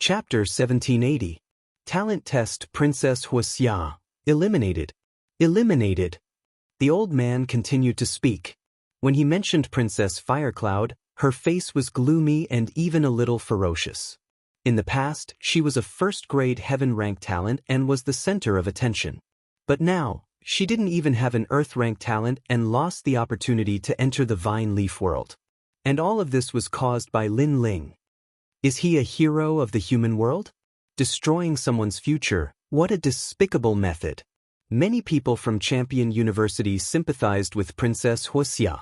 Chapter 1780. Talent Test. Princess Wuxia. Eliminated. Eliminated. The old man continued to speak. When he mentioned Princess Firecloud, her face was gloomy and even a little ferocious. In the past, she was a first-grade heaven-rank talent and was the center of attention. But now, she didn't even have an earth-rank talent and lost the opportunity to enter the vine leaf world. And all of this was caused by Lin Ling. Is he a hero of the human world? Destroying someone's future, what a despicable method. Many people from Champion University sympathized with Princess Wuxia.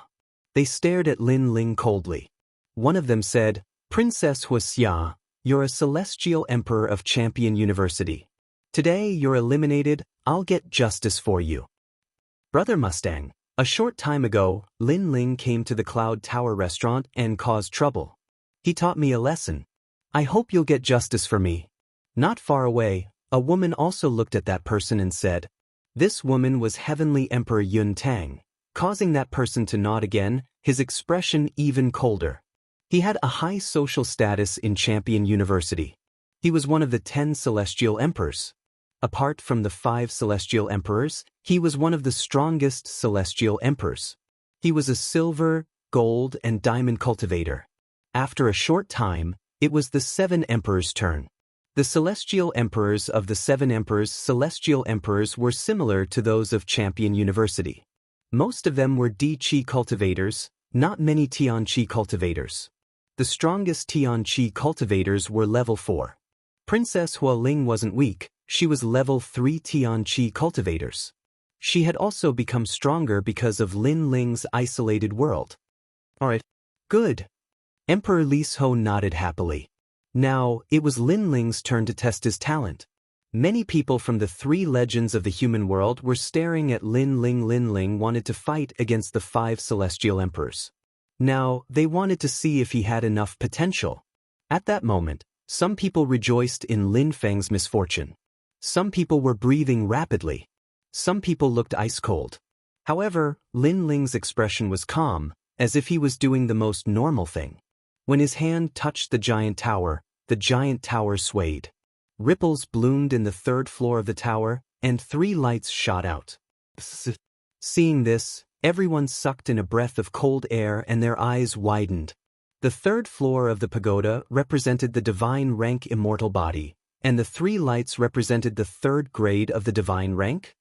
They stared at Lin Ling coldly. One of them said, "Princess Wuxia, you're a celestial emperor of Champion University. Today you're eliminated, I'll get justice for you." Brother Mustang, a short time ago, Lin Ling came to the Cloud Tower restaurant and caused trouble. He taught me a lesson. I hope you'll get justice for me. Not far away, a woman also looked at that person and said, "This woman was Heavenly Emperor Yun Tang," causing that person to nod again, his expression even colder. He had a high social status in Champion University. He was one of the 10 celestial emperors. Apart from the 5 celestial emperors, he was one of the strongest celestial emperors. He was a silver, gold, and diamond cultivator. After a short time, it was the 7 emperors' turn. The celestial emperors of the 7 emperors' celestial emperors were similar to those of Champion University. Most of them were Di-Chi cultivators, not many Tian-Chi cultivators. The strongest Tian-Chi cultivators were level 4. Princess Hua Ling wasn't weak, she was level 3 Tian-Chi cultivators. She had also become stronger because of Lin Ling's isolated world. Alright. Good. Emperor Lis Ho nodded happily. Now, it was Lin Ling's turn to test his talent. Many people from the 3 legends of the human world were staring at Lin Ling. Lin Ling wanted to fight against the 5 celestial emperors. Now, they wanted to see if he had enough potential. At that moment, some people rejoiced in Lin Feng's misfortune. Some people were breathing rapidly. Some people looked ice-cold. However, Lin Ling's expression was calm, as if he was doing the most normal thing. When his hand touched the giant tower swayed. Ripples bloomed in the 3rd floor of the tower, and 3 lights shot out. Seeing this, everyone sucked in a breath of cold air and their eyes widened. The 3rd floor of the pagoda represented the divine rank immortal body, and the 3 lights represented the 3rd grade of the divine rank?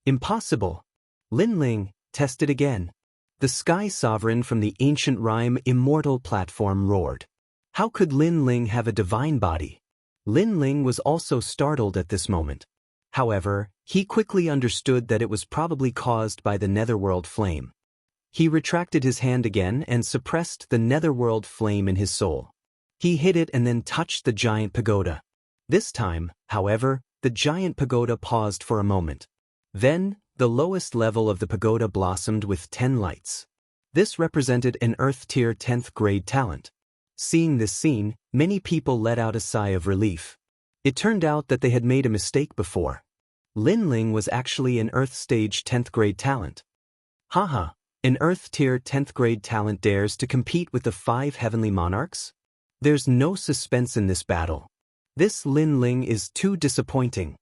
Impossible. Lin Ling, test it again. The sky sovereign from the ancient rhyme Immortal platform roared. How could Lin Ling have a divine body? Lin Ling was also startled at this moment. However, he quickly understood that it was probably caused by the netherworld flame. He retracted his hand again and suppressed the netherworld flame in his soul. He hid it and then touched the giant pagoda. This time, however, the giant pagoda paused for a moment. Then, the lowest level of the pagoda blossomed with 10 lights. This represented an Earth Tier 10th grade talent. Seeing this scene, many people let out a sigh of relief. It turned out that they had made a mistake before. Lin Ling was actually an Earth Stage 10th grade talent. Haha, an Earth Tier 10th grade talent dares to compete with the 5 heavenly monarchs? There's no suspense in this battle. This Lin Ling is too disappointing.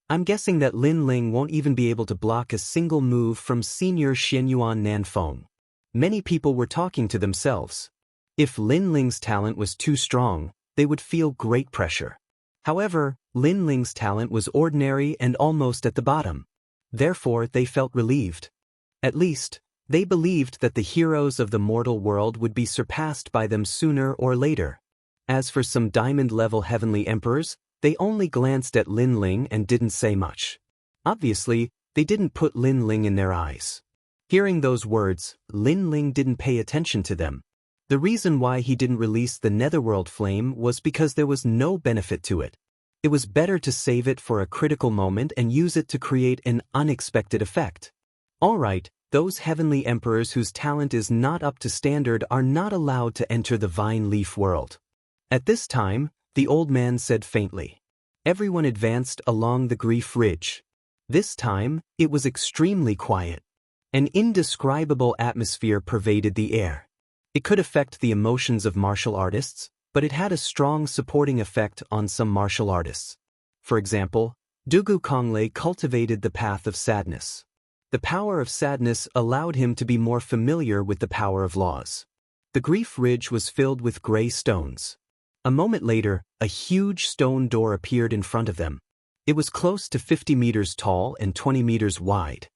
I'm guessing that Lin Ling won't even be able to block a single move from Senior Xianyuan Nanfeng. Many people were talking to themselves. If Lin Ling's talent was too strong, they would feel great pressure. However, Lin Ling's talent was ordinary and almost at the bottom. Therefore, they felt relieved. At least, they believed that the heroes of the mortal world would be surpassed by them sooner or later. As for some diamond-level heavenly emperors, they only glanced at Lin Ling and didn't say much. Obviously, they didn't put Lin Ling in their eyes. Hearing those words, Lin Ling didn't pay attention to them. The reason why he didn't release the netherworld flame was because there was no benefit to it. It was better to save it for a critical moment and use it to create an unexpected effect. Alright, those heavenly emperors whose talent is not up to standard are not allowed to enter the vine leaf world. At this time, the old man said faintly. Everyone advanced along the Grief Ridge. This time, it was extremely quiet. An indescribable atmosphere pervaded the air. It could affect the emotions of martial artists, but it had a strong supporting effect on some martial artists. For example, Dugu Konglei cultivated the path of sadness. The power of sadness allowed him to be more familiar with the power of laws. The grief ridge was filled with gray stones. A moment later, a huge stone door appeared in front of them. It was close to 50 meters tall and 20 meters wide.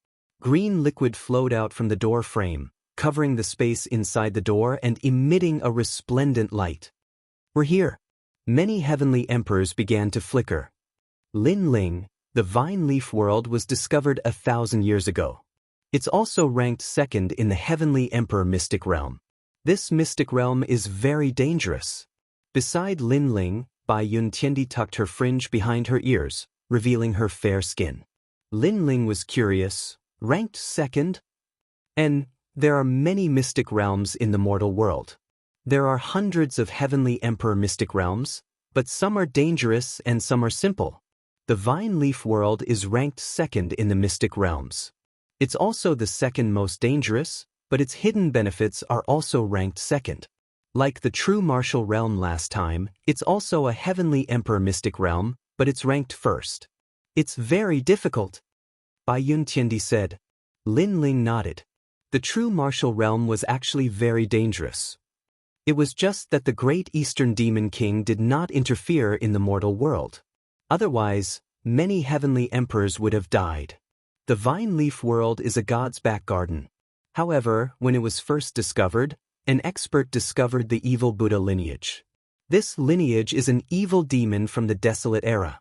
Green liquid flowed out from the door frame, covering the space inside the door and emitting a resplendent light. "We're here." Many heavenly emperors began to flicker. Lin Ling, the vine leaf world, was discovered 1,000 years ago. It's also ranked second in the heavenly emperor mystic realm. This mystic realm is very dangerous. Beside Lin Ling, Bai Yun Tiandi tucked her fringe behind her ears, revealing her fair skin. Lin Ling was curious. Ranked second? And there are many mystic realms in the mortal world. There are hundreds of heavenly emperor mystic realms, but some are dangerous and some are simple. The vine leaf world is ranked second in the mystic realms. It's also the second most dangerous, but its hidden benefits are also ranked second. Like the true martial realm last time, it's also a heavenly emperor mystic realm, but it's ranked first. It's very difficult, Bai Yun Tiandi said. Lin Ling nodded. The true martial realm was actually very dangerous. It was just that the great Eastern Demon King did not interfere in the mortal world. Otherwise, many heavenly emperors would have died. The vine leaf world is a god's back garden. However, when it was first discovered, an expert discovered the evil Buddha lineage. This lineage is an evil demon from the desolate era.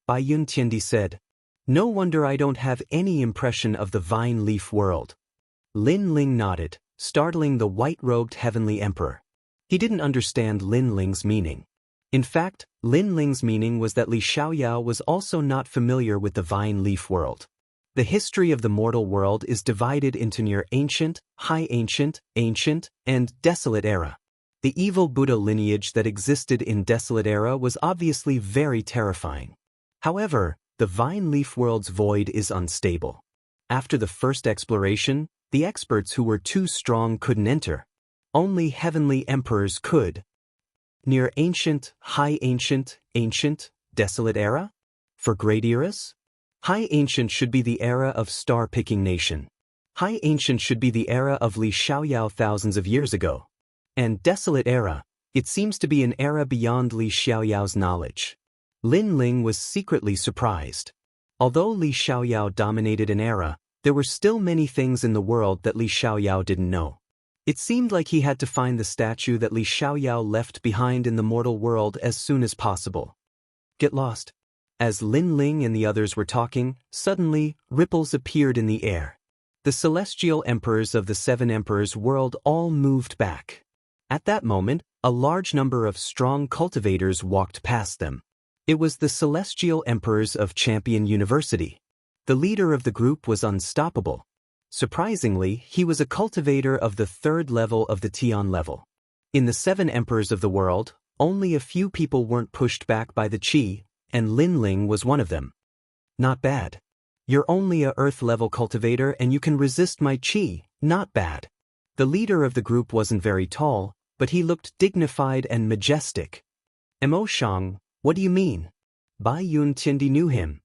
Bai Yun Tiandi said. No wonder I don't have any impression of the vine leaf world. Lin Ling nodded, startling the white-robed heavenly emperor. He didn't understand Lin Ling's meaning. In fact, Lin Ling's meaning was that Li Xiaoyao was also not familiar with the vine leaf world. The history of the mortal world is divided into near ancient, high ancient, ancient, and desolate era. The evil Buddha lineage that existed in desolate era was obviously very terrifying. However, the vine leaf world's void is unstable. After the first exploration, the experts who were too strong couldn't enter. Only heavenly emperors could. Near ancient, high ancient, ancient, desolate era? For great eras? High ancient should be the era of star-picking nation. High ancient should be the era of Li Xiaoyao thousands of years ago. And desolate era, it seems to be an era beyond Li Xiaoyao's knowledge. Lin Ling was secretly surprised. Although Li Xiaoyao dominated an era, there were still many things in the world that Li Xiaoyao didn't know. It seemed like he had to find the statue that Li Xiaoyao left behind in the mortal world as soon as possible. Get lost. As Lin Ling and the others were talking, suddenly, ripples appeared in the air. The celestial emperors of the seven emperors' world all moved back. At that moment, a large number of strong cultivators walked past them. It was the celestial emperors of Champion University. The leader of the group was unstoppable. Surprisingly, he was a cultivator of the third level of the Tian level. In the seven emperors of the world, only a few people weren't pushed back by the Qi, and Lin Ling was one of them. Not bad. You're only a earth-level cultivator and you can resist my Qi, not bad. The leader of the group wasn't very tall, but he looked dignified and majestic. Mo Shang, what do you mean? Bai Yun Tiandi knew him.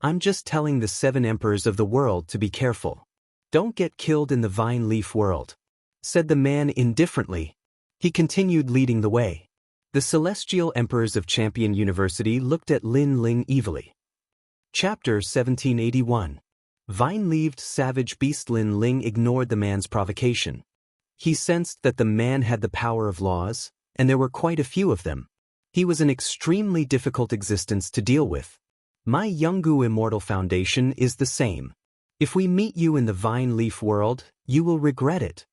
I'm just telling the seven emperors of the world to be careful. Don't get killed in the vine leaf world, said the man indifferently. He continued leading the way. The celestial emperors of Champion University looked at Lin Ling evilly. Chapter 1781. Vine-leaved savage beast. Lin Ling ignored the man's provocation. He sensed that the man had the power of laws, and there were quite a few of them. He was an extremely difficult existence to deal with. My Yungu Immortal Foundation is the same. If we meet you in the vine leaf world, you will regret it.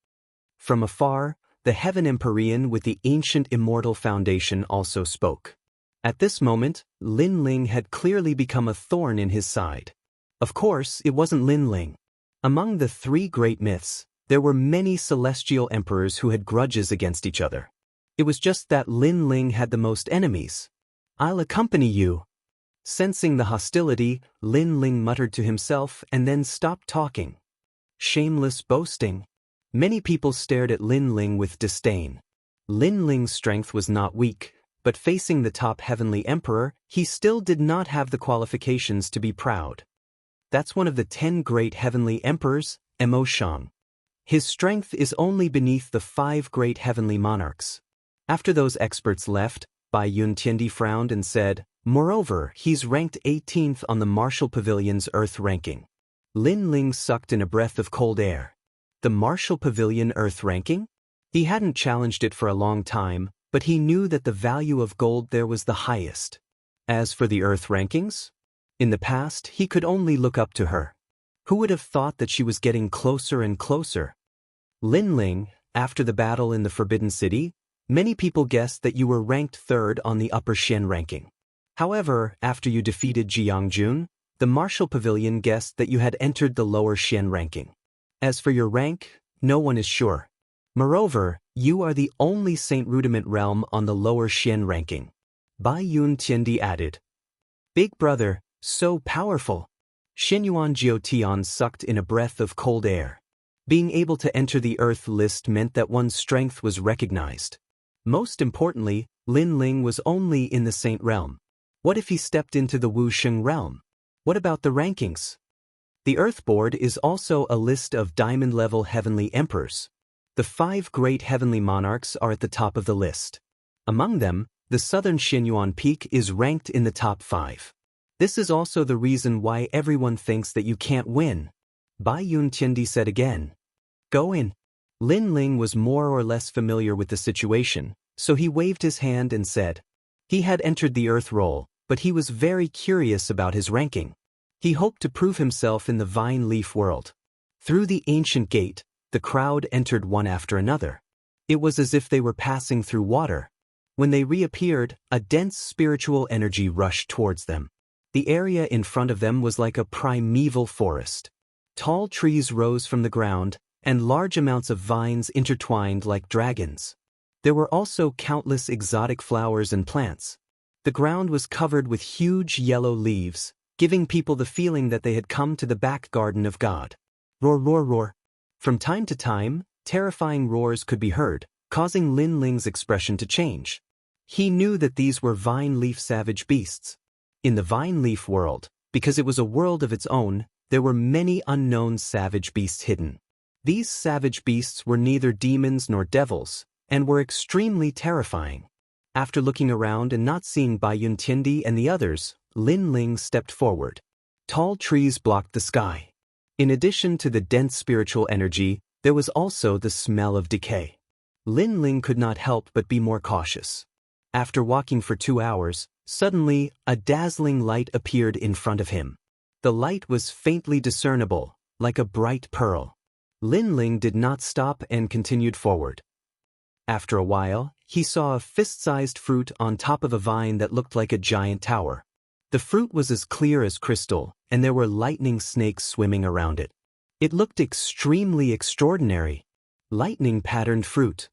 From afar, the Heaven Empyrean with the ancient Immortal Foundation also spoke. At this moment, Lin Ling had clearly become a thorn in his side. Of course, it wasn't Lin Ling. Among the three great myths, there were many celestial emperors who had grudges against each other. It was just that Lin Ling had the most enemies. I'll accompany you. Sensing the hostility, Lin Ling muttered to himself and then stopped talking. Shameless boasting. Many people stared at Lin Ling with disdain. Lin Ling's strength was not weak, but facing the top heavenly emperor, he still did not have the qualifications to be proud. That's one of the 10 great heavenly emperors, Mo Shang. His strength is only beneath the 5 great heavenly monarchs. After those experts left, Bai Yun Tiandi frowned and said, moreover, he's ranked 18th on the Martial Pavilion's Earth ranking. Lin Ling sucked in a breath of cold air. The Martial Pavilion Earth ranking? He hadn't challenged it for a long time, but he knew that the value of gold there was the highest. As for the Earth rankings? In the past, he could only look up to her. Who would have thought that she was getting closer and closer? Lin Ling, after the battle in the Forbidden City, many people guessed that you were ranked 3rd on the Upper Xian ranking. However, after you defeated Jiangjun, the Martial Pavilion guessed that you had entered the Lower Xian ranking. As for your rank, no one is sure. Moreover, you are the only Saint Rudiment realm on the Lower Xian ranking. Bai Yun Tiandi added. Big brother, so powerful. Xinyuan Jiutian sucked in a breath of cold air. Being able to enter the Earth list meant that one's strength was recognized. Most importantly, Lin Ling was only in the Saint realm. What if he stepped into the Wuxia realm? What about the rankings? The Earth board is also a list of diamond-level heavenly emperors. The 5 great heavenly monarchs are at the top of the list. Among them, the southern Xinyuan Peak is ranked in the top 5. This is also the reason why everyone thinks that you can't win. Bai Yun Tiandi said again. Go in. Lin Ling was more or less familiar with the situation, so he waved his hand and said. He had entered the Earth role, but he was very curious about his ranking. He hoped to prove himself in the vine leaf world. Through the ancient gate, the crowd entered one after another. It was as if they were passing through water. When they reappeared, a dense spiritual energy rushed towards them. The area in front of them was like a primeval forest. Tall trees rose from the ground, and large amounts of vines intertwined like dragons. There were also countless exotic flowers and plants. The ground was covered with huge yellow leaves, giving people the feeling that they had come to the back garden of God. Roar, roar, roar. From time to time, terrifying roars could be heard, causing Lin Ling's expression to change. He knew that these were vine leaf savage beasts. In the vine leaf world, because it was a world of its own, there were many unknown savage beasts hidden. These savage beasts were neither demons nor devils, and were extremely terrifying. After looking around and not seeing Bai Yun Tiandi and the others, Lin Ling stepped forward. Tall trees blocked the sky. In addition to the dense spiritual energy, there was also the smell of decay. Lin Ling could not help but be more cautious. After walking for 2 hours, suddenly, a dazzling light appeared in front of him. The light was faintly discernible, like a bright pearl. Lin Ling did not stop and continued forward. After a while, he saw a fist-sized fruit on top of a vine that looked like a giant tower. The fruit was as clear as crystal, and there were lightning snakes swimming around it. It looked extremely extraordinary. Lightning-patterned fruit.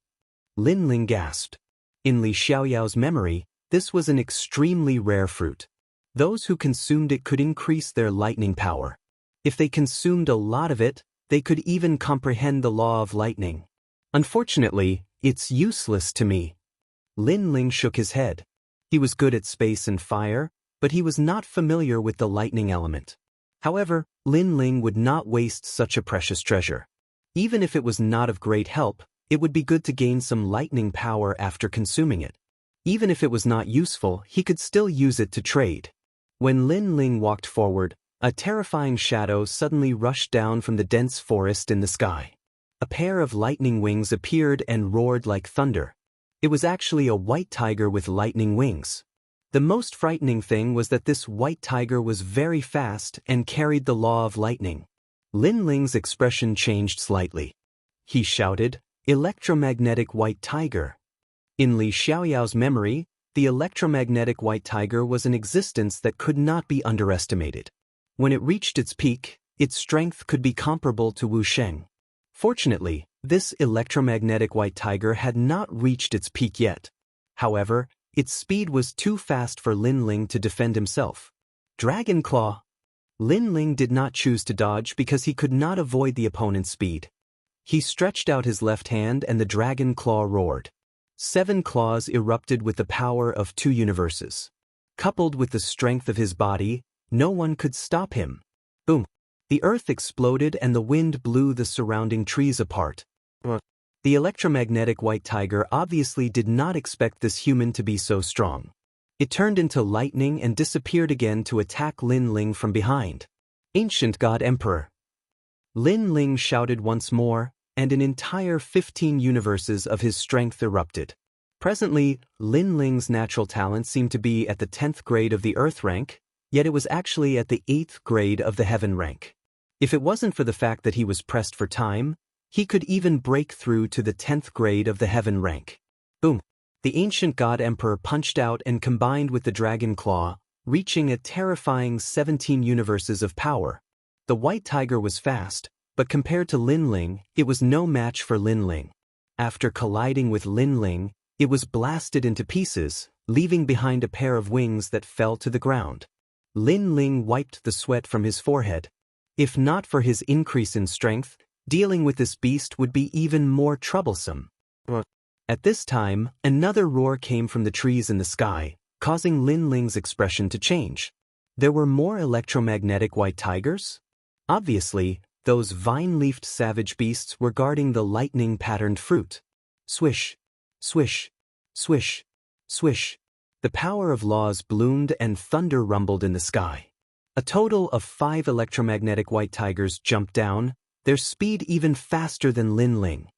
Lin Ling gasped. In Li Xiaoyao's memory, this was an extremely rare fruit. Those who consumed it could increase their lightning power. If they consumed a lot of it, they could even comprehend the law of lightning. Unfortunately, it's useless to me. Lin Ling shook his head. He was good at space and fire, but he was not familiar with the lightning element. However, Lin Ling would not waste such a precious treasure. Even if it was not of great help, it would be good to gain some lightning power after consuming it. Even if it was not useful, he could still use it to trade. When Lin Ling walked forward, a terrifying shadow suddenly rushed down from the dense forest in the sky. A pair of lightning wings appeared and roared like thunder. It was actually a white tiger with lightning wings. The most frightening thing was that this white tiger was very fast and carried the law of lightning. Lin Ling's expression changed slightly. He shouted, "Electromagnetic white tiger." In Li Xiaoyao's memory, the electromagnetic white tiger was an existence that could not be underestimated. When it reached its peak, its strength could be comparable to Wuxia. Fortunately, this electromagnetic white tiger had not reached its peak yet. However, its speed was too fast for Lin Ling to defend himself. Dragon Claw! Lin Ling did not choose to dodge because he could not avoid the opponent's speed. He stretched out his left hand and the dragon claw roared. 7 claws erupted with the power of 2 universes. Coupled with the strength of his body, no one could stop him. Boom! The earth exploded and the wind blew the surrounding trees apart. The electromagnetic white tiger obviously did not expect this human to be so strong. It turned into lightning and disappeared again to attack Lin Ling from behind. Ancient God Emperor. Lin Ling shouted once more, and an entire 15 universes of his strength erupted. Presently, Lin Ling's natural talent seemed to be at the 10th grade of the Earth rank, yet it was actually at the 8th grade of the Heaven rank. If it wasn't for the fact that he was pressed for time, he could even break through to the 10th grade of the Heaven rank. Boom! The ancient God Emperor punched out and combined with the Dragon Claw, reaching a terrifying 17 universes of power. The white tiger was fast, but compared to Lin Ling, it was no match for Lin Ling. After colliding with Lin Ling, it was blasted into pieces, leaving behind a pair of wings that fell to the ground. Lin Ling wiped the sweat from his forehead. If not for his increase in strength, dealing with this beast would be even more troublesome. At this time, another roar came from the trees in the sky, causing Lin Ling's expression to change. There were more electromagnetic white tigers? Obviously, those vine-leafed savage beasts were guarding the lightning-patterned fruit. Swish, swish, swish, swish. The power of laws bloomed and thunder rumbled in the sky. A total of 5 electromagnetic white tigers jumped down, their speed even faster than Lin Ling.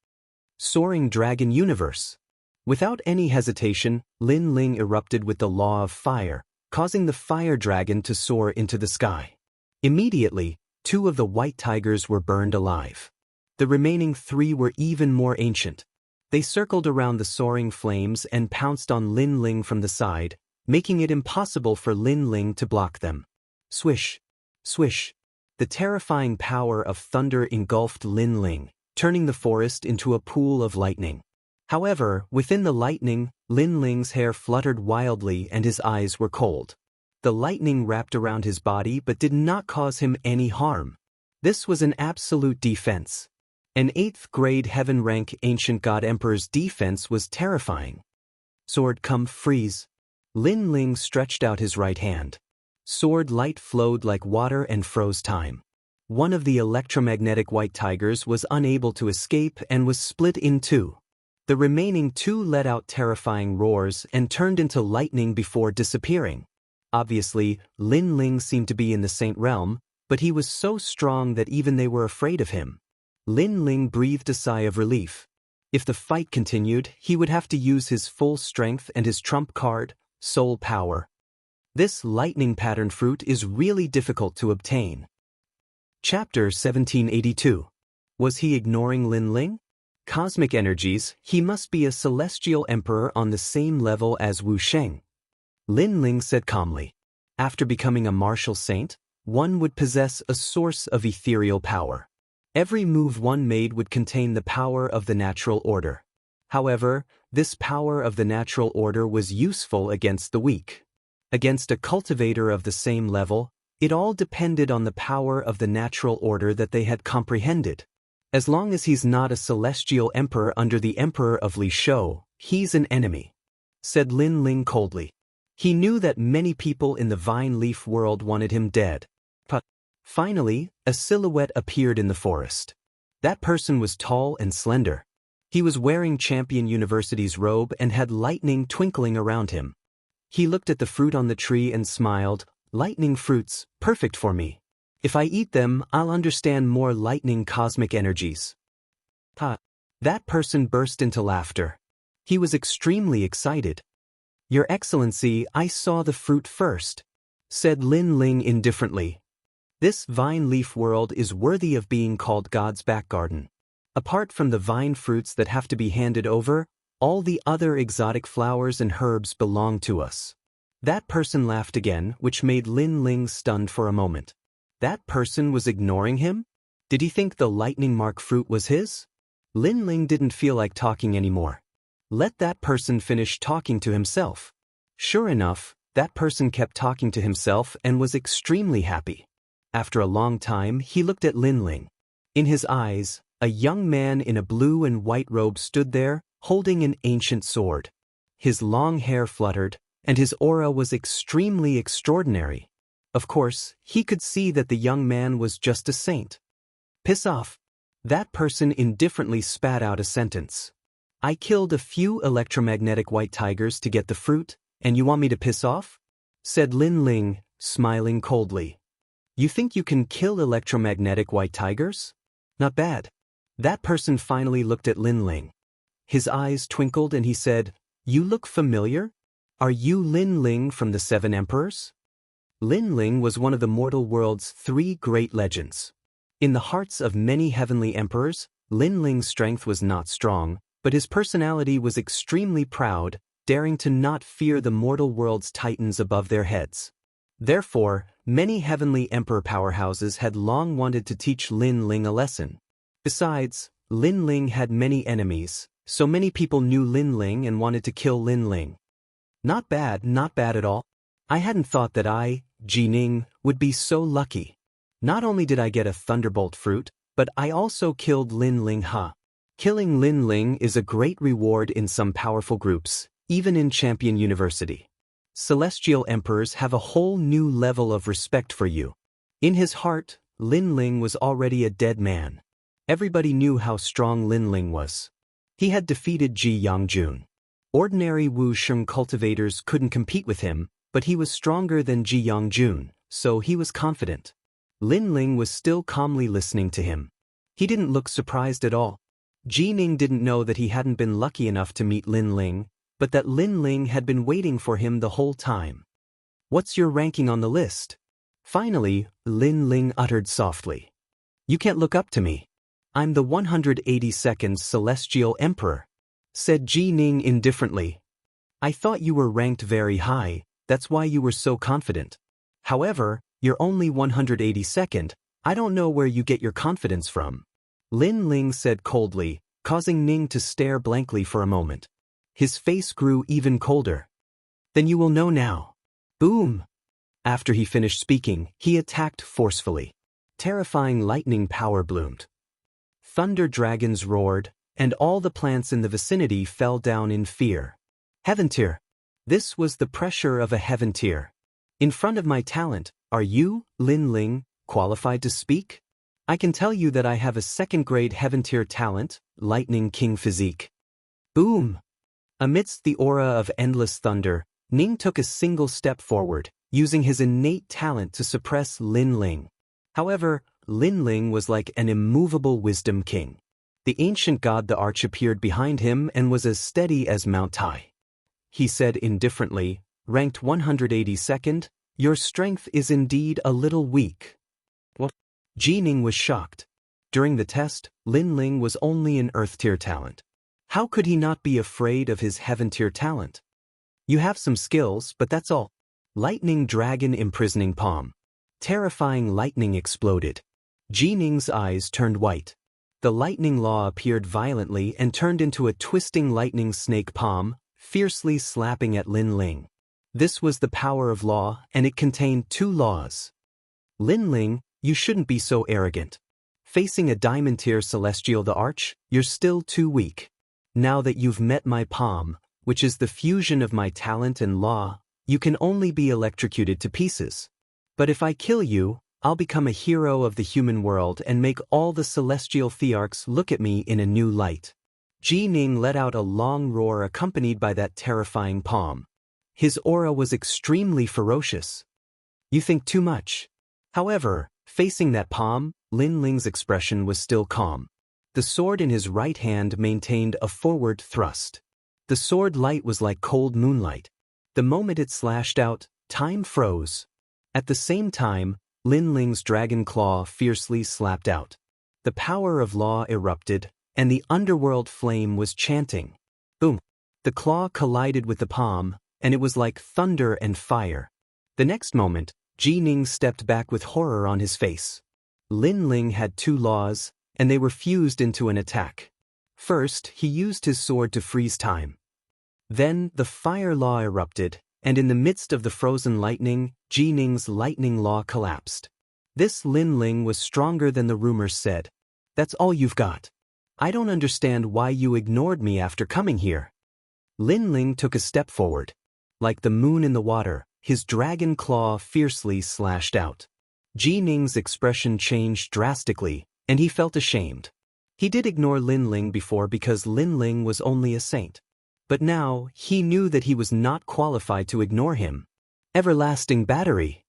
Soaring Dragon Universe. Without any hesitation, Lin Ling erupted with the law of fire, causing the fire dragon to soar into the sky. Immediately, 2 of the white tigers were burned alive. The remaining 3 were even more ancient. They circled around the soaring flames and pounced on Lin Ling from the side, making it impossible for Lin Ling to block them. Swish, swish. The terrifying power of thunder engulfed Lin Ling, turning the forest into a pool of lightning. However, within the lightning, Lin Ling's hair fluttered wildly and his eyes were cold. The lightning wrapped around his body but did not cause him any harm. This was an absolute defense. An 8th grade Heaven rank Ancient God Emperor's defense was terrifying. Sword come freeze. Lin Ling stretched out his right hand. Sword light flowed like water and froze time. One of the electromagnetic white tigers was unable to escape and was split in 2. The remaining 2 let out terrifying roars and turned into lightning before disappearing. Obviously, Lin Ling seemed to be in the Saint realm, but he was so strong that even they were afraid of him. Lin Ling breathed a sigh of relief. If the fight continued, he would have to use his full strength and his trump card, soul power. This lightning-patterned fruit is really difficult to obtain. Chapter 1782. Was he ignoring Lin Ling? Cosmic energies, he must be a celestial emperor on the same level as Wu Sheng. Lin Ling said calmly. After becoming a martial saint, one would possess a source of ethereal power. Every move one made would contain the power of the natural order. However, this power of the natural order was useful against the weak. Against a cultivator of the same level, it all depended on the power of the natural order that they had comprehended. As long as he's not a celestial emperor under the emperor of Li Shou, he's an enemy, said Lin Ling coldly. He knew that many people in the vine leaf world wanted him dead. But finally, a silhouette appeared in the forest. That person was tall and slender. He was wearing Champion University's robe and had lightning twinkling around him. He looked at the fruit on the tree and smiled. Lightning fruits, perfect for me. If I eat them, I'll understand more lightning cosmic energies. That person burst into laughter. He was extremely excited. Your Excellency, I saw the fruit first, said Lin Ling indifferently. This vine leaf world is worthy of being called God's back garden. Apart from the vine fruits that have to be handed over, all the other exotic flowers and herbs belong to us. That person laughed again, which made Lin Ling stunned for a moment. That person was ignoring him? Did he think the lightning mark fruit was his? Lin Ling didn't feel like talking anymore. Let that person finish talking to himself. Sure enough, that person kept talking to himself and was extremely happy. After a long time, he looked at Lin Ling. In his eyes, a young man in a blue and white robe stood there, holding an ancient sword. His long hair fluttered, and his aura was extremely extraordinary. Of course, he could see that the young man was just a saint. Piss off. That person indifferently spat out a sentence. I killed a few electromagnetic white tigers to get the fruit, and you want me to piss off? Said Lin Ling, smiling coldly. You think you can kill electromagnetic white tigers? Not bad. That person finally looked at Lin Ling. His eyes twinkled and he said, You look familiar? Are you Lin Ling from the Seven Emperors? Lin Ling was one of the mortal world's 3 great legends. In the hearts of many heavenly emperors, Lin Ling's strength was not strong, but his personality was extremely proud, daring to not fear the mortal world's titans above their heads. Therefore, many heavenly emperor powerhouses had long wanted to teach Lin Ling a lesson. Besides, Lin Ling had many enemies, so many people knew Lin Ling and wanted to kill Lin Ling. Not bad at all. I hadn't thought that I, Ji Ning, would be so lucky. Not only did I get a thunderbolt fruit, but I also killed Lin Ling. Killing Lin Ling is a great reward in some powerful groups, even in Champion University. Celestial emperors have a whole new level of respect for you. In his heart, Lin Ling was already a dead man. Everybody knew how strong Lin Ling was. He had defeated Ji Yangjun. Ordinary Wuxia cultivators couldn't compete with him, but he was stronger than Ji Yangjun, so he was confident. Lin Ling was still calmly listening to him. He didn't look surprised at all. Ji Ning didn't know that he hadn't been lucky enough to meet Lin Ling, but that Lin Ling had been waiting for him the whole time. What's your ranking on the list? Finally, Lin Ling uttered softly. You can't look up to me. I'm the 182nd Celestial Emperor, said Ji Ning indifferently. I thought you were ranked very high, that's why you were so confident. However, you're only 182nd, I don't know where you get your confidence from. Lin Ling said coldly, causing Ning to stare blankly for a moment. His face grew even colder. Then you will know now. Boom! After he finished speaking, he attacked forcefully. Terrifying lightning power bloomed. Thunder dragons roared, and all the plants in the vicinity fell down in fear. Heaven tier. This was the pressure of a heaven tier. In front of my talent, are you, Lin Ling, qualified to speak? I can tell you that I have a 2nd-grade heaven tier talent, Lightning King physique. Boom! Amidst the aura of endless thunder, Ning took a single step forward, using his innate talent to suppress Lin Ling. However, Lin Ling was like an immovable wisdom king. The ancient god the Arch appeared behind him and was as steady as Mount Tai. He said indifferently, ranked 182nd, your strength is indeed a little weak. What? Ji Ning was shocked. During the test, Lin Ling was only an Earth-tier talent. How could he not be afraid of his Heaven-tier talent? You have some skills, but that's all. Lightning Dragon Imprisoning Palm. Terrifying lightning exploded. Ji Ning's eyes turned white. The lightning law appeared violently and turned into a twisting lightning snake palm, fiercely slapping at Lin Ling. This was the power of law, and it contained 2 laws. Lin Ling, you shouldn't be so arrogant. Facing a diamond-tier celestial the Arch, you're still too weak. Now that you've met my palm, which is the fusion of my talent and law, you can only be electrocuted to pieces. But if I kill you, I'll become a hero of the human world and make all the celestial thearchs look at me in a new light. Ji Ning let out a long roar accompanied by that terrifying palm. His aura was extremely ferocious. You think too much. However, facing that palm, Lin Ling's expression was still calm. The sword in his right hand maintained a forward thrust. The sword light was like cold moonlight. The moment it slashed out, time froze. At the same time, Lin Ling's dragon claw fiercely slapped out. The power of law erupted, and the underworld flame was chanting. Boom! The claw collided with the palm, and it was like thunder and fire. The next moment, Ji Ning stepped back with horror on his face. Lin Ling had 2 laws, and they were fused into an attack. First, he used his sword to freeze time. Then, the fire law erupted, and in the midst of the frozen lightning, Ji Ning's lightning law collapsed. This Lin Ling was stronger than the rumors said. That's all you've got. I don't understand why you ignored me after coming here. Lin Ling took a step forward. Like the moon in the water, his dragon claw fiercely slashed out. Ji Ning's expression changed drastically, and he felt ashamed. He did ignore Lin Ling before because Lin Ling was only a saint. But now, he knew that he was not qualified to ignore him. Everlasting battery.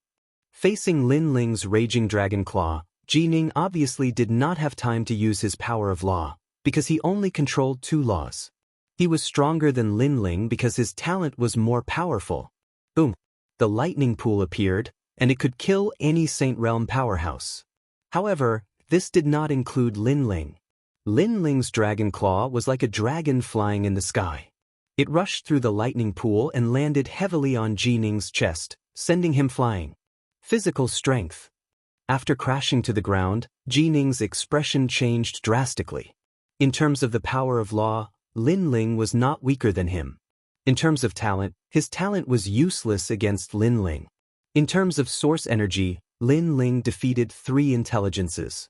Facing Lin Ling's raging dragon claw, Ji Ning obviously did not have time to use his power of law, because he only controlled 2 laws. He was stronger than Lin Ling because his talent was more powerful. Boom! The lightning pool appeared, and it could kill any Saint Realm powerhouse. However, this did not include Lin Ling. Lin Ling's dragon claw was like a dragon flying in the sky. It rushed through the lightning pool and landed heavily on Ji Ning's chest, sending him flying. Physical strength. After crashing to the ground, Ji Ning's expression changed drastically. In terms of the power of law, Lin Ling was not weaker than him. In terms of talent, his talent was useless against Lin Ling. In terms of source energy, Lin Ling defeated 3 intelligences.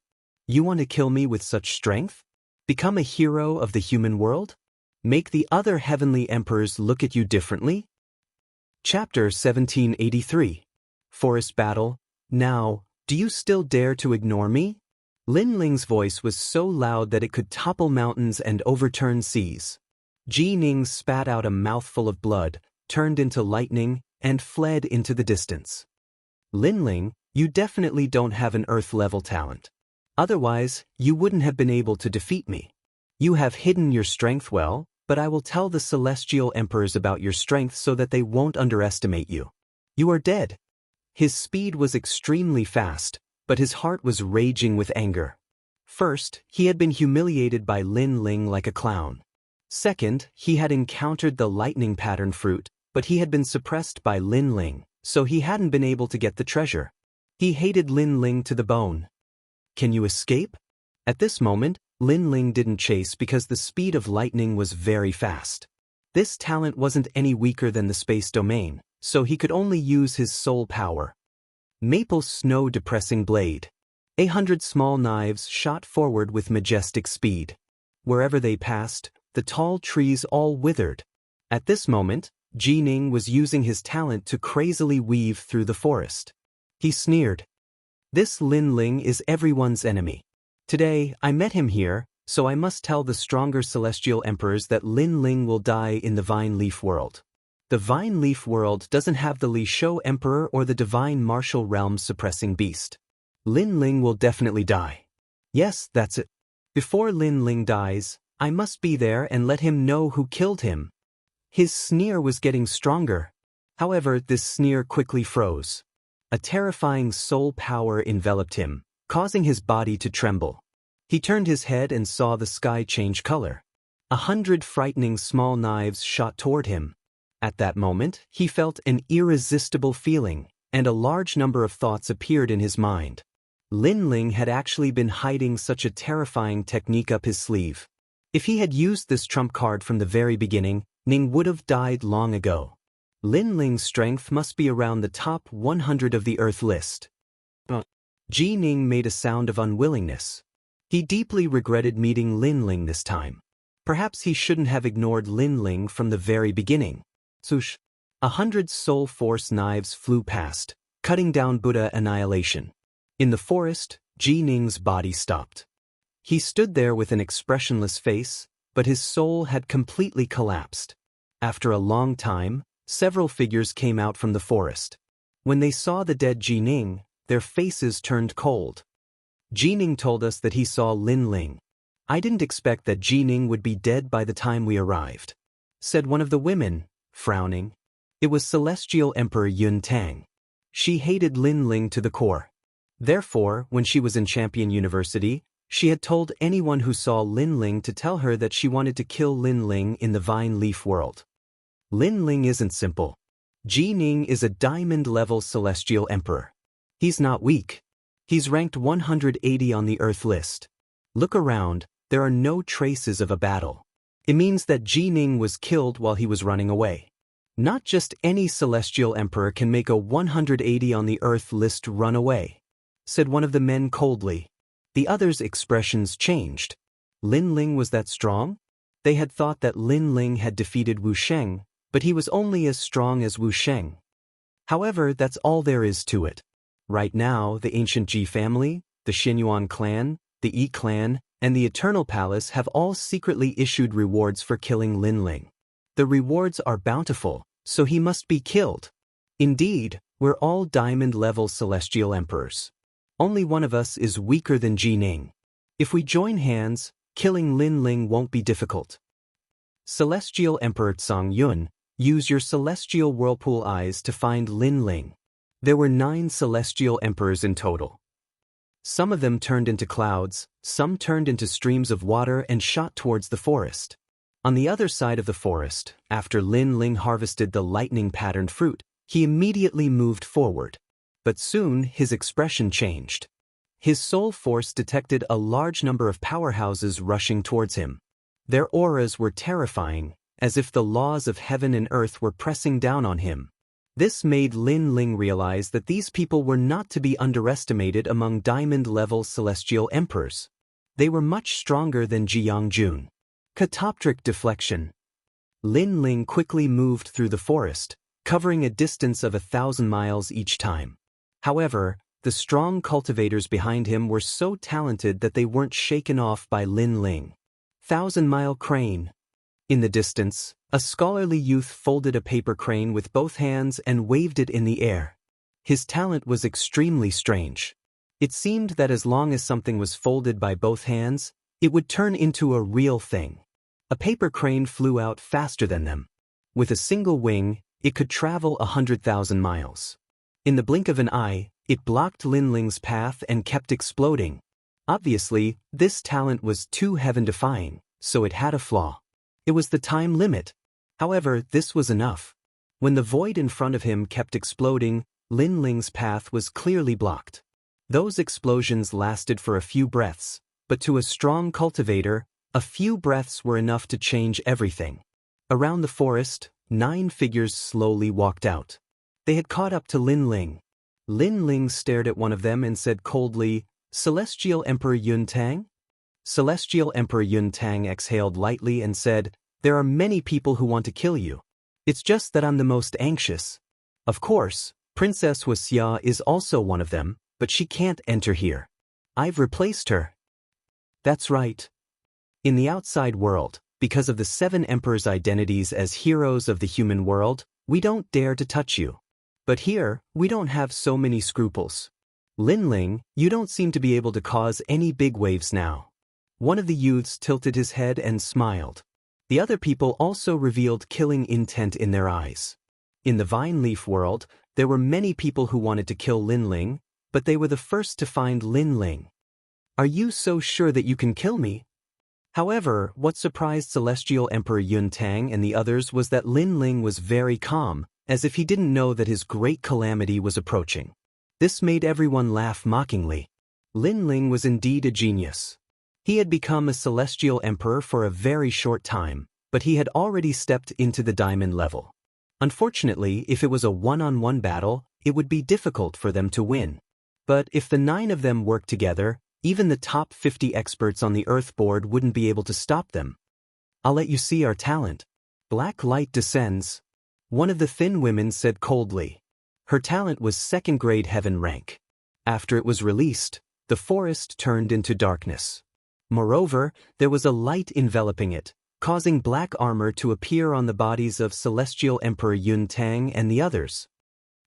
You want to kill me with such strength? Become a hero of the human world? Make the other heavenly emperors look at you differently? Chapter 1783. Forest Battle. Now, do you still dare to ignore me? Lin Ling's voice was so loud that it could topple mountains and overturn seas. Ji Ning spat out a mouthful of blood, turned into lightning, and fled into the distance. Lin Ling, you definitely don't have an Earth-level talent. Otherwise, you wouldn't have been able to defeat me. You have hidden your strength well, but I will tell the celestial emperors about your strength so that they won't underestimate you. You are dead. His speed was extremely fast, but his heart was raging with anger. First, he had been humiliated by Lin Ling like a clown. Second, he had encountered the lightning pattern fruit, but he had been suppressed by Lin Ling, so he hadn't been able to get the treasure. He hated Lin Ling to the bone. Can you escape? At this moment, Lin Ling didn't chase because the speed of lightning was very fast. This talent wasn't any weaker than the space domain, so he could only use his soul power. Maple snow-depressing blade. 100 small knives shot forward with majestic speed. Wherever they passed, the tall trees all withered. At this moment, Ji Ning was using his talent to crazily weave through the forest. He sneered. This Lin Ling is everyone's enemy. Today, I met him here, so I must tell the stronger celestial emperors that Lin Ling will die in the Vine Leaf world. The Vine Leaf world doesn't have the Li Shou Emperor or the Divine Martial Realm suppressing beast. Lin Ling will definitely die. Yes, that's it. Before Lin Ling dies, I must be there and let him know who killed him. His sneer was getting stronger. However, this sneer quickly froze. A terrifying soul power enveloped him, causing his body to tremble. He turned his head and saw the sky change color. 100 frightening small knives shot toward him. At that moment, he felt an irresistible feeling, and a large number of thoughts appeared in his mind. Lin Ling had actually been hiding such a terrifying technique up his sleeve. If he had used this trump card from the very beginning, Ning would have died long ago. Lin Ling's strength must be around the top 100 of the Earth list. Ji Ning made a sound of unwillingness. He deeply regretted meeting Lin Ling this time. Perhaps he shouldn't have ignored Lin Ling from the very beginning. Swoosh! 100 soul force knives flew past, cutting down Buddha annihilation. In the forest, Ji Ning's body stopped. He stood there with an expressionless face, but his soul had completely collapsed. After a long time, several figures came out from the forest. When they saw the dead Ji Ning, their faces turned cold. Ji Ning told us that he saw Lin Ling. I didn't expect that Ji Ning would be dead by the time we arrived, said one of the women, frowning. It was Celestial Emperor Yun Tang. She hated Lin Ling to the core. Therefore, when she was in Champion University, she had told anyone who saw Lin Ling to tell her that she wanted to kill Lin Ling in the Vine Leaf world. Lin Ling isn't simple. Ji Ning is a diamond-level Celestial Emperor. He's not weak. He's ranked 180 on the Earth list. Look around, there are no traces of a battle. It means that Ji Ning was killed while he was running away. Not just any Celestial Emperor can make a 180 on the Earth list run away, said one of the men coldly. The others' expressions changed. Lin Ling was that strong? They had thought that Lin Ling had defeated Wu Sheng, but he was only as strong as Wu Sheng. However, that's all there is to it. Right now, the ancient Ji family, the Xinyuan clan, the Yi clan, and the Eternal Palace have all secretly issued rewards for killing Lin Ling. The rewards are bountiful, so he must be killed. Indeed, we're all diamond-level celestial emperors. Only one of us is weaker than Ji Ning. If we join hands, killing Lin Ling won't be difficult. Celestial Emperor Tsang Yun, use your celestial whirlpool eyes to find Lin Ling. There were 9 celestial emperors in total. Some of them turned into clouds, some turned into streams of water and shot towards the forest. On the other side of the forest, after Lin Ling harvested the lightning-patterned fruit, he immediately moved forward. But soon his expression changed. His soul force detected a large number of powerhouses rushing towards him. Their auras were terrifying, as if the laws of heaven and earth were pressing down on him. This made Lin Ling realize that these people were not to be underestimated among diamond-level celestial emperors. They were much stronger than Jiang Jun. Catoptric deflection. Lin Ling quickly moved through the forest, covering a distance of 1,000 miles each time. However, the strong cultivators behind him were so talented that they weren't shaken off by Lin Ling. 1,000-mile crane. In the distance, a scholarly youth folded a paper crane with both hands and waved it in the air. His talent was extremely strange. It seemed that as long as something was folded by both hands, it would turn into a real thing. A paper crane flew out faster than them. With a single wing, it could travel 100,000 miles. In the blink of an eye, it blocked Lin Ling's path and kept exploding. Obviously, this talent was too heaven-defying, so it had a flaw. It was the time limit. However, this was enough. When the void in front of him kept exploding, Lin Ling's path was clearly blocked. Those explosions lasted for a few breaths, but to a strong cultivator, a few breaths were enough to change everything. Around the forest, 9 figures slowly walked out. They had caught up to Lin Ling. Lin Ling stared at one of them and said coldly, "Celestial Emperor Yun Tang?" Celestial Emperor Yun Tang exhaled lightly and said, "There are many people who want to kill you. It's just that I'm the most anxious. Of course, Princess Wuxia is also one of them, but she can't enter here. I've replaced her." That's right. In the outside world, because of the 7 emperors' identities as heroes of the human world, we don't dare to touch you. But here, we don't have so many scruples. Lin Ling, you don't seem to be able to cause any big waves now. One of the youths tilted his head and smiled. The other people also revealed killing intent in their eyes. In the vine leaf world, there were many people who wanted to kill Lin Ling, but they were the first to find Lin Ling. "Are you so sure that you can kill me?" However, what surprised Celestial Emperor Yun Tang and the others was that Lin Ling was very calm, as if he didn't know that his great calamity was approaching. This made everyone laugh mockingly. Lin Ling was indeed a genius. He had become a celestial emperor for a very short time, but he had already stepped into the diamond level. Unfortunately, if it was a one-on-one battle, it would be difficult for them to win. But if the 9 of them worked together, even the top 50 experts on the Earth board wouldn't be able to stop them. "I'll let you see our talent." Black light descends. One of the thin women said coldly. Her talent was 2nd-grade heaven rank. After it was released, the forest turned into darkness. Moreover, there was a light enveloping it, causing black armor to appear on the bodies of Celestial Emperor Yun Tang and the others.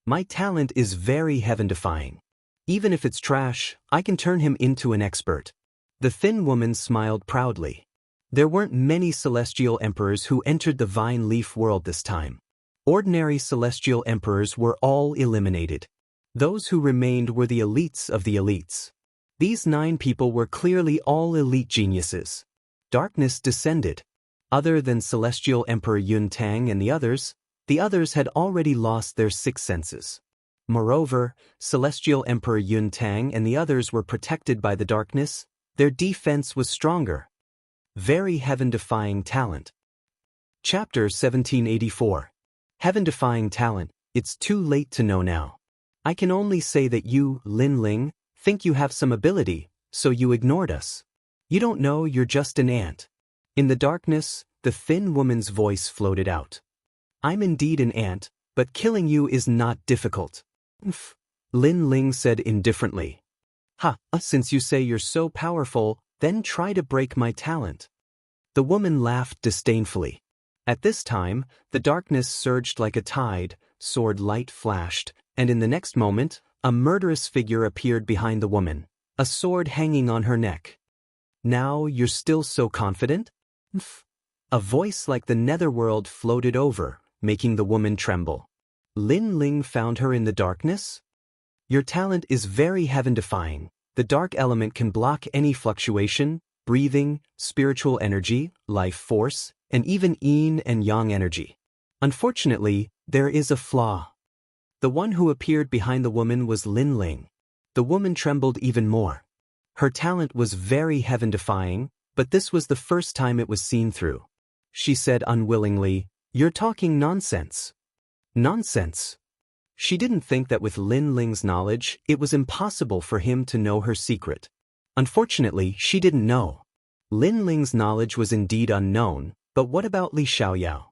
"My talent is very heaven-defying. Even if it's trash, I can turn him into an expert." The thin woman smiled proudly. There weren't many celestial emperors who entered the vine leaf world this time. Ordinary celestial emperors were all eliminated. Those who remained were the elites of the elites. These 9 people were clearly all elite geniuses. Darkness descended. Other than Celestial Emperor Yun Tang and the others had already lost their 6 senses. Moreover, Celestial Emperor Yun Tang and the others were protected by the darkness. Their defense was stronger. Very heaven-defying talent. Chapter 1784. Heaven-defying talent, it's too late to know now. I can only say that you, Lin Ling, think you have some ability, so you ignored us. You don't know, you're just an ant. In the darkness, the thin woman's voice floated out. I'm indeed an ant, but killing you is not difficult. Lin Ling said indifferently. Since you say you're so powerful, then try to break my talent. The woman laughed disdainfully. At this time, the darkness surged like a tide, sword light flashed, and in the next moment, a murderous figure appeared behind the woman, a sword hanging on her neck. Now you're still so confident? A voice like the netherworld floated over, making the woman tremble. Lin Ling found her in the darkness? Your talent is very heaven-defying. The dark element can block any fluctuation, breathing, spiritual energy, life force, and even yin and yang energy. Unfortunately, there is a flaw. The one who appeared behind the woman was Lin Ling. The woman trembled even more. Her talent was very heaven-defying, but this was the first time it was seen through. She said unwillingly, "You're talking nonsense." Nonsense. She didn't think that with Lin Ling's knowledge, it was impossible for him to know her secret. Unfortunately, she didn't know. Lin Ling's knowledge was indeed unknown, but what about Li Xiaoyao?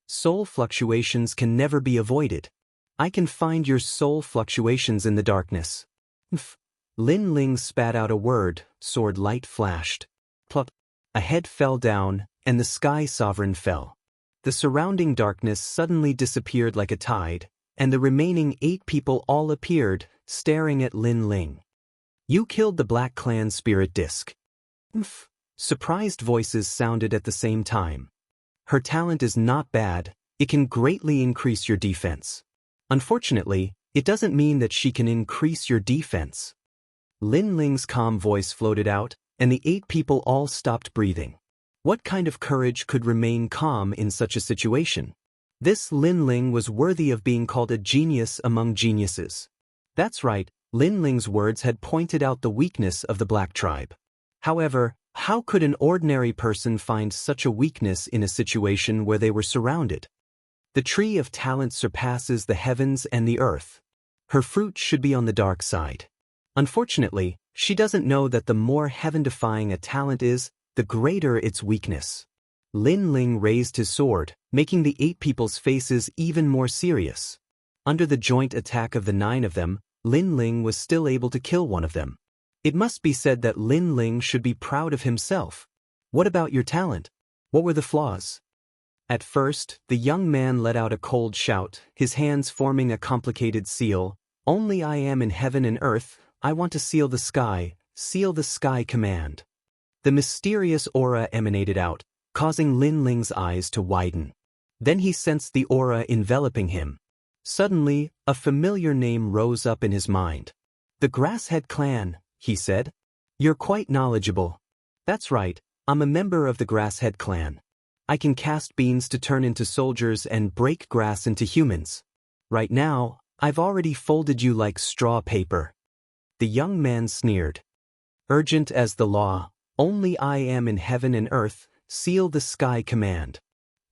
Soul fluctuations can never be avoided. I can find your soul fluctuations in the darkness. Lin Ling spat out a word, sword light flashed. Plop. A head fell down, and the sky sovereign fell. The surrounding darkness suddenly disappeared like a tide, and the remaining 8 people all appeared, staring at Lin Ling. You killed the Black Clan spirit disc. Surprised voices sounded at the same time. Her talent is not bad, it can greatly increase your defense. Unfortunately, it doesn't mean that she can increase your defense. Lin Ling's calm voice floated out, and the 8 people all stopped breathing. What kind of courage could remain calm in such a situation? This Lin Ling was worthy of being called a genius among geniuses. That's right, Lin Ling's words had pointed out the weakness of the Black tribe. However, how could an ordinary person find such a weakness in a situation where they were surrounded? The tree of talent surpasses the heavens and the earth. Her fruit should be on the dark side. Unfortunately, she doesn't know that the more heaven-defying a talent is, the greater its weakness. Lin Ling raised his sword, making the 8 people's faces even more serious. Under the joint attack of the 9 of them, Lin Ling was still able to kill one of them. It must be said that Lin Ling should be proud of himself. What about your talent? What were the flaws? At first, the young man let out a cold shout, his hands forming a complicated seal. Only I am in heaven and earth, I want to seal the sky command. The mysterious aura emanated out, causing Lin Ling's eyes to widen. Then he sensed the aura enveloping him. Suddenly, a familiar name rose up in his mind. The Grasshead Clan, he said. You're quite knowledgeable. That's right, I'm a member of the Grasshead Clan. I can cast beans to turn into soldiers and break grass into humans. Right now, I've already folded you like straw paper. The young man sneered. Urgent as the law, only I am in heaven and earth, seal the sky command.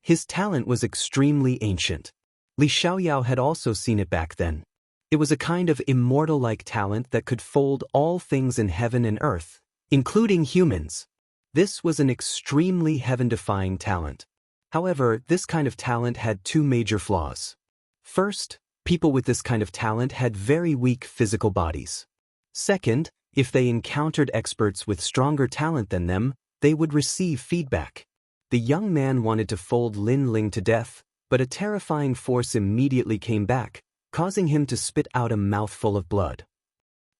His talent was extremely ancient. Li Xiaoyao had also seen it back then. It was a kind of immortal-like talent that could fold all things in heaven and earth, including humans. This was an extremely heaven-defying talent. However, this kind of talent had 2 major flaws. First, people with this kind of talent had very weak physical bodies. Second, if they encountered experts with stronger talent than them, they would receive feedback. The young man wanted to fold Lin Ling to death, but a terrifying force immediately came back, causing him to spit out a mouthful of blood.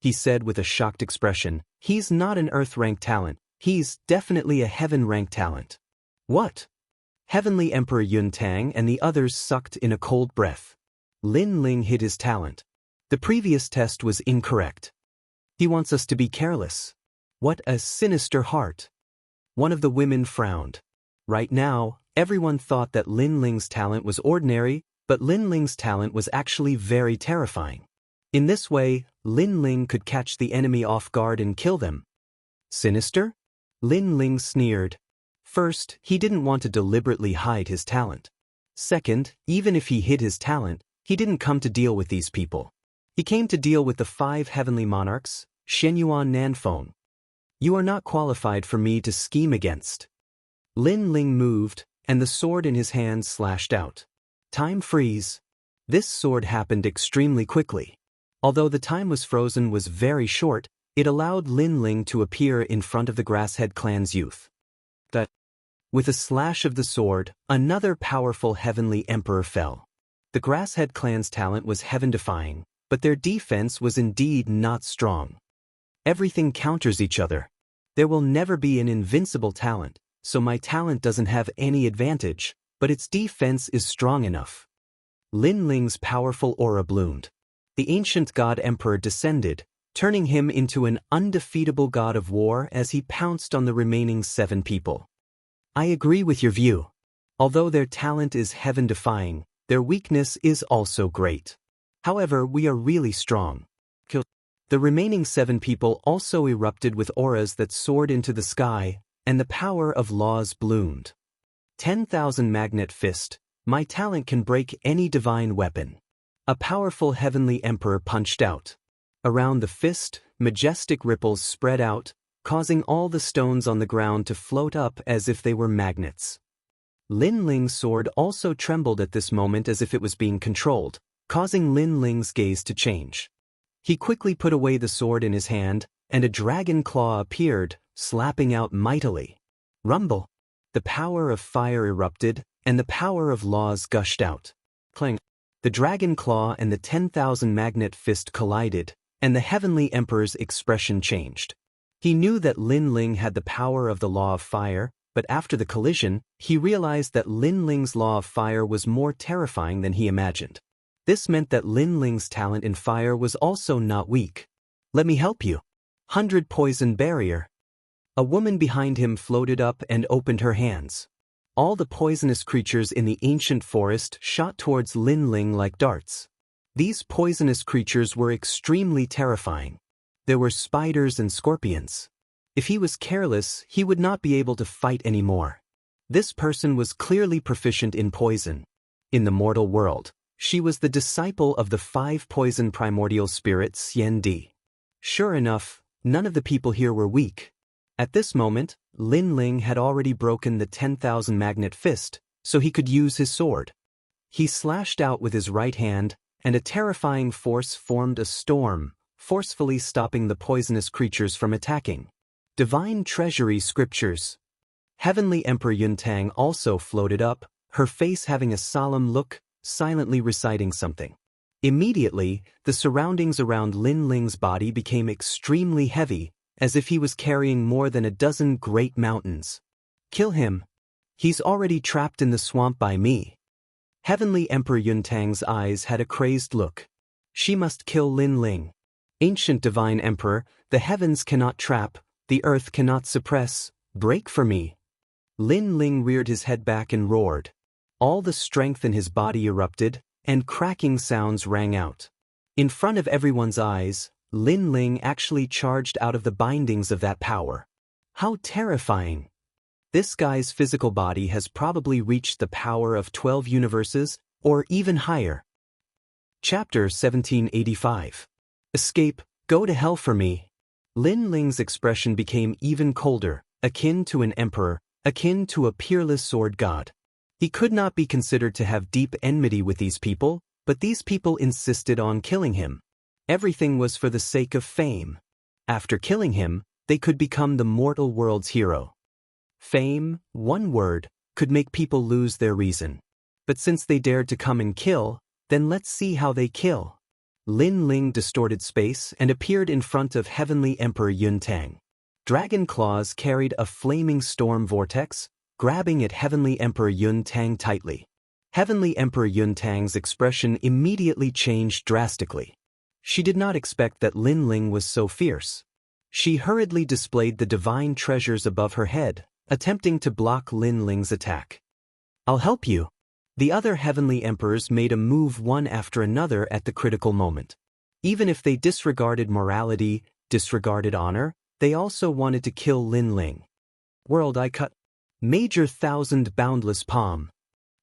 He said with a shocked expression, "He's not an Earth-rank talent, he's definitely a Heaven-rank talent." What? Heavenly Emperor Yun Tang and the others sucked in a cold breath. Lin Ling hid his talent. The previous test was incorrect. He wants us to be careless. What a sinister heart. One of the women frowned. Right now, everyone thought that Lin Ling's talent was ordinary, but Lin Ling's talent was actually very terrifying. In this way, Lin Ling could catch the enemy off guard and kill them. Sinister? Lin Ling sneered. First, he didn't want to deliberately hide his talent. Second, even if he hid his talent, he didn't come to deal with these people. He came to deal with the 5 heavenly monarchs, Shenyuan Nanfeng. You are not qualified for me to scheme against. Lin Ling moved, and the sword in his hand slashed out. Time freeze. This sword happened extremely quickly. Although the time was frozen was very short, it allowed Lin Ling to appear in front of the Grasshead clan's youth. With a slash of the sword, another powerful heavenly emperor fell. The Grasshead clan's talent was heaven-defying, but their defense was indeed not strong. Everything counters each other. There will never be an invincible talent, so my talent doesn't have any advantage, but its defense is strong enough. Lin Ling's powerful aura bloomed. The ancient god emperor descended, turning him into an undefeatable god of war as he pounced on the remaining 7 people. I agree with your view. Although their talent is heaven-defying, their weakness is also great. However, we are really strong. The remaining 7 people also erupted with auras that soared into the sky, and the power of laws bloomed. 10,000 Magnet Fist, my talent can break any divine weapon. A powerful heavenly emperor punched out. Around the fist, majestic ripples spread out, causing all the stones on the ground to float up as if they were magnets. Lin Ling's sword also trembled at this moment as if it was being controlled, causing Lin Ling's gaze to change. He quickly put away the sword in his hand, and a dragon claw appeared, slapping out mightily. Rumble! The power of fire erupted, and the power of laws gushed out. Clang! The dragon claw and the 10,000 Magnet Fist collided, and the heavenly emperor's expression changed. He knew that Lin Ling had the power of the law of fire, but after the collision, he realized that Lin Ling's law of fire was more terrifying than he imagined. This meant that Lin Ling's talent in fire was also not weak. Let me help you. 100 Poison Barrier. A woman behind him floated up and opened her hands. All the poisonous creatures in the ancient forest shot towards Lin Ling like darts. These poisonous creatures were extremely terrifying. There were spiders and scorpions. If he was careless, he would not be able to fight anymore. This person was clearly proficient in poison. In the mortal world, she was the disciple of the 5 poison primordial spirits Xian Di. Sure enough, none of the people here were weak. At this moment, Lin Ling had already broken the 10,000 Magnet Fist, so he could use his sword. He slashed out with his right hand, and a terrifying force formed a storm, forcefully stopping the poisonous creatures from attacking. Divine Treasury Scriptures. Heavenly Emperor Yuntang also floated up, her face having a solemn look, silently reciting something. Immediately, the surroundings around Lin Ling's body became extremely heavy, as if he was carrying more than a dozen great mountains. Kill him. He's already trapped in the swamp by me. Heavenly Emperor Yuntang's eyes had a crazed look. She must kill Lin Ling. Ancient Divine Emperor, the heavens cannot trap, the earth cannot suppress, break for me. Lin Ling reared his head back and roared. All the strength in his body erupted, and cracking sounds rang out. In front of everyone's eyes, Lin Ling actually charged out of the bindings of that power. How terrifying! This guy's physical body has probably reached the power of 12 universes, or even higher. Chapter 1785. Escape, go to hell for me. Lin Ling's expression became even colder, akin to an emperor, akin to a peerless sword god. He could not be considered to have deep enmity with these people, but these people insisted on killing him. Everything was for the sake of fame. After killing him, they could become the mortal world's hero. Fame, one word, could make people lose their reason. But since they dared to come and kill, then let's see how they kill. Lin Ling distorted space and appeared in front of Heavenly Emperor Yuntang. Dragon claws carried a flaming storm vortex, grabbing at Heavenly Emperor Yuntang tightly. Heavenly Emperor Yuntang's expression immediately changed drastically. She did not expect that Lin Ling was so fierce. She hurriedly displayed the divine treasures above her head, attempting to block Lin Ling's attack. I'll help you. The other heavenly emperors made a move one after another at the critical moment. Even if they disregarded morality, disregarded honor, they also wanted to kill Lin Ling. World I cut. Major Thousand Boundless Palm.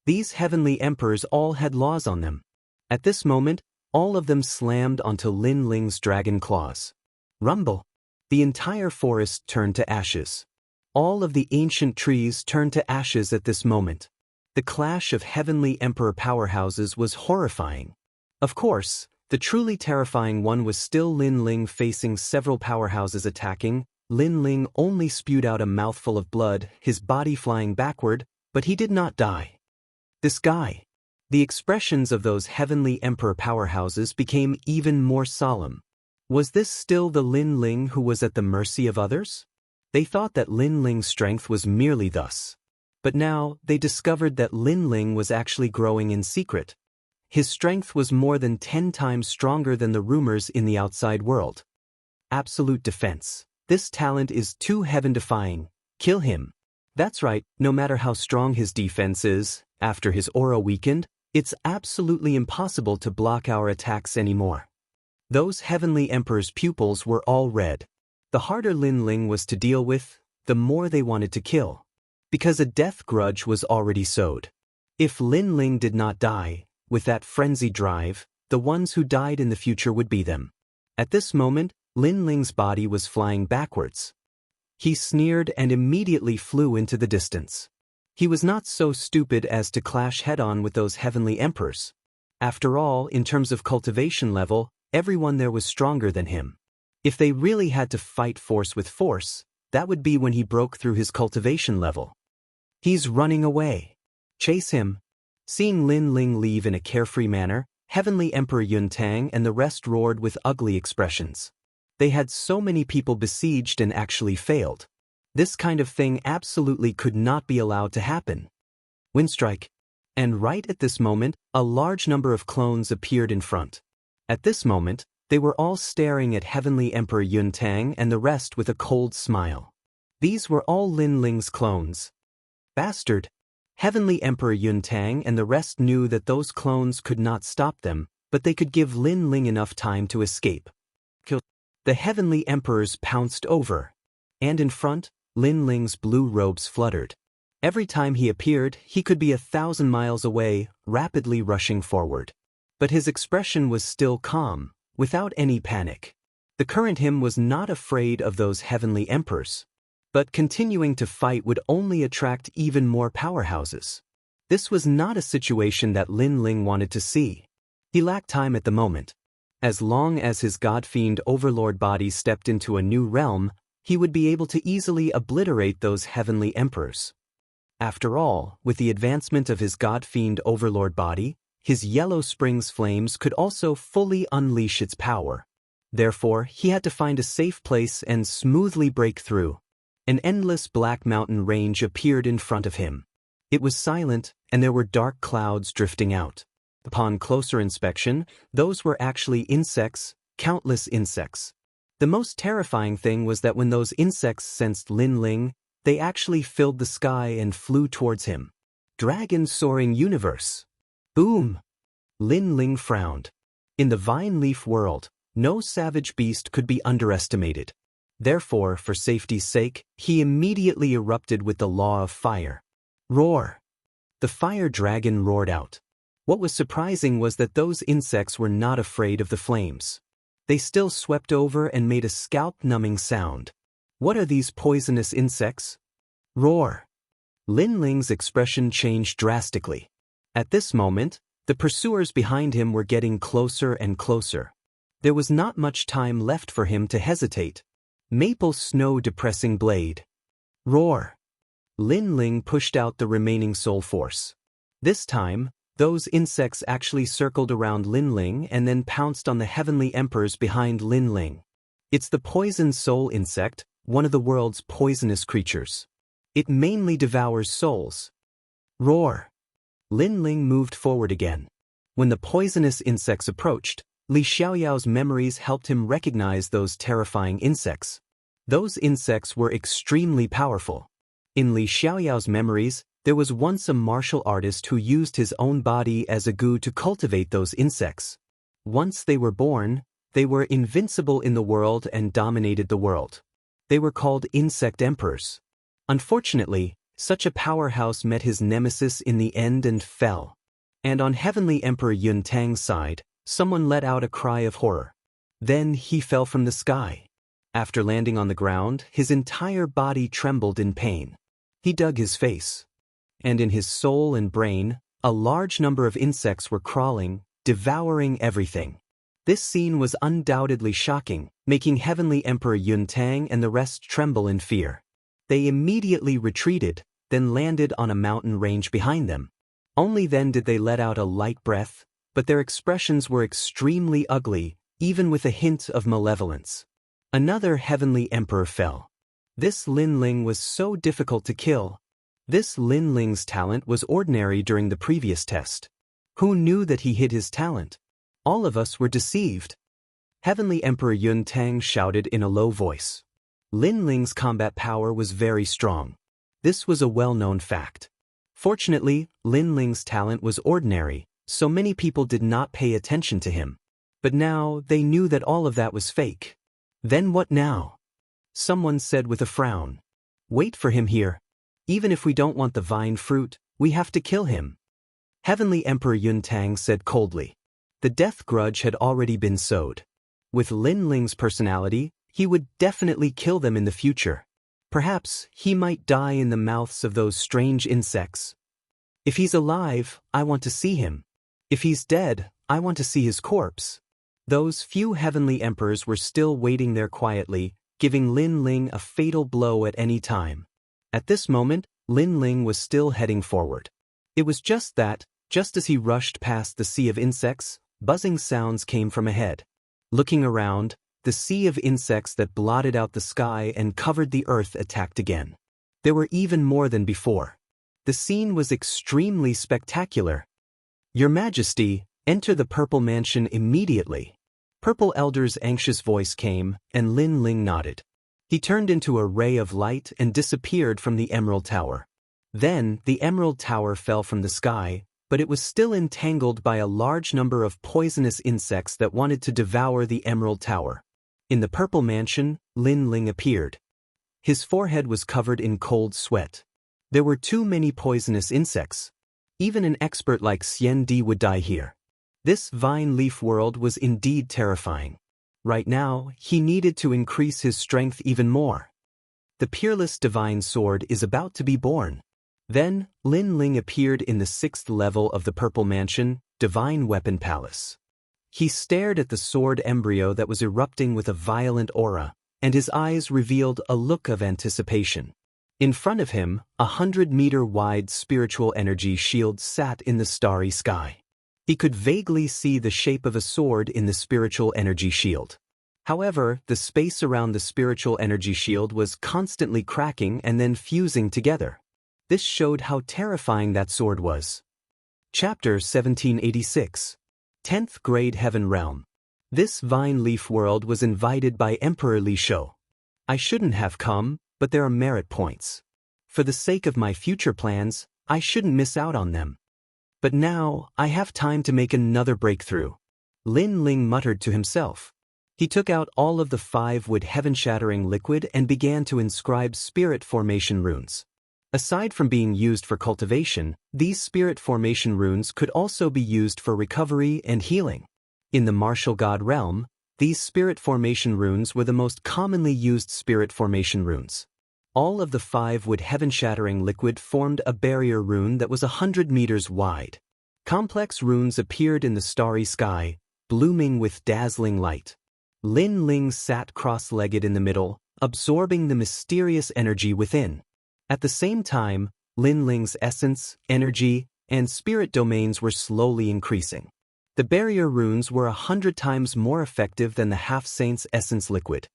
These heavenly emperors all had laws on them. At this moment, all of them slammed onto Lin Ling's dragon claws. Rumble. The entire forest turned to ashes. All of the ancient trees turned to ashes at this moment. The clash of heavenly emperor powerhouses was horrifying. Of course, the truly terrifying one was still Lin Ling facing several powerhouses attacking. Lin Ling only spewed out a mouthful of blood, his body flying backward, but he did not die. This guy. The expressions of those heavenly emperor powerhouses became even more solemn. Was this still the Lin Ling who was at the mercy of others? They thought that Lin Ling's strength was merely thus. But now, they discovered that Lin Ling was actually growing in secret. His strength was more than 10 times stronger than the rumors in the outside world. Absolute defense. This talent is too heaven-defying. Kill him. That's right, no matter how strong his defense is, after his aura weakened, it's absolutely impossible to block our attacks anymore. Those heavenly emperor's pupils were all red. The harder Lin Ling was to deal with, the more they wanted to kill. Because a death grudge was already sowed. If Lin Ling did not die, with that frenzied drive, the ones who died in the future would be them. At this moment, Lin Ling's body was flying backwards. He sneered and immediately flew into the distance. He was not so stupid as to clash head-on with those heavenly emperors. After all, in terms of cultivation level, everyone there was stronger than him. If they really had to fight force with force, that would be when he broke through his cultivation level. He's running away. Chase him. Seeing Lin Ling leave in a carefree manner, Heavenly Emperor Yuntang and the rest roared with ugly expressions. They had so many people besieged and actually failed. This kind of thing absolutely could not be allowed to happen. Windstrike. And right at this moment, a large number of clones appeared in front. At this moment, they were all staring at Heavenly Emperor Yuntang and the rest with a cold smile. These were all Lin Ling's clones. Bastard! Heavenly Emperor Yuntang and the rest knew that those clones could not stop them, but they could give Lin Ling enough time to escape. The Heavenly Emperors pounced over. And in front, Lin Ling's blue robes fluttered. Every time he appeared, he could be 1,000 miles away, rapidly rushing forward. But his expression was still calm, without any panic. The current him was not afraid of those Heavenly Emperors. But continuing to fight would only attract even more powerhouses. This was not a situation that Lin Ling wanted to see. He lacked time at the moment. As long as his God-fiend overlord body stepped into a new realm, he would be able to easily obliterate those heavenly emperors. After all, with the advancement of his God-fiend overlord body, his Yellow Springs flames could also fully unleash its power. Therefore, he had to find a safe place and smoothly break through. An endless black mountain range appeared in front of him. It was silent, and there were dark clouds drifting out. Upon closer inspection, those were actually insects, countless insects. The most terrifying thing was that when those insects sensed Lin Ling, they actually filled the sky and flew towards him. Dragon soaring universe. Boom! Lin Ling frowned. In the vine leaf world, no savage beast could be underestimated. Therefore, for safety's sake, he immediately erupted with the law of fire. Roar! The fire dragon roared out. What was surprising was that those insects were not afraid of the flames. They still swept over and made a scalp-numbing sound. What are these poisonous insects? Roar! Lin Ling's expression changed drastically. At this moment, the pursuers behind him were getting closer and closer. There was not much time left for him to hesitate. Maple snow depressing blade. Roar! Lin Ling pushed out the remaining soul force. This time, those insects actually circled around Lin Ling and then pounced on the heavenly emperors behind Lin Ling. It's the poison soul insect, one of the world's poisonous creatures. It mainly devours souls. Roar! Lin Ling moved forward again. When the poisonous insects approached, Li Xiaoyao's memories helped him recognize those terrifying insects. Those insects were extremely powerful. In Li Xiaoyao's memories, there was once a martial artist who used his own body as a goo to cultivate those insects. Once they were born, they were invincible in the world and dominated the world. They were called insect emperors. Unfortunately, such a powerhouse met his nemesis in the end and fell. And on Heavenly Emperor Yuntang's side, someone let out a cry of horror. Then he fell from the sky. After landing on the ground, his entire body trembled in pain. He dug his face. And in his soul and brain, a large number of insects were crawling, devouring everything. This scene was undoubtedly shocking, making Heavenly Emperor Yuntang and the rest tremble in fear. They immediately retreated, then landed on a mountain range behind them. Only then did they let out a light breath, but their expressions were extremely ugly, even with a hint of malevolence. Another Heavenly Emperor fell. This Lin Ling was so difficult to kill. This Lin Ling's talent was ordinary during the previous test. Who knew that he hid his talent? All of us were deceived. Heavenly Emperor Yuntang shouted in a low voice. Lin Ling's combat power was very strong. This was a well-known fact. Fortunately, Lin Ling's talent was ordinary, so many people did not pay attention to him. But now they knew that all of that was fake. Then what now? Someone said with a frown. Wait for him here. Even if we don't want the vine fruit, we have to kill him. Heavenly Emperor Yuntang said coldly. The death grudge had already been sowed. With Lin Ling's personality, he would definitely kill them in the future. Perhaps he might die in the mouths of those strange insects. If he's alive, I want to see him. If he's dead, I want to see his corpse. Those few heavenly emperors were still waiting there quietly, giving Lin Ling a fatal blow at any time. At this moment, Lin Ling was still heading forward. It was just as he rushed past the sea of insects, buzzing sounds came from ahead. Looking around, the sea of insects that blotted out the sky and covered the earth attacked again. There were even more than before. The scene was extremely spectacular. Your Majesty, enter the Purple Mansion immediately. Purple Elder's anxious voice came, and Lin Ling nodded. He turned into a ray of light and disappeared from the Emerald Tower. Then, the Emerald Tower fell from the sky, but it was still entangled by a large number of poisonous insects that wanted to devour the Emerald Tower. In the Purple Mansion, Lin Ling appeared. His forehead was covered in cold sweat. There were too many poisonous insects. Even an expert like Xian Di would die here. This vine leaf world was indeed terrifying. Right now, he needed to increase his strength even more. The peerless divine sword is about to be born. Then, Lin Ling appeared in the 6th level of the Purple Mansion, Divine Weapon Palace. He stared at the sword embryo that was erupting with a violent aura, and his eyes revealed a look of anticipation. In front of him, 100-meter-wide spiritual energy shield sat in the starry sky. He could vaguely see the shape of a sword in the spiritual energy shield. However, the space around the spiritual energy shield was constantly cracking and then fusing together. This showed how terrifying that sword was. Chapter 1786. 10th Grade Heaven Realm. This vine leaf world was invited by Emperor Li Shou. I shouldn't have come, but there are merit points. For the sake of my future plans, I shouldn't miss out on them. But now, I have time to make another breakthrough. Lin Ling muttered to himself. He took out all of the 5-wood heaven-shattering liquid and began to inscribe spirit formation runes. Aside from being used for cultivation, these spirit formation runes could also be used for recovery and healing. In the martial god realm, these spirit formation runes were the most commonly used spirit formation runes. All of the 5-wood heaven-shattering liquid formed a barrier rune that was 100 meters wide. Complex runes appeared in the starry sky, blooming with dazzling light. Lin Ling sat cross-legged in the middle, absorbing the mysterious energy within. At the same time, Lin Ling's essence, energy, and spirit domains were slowly increasing. The barrier runes were 100 times more effective than the half-saint's essence liquid.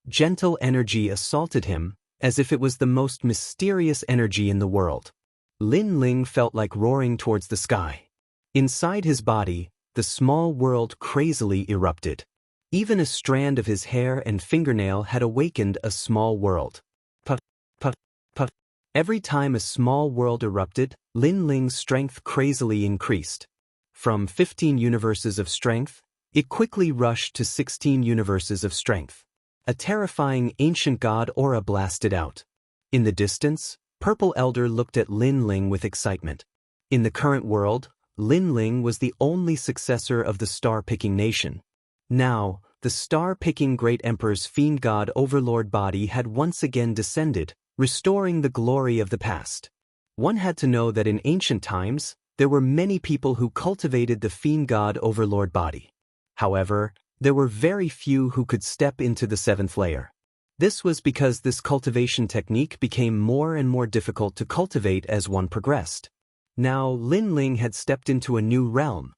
Gentle energy assaulted him, as if it was the most mysterious energy in the world. Lin Ling felt like roaring towards the sky. Inside his body, the small world crazily erupted. Even a strand of his hair and fingernail had awakened a small world. Puff, puff, puff. Every time a small world erupted, Lin Ling's strength crazily increased. From 15 universes of strength, it quickly rushed to 16 universes of strength. A terrifying ancient god aura blasted out. In the distance, Purple Elder looked at Lin Ling with excitement. In the current world, Lin Ling was the only successor of the star-picking nation. Now, the star-picking great emperor's fiend god overlord body had once again descended, restoring the glory of the past. One had to know that in ancient times, there were many people who cultivated the fiend god overlord body. However, there were very few who could step into the seventh layer. This was because this cultivation technique became more and more difficult to cultivate as one progressed. Now Lin Ling had stepped into a new realm.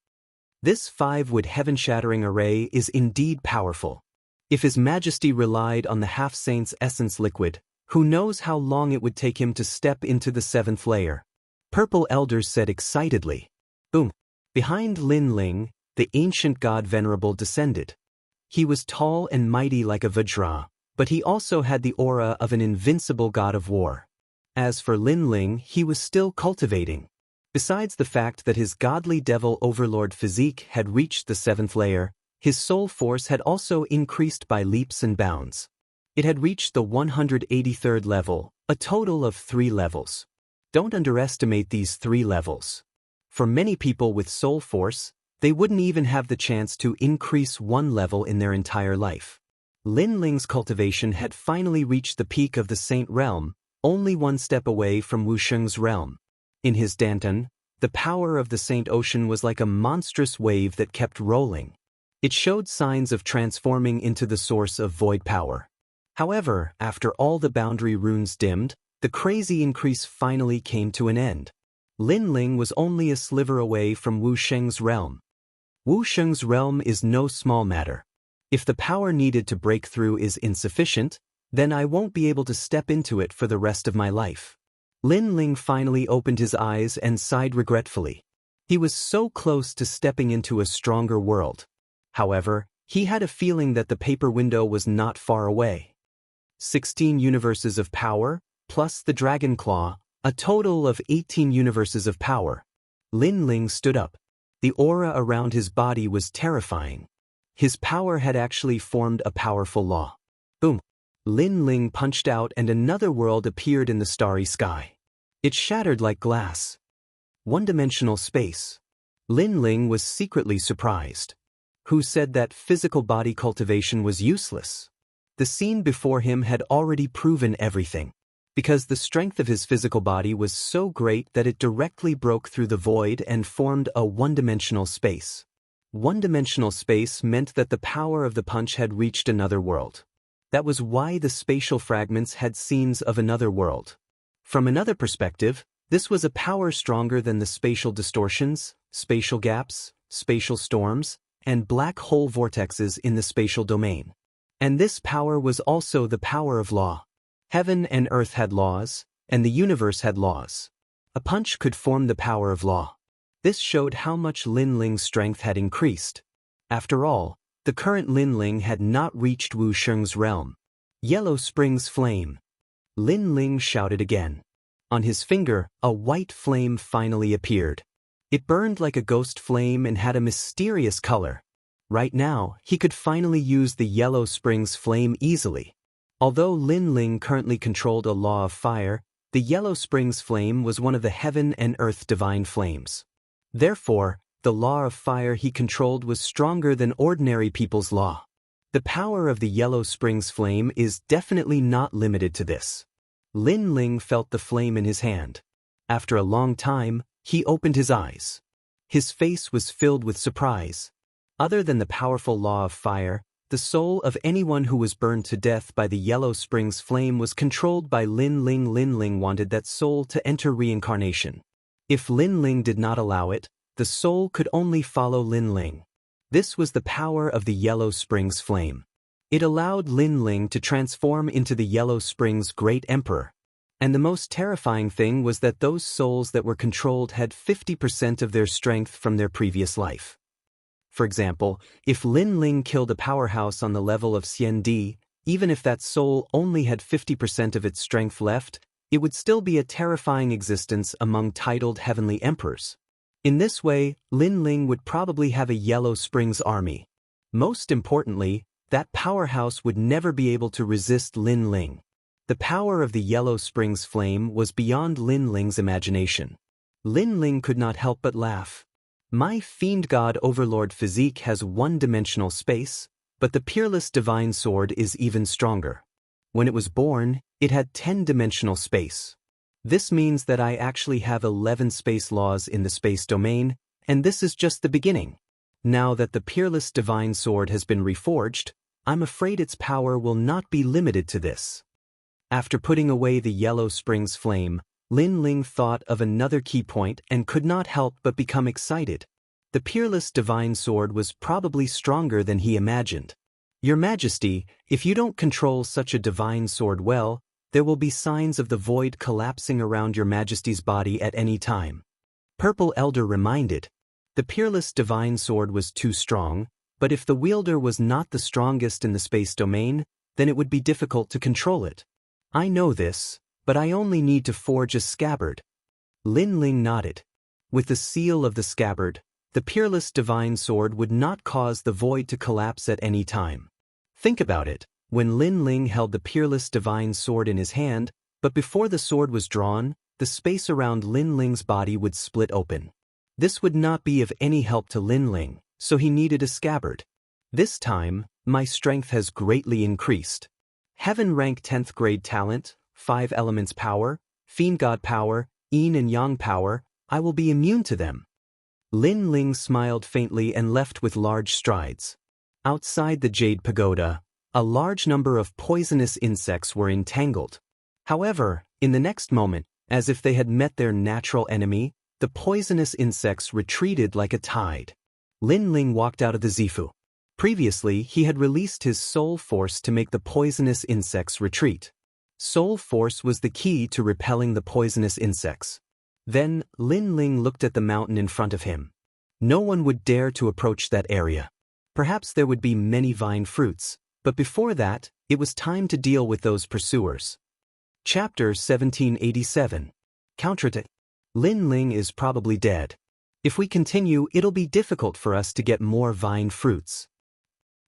This 5-wood heaven-shattering array is indeed powerful. If His Majesty relied on the half-saint's essence liquid, who knows how long it would take him to step into the seventh layer? Purple elders said excitedly. Boom! Behind Lin Ling, the ancient god Venerable descended. He was tall and mighty like a Vajra, but he also had the aura of an invincible god of war. As for Lin Ling, he was still cultivating. Besides the fact that his godly devil overlord physique had reached the seventh layer, his soul force had also increased by leaps and bounds. It had reached the 183rd level, a total of 3 levels. Don't underestimate these 3 levels. For many people with soul force, they wouldn't even have the chance to increase 1 level in their entire life. Lin Ling's cultivation had finally reached the peak of the Saint realm, only 1 step away from Wuxiang's realm. In his Danton, the power of the Saint Ocean was like a monstrous wave that kept rolling. It showed signs of transforming into the source of void power. However, after all the boundary runes dimmed, the crazy increase finally came to an end. Lin Ling was only a sliver away from Wuxiang's realm. Wuxiang's realm is no small matter. If the power needed to break through is insufficient, then I won't be able to step into it for the rest of my life. Lin Ling finally opened his eyes and sighed regretfully. He was so close to stepping into a stronger world. However, he had a feeling that the paper window was not far away. 16 universes of power, plus the dragon claw, a total of 18 universes of power. Lin Ling stood up. The aura around his body was terrifying. His power had actually formed a powerful law. Boom! Lin Ling punched out and another world appeared in the starry sky. It shattered like glass. One-dimensional space. Lin Ling was secretly surprised. Who said that physical body cultivation was useless? The scene before him had already proven everything. Because the strength of his physical body was so great that it directly broke through the void and formed a one-dimensional space. One-dimensional space meant that the power of the punch had reached another world. That was why the spatial fragments had scenes of another world. From another perspective, this was a power stronger than the spatial distortions, spatial gaps, spatial storms, and black hole vortexes in the spatial domain. And this power was also the power of law. Heaven and earth had laws, and the universe had laws. A punch could form the power of law. This showed how much Lin Ling's strength had increased. After all, the current Lin Ling had not reached Wuxiang's realm. Yellow Spring's flame. Lin Ling shouted again. On his finger, a white flame finally appeared. It burned like a ghost flame and had a mysterious color. Right now, he could finally use the Yellow Spring's flame easily. Although Lin Ling currently controlled a law of fire, the Yellow Spring's flame was one of the heaven and earth divine flames. Therefore, the law of fire he controlled was stronger than ordinary people's law. The power of the Yellow Spring's flame is definitely not limited to this. Lin Ling felt the flame in his hand. After a long time, he opened his eyes. His face was filled with surprise. Other than the powerful law of fire, the soul of anyone who was burned to death by the Yellow Spring's flame was controlled by Lin Ling. Lin Ling wanted that soul to enter reincarnation. If Lin Ling did not allow it, the soul could only follow Lin Ling. This was the power of the Yellow Spring's flame. It allowed Lin Ling to transform into the Yellow Spring's great emperor. And the most terrifying thing was that those souls that were controlled had 50% of their strength from their previous life. For example, if Lin Ling killed a powerhouse on the level of Xian Di, even if that soul only had 50% of its strength left, it would still be a terrifying existence among titled heavenly emperors. In this way, Lin Ling would probably have a Yellow Springs army. Most importantly, that powerhouse would never be able to resist Lin Ling. The power of the Yellow Springs flame was beyond Lin Ling's imagination. Lin Ling could not help but laugh. My fiend god overlord physique has one-dimensional space, But the peerless divine sword is even stronger. When it was born, it had 10-dimensional space. This means that I actually have 11 space laws in the space domain, and this is just the beginning. Now that the peerless divine sword has been reforged, I'm afraid its power will not be limited to this. After putting away the yellow spring's flame, Lin Ling thought of another key point and could not help but become excited. The peerless divine sword was probably stronger than he imagined. Your Majesty, if you don't control such a divine sword well, there will be signs of the void collapsing around your Majesty's body at any time. Purple Elder reminded. The peerless divine sword was too strong, but if the wielder was not the strongest in the space domain, then it would be difficult to control it. I know this, but I only need to forge a scabbard. Lin Ling nodded. With the seal of the scabbard, the peerless divine sword would not cause the void to collapse at any time. Think about it, when Lin Ling held the peerless divine sword in his hand, but before the sword was drawn, the space around Lin Ling's body would split open. This would not be of any help to Lin Ling, so he needed a scabbard. This time, my strength has greatly increased. Heaven rank 10th grade talent, 5 elements power, fiend god power, yin and yang power, I will be immune to them. Lin Ling smiled faintly and left with large strides. Outside the Jade Pagoda, a large number of poisonous insects were entangled. However, in the next moment, as if they had met their natural enemy, the poisonous insects retreated like a tide. Lin Ling walked out of the Zifu. Previously, he had released his soul force to make the poisonous insects retreat. Soul force was the key to repelling the poisonous insects. Then, Lin Ling looked at the mountain in front of him. No one would dare to approach that area. Perhaps there would be many vine fruits, but before that, it was time to deal with those pursuers. Chapter 1787. Counterattack. Lin Ling is probably dead. If we continue, it'll be difficult for us to get more vine fruits.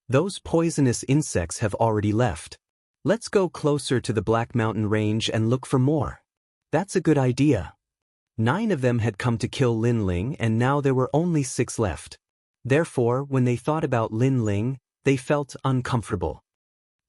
Those poisonous insects have already left. Let's go closer to the Black Mountain Range and look for more. That's a good idea. 9 of them had come to kill Lin Ling, and now there were only 6 left. Therefore, when they thought about Lin Ling, they felt uncomfortable.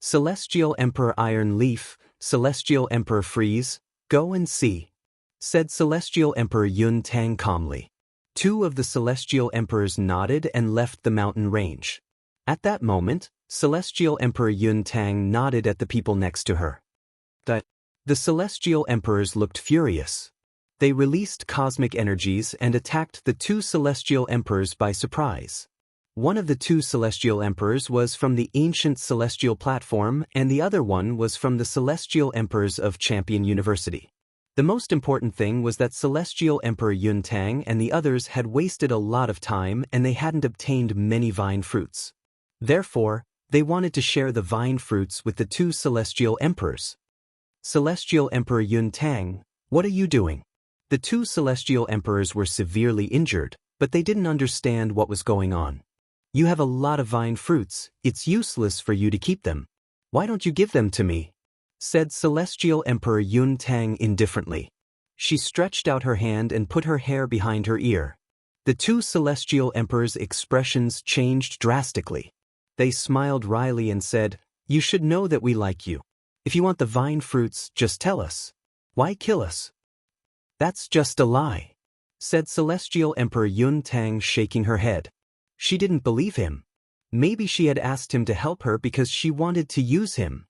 Celestial Emperor Iron Leaf, Celestial Emperor Freeze, go and see, said Celestial Emperor Yun Tang calmly. 2 of the Celestial Emperors nodded and left the mountain range. At that moment, Celestial Emperor Yun Tang nodded at the people next to her. The Celestial Emperors looked furious. They released cosmic energies and attacked the 2 Celestial Emperors by surprise. One of the 2 Celestial Emperors was from the ancient Celestial Platform, and the other one was from the Celestial Emperors of Champion University. The most important thing was that Celestial Emperor Yun Tang and the others had wasted a lot of time and they hadn't obtained many vine fruits. Therefore, they wanted to share the vine fruits with the 2 Celestial Emperors. Celestial Emperor Yun Tang, what are you doing? The 2 Celestial Emperors were severely injured, but they didn't understand what was going on. You have a lot of vine fruits, it's useless for you to keep them. Why don't you give them to me? Said Celestial Emperor Yun Tang indifferently. She stretched out her hand and put her hair behind her ear. The 2 Celestial Emperors' expressions changed drastically. They smiled wryly and said, "You should know that we like you. If you want the vine fruits, just tell us. Why kill us?" "That's just a lie," said Celestial Emperor Yun Tang, shaking her head. She didn't believe him. Maybe she had asked him to help her because she wanted to use him.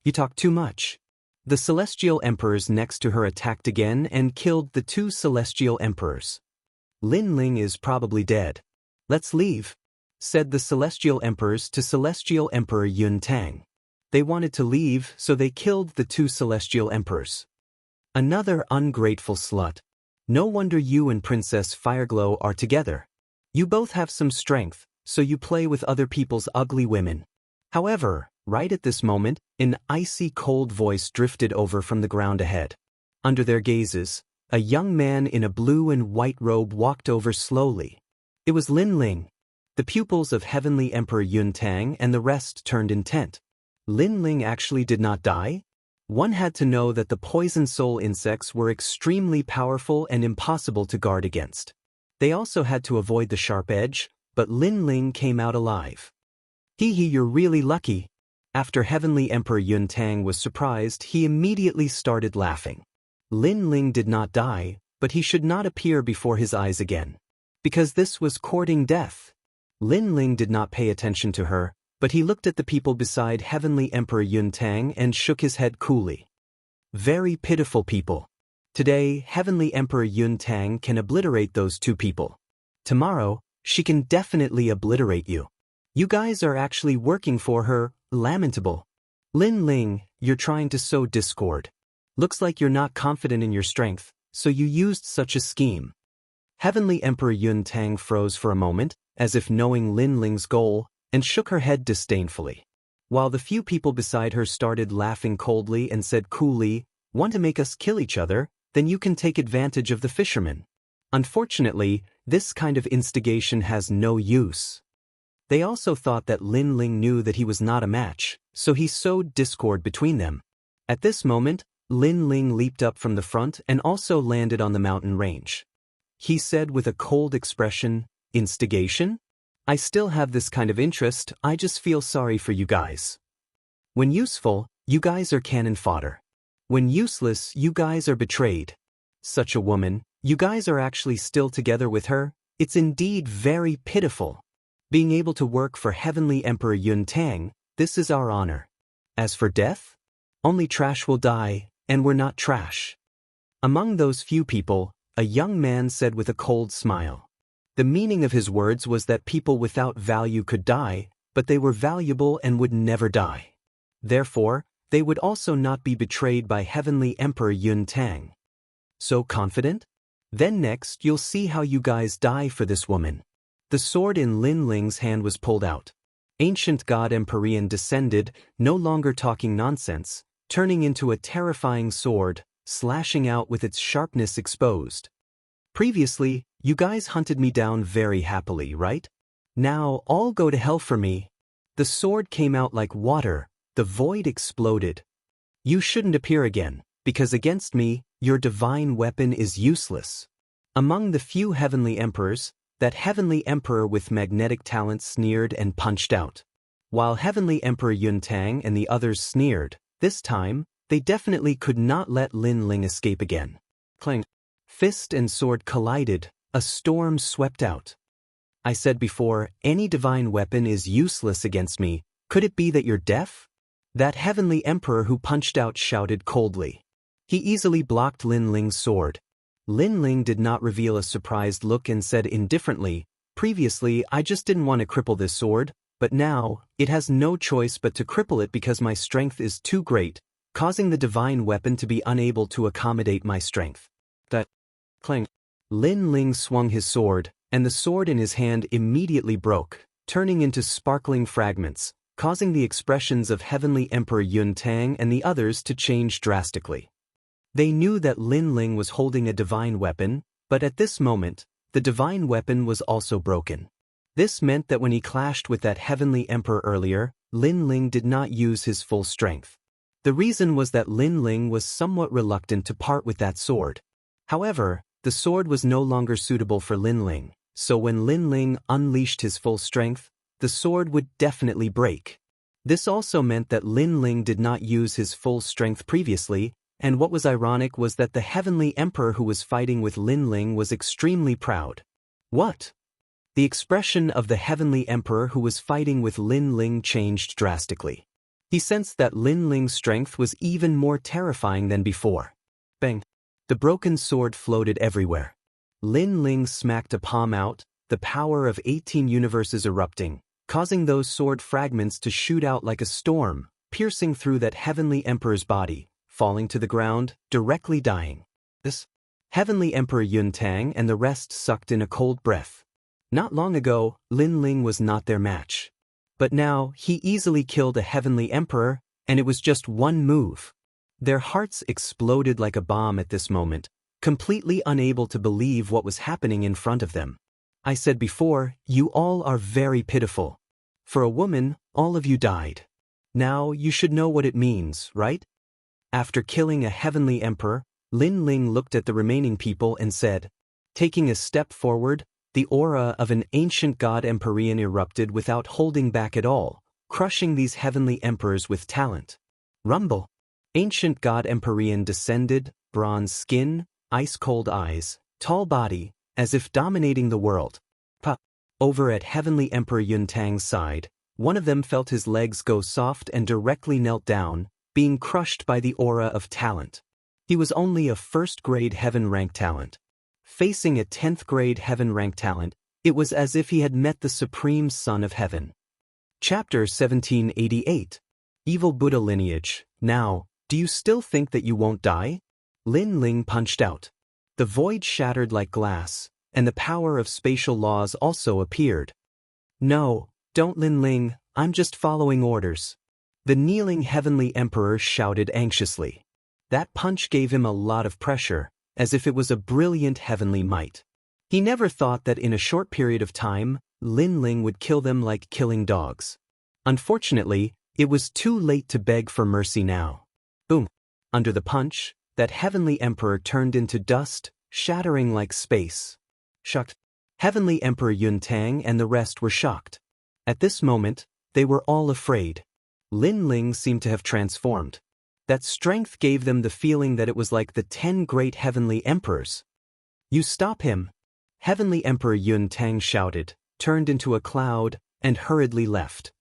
You talk too much. The Celestial Emperors next to her attacked again and killed the 2 Celestial Emperors. Lin Ling is probably dead. Let's leave, said the Celestial Emperors to Celestial Emperor Yun Tang. They wanted to leave, so they killed the 2 Celestial Emperors. Another ungrateful slut. No wonder you and Princess Fireglow are together. You both have some strength, so you play with other people's ugly women. However, right at this moment, an icy cold voice drifted over from the ground ahead. Under their gazes, a young man in a blue and white robe walked over slowly. It was Lin Ling. The pupils of Heavenly Emperor Yun Tang and the rest turned intent. Lin Ling actually did not die? One had to know that the poison soul insects were extremely powerful and impossible to guard against. They also had to avoid the sharp edge, but Lin Ling came out alive. Hee, you're really lucky. After Heavenly Emperor Yun Tang was surprised, he immediately started laughing. Lin Ling did not die, but he should not appear before his eyes again. Because this was courting death. Lin Ling did not pay attention to her, but he looked at the people beside Heavenly Emperor Yun Tang and shook his head coolly. Very pitiful people. Today, Heavenly Emperor Yun Tang can obliterate those two people. Tomorrow, she can definitely obliterate you. You guys are actually working for her, lamentable. Lin Ling, you're trying to sow discord. Looks like you're not confident in your strength, so you used such a scheme. Heavenly Emperor Yun Tang froze for a moment, as if knowing Lin Ling's goal, and shook her head disdainfully. While the few people beside her started laughing coldly and said coolly, "Want to make us kill each other? Then you can take advantage of the fishermen." Unfortunately, this kind of instigation has no use. They also thought that Lin Ling knew that he was not a match, so he sowed discord between them. At this moment, Lin Ling leaped up from the front and also landed on the mountain range. He said with a cold expression, "Instigation? I still have this kind of interest, I just feel sorry for you guys. When useful, you guys are cannon fodder. When useless, you guys are betrayed. Such a woman, you guys are actually still together with her? It's indeed very pitiful. Being able to work for Heavenly Emperor Yun Tang, this is our honor. As for death? Only trash will die, and we're not trash." Among those few people, a young man said with a cold smile. The meaning of his words was that people without value could die, but they were valuable and would never die. Therefore, they would also not be betrayed by Heavenly Emperor Yun Tang. So confident? Then next you'll see how you guys die for this woman. The sword in Lin Ling's hand was pulled out. Ancient God Empyrean descended, no longer talking nonsense, turning into a terrifying sword, slashing out with its sharpness exposed. Previously, you guys hunted me down very happily, right? Now all go to hell for me. The sword came out like water, the void exploded. You shouldn't appear again, because against me, your divine weapon is useless. Among the few heavenly emperors, that heavenly emperor with magnetic talent sneered and punched out. While Heavenly Emperor Yun Tang and the others sneered, this time, they definitely could not let Lin Ling escape again. Clang. Fist and sword collided, a storm swept out. I said before, any divine weapon is useless against me. Could it be that you're deaf? That heavenly emperor who punched out shouted coldly. He easily blocked Lin Ling's sword. Lin Ling did not reveal a surprised look and said indifferently, "Previously, I just didn't want to cripple this sword, but now, it has no choice but to cripple it because my strength is too great, causing the divine weapon to be unable to accommodate my strength." That clang. Lin Ling swung his sword, and the sword in his hand immediately broke, turning into sparkling fragments, causing the expressions of Heavenly Emperor Yun Tang and the others to change drastically. They knew that Lin Ling was holding a divine weapon, but at this moment, the divine weapon was also broken. This meant that when he clashed with that heavenly emperor earlier, Lin Ling did not use his full strength. The reason was that Lin Ling was somewhat reluctant to part with that sword. However, the sword was no longer suitable for Lin Ling, so when Lin Ling unleashed his full strength, the sword would definitely break. This also meant that Lin Ling did not use his full strength previously, and what was ironic was that the heavenly emperor who was fighting with Lin Ling was extremely proud. What? The expression of the heavenly emperor who was fighting with Lin Ling changed drastically. He sensed that Lin Ling's strength was even more terrifying than before. Bang! The broken sword floated everywhere. Lin Ling smacked a palm out, the power of 18 universes erupting, causing those sword fragments to shoot out like a storm, piercing through that heavenly emperor's body, falling to the ground, directly dying. This heavenly emperor Yun Tang and the rest sucked in a cold breath. Not long ago, Lin Ling was not their match. But now, he easily killed a heavenly emperor, and it was just one move. Their hearts exploded like a bomb at this moment, completely unable to believe what was happening in front of them. I said before, you all are very pitiful. For a woman, all of you died. Now, you should know what it means, right? After killing a heavenly emperor, Lin Ling looked at the remaining people and said, taking a step forward, the aura of an ancient god Empyrean erupted without holding back at all, crushing these heavenly emperors with talent. Rumble. Ancient god Empyrean descended, bronze skin, ice-cold eyes, tall body, as if dominating the world. Over at Heavenly Emperor Yuntang's side, one of them felt his legs go soft and directly knelt down, being crushed by the aura of talent. He was only a first-grade heaven-rank talent. Facing a 10th-grade heaven-rank talent, it was as if he had met the supreme son of heaven. Chapter 1788. Evil Buddha Lineage. Now, do you still think that you won't die? Lin Ling punched out. The void shattered like glass, and the power of spatial laws also appeared. No, don't Lin Ling, I'm just following orders. The kneeling heavenly emperor shouted anxiously. That punch gave him a lot of pressure, as if it was a brilliant heavenly might. He never thought that in a short period of time, Lin Ling would kill them like killing dogs. Unfortunately, it was too late to beg for mercy now. Boom! Under the punch, that heavenly emperor turned into dust, shattering like space. Shocked. Heavenly Emperor Yuntang and the rest were shocked. At this moment, they were all afraid. Lin Ling seemed to have transformed. That strength gave them the feeling that it was like the 10 great heavenly emperors. You stop him! Heavenly Emperor Yuntang shouted, turned into a cloud, and hurriedly left.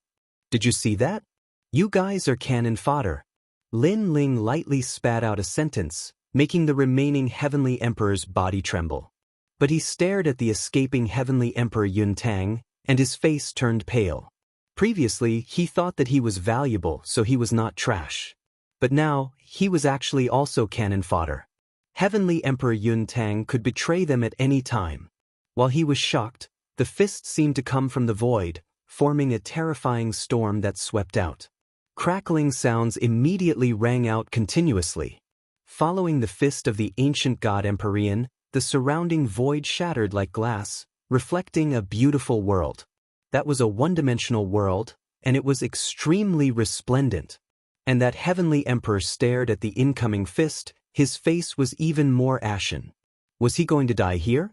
Did you see that? You guys are cannon fodder. Lin Ling lightly spat out a sentence, making the remaining heavenly emperor's body tremble. But he stared at the escaping heavenly emperor Yuntang, and his face turned pale. Previously, he thought that he was valuable, so he was not trash. But now, he was actually also cannon fodder. Heavenly Emperor Yuntang could betray them at any time. While he was shocked, the fist seemed to come from the void, forming a terrifying storm that swept out. Crackling sounds immediately rang out continuously. Following the fist of the ancient god Empyrean, the surrounding void shattered like glass, reflecting a beautiful world. That was a one-dimensional world, and it was extremely resplendent. And that heavenly emperor stared at the incoming fist, his face was even more ashen. Was he going to die here?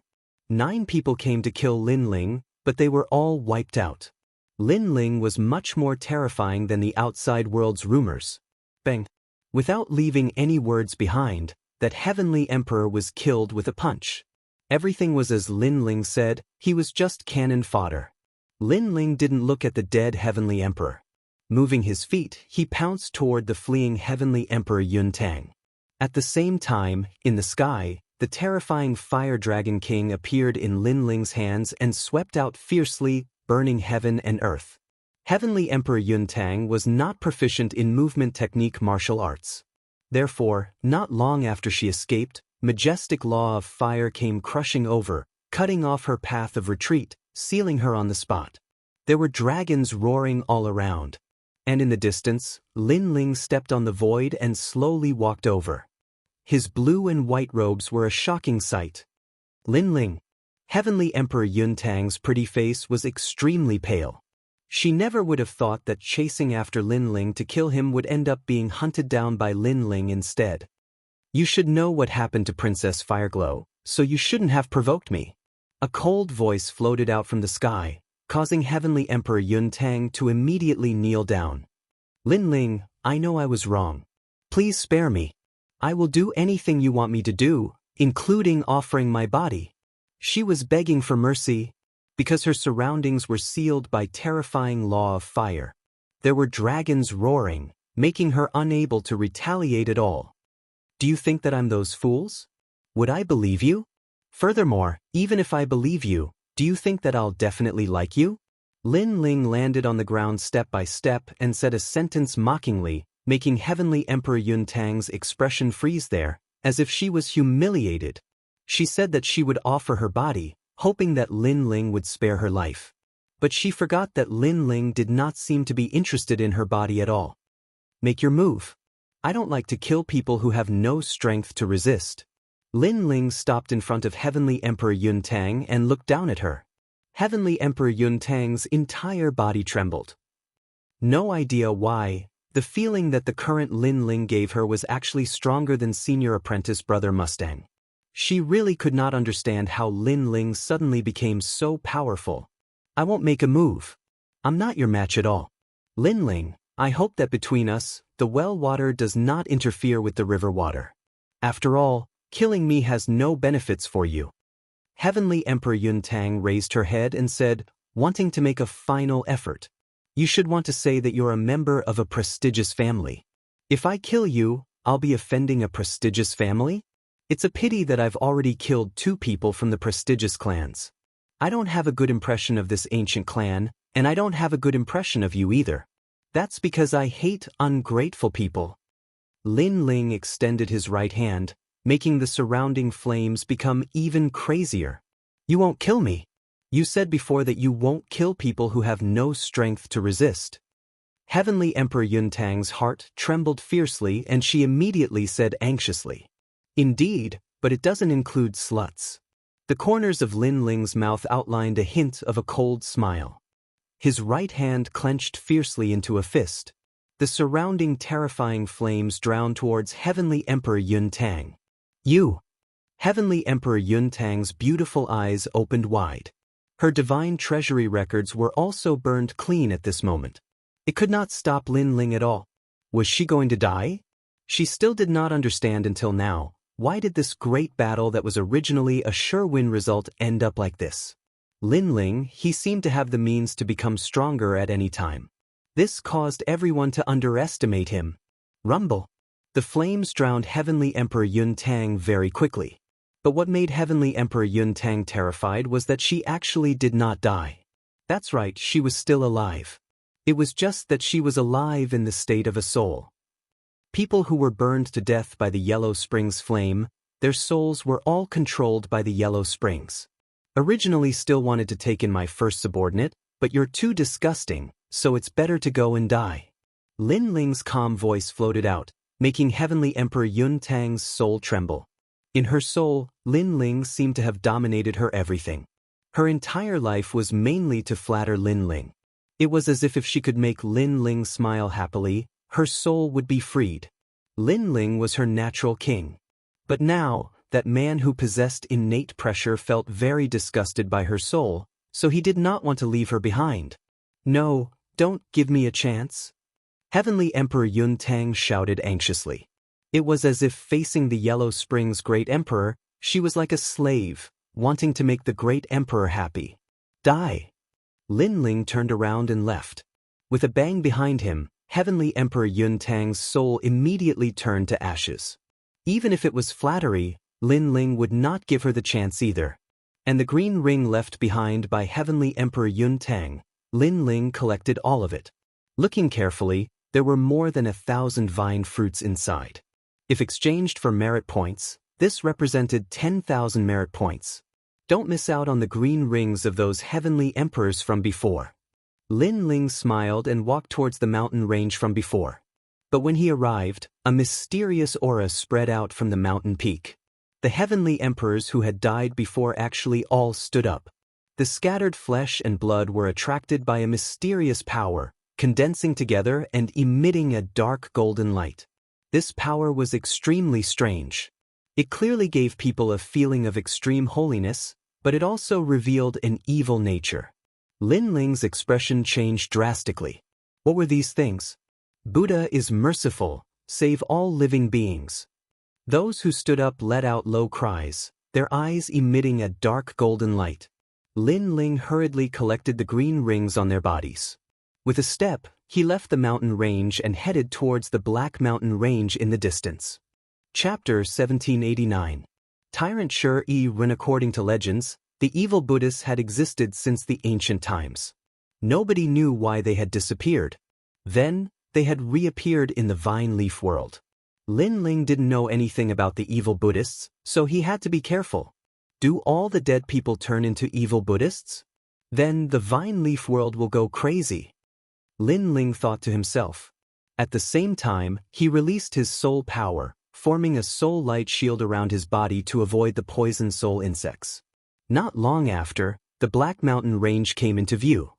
9 people came to kill Lin Ling, but they were all wiped out. Lin Ling was much more terrifying than the outside world's rumors. Bang! Without leaving any words behind, that heavenly emperor was killed with a punch. Everything was as Lin Ling said, he was just cannon fodder. Lin Ling didn't look at the dead heavenly emperor. Moving his feet, he pounced toward the fleeing heavenly emperor Yuntang. At the same time, in the sky, the terrifying Fire Dragon King appeared in Lin Ling's hands and swept out fiercely, burning heaven and earth. Heavenly Emperor Yuntang was not proficient in movement technique martial arts. Therefore, not long after she escaped, majestic law of fire came crushing over, cutting off her path of retreat, sealing her on the spot. There were dragons roaring all around. And in the distance, Lin Ling stepped on the void and slowly walked over. His blue and white robes were a shocking sight. Lin Ling. Heavenly Emperor Yuntang's pretty face was extremely pale. She never would have thought that chasing after Lin Ling to kill him would end up being hunted down by Lin Ling instead. You should know what happened to Princess Fireglow, so you shouldn't have provoked me. A cold voice floated out from the sky, causing Heavenly Emperor Yuntang to immediately kneel down. Lin Ling, I know I was wrong. Please spare me. I will do anything you want me to do, including offering my body. She was begging for mercy, because her surroundings were sealed by terrifying law of fire. There were dragons roaring, making her unable to retaliate at all. Do you think that I'm those fools? Would I believe you? Furthermore, even if I believe you, do you think that I'll definitely like you? Lin Ling landed on the ground step by step and said a sentence mockingly, making Heavenly Emperor Yuntang's expression freeze there, as if she was humiliated. She said that she would offer her body, hoping that Lin Ling would spare her life. But she forgot that Lin Ling did not seem to be interested in her body at all. Make your move. I don't like to kill people who have no strength to resist. Lin Ling stopped in front of Heavenly Emperor Yuntang and looked down at her. Heavenly Emperor Yuntang's entire body trembled. No idea why, the feeling that the current Lin Ling gave her was actually stronger than senior apprentice Brother Mustang. She really could not understand how Lin Ling suddenly became so powerful. I won't make a move. I'm not your match at all. Lin Ling, I hope that between us, the well water does not interfere with the river water. After all, killing me has no benefits for you. Heavenly Emperor Yuntang raised her head and said, wanting to make a final effort. You should want to say that you're a member of a prestigious family. If I kill you, I'll be offending a prestigious family? It's a pity that I've already killed 2 people from the prestigious clans. I don't have a good impression of this ancient clan, and I don't have a good impression of you either. That's because I hate ungrateful people. Lin Ling extended his right hand, making the surrounding flames become even crazier. You won't kill me. You said before that you won't kill people who have no strength to resist. Heavenly Emperor Yuntang's heart trembled fiercely and she immediately said anxiously. Indeed, but it doesn't include sluts. The corners of Lin Ling's mouth outlined a hint of a cold smile. His right hand clenched fiercely into a fist. The surrounding terrifying flames drowned towards Heavenly Emperor Yuntang. You! Heavenly Emperor Yuntang's beautiful eyes opened wide. Her divine treasury records were also burned clean at this moment. It could not stop Lin Ling at all. Was she going to die? She still did not understand until now. Why did this great battle that was originally a sure win result end up like this? Lin Ling, he seemed to have the means to become stronger at any time. This caused everyone to underestimate him. Rumble. The flames drowned Heavenly Emperor Yuntang very quickly. But what made Heavenly Emperor Yuntang terrified was that she actually did not die. That's right, she was still alive. It was just that she was alive in the state of a soul. People who were burned to death by the Yellow Springs flame, their souls were all controlled by the Yellow Springs. Originally still wanted to take in my first subordinate, but you're too disgusting, so it's better to go and die. Lin Ling's calm voice floated out, making Heavenly Emperor Yuntang's soul tremble. In her soul, Lin Ling seemed to have dominated her everything. Her entire life was mainly to flatter Lin Ling. It was as if she could make Lin Ling smile happily, her soul would be freed. Lin Ling was her natural king. But now, that man who possessed innate pressure felt very disgusted by her soul, so he did not want to leave her behind. No, don't give me a chance. Heavenly Emperor Yuntang shouted anxiously. It was as if facing the Yellow Springs Great Emperor, she was like a slave, wanting to make the Great Emperor happy. Die! Lin Ling turned around and left. With a bang behind him, Heavenly Emperor Yuntang's soul immediately turned to ashes. Even if it was flattery, Lin Ling would not give her the chance either. And the green ring left behind by Heavenly Emperor Yuntang, Lin Ling collected all of it. Looking carefully, there were more than 1,000 vine fruits inside. If exchanged for merit points, this represented 10,000 merit points. Don't miss out on the green rings of those heavenly emperors from before. Lin Ling smiled and walked towards the mountain range from before. But when he arrived, a mysterious aura spread out from the mountain peak. The heavenly emperors who had died before actually all stood up. The scattered flesh and blood were attracted by a mysterious power, condensing together and emitting a dark golden light. This power was extremely strange. It clearly gave people a feeling of extreme holiness, but it also revealed an evil nature. Lin Ling's expression changed drastically. What were these things? Buddha is merciful, save all living beings. Those who stood up let out low cries, their eyes emitting a dark golden light. Lin Ling hurriedly collected the green rings on their bodies. With a step, he left the mountain range and headed towards the Black Mountain Range in the distance. Chapter 1789. Tyrant Shi-Ren. According to legends, the evil Buddhists had existed since the ancient times. Nobody knew why they had disappeared. Then, they had reappeared in the vine leaf world. Lin Ling didn't know anything about the evil Buddhists, so he had to be careful. Do all the dead people turn into evil Buddhists? Then the vine leaf world will go crazy. Lin Ling thought to himself. At the same time, he released his soul power, forming a soul light shield around his body to avoid the poison soul insects. Not long after, the Black Mountain Range came into view.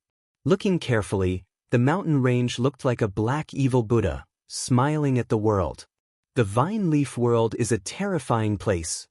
Looking carefully, the mountain range looked like a black evil Buddha, smiling at the world. The vine leaf world is a terrifying place,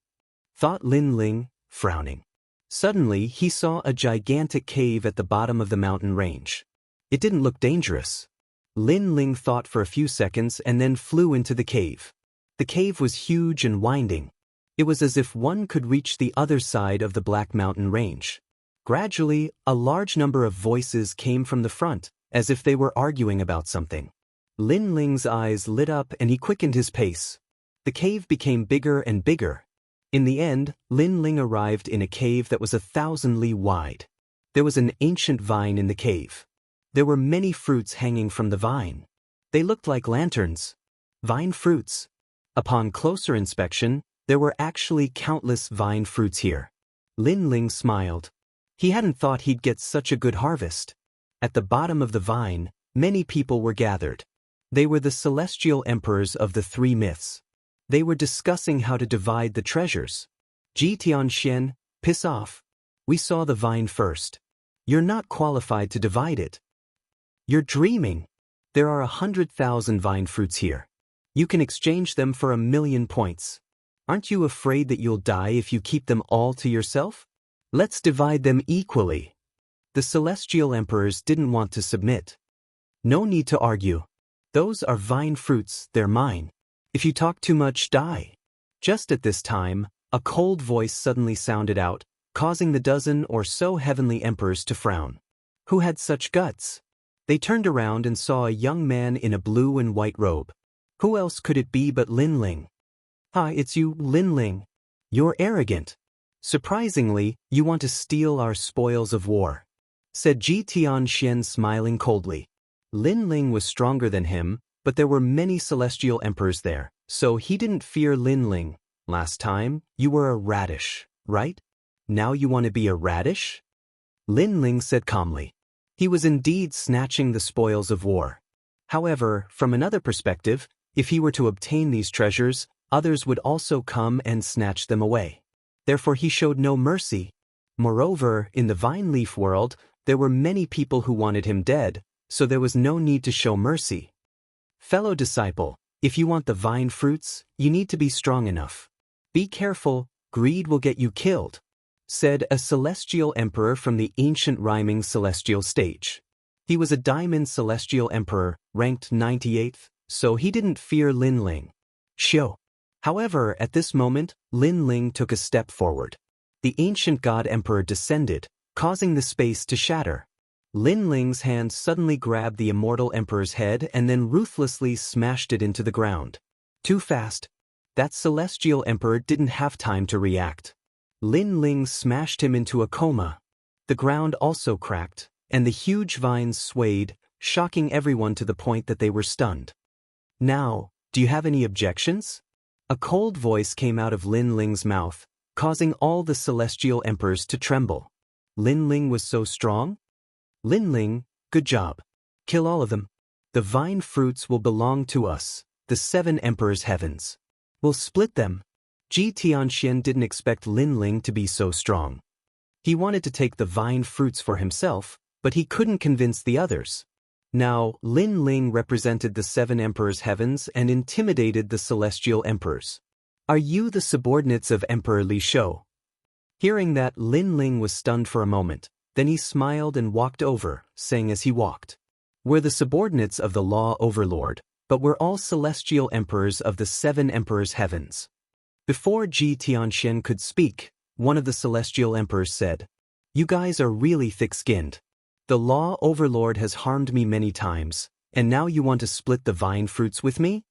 thought Lin Ling, frowning. Suddenly, he saw a gigantic cave at the bottom of the mountain range. It didn't look dangerous. Lin Ling thought for a few seconds and then flew into the cave. The cave was huge and winding. It was as if one could reach the other side of the Black Mountain Range. Gradually, a large number of voices came from the front, as if they were arguing about something. Lin Ling's eyes lit up and he quickened his pace. The cave became bigger and bigger. In the end, Lin Ling arrived in a cave that was 1,000 li wide. There was an ancient vine in the cave. There were many fruits hanging from the vine. They looked like lanterns. Vine fruits. Upon closer inspection, there were actually countless vine fruits here. Lin Ling smiled. He hadn't thought he'd get such a good harvest. At the bottom of the vine, many people were gathered. They were the celestial emperors of the 3 myths. They were discussing how to divide the treasures. Ji Tianxian, piss off. We saw the vine first. You're not qualified to divide it. You're dreaming. There are 100,000 vine fruits here. You can exchange them for 1,000,000 points. Aren't you afraid that you'll die if you keep them all to yourself? Let's divide them equally. The celestial emperors didn't want to submit. No need to argue. Those are vine fruits, they're mine. If you talk too much, die. Just at this time, a cold voice suddenly sounded out, causing the dozen or so heavenly emperors to frown. Who had such guts? They turned around and saw a young man in a blue and white robe. Who else could it be but Lin Ling? Hi, it's you, Lin Ling. You're arrogant. Surprisingly, you want to steal our spoils of war, said Ji Tianxian, smiling coldly. Lin Ling was stronger than him, but there were many celestial emperors there, so he didn't fear Lin Ling. Last time, you were a radish, right? Now you want to be a radish? Lin Ling said calmly. He was indeed snatching the spoils of war. However, from another perspective, if he were to obtain these treasures, others would also come and snatch them away. Therefore he showed no mercy. Moreover, in the vine leaf world, there were many people who wanted him dead, so there was no need to show mercy. Fellow disciple, if you want the vine fruits, you need to be strong enough. Be careful, greed will get you killed, said a celestial emperor from the ancient rhyming celestial stage. He was a diamond celestial emperor, ranked 98th, so he didn't fear Lin Ling. Shio. However, at this moment, Lin Ling took a step forward. The ancient god emperor descended, causing the space to shatter. Lin Ling's hand suddenly grabbed the immortal emperor's head and then ruthlessly smashed it into the ground. Too fast. That celestial emperor didn't have time to react. Lin Ling smashed him into a coma. The ground also cracked, and the huge vines swayed, shocking everyone to the point that they were stunned. Now, do you have any objections? A cold voice came out of Lin Ling's mouth, causing all the celestial emperors to tremble. Lin Ling was so strong? Lin Ling, good job. Kill all of them. The vine fruits will belong to us, the 7 emperors' heavens. We'll split them. Ji Tianxian didn't expect Lin Ling to be so strong. He wanted to take the vine fruits for himself, but he couldn't convince the others. Now, Lin Ling represented the 7 emperors' heavens and intimidated the celestial emperors. Are you the subordinates of Emperor Li Shou? Hearing that, Lin Ling was stunned for a moment. Then he smiled and walked over, saying as he walked, "We're the subordinates of the law overlord, but we're all celestial emperors of the 7 emperors' heavens." Before Ji Tianxian could speak, one of the celestial emperors said, "You guys are really thick-skinned. The law overlord has harmed me many times, and now you want to split the vine fruits with me?"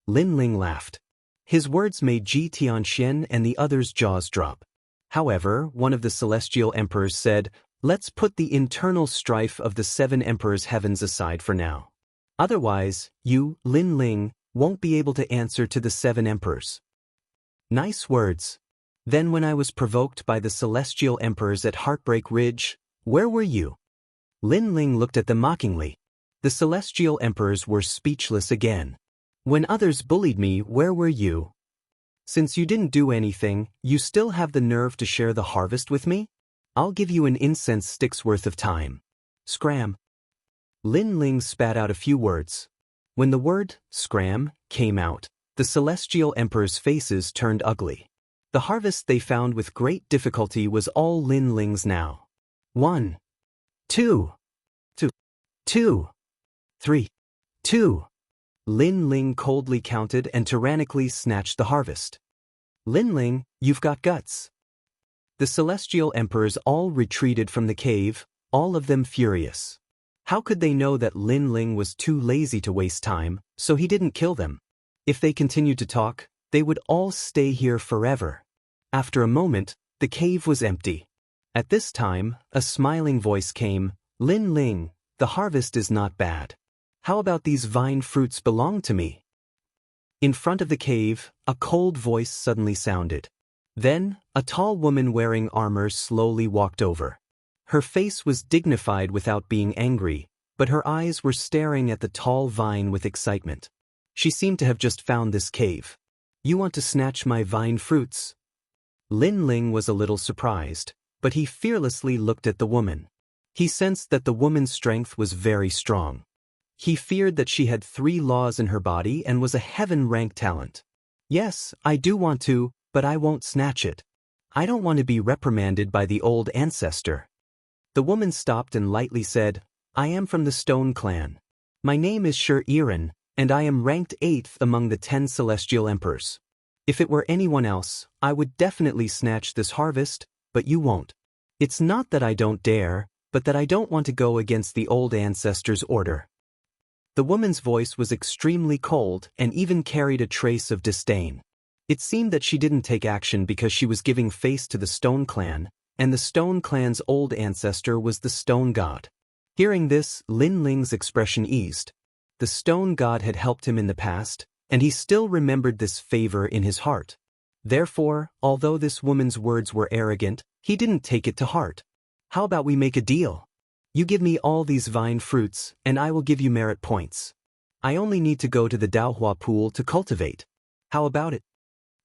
Lin Ling laughed. His words made Ji Tianxian and the others' jaws drop. However, one of the celestial emperors said, "Let's put the internal strife of the 7 emperors' heavens aside for now. Otherwise, you, Lin Ling, won't be able to answer to the 7 emperors." Nice words. Then when I was provoked by the celestial emperors at Heartbreak Ridge, where were you? Lin Ling looked at them mockingly. The celestial emperors were speechless again. When others bullied me, where were you? Since you didn't do anything, you still have the nerve to share the harvest with me? I'll give you an incense stick's worth of time. Scram. Lin Ling spat out a few words. When the word, scram, came out, the celestial emperors' faces turned ugly. The harvest they found with great difficulty was all Lin Ling's now. 1, 2, 2, 2, 3. 2. Lin Ling coldly counted and tyrannically snatched the harvest. Lin Ling, you've got guts. The celestial emperors all retreated from the cave, all of them furious. How could they know that Lin Ling was too lazy to waste time, so he didn't kill them? If they continued to talk, they would all stay here forever. After a moment, the cave was empty. At this time, a smiling voice came, Lin Ling, the harvest is not bad. How about these vine fruits belong to me? In front of the cave, a cold voice suddenly sounded. Then, a tall woman wearing armor slowly walked over. Her face was dignified without being angry, but her eyes were staring at the tall vine with excitement. She seemed to have just found this cave. You want to snatch my vine fruits? Lin Ling was a little surprised, but he fearlessly looked at the woman. He sensed that the woman's strength was very strong. He feared that she had 3 laws in her body and was a heaven-ranked talent. Yes, I do want to, but I won't snatch it. I don't want to be reprimanded by the old ancestor. The woman stopped and lightly said, I am from the Stone Clan. My name is Iran, and I am ranked 8th among the 10 celestial emperors. If it were anyone else, I would definitely snatch this harvest, but you won't. It's not that I don't dare, but that I don't want to go against the old ancestor's order. The woman's voice was extremely cold and even carried a trace of disdain. It seemed that she didn't take action because she was giving face to the Stone Clan, and the Stone Clan's old ancestor was the Stone God. Hearing this, Lin Ling's expression eased. The Stone God had helped him in the past, and he still remembered this favor in his heart. Therefore, although this woman's words were arrogant, he didn't take it to heart. How about we make a deal? You give me all these vine fruits, and I will give you merit points. I only need to go to the Daohua pool to cultivate. How about it?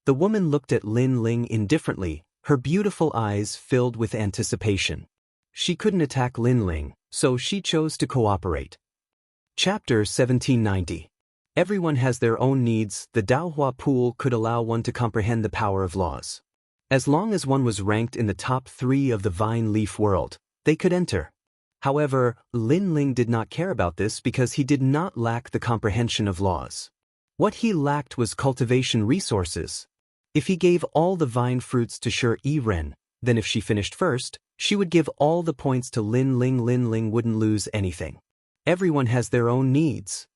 The woman looked at Lin Ling indifferently, her beautiful eyes filled with anticipation. She couldn't attack Lin Ling, so she chose to cooperate. Chapter 1790. Everyone has their own needs. The Daohua pool could allow one to comprehend the power of laws. As long as one was ranked in the top 3 of the vine leaf world, they could enter. However, Lin Ling did not care about this because he did not lack the comprehension of laws. What he lacked was cultivation resources. If he gave all the vine fruits to Iran, then if she finished first, she would give all the points to Lin Ling. Lin Ling wouldn't lose anything. Everyone has their own needs.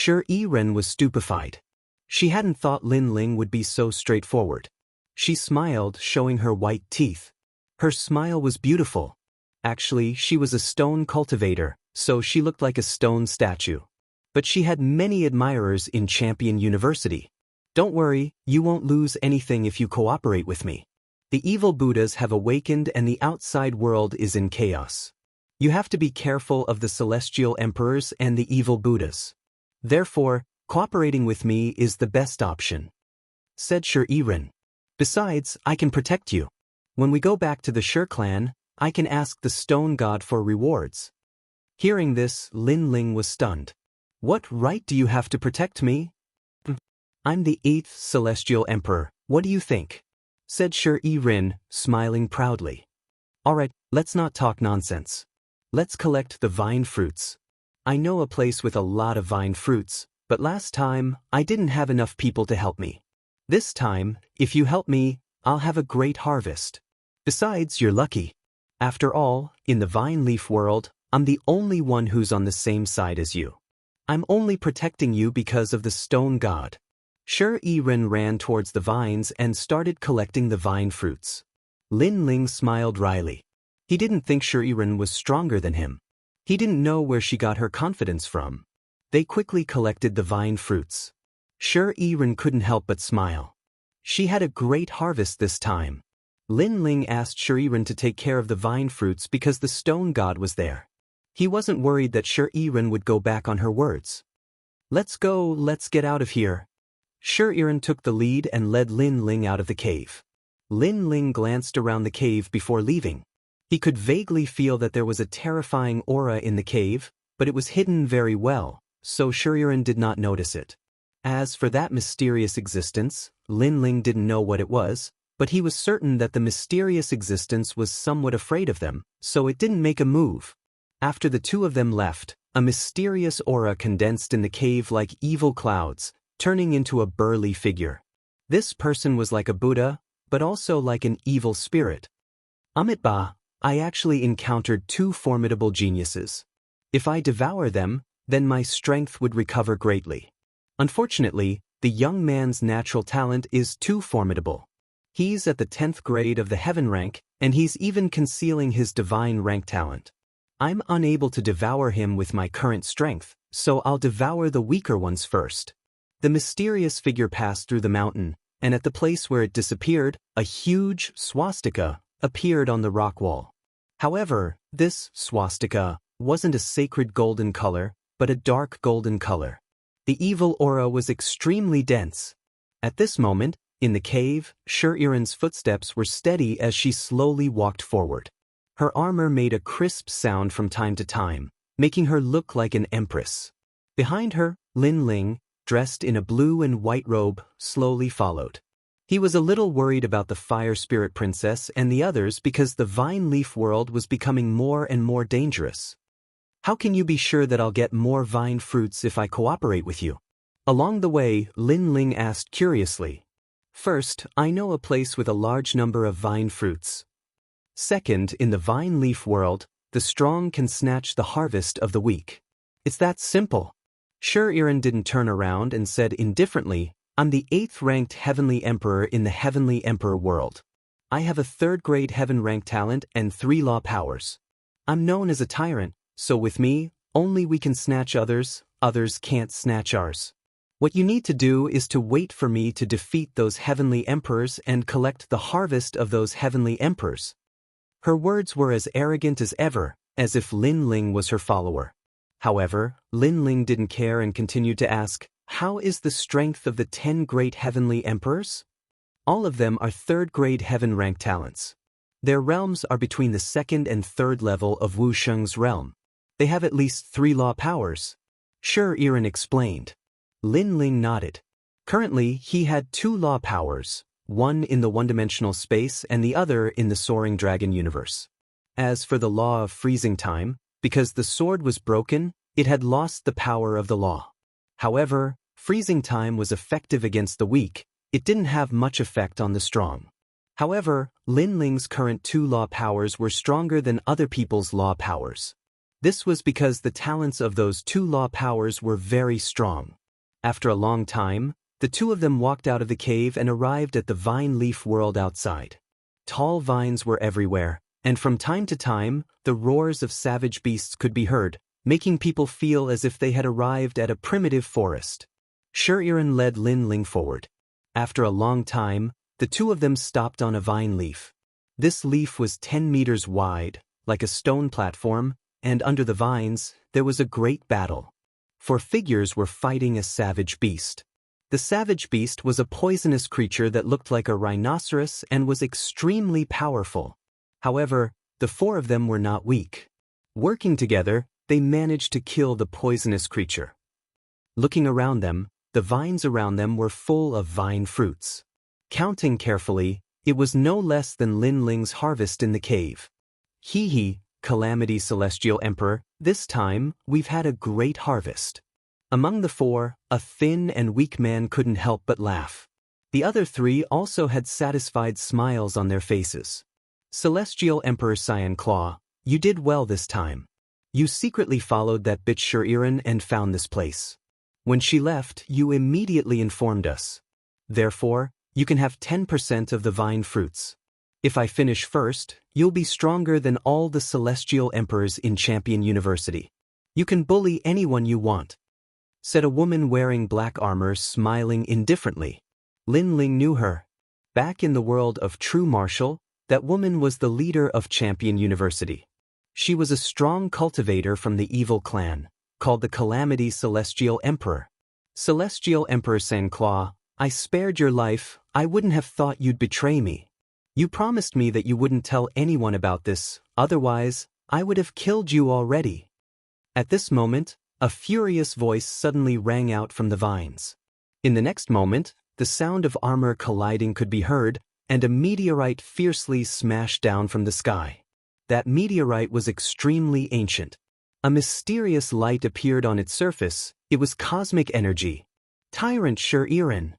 Iran was stupefied. She hadn't thought Lin Ling would be so straightforward. She smiled, showing her white teeth. Her smile was beautiful. Actually, she was a stone cultivator, so she looked like a stone statue. But she had many admirers in Champion University. Don't worry, you won't lose anything if you cooperate with me. The evil Buddhas have awakened and the outside world is in chaos. You have to be careful of the celestial emperors and the evil Buddhas. Therefore, cooperating with me is the best option, said Iran. Besides, I can protect you. When we go back to the Shi clan, I can ask the Stone God for rewards. Hearing this, Lin Ling was stunned. What right do you have to protect me? I'm the 8th celestial emperor, what do you think? Said Iran, smiling proudly. Alright, let's not talk nonsense. Let's collect the vine fruits. I know a place with a lot of vine fruits, but last time, I didn't have enough people to help me. This time, if you help me, I'll have a great harvest. Besides, you're lucky. After all, in the vine leaf world, I'm the only one who's on the same side as you. I'm only protecting you because of the Stone God. Iran ran towards the vines and started collecting the vine fruits. Lin Ling smiled wryly. He didn't think Iran was stronger than him. He didn't know where she got her confidence from. They quickly collected the vine fruits. Iran couldn't help but smile. She had a great harvest this time. Lin Ling asked Iran to take care of the vine fruits because the Stone God was there. He wasn't worried that Iran would go back on her words. Let's go, let's get out of here. Iran took the lead and led Lin Ling out of the cave. Lin Ling glanced around the cave before leaving. He could vaguely feel that there was a terrifying aura in the cave, but it was hidden very well, so Iran did not notice it. As for that mysterious existence, Lin Ling didn't know what it was, but he was certain that the mysterious existence was somewhat afraid of them, so it didn't make a move. After the two of them left, A mysterious aura condensed in the cave like evil clouds, turning into a burly figure. This person was like a Buddha, but also like an evil spirit. Amitabha, I actually encountered two formidable geniuses. If I devour them, then my strength would recover greatly. Unfortunately, the young man's natural talent is too formidable. He's at the 10th grade of the heaven rank, and he's even concealing his divine rank talent. I'm unable to devour him with my current strength, so I'll devour the weaker ones first. The mysterious figure passed through the mountain, and at the place where it disappeared, a huge swastika appeared on the rock wall. However, this swastika wasn't a sacred golden color, but a dark golden color. The evil aura was extremely dense. At this moment, in the cave, Shuriran's footsteps were steady as she slowly walked forward. Her armor made a crisp sound from time to time, making her look like an empress. Behind her, Lin Ling, dressed in a blue and white robe, slowly followed. He was a little worried about the Fire Spirit Princess and the others because the vine leaf world was becoming more and more dangerous. How can you be sure that I'll get more vine fruits if I cooperate with you? Along the way, Lin Ling asked curiously. First, I know a place with a large number of vine fruits. Second, in the vine leaf world, the strong can snatch the harvest of the weak. It's that simple. Shuriran didn't turn around and said indifferently, I'm the 8th ranked Heavenly Emperor in the Heavenly Emperor world. I have a 3rd grade Heaven rank talent and 3 law powers. I'm known as a tyrant, so with me, only we can snatch others, others can't snatch ours. What you need to do is to wait for me to defeat those Heavenly Emperors and collect the harvest of those Heavenly Emperors. Her words were as arrogant as ever, as if Lin Ling was her follower. However, Lin Ling didn't care and continued to ask, how is the strength of the 10 great Heavenly Emperors? All of them are 3rd grade Heaven rank talents. Their realms are between the 2nd and 3rd level of Wu Sheng's realm. They have at least 3 law powers. Shuriran explained. Lin Ling nodded. Currently, he had 2 law powers, one in the one-dimensional space and the other in the Soaring Dragon universe. As for the law of freezing time, because the sword was broken, it had lost the power of the law. However, freezing time was effective against the weak, it didn't have much effect on the strong. However, Lin Ling's current 2 law powers were stronger than other people's law powers. This was because the talents of those 2 law powers were very strong. After a long time, the 2 of them walked out of the cave and arrived at the vine leaf world outside. Tall vines were everywhere, and from time to time, the roars of savage beasts could be heard, making people feel as if they had arrived at a primitive forest. Shuriran led Lin Ling forward. After a long time, the 2 of them stopped on a vine leaf. This leaf was 10 meters wide, like a stone platform, and under the vines, there was a great battle. 4 figures were fighting a savage beast. The savage beast was a poisonous creature that looked like a rhinoceros and was extremely powerful. However, the 4 of them were not weak. Working together, they managed to kill the poisonous creature. Looking around them, the vines around them were full of vine fruits. Counting carefully, it was no less than Lin Ling's harvest in the cave. Hee, Calamity Celestial Emperor, this time, we've had a great harvest. Among the 4, a thin and weak man couldn't help but laugh. The other 3 also had satisfied smiles on their faces. Celestial Emperor Xianxia, you did well this time. You secretly followed that bitch Shuriran and found this place. When she left, you immediately informed us. Therefore, you can have 10% of the vine fruits. If I finish first, you'll be stronger than all the Celestial Emperors in Champion University. You can bully anyone you want, said a woman wearing black armor, smiling indifferently. Lin Ling knew her. Back in the world of true martial, that woman was the leader of Champion University. She was a strong cultivator from the evil clan, called the Calamity Celestial Emperor. Celestial Emperor Xianxia, I spared your life, I wouldn't have thought you'd betray me. You promised me that you wouldn't tell anyone about this, otherwise, I would have killed you already. At this moment, a furious voice suddenly rang out from the vines. In the next moment, the sound of armor colliding could be heard, and a meteorite fiercely smashed down from the sky. That meteorite was extremely ancient. A mysterious light appeared on its surface. It was cosmic energy. Tyrant Xianxia.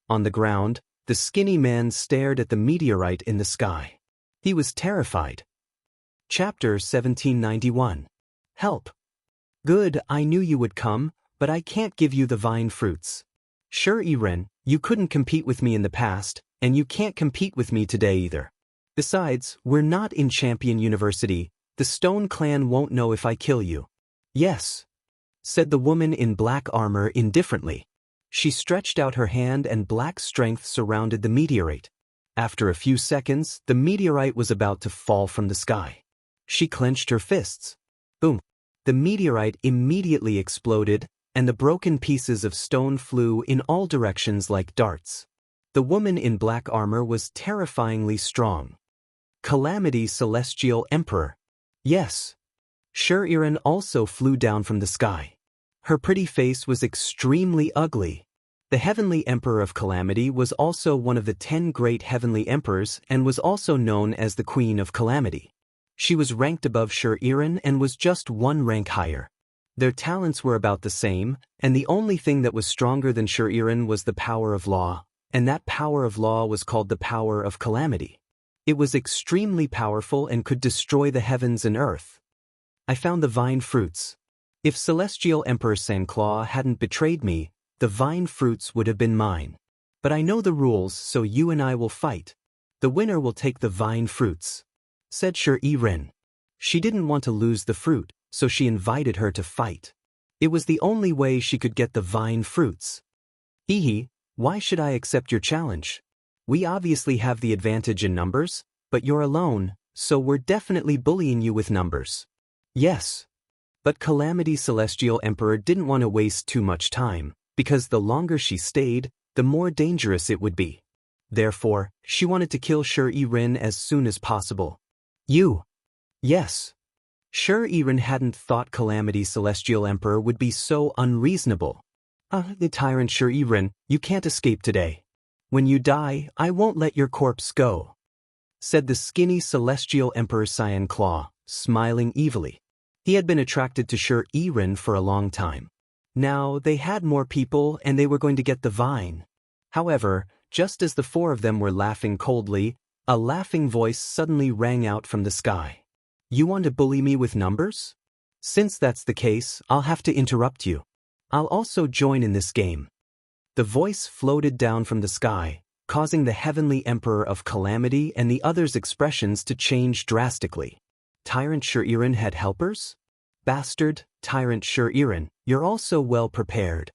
On the ground, the skinny man stared at the meteorite in the sky. He was terrified. Chapter 1791. Help. Good, I knew you would come, but I can't give you the vine fruits. Xianxia, you couldn't compete with me in the past, and you can't compete with me today either. Besides, we're not in Champion University. The Stone Clan won't know if I kill you. Yes, said the woman in black armor indifferently. She stretched out her hand and black strength surrounded the meteorite. After a few seconds, the meteorite was about to fall from the sky. She clenched her fists. Boom! The meteorite immediately exploded, and the broken pieces of stone flew in all directions like darts. The woman in black armor was terrifyingly strong. Calamity Celestial Emperor. Yes. Xianxia also flew down from the sky. Her pretty face was extremely ugly. The Heavenly Emperor of Calamity was also one of the 10 great Heavenly Emperors and was also known as the Queen of Calamity. She was ranked above Xianxia and was just one rank higher. Their talents were about the same, and the only thing that was stronger than Xianxia was the power of law, and that power of law was called the power of calamity. It was extremely powerful and could destroy the heavens and earth. I found the vine fruits. If Celestial Emperor Xianxia hadn't betrayed me, the vine fruits would have been mine. But I know the rules, so you and I will fight. The winner will take the vine fruits, said Xianxia. She didn't want to lose the fruit, so she invited her to fight. It was the only way she could get the vine fruits. Hehe, why should I accept your challenge? We obviously have the advantage in numbers, but you're alone, so we're definitely bullying you with numbers. Yes. But Calamity Celestial Emperor didn't want to waste too much time, because the longer she stayed, the more dangerous it would be. Therefore, she wanted to kill Xianxia as soon as possible. You. Yes. Xianxia hadn't thought Calamity Celestial Emperor would be so unreasonable. The tyrant Xianxia, you can't escape today. When you die, I won't let your corpse go, said the skinny Celestial Emperor Xianxia, smiling evilly. He had been attracted to Xianxia for a long time. Now, they had more people and they were going to get the vine. However, just as the four of them were laughing coldly, a laughing voice suddenly rang out from the sky. You want to bully me with numbers? Since that's the case, I'll have to interrupt you. I'll also join in this game. The voice floated down from the sky, causing the Heavenly Emperor of Calamity and the others' expressions to change drastically. Tyrant Xianxia had helpers? Bastard, Tyrant Xianxia, you're also well prepared.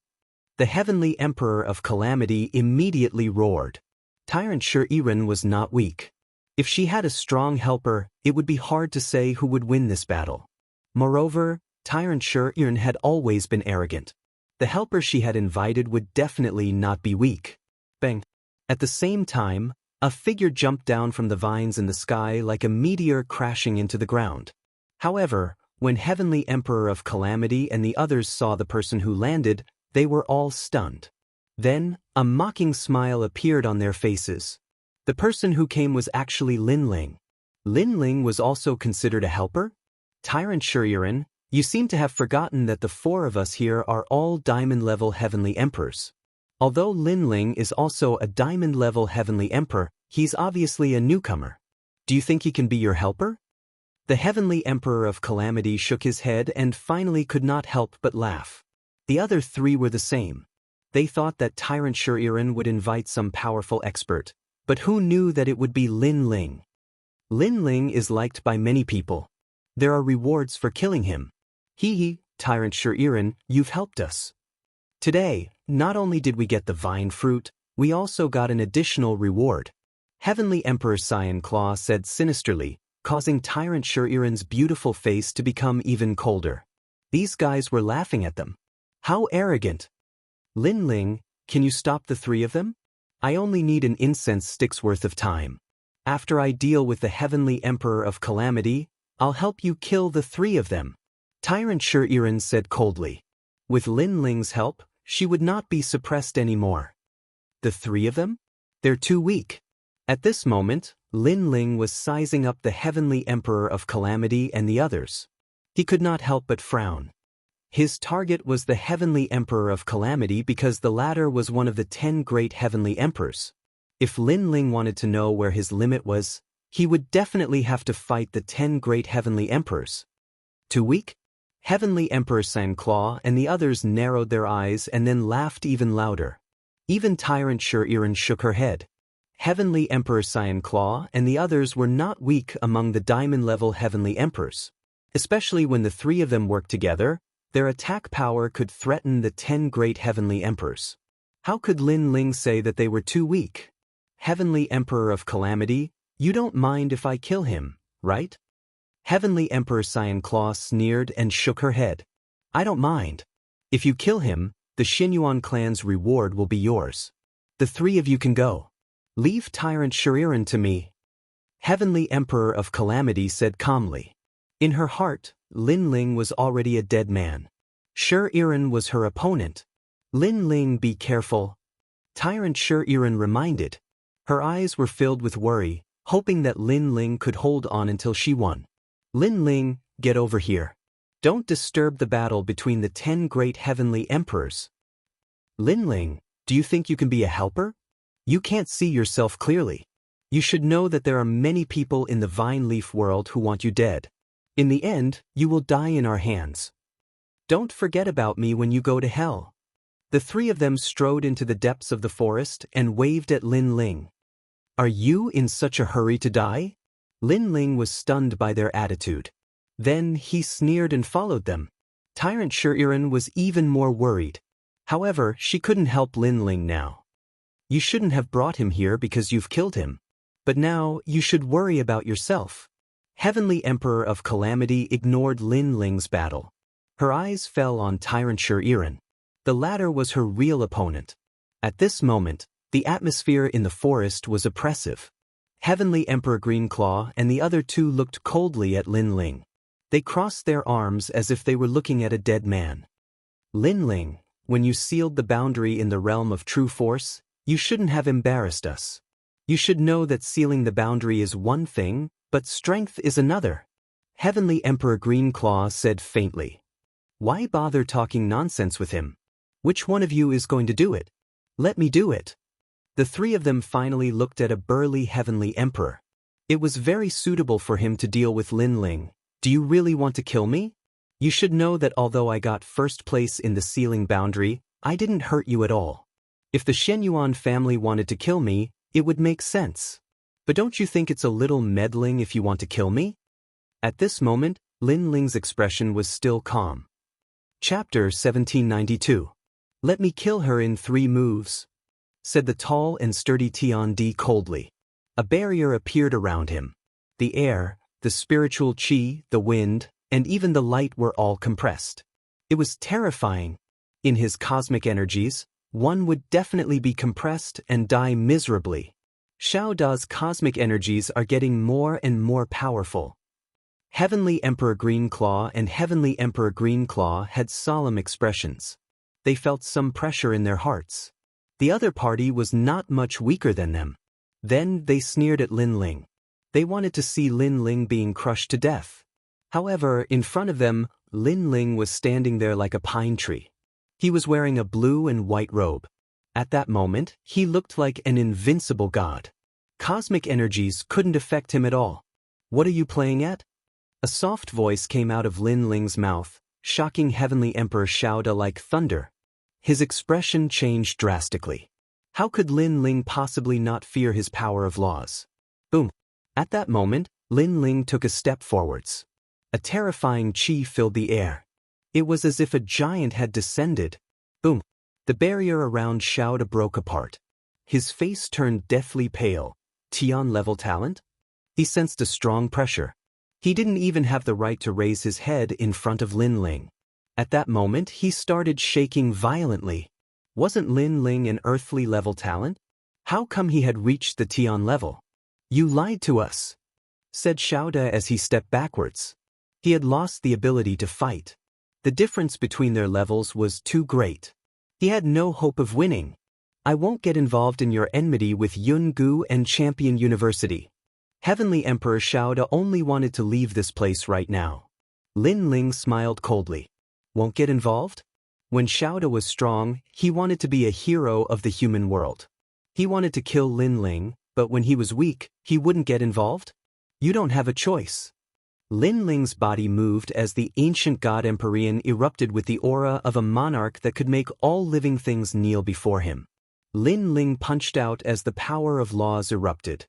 The Heavenly Emperor of Calamity immediately roared. Tyrant Xianxia was not weak. If she had a strong helper, it would be hard to say who would win this battle. Moreover, Tyrant Xianxia had always been arrogant. The helper she had invited would definitely not be weak. Bang! At the same time, a figure jumped down from the vines in the sky like a meteor crashing into the ground. However, when Heavenly Emperor of Calamity and the others saw the person who landed, they were all stunned. Then, a mocking smile appeared on their faces. The person who came was actually Lin Ling. Lin Ling was also considered a helper? Tyrant Xianxia, you seem to have forgotten that the four of us here are all diamond-level Heavenly Emperors. Although Lin Ling is also a diamond-level Heavenly Emperor, he's obviously a newcomer. Do you think he can be your helper? The Heavenly Emperor of Calamity shook his head and finally could not help but laugh. The other three were the same. They thought that Tyrant Xianxia would invite some powerful expert, but who knew that it would be Lin Ling? Lin Ling is liked by many people. There are rewards for killing him. Hehe, Tyrant Xianxia, you've helped us. Today, not only did we get the vine fruit, we also got an additional reward. Heavenly Emperor Xianxia said sinisterly, causing Tyrant Xianxia's beautiful face to become even colder. These guys were laughing at them. How arrogant! Lin Ling, can you stop the three of them? I only need an incense stick's worth of time. After I deal with the Heavenly Emperor of Calamity, I'll help you kill the three of them. Tyrant Xianxia said coldly. With Lin Ling's help, she would not be suppressed anymore. The three of them? They're too weak. At this moment, Lin Ling was sizing up the Heavenly Emperor of Calamity and the others. He could not help but frown. His target was the Heavenly Emperor of Calamity because the latter was one of the 10 great Heavenly Emperors. If Lin Ling wanted to know where his limit was, he would definitely have to fight the 10 great Heavenly Emperors. Too weak? Heavenly Emperor Xianxia and the others narrowed their eyes and then laughed even louder. Even Tyrant Xianxia shook her head. Heavenly Emperor Xianxia and the others were not weak among the diamond-level Heavenly Emperors. Especially when the three of them worked together, their attack power could threaten the 10 great Heavenly Emperors. How could Lin Ling say that they were too weak? Heavenly Emperor of Calamity, you don't mind if I kill him, right? Heavenly Emperor Xianxia sneered and shook her head. I don't mind. If you kill him, the Xinyuan clan's reward will be yours. The three of you can go. Leave Tyrant Xianxia to me. Heavenly Emperor of Calamity said calmly. In her heart, Lin Ling was already a dead man. Xianxia was her opponent. Lin Ling, be careful. Tyrant Xianxia reminded. Her eyes were filled with worry, hoping that Lin Ling could hold on until she won. Lin Ling, get over here. Don't disturb the battle between the 10 great Heavenly Emperors. Lin Ling, do you think you can be a helper? You can't see yourself clearly. You should know that there are many people in the vine leaf world who want you dead. In the end, you will die in our hands. Don't forget about me when you go to hell. The three of them strode into the depths of the forest and waved at Lin Ling. Are you in such a hurry to die? Lin Ling was stunned by their attitude. Then he sneered and followed them. Tyrant Xianxia was even more worried. However, she couldn't help Lin Ling now. You shouldn't have brought him here because you've killed him. But now, you should worry about yourself. Heavenly Emperor of Calamity ignored Lin Ling's battle. Her eyes fell on Tyrant Xianxia. The latter was her real opponent. At this moment, the atmosphere in the forest was oppressive. Heavenly Emperor Greenclaw and the other two looked coldly at Lin Ling. They crossed their arms as if they were looking at a dead man. Lin Ling, when you sealed the boundary in the realm of true force, you shouldn't have embarrassed us. You should know that sealing the boundary is one thing, but strength is another. Heavenly Emperor Greenclaw said faintly. Why bother talking nonsense with him? Which one of you is going to do it? Let me do it. The three of them finally looked at a burly Heavenly Emperor. It was very suitable for him to deal with Lin Ling. Do you really want to kill me? You should know that although I got first place in the sealing boundary, I didn't hurt you at all. If the Xinyuan family wanted to kill me, it would make sense. But don't you think it's a little meddling if you want to kill me? At this moment, Lin Ling's expression was still calm. Chapter 1792. Let me kill her in 3 moves, said the tall and sturdy Tian Di coldly. A barrier appeared around him. The air, the spiritual qi, the wind, and even the light were all compressed. It was terrifying. In his cosmic energies, one would definitely be compressed and die miserably. Xiao Da's cosmic energies are getting more and more powerful. Heavenly Emperor Greenclaw and Heavenly Emperor Greenclaw had solemn expressions. They felt some pressure in their hearts. The other party was not much weaker than them. Then they sneered at Lin Ling. They wanted to see Lin Ling being crushed to death. However, in front of them, Lin Ling was standing there like a pine tree. He was wearing a blue and white robe. At that moment, he looked like an invincible god. Cosmic energies couldn't affect him at all. What are you playing at? A soft voice came out of Lin Ling's mouth, shocking Heavenly Emperor Xiao Da like thunder. His expression changed drastically. How could Lin Ling possibly not fear his power of laws? Boom. At that moment, Lin Ling took a step forwards. A terrifying qi filled the air. It was as if a giant had descended. Boom. The barrier around Xiao Da broke apart. His face turned deathly pale. Tian-level talent? He sensed a strong pressure. He didn't even have the right to raise his head in front of Lin Ling. At that moment, he started shaking violently. Wasn't Lin Ling an earthly level talent? How come he had reached the Tian level? You lied to us, said Xiao Da as he stepped backwards. He had lost the ability to fight. The difference between their levels was too great. He had no hope of winning. I won't get involved in your enmity with Yun Gu and Champion University. Heavenly Emperor Xiao Da only wanted to leave this place right now. Lin Ling smiled coldly. Won't get involved? When Xiaoda was strong, he wanted to be a hero of the human world. He wanted to kill Lin Ling, but when he was weak, he wouldn't get involved? You don't have a choice. Lin Ling's body moved as the ancient god Empyrean erupted with the aura of a monarch that could make all living things kneel before him. Lin Ling punched out as the power of laws erupted.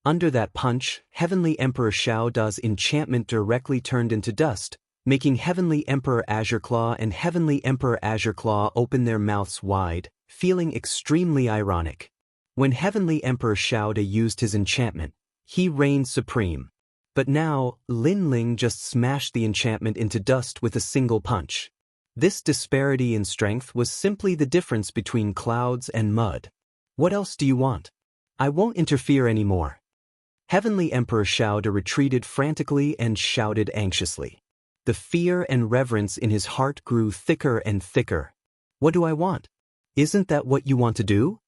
Under that punch, Heavenly Emperor Xiaoda's enchantment directly turned into dust, making Heavenly Emperor Azure Claw and Heavenly Emperor Azure Claw open their mouths wide, feeling extremely ironic. When Heavenly Emperor Xiaoda used his enchantment, he reigned supreme. But now, Lin Ling just smashed the enchantment into dust with a single punch. This disparity in strength was simply the difference between clouds and mud. What else do you want? I won't interfere anymore. Heavenly Emperor Xiaoda retreated frantically and shouted anxiously. The fear and reverence in his heart grew thicker and thicker. What do I want? Isn't that what you want to do?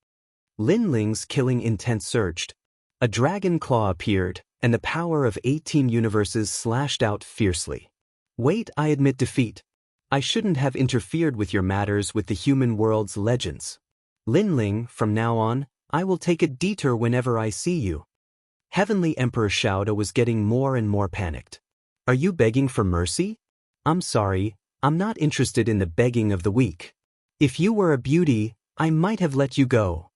Lin Ling's killing intent surged. A dragon claw appeared, and the power of 18 universes slashed out fiercely. Wait, I admit defeat. I shouldn't have interfered with your matters with the human world's legends. Lin Ling, from now on, I will take a detour whenever I see you. Heavenly Emperor Xiaoda was getting more and more panicked. Are you begging for mercy? I'm sorry, I'm not interested in the begging of the weak. If you were a beauty, I might have let you go.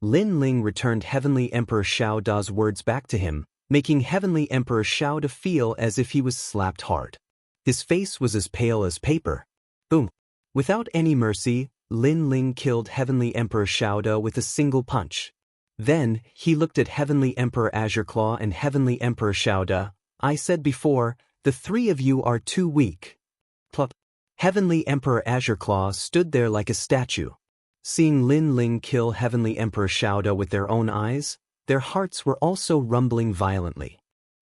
Lin Ling returned Heavenly Emperor Xiaoda's words back to him, making Heavenly Emperor Xiaoda feel as if he was slapped hard. His face was as pale as paper. Boom. Without any mercy, Lin Ling killed Heavenly Emperor Xiaoda with a single punch. Then, he looked at Heavenly Emperor Azure Claw and Heavenly Emperor Xiaoda. I said before, the three of you are too weak. Plop. Heavenly Emperor Azure Claw stood there like a statue. Seeing Lin Ling kill Heavenly Emperor Xiaoda with their own eyes, their hearts were also rumbling violently.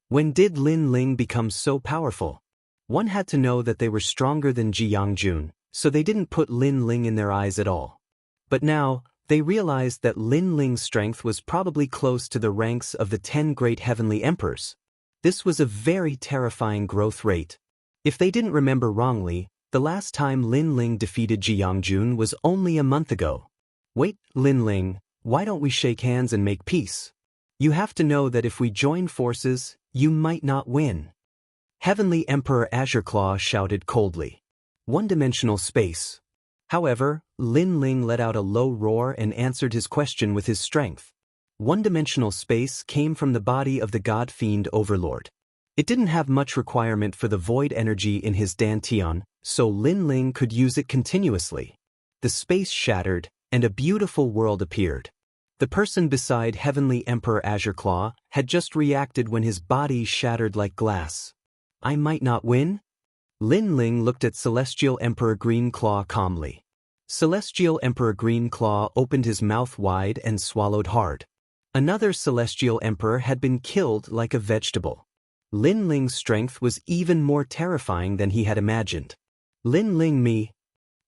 When did Lin Ling become so powerful? One had to know that they were stronger than Jiyangjun, so they didn't put Lin Ling in their eyes at all. But now, they realized that Lin Ling's strength was probably close to the ranks of the 10 great heavenly emperors. This was a very terrifying growth rate. If they didn't remember wrongly, the last time Lin Ling defeated Jiyangjun was only a month ago. Wait, Lin Ling, why don't we shake hands and make peace? You have to know that if we join forces, you might not win. Heavenly Emperor Azure Claw shouted coldly. One-dimensional space. However, Lin Ling let out a low roar and answered his question with his strength. One-dimensional space came from the body of the God Fiend Overlord. It didn't have much requirement for the void energy in his dantian, so Lin Ling could use it continuously. The space shattered, and a beautiful world appeared. The person beside Heavenly Emperor Azure Claw had just reacted when his body shattered like glass. I might not win? Lin Ling looked at Celestial Emperor Green Claw calmly. Celestial Emperor Green Claw opened his mouth wide and swallowed hard. Another Celestial Emperor had been killed like a vegetable. Lin Ling's strength was even more terrifying than he had imagined. Lin Ling me.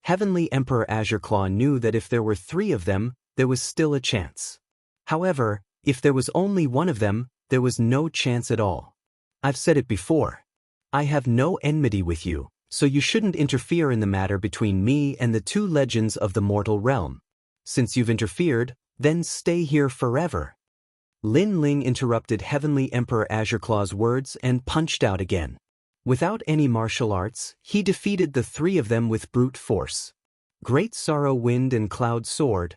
Heavenly Emperor Azure Claw knew that if there were 3 of them, there was still a chance. However, if there was only one of them, there was no chance at all. I've said it before. I have no enmity with you, so you shouldn't interfere in the matter between me and the 2 legends of the mortal realm. Since you've interfered, then stay here forever. Lin Ling interrupted Heavenly Emperor Azure Claw's words and punched out again. Without any martial arts, he defeated the 3 of them with brute force. Great Sorrow Wind and Cloud Sword.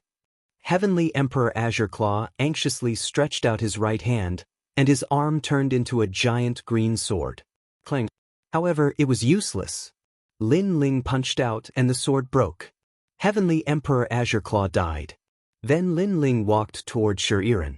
Heavenly Emperor Azure Claw anxiously stretched out his right hand, and his arm turned into a giant green sword. Clang. However, it was useless. Lin Ling punched out and the sword broke. Heavenly Emperor Azure Claw died. Then Lin Ling walked toward Shuriren.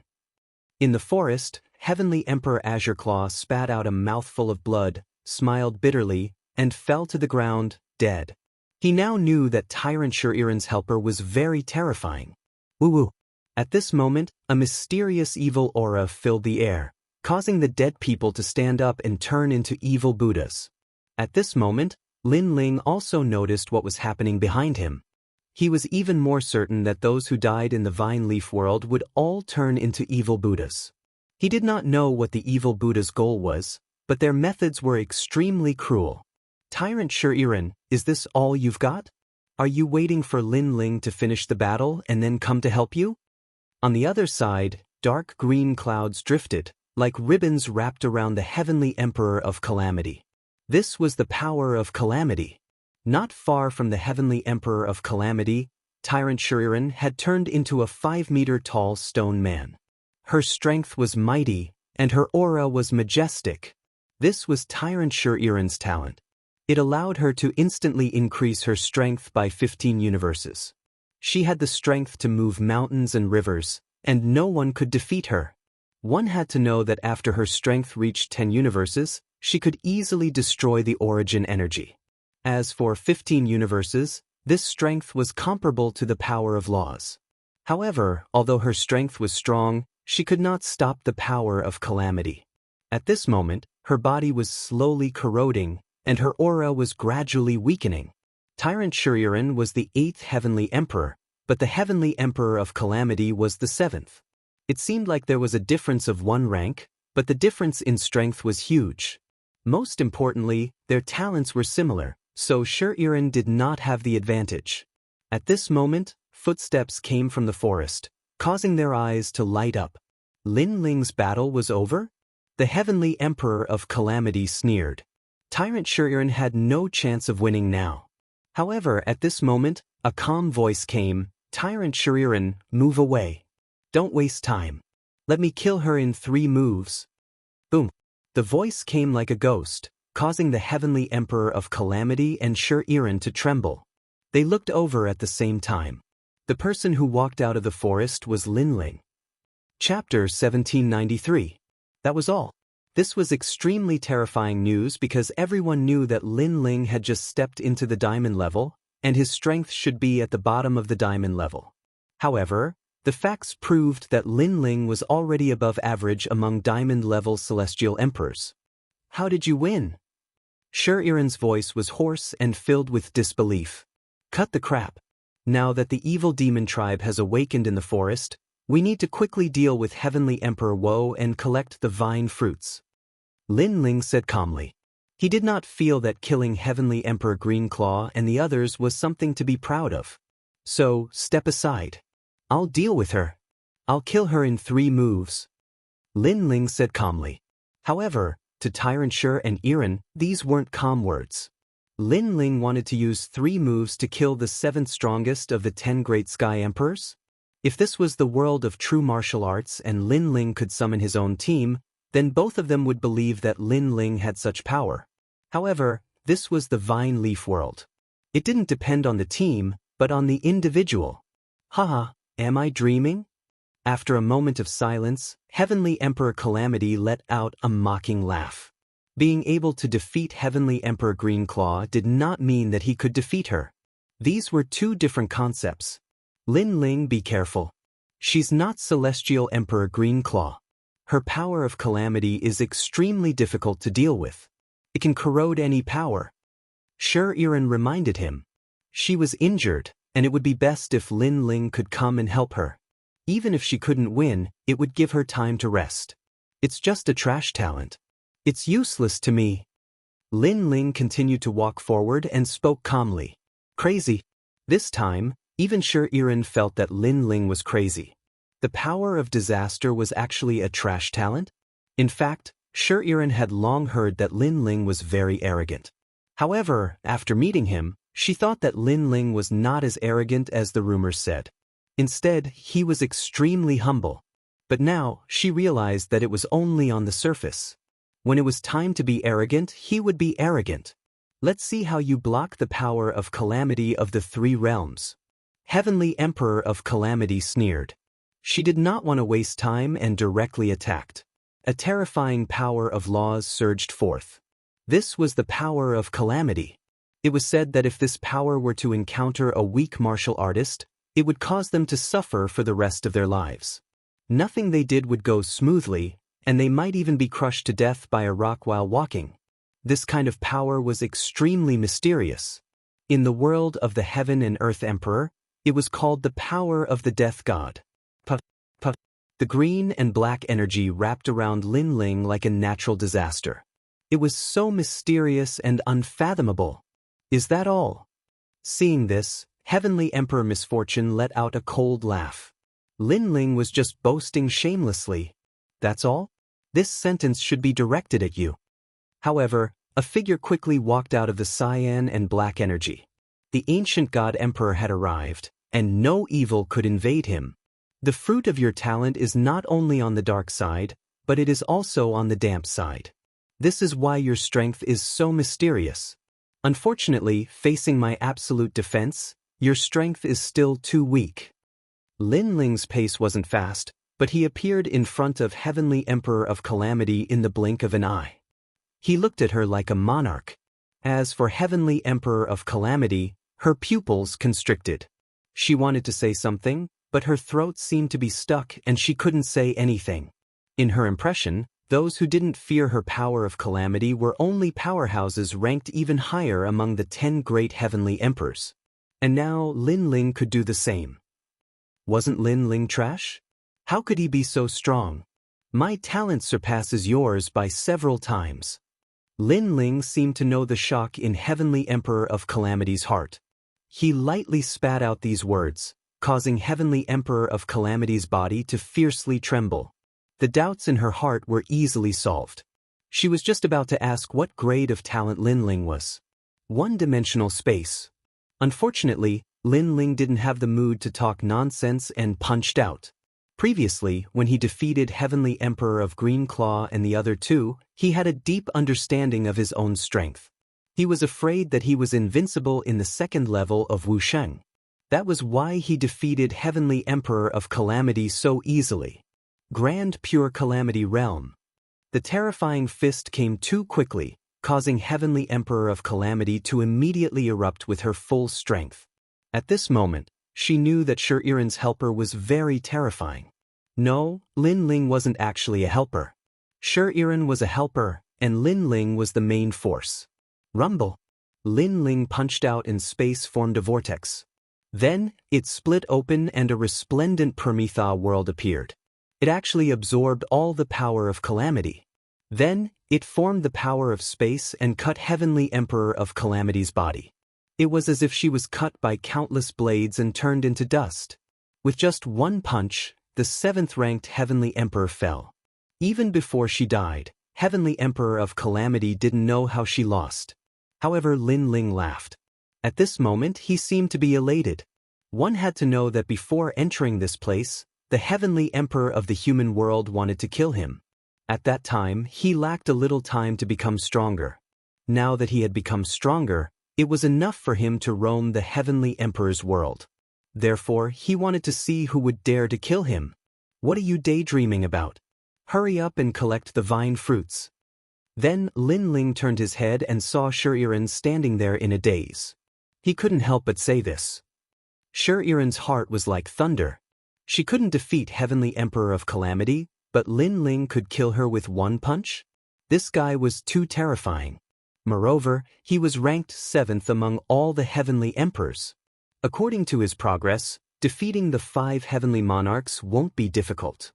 In the forest, Heavenly Emperor Azure Claw spat out a mouthful of blood, smiled bitterly, and fell to the ground, dead. He now knew that Tyrant Shuriren's helper was very terrifying. Woo-woo. At this moment, a mysterious evil aura filled the air, causing the dead people to stand up and turn into evil Buddhas. At this moment, Lin Ling also noticed what was happening behind him. He was even more certain that those who died in the Vine Leaf world would all turn into evil Buddhas. He did not know what the evil Buddha's goal was, but their methods were extremely cruel. Tyrant Shiren, is this all you've got? Are you waiting for Lin Ling to finish the battle and then come to help you? On the other side, dark green clouds drifted, like ribbons wrapped around the heavenly Emperor of Calamity. This was the power of Calamity. Not far from the heavenly Emperor of Calamity, Tyrant Shiren had turned into a 5-meter-tall stone man. Her strength was mighty, and her aura was majestic. This was Tyrant Shiren's talent. It allowed her to instantly increase her strength by 15 universes. She had the strength to move mountains and rivers, and no one could defeat her. One had to know that after her strength reached 10 universes, she could easily destroy the origin energy. As for 15 universes, this strength was comparable to the power of laws. However, although her strength was strong, she could not stop the power of Calamity. At this moment, her body was slowly corroding, and her aura was gradually weakening. Tyrant Shiren was the 8th Heavenly Emperor, but the Heavenly Emperor of Calamity was the 7th. It seemed like there was a difference of 1 rank, but the difference in strength was huge. Most importantly, their talents were similar, so Shiren did not have the advantage. At this moment, footsteps came from the forest, causing their eyes to light up. Lin Ling's battle was over? The Heavenly Emperor of Calamity sneered. Tyrant Shiren had no chance of winning now. However, at this moment, a calm voice came, "Tyrant Shiren, move away. Don't waste time. Let me kill her in 3 moves." Boom. The voice came like a ghost, causing the Heavenly Emperor of Calamity and Shiren to tremble. They looked over at the same time. The person who walked out of the forest was Lin Ling. Chapter 1793. That was all. This was extremely terrifying news because everyone knew that Lin Ling had just stepped into the diamond level, and his strength should be at the bottom of the diamond level. However, the facts proved that Lin Ling was already above average among diamond-level celestial emperors. "How did you win?" Shiren's voice was hoarse and filled with disbelief. "Cut the crap. Now that the evil demon tribe has awakened in the forest, we need to quickly deal with Heavenly Emperor Woe and collect the vine fruits," Lin Ling said calmly. He did not feel that killing Heavenly Emperor Greenclaw and the others was something to be proud of. "So, step aside. I'll deal with her. I'll kill her in 3 moves," Lin Ling said calmly. However, to Tyrant Shiren, these weren't calm words. Lin Ling wanted to use 3 moves to kill the 7th strongest of the 10 great sky emperors. If this was the world of true martial arts and Lin Ling could summon his own team, then both of them would believe that Lin Ling had such power. However, this was the Vine Leaf world. It didn't depend on the team, but on the individual. Haha, am I dreaming? After a moment of silence, Heavenly Emperor Calamity let out a mocking laugh. Being able to defeat Heavenly Emperor Greenclaw did not mean that he could defeat her. These were 2 different concepts. Lin Ling, be careful. She's not Celestial Emperor Greenclaw. Her power of calamity is extremely difficult to deal with. It can corrode any power. Shiren reminded him. She was injured, and it would be best if Lin Ling could come and help her. Even if she couldn't win, it would give her time to rest. It's just a trash talent. It's useless to me. Lin Ling continued to walk forward and spoke calmly. Crazy. This time, even Shiren felt that Lin Ling was crazy. The power of disaster was actually a trash talent? In fact, Shiren had long heard that Lin Ling was very arrogant. However, after meeting him, she thought that Lin Ling was not as arrogant as the rumors said. Instead, he was extremely humble. But now, she realized that it was only on the surface. When it was time to be arrogant, he would be arrogant. Let's see how you block the power of calamity of the 3 realms. Heavenly Emperor of Calamity sneered. She did not want to waste time and directly attacked. A terrifying power of laws surged forth. This was the power of calamity. It was said that if this power were to encounter a weak martial artist, it would cause them to suffer for the rest of their lives. Nothing they did would go smoothly, and they might even be crushed to death by a rock while walking. This kind of power was extremely mysterious. In the world of the Heaven and Earth Emperor, it was called the power of the Death God. The green and black energy wrapped around Lin Ling like a natural disaster. It was so mysterious and unfathomable. Is that all? Seeing this, Heavenly Emperor Misfortune let out a cold laugh. Lin Ling was just boasting shamelessly. That's all? This sentence should be directed at you. However, a figure quickly walked out of the cyan and black energy. The ancient god emperor had arrived, and no evil could invade him. The fruit of your talent is not only on the dark side, but it is also on the damp side. This is why your strength is so mysterious. Unfortunately, facing my absolute defense, your strength is still too weak. Lin Ling's pace wasn't fast, but he appeared in front of Heavenly Emperor of Calamity in the blink of an eye. He looked at her like a monarch. As for Heavenly Emperor of Calamity, her pupils constricted. She wanted to say something, but her throat seemed to be stuck and she couldn't say anything. In her impression, those who didn't fear her power of calamity were only powerhouses ranked even higher among the 10 great heavenly emperors. And now Lin Ling could do the same. Wasn't Lin Ling trash? How could he be so strong? My talent surpasses yours by several times. Lin Ling seemed to know the shock in Heavenly Emperor of Calamity's heart. He lightly spat out these words, causing Heavenly Emperor of Calamity's body to fiercely tremble. The doubts in her heart were easily solved. She was just about to ask what grade of talent Lin Ling was. One-dimensional space. Unfortunately, Lin Ling didn't have the mood to talk nonsense and punched out. Previously, when he defeated Heavenly Emperor of Green Claw and the other two, he had a deep understanding of his own strength. He was afraid that he was invincible in the second level of Wuxia. That was why he defeated Heavenly Emperor of Calamity so easily. Grand Pure Calamity Realm. The terrifying fist came too quickly, causing Heavenly Emperor of Calamity to immediately erupt with her full strength. At this moment, she knew that Shuriren's helper was very terrifying. No, Lin Ling wasn't actually a helper. Shuriren was a helper, and Lin Ling was the main force. Rumble. Lin Ling punched out and space formed a vortex. Then, it split open and a resplendent Prometha world appeared. It actually absorbed all the power of calamity. Then, it formed the power of space and cut Heavenly Emperor of Calamity's body. It was as if she was cut by countless blades and turned into dust. With just one punch, the 7th-ranked Heavenly Emperor fell. Even before she died, Heavenly Emperor of Calamity didn't know how she lost. However, Lin Ling laughed. At this moment, he seemed to be elated. One had to know that before entering this place, the Heavenly Emperor of the human world wanted to kill him. At that time, he lacked a little time to become stronger. Now that he had become stronger, it was enough for him to roam the Heavenly Emperor's world. Therefore, he wanted to see who would dare to kill him. What are you daydreaming about? Hurry up and collect the vine fruits. Then Lin Ling turned his head and saw Shuriren standing there in a daze. He couldn't help but say this. Shuriren's heart was like thunder. She couldn't defeat Heavenly Emperor of Calamity, but Lin Ling could kill her with one punch? This guy was too terrifying. Moreover, he was ranked 7th among all the heavenly emperors. According to his progress, defeating the 5 heavenly monarchs won't be difficult.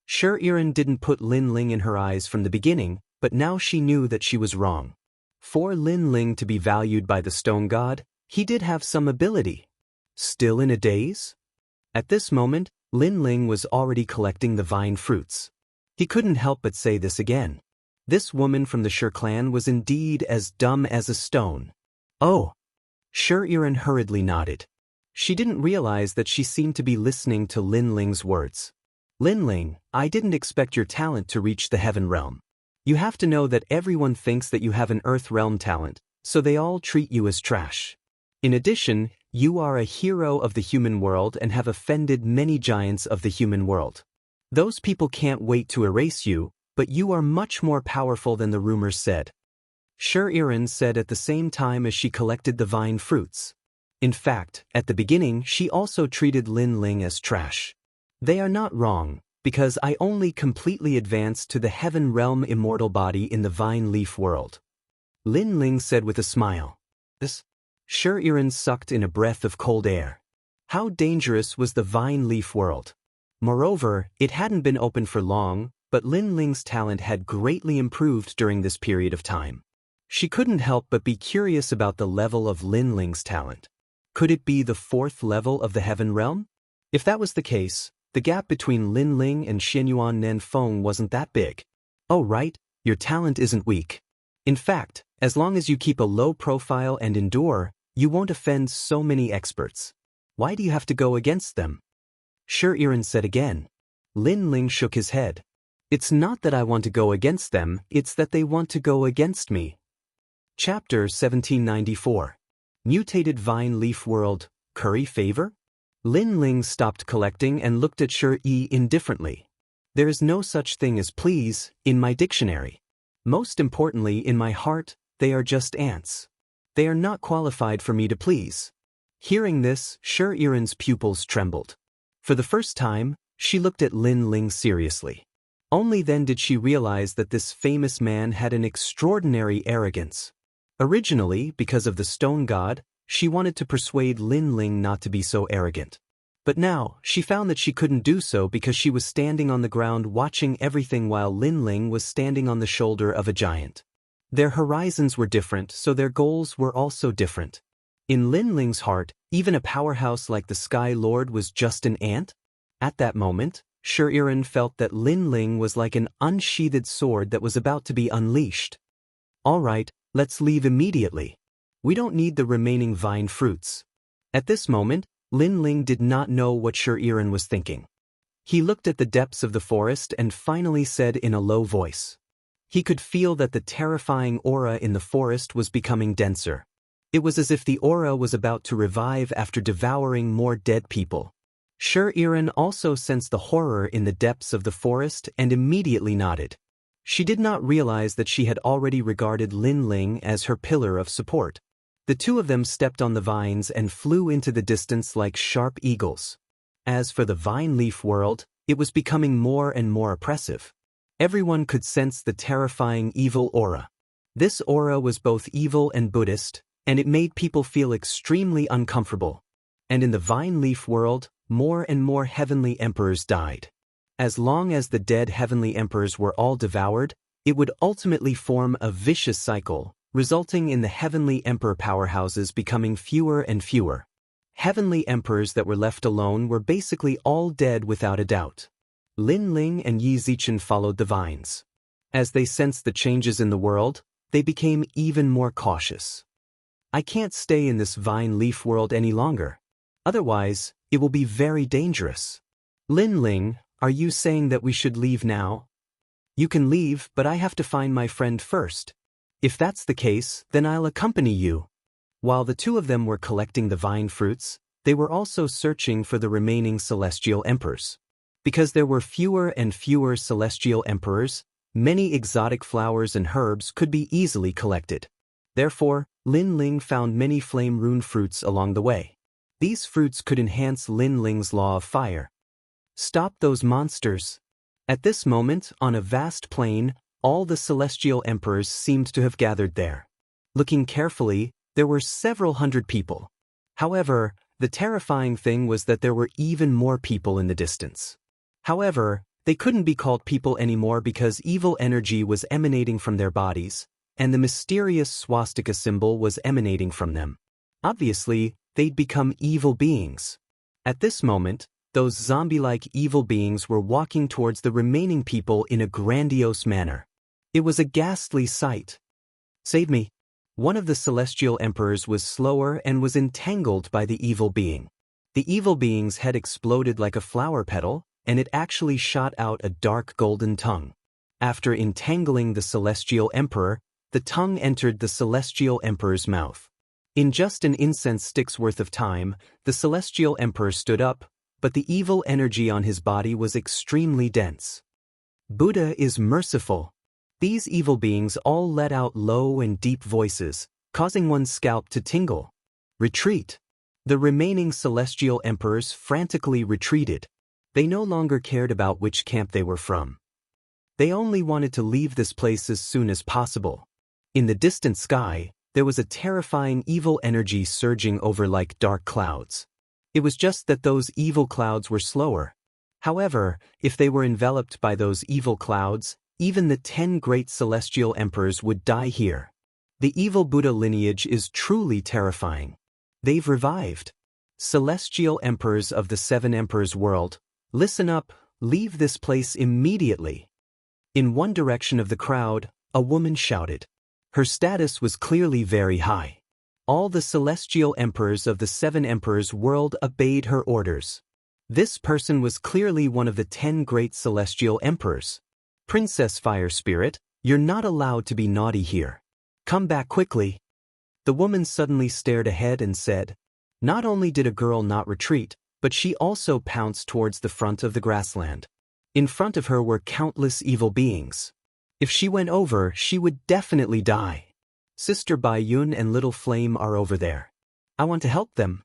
Shuriren didn't put Lin Ling in her eyes from the beginning, but now she knew that she was wrong. For Lin Ling to be valued by the stone god, he did have some ability. Still in a daze? At this moment, Lin Ling was already collecting the vine fruits. He couldn't help but say this again. This woman from the Shur clan was indeed as dumb as a stone. Oh! Shuriren hurriedly nodded. She didn't realize that she seemed to be listening to Lin Ling's words. Lin Ling, I didn't expect your talent to reach the heaven realm. You have to know that everyone thinks that you have an earth realm talent, so they all treat you as trash. In addition, you are a hero of the human world and have offended many giants of the human world. Those people can't wait to erase you, but you are much more powerful than the rumors said. Shuriren said at the same time as she collected the vine fruits. In fact, at the beginning she also treated Lin Ling as trash. They are not wrong, because I only completely advanced to the heaven realm immortal body in the vine leaf world. Lin Ling said with a smile. This? Shuriren sucked in a breath of cold air. How dangerous was the vine leaf world? Moreover, it hadn't been open for long, but Lin Ling's talent had greatly improved during this period of time. She couldn't help but be curious about the level of Lin Ling's talent. Could it be the 4th level of the Heaven Realm? If that was the case, the gap between Lin Ling and Xianyuan Nenfeng wasn't that big. Oh right, your talent isn't weak. In fact, as long as you keep a low profile and endure, you won't offend so many experts. Why do you have to go against them? Shiren said again. Lin Ling shook his head. It's not that I want to go against them, it's that they want to go against me. Chapter 1794. Mutated Vine Leaf World, Curry Favor? Lin Ling stopped collecting and looked at Shi indifferently. There is no such thing as please in my dictionary. Most importantly, in my heart, they are just ants. They are not qualified for me to please. Hearing this, Shiren's pupils trembled. For the first time, she looked at Lin Ling seriously. Only then did she realize that this famous man had an extraordinary arrogance. Originally, because of the stone god, she wanted to persuade Lin Ling not to be so arrogant. But now, she found that she couldn't do so because she was standing on the ground watching everything while Lin Ling was standing on the shoulder of a giant. Their horizons were different, so their goals were also different. In Lin Ling's heart, even a powerhouse like the Sky Lord was just an ant? At that moment, Shiren felt that Lin Ling was like an unsheathed sword that was about to be unleashed. All right, let's leave immediately. We don't need the remaining vine fruits. At this moment, Lin Ling did not know what Shiren was thinking. He looked at the depths of the forest and finally said in a low voice. He could feel that the terrifying aura in the forest was becoming denser. It was as if the aura was about to revive after devouring more dead people. Shiren also sensed the horror in the depths of the forest and immediately nodded. She did not realize that she had already regarded Lin Ling as her pillar of support. The two of them stepped on the vines and flew into the distance like sharp eagles. As for the vine leaf world, it was becoming more and more oppressive. Everyone could sense the terrifying evil aura. This aura was both evil and Buddhist, and it made people feel extremely uncomfortable. And in the vine leaf world, more and more heavenly emperors died. As long as the dead heavenly emperors were all devoured, it would ultimately form a vicious cycle, resulting in the heavenly emperor powerhouses becoming fewer and fewer. Heavenly emperors that were left alone were basically all dead without a doubt. Lin Ling and Yi Zichen followed the vines. As they sensed the changes in the world, they became even more cautious. I can't stay in this vine leaf world any longer. Otherwise, it will be very dangerous. Lin Ling, are you saying that we should leave now? You can leave, but I have to find my friend first. If that's the case, then I'll accompany you. While the two of them were collecting the vine fruits, they were also searching for the remaining celestial emperors. Because there were fewer and fewer celestial emperors, many exotic flowers and herbs could be easily collected. Therefore, Lin Ling found many flame rune fruits along the way. These fruits could enhance Lin Ling's law of fire. Stop those monsters. At this moment, on a vast plain, all the celestial emperors seemed to have gathered there. Looking carefully, there were several hundred people. However, the terrifying thing was that there were even more people in the distance. However, they couldn't be called people anymore because evil energy was emanating from their bodies, and the mysterious swastika symbol was emanating from them. Obviously, they'd become evil beings. At this moment, those zombie-like evil beings were walking towards the remaining people in a grandiose manner. It was a ghastly sight. Save me. One of the celestial emperors was slower and was entangled by the evil being. The evil being's head exploded like a flower petal, and it actually shot out a dark golden tongue. After entangling the celestial emperor, the tongue entered the celestial emperor's mouth. In just an incense stick's worth of time, the celestial emperor stood up, but the evil energy on his body was extremely dense. Buddha is merciful. These evil beings all let out low and deep voices, causing one's scalp to tingle. Retreat. The remaining celestial emperors frantically retreated. They no longer cared about which camp they were from. They only wanted to leave this place as soon as possible. In the distant sky, there was a terrifying evil energy surging over like dark clouds. It was just that those evil clouds were slower. However, if they were enveloped by those evil clouds, even the 10 great celestial emperors would die here. The evil Buddha lineage is truly terrifying. They've revived. Celestial emperors of the 7 emperors world, listen up, leave this place immediately. In one direction of the crowd, a woman shouted. Her status was clearly very high. All the celestial emperors of the 7 emperors world obeyed her orders. This person was clearly one of the 10 great celestial emperors. Princess Fire Spirit, you're not allowed to be naughty here. Come back quickly. The woman suddenly stared ahead and said, not only did a girl not retreat, but she also pounced towards the front of the grassland. In front of her were countless evil beings. If she went over, she would definitely die. Sister Bai Yun and Little Flame are over there. I want to help them.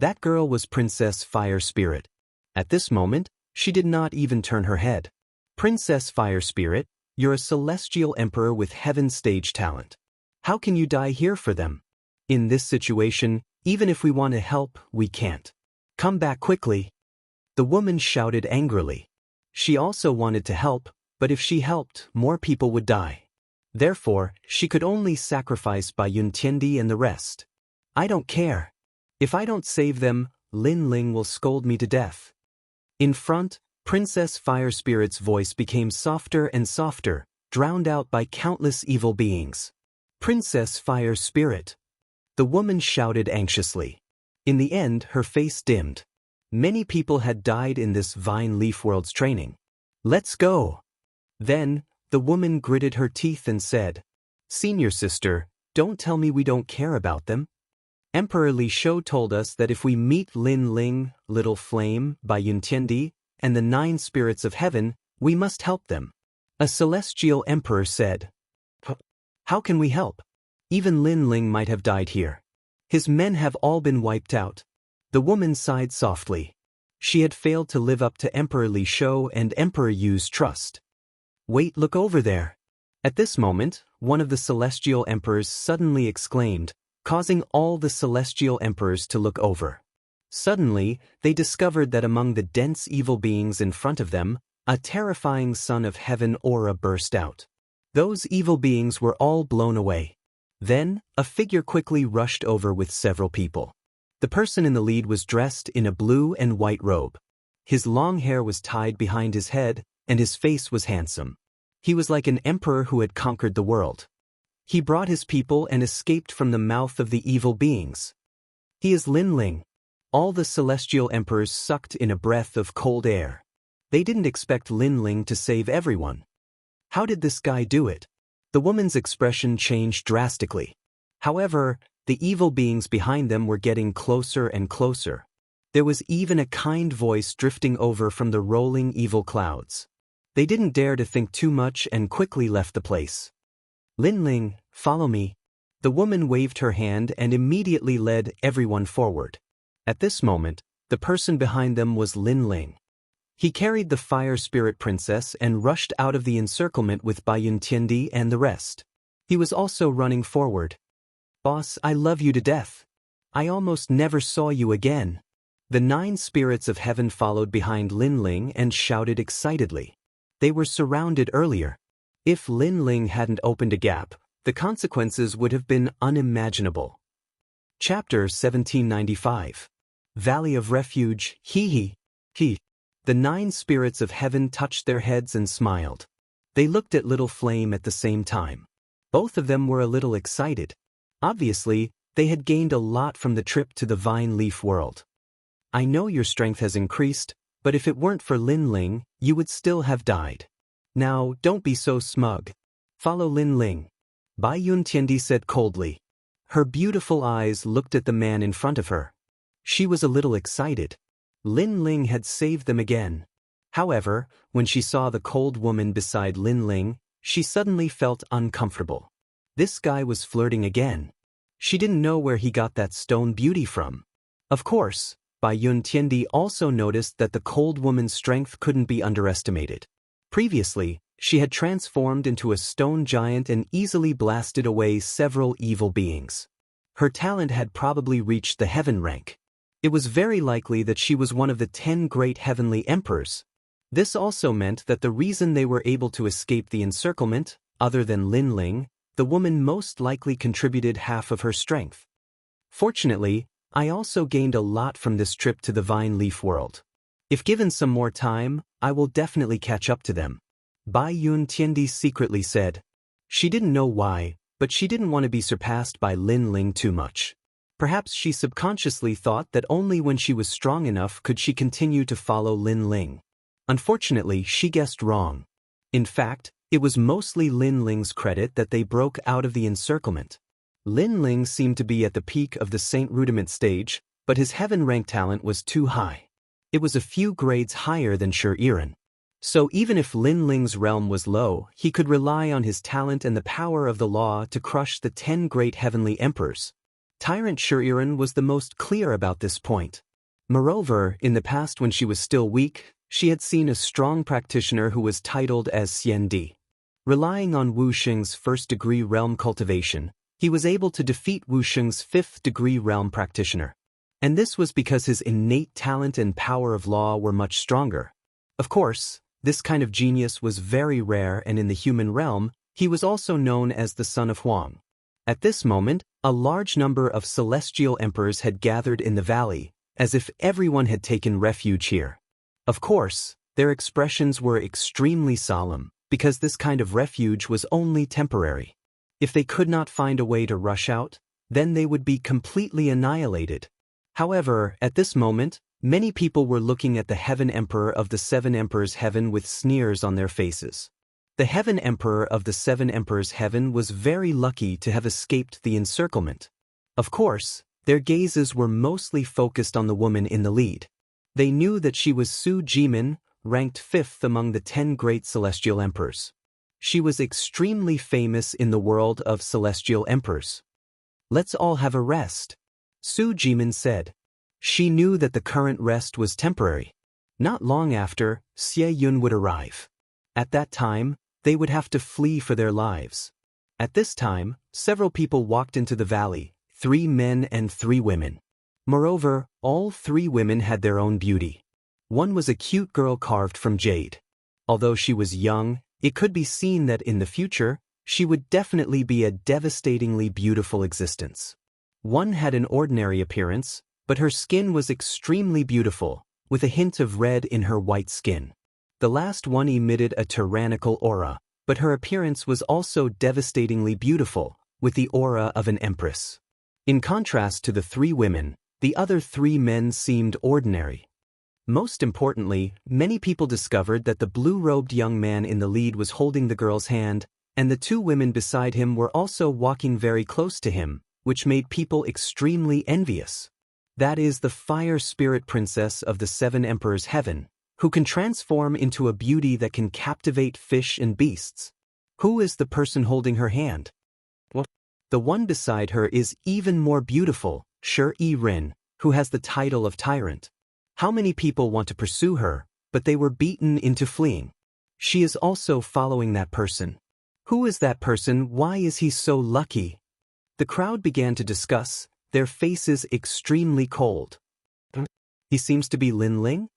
That girl was Princess Fire Spirit. At this moment, she did not even turn her head. Princess Fire Spirit, you're a celestial emperor with heaven stage talent. How can you die here for them? In this situation, even if we want to help, we can't. Come back quickly. The woman shouted angrily. She also wanted to help, but if she helped, more people would die. Therefore, she could only sacrifice Bai Yun Tiendi and the rest. I don't care. If I don't save them, Lin Ling will scold me to death. In front, Princess Fire Spirit's voice became softer and softer, drowned out by countless evil beings. Princess Fire Spirit. The woman shouted anxiously. In the end, her face dimmed. Many people had died in this Vine Leaf World's training. Let's go. Then, the woman gritted her teeth and said, Senior sister, don't tell me we don't care about them. Emperor Li Shou told us that if we meet Lin Ling, Little Flame, Bai Yun Tiendi, and the 9 spirits of heaven, we must help them. A celestial emperor said, How can we help? Even Lin Ling might have died here. His men have all been wiped out. The woman sighed softly. She had failed to live up to Emperor Li Shou and Emperor Yu's trust. Wait, look over there. At this moment, one of the celestial emperors suddenly exclaimed, causing all the celestial emperors to look over. Suddenly, they discovered that among the dense evil beings in front of them, a terrifying Son of Heaven aura burst out. Those evil beings were all blown away. Then, a figure quickly rushed over with several people. The person in the lead was dressed in a blue and white robe. His long hair was tied behind his head, and his face was handsome. He was like an emperor who had conquered the world. He brought his people and escaped from the mouth of the evil beings. He is Lin Ling. All the celestial emperors sucked in a breath of cold air. They didn't expect Lin Ling to save everyone. How did this guy do it? The woman's expression changed drastically. However, the evil beings behind them were getting closer and closer. There was even a kind voice drifting over from the rolling evil clouds. They didn't dare to think too much and quickly left the place. Lin Ling, follow me. The woman waved her hand and immediately led everyone forward. At this moment, the person behind them was Lin Ling. He carried the Fire Spirit Princess and rushed out of the encirclement with Bai Yun Tiendi and the rest. He was also running forward. Boss, I love you to death. I almost never saw you again. The 9 spirits of heaven followed behind Lin Ling and shouted excitedly. They were surrounded earlier. If Lin Ling hadn't opened a gap, the consequences would have been unimaginable. Chapter 1795. Valley of Refuge, he. The 9 spirits of heaven touched their heads and smiled. They looked at Little Flame at the same time. Both of them were a little excited. Obviously, they had gained a lot from the trip to the Vine Leaf World. I know your strength has increased, but if it weren't for Lin Ling, you would still have died. Now, don't be so smug. Follow Lin Ling. Bai Yun Tiendi said coldly. Her beautiful eyes looked at the man in front of her. She was a little excited. Lin Ling had saved them again. However, when she saw the cold woman beside Lin Ling, she suddenly felt uncomfortable. This guy was flirting again. She didn't know where he got that stone beauty from. Of course, Bai Yun Tiendi also noticed that the cold woman's strength couldn't be underestimated. Previously, she had transformed into a stone giant and easily blasted away several evil beings. Her talent had probably reached the heaven rank. It was very likely that she was one of the 10 great heavenly emperors. This also meant that the reason they were able to escape the encirclement, other than Lin Ling, the woman most likely contributed half of her strength. Fortunately, I also gained a lot from this trip to the Vine Leaf world. If given some more time, I will definitely catch up to them. Bai Yun Tiandi secretly said. She didn't know why, but she didn't want to be surpassed by Lin Ling too much. Perhaps she subconsciously thought that only when she was strong enough could she continue to follow Lin Ling. Unfortunately, she guessed wrong. In fact, it was mostly Lin Ling's credit that they broke out of the encirclement. Lin Ling seemed to be at the peak of the Saint Rudiment stage, but his heaven rank talent was too high. It was a few grades higher than Shi Yiren. So even if Lin Ling's realm was low, he could rely on his talent and the power of the law to crush the 10 great heavenly emperors. Tyrant Shi Yiren was the most clear about this point. Moreover, in the past when she was still weak, she had seen a strong practitioner who was titled as Xian Di. Relying on Wu Xing's first-degree realm cultivation, he was able to defeat Wu Xing's fifth-degree realm practitioner. And this was because his innate talent and power of law were much stronger. Of course, this kind of genius was very rare, and in the human realm, he was also known as the son of Huang. At this moment, a large number of celestial emperors had gathered in the valley, as if everyone had taken refuge here. Of course, their expressions were extremely solemn, because this kind of refuge was only temporary. If they could not find a way to rush out, then they would be completely annihilated. However, at this moment, many people were looking at the Heaven Emperor of the Seven Emperors' Heaven with sneers on their faces. The Heaven Emperor of the Seven Emperors' Heaven was very lucky to have escaped the encirclement. Of course, their gazes were mostly focused on the woman in the lead. They knew that she was Su Jimin, ranked 5th among the 10 great celestial emperors. She was extremely famous in the world of celestial emperors. Let's all have a rest, Su Jimin said. She knew that the current rest was temporary. Not long after, Xie Yun would arrive. At that time, they would have to flee for their lives. At this time, several people walked into the valley, 3 men and 3 women. Moreover, all 3 women had their own beauty. One was a cute girl carved from jade. Although she was young, it could be seen that in the future, she would definitely be a devastatingly beautiful existence. One had an ordinary appearance, but her skin was extremely beautiful, with a hint of red in her white skin. The last one emitted a tyrannical aura, but her appearance was also devastatingly beautiful, with the aura of an empress. In contrast to the 3 women, the other 3 men seemed ordinary. Most importantly, many people discovered that the blue-robed young man in the lead was holding the girl's hand, and the 2 women beside him were also walking very close to him, which made people extremely envious. That is the fire spirit princess of the 7 emperors' heaven, who can transform into a beauty that can captivate fish and beasts. Who is the person holding her hand? What? The one beside her is even more beautiful, Shi Yiren, who has the title of tyrant. How many people want to pursue her, but they were beaten into fleeing. She is also following that person. Who is that person? Why is he so lucky? The crowd began to discuss, their faces extremely cold. He seems to be Lin Ling?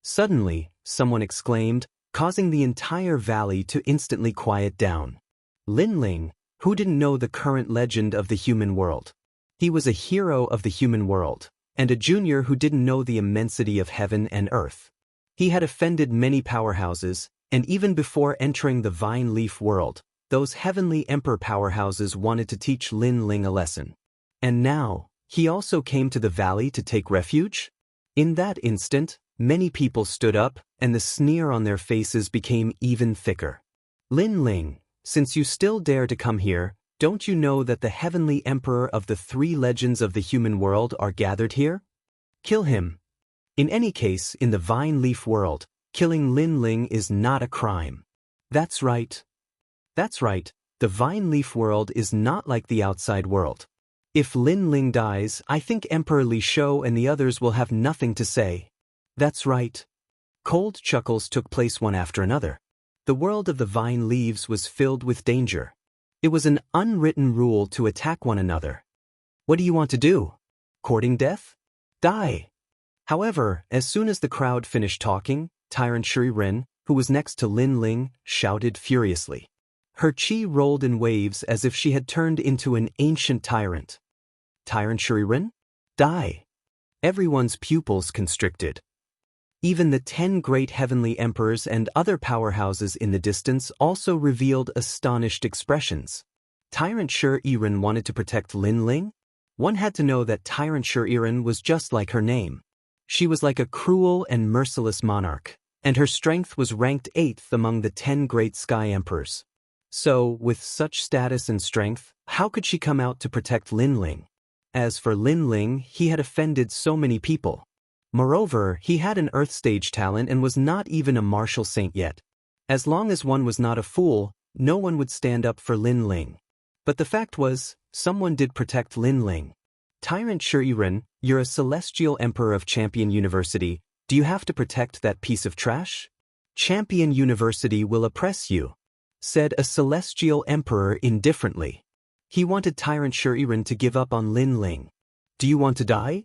Suddenly, someone exclaimed, causing the entire valley to instantly quiet down. Lin Ling, who didn't know the current legend of the human world. He was a hero of the human world, and a junior who didn't know the immensity of heaven and earth. He had offended many powerhouses, and even before entering the Vine Leaf world, those heavenly emperor powerhouses wanted to teach Lin Ling a lesson. And now, he also came to the valley to take refuge? In that instant, many people stood up, and the sneer on their faces became even thicker. Lin Ling, since you still dare to come here, don't you know that the heavenly emperor of the 3 legends of the human world are gathered here? Kill him. In any case, in the Vine Leaf world, killing Lin Ling is not a crime. That's right. That's right, the Vine Leaf world is not like the outside world. If Lin Ling dies, I think Emperor Li Shou and the others will have nothing to say. That's right. Cold chuckles took place one after another. The world of the Vine Leaves was filled with danger. It was an unwritten rule to attack one another. What do you want to do? Courting death? Die! However, as soon as the crowd finished talking, Tyrant Shuriren, who was next to Lin Ling, shouted furiously. Her chi rolled in waves as if she had turned into an ancient tyrant. Tyrant Shuriren? Die! Everyone's pupils constricted. Even the 10 great heavenly emperors and other powerhouses in the distance also revealed astonished expressions. Tyrant Shuriren wanted to protect Lin Ling? One had to know that Tyrant Shuriren was just like her name. She was like a cruel and merciless monarch, and her strength was ranked 8th among the 10 great sky emperors. So, with such status and strength, how could she come out to protect Lin Ling? As for Lin Ling, he had offended so many people. Moreover, he had an Earth stage talent and was not even a martial saint yet. As long as one was not a fool, no one would stand up for Lin Ling. But the fact was, someone did protect Lin Ling. Tyrant Shuriren, you're a celestial emperor of Champion University. Do you have to protect that piece of trash? Champion University will oppress you, said a celestial emperor indifferently. He wanted Tyrant Shuriren to give up on Lin Ling. Do you want to die?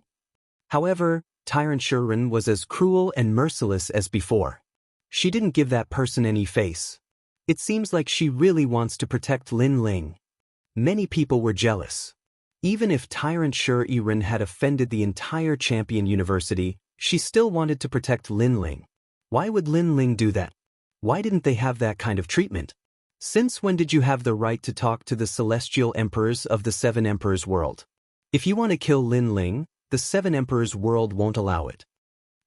However, Tyrant Shuriren was as cruel and merciless as before. She didn't give that person any face. It seems like she really wants to protect Lin Ling. Many people were jealous. Even if Tyrant Shuriren had offended the entire Champion University, she still wanted to protect Lin Ling. Why would Lin Ling do that? Why didn't they have that kind of treatment? Since when did you have the right to talk to the celestial emperors of the 7 emperors world? If you want to kill Lin Ling, the 7 emperors world won't allow it.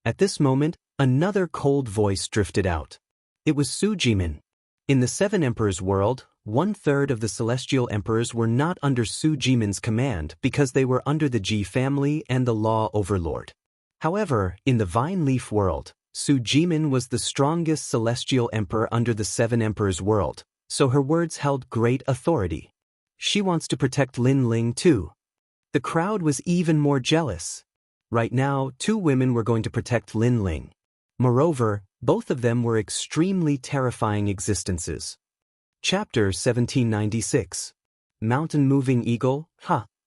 At this moment, another cold voice drifted out. It was Su Jimin. In the 7 emperors world, 1/3 of the celestial emperors were not under Su Jimin's command because they were under the Ji family and the law overlord. However, in the Vine Leaf world, Su Jimin was the strongest celestial emperor under the 7 emperors world, so her words held great authority. She wants to protect Lin Ling too. The crowd was even more jealous. Right now, 2 women were going to protect Lin Ling. Moreover, both of them were extremely terrifying existences. Chapter 1796. Mountain Moving Eagle.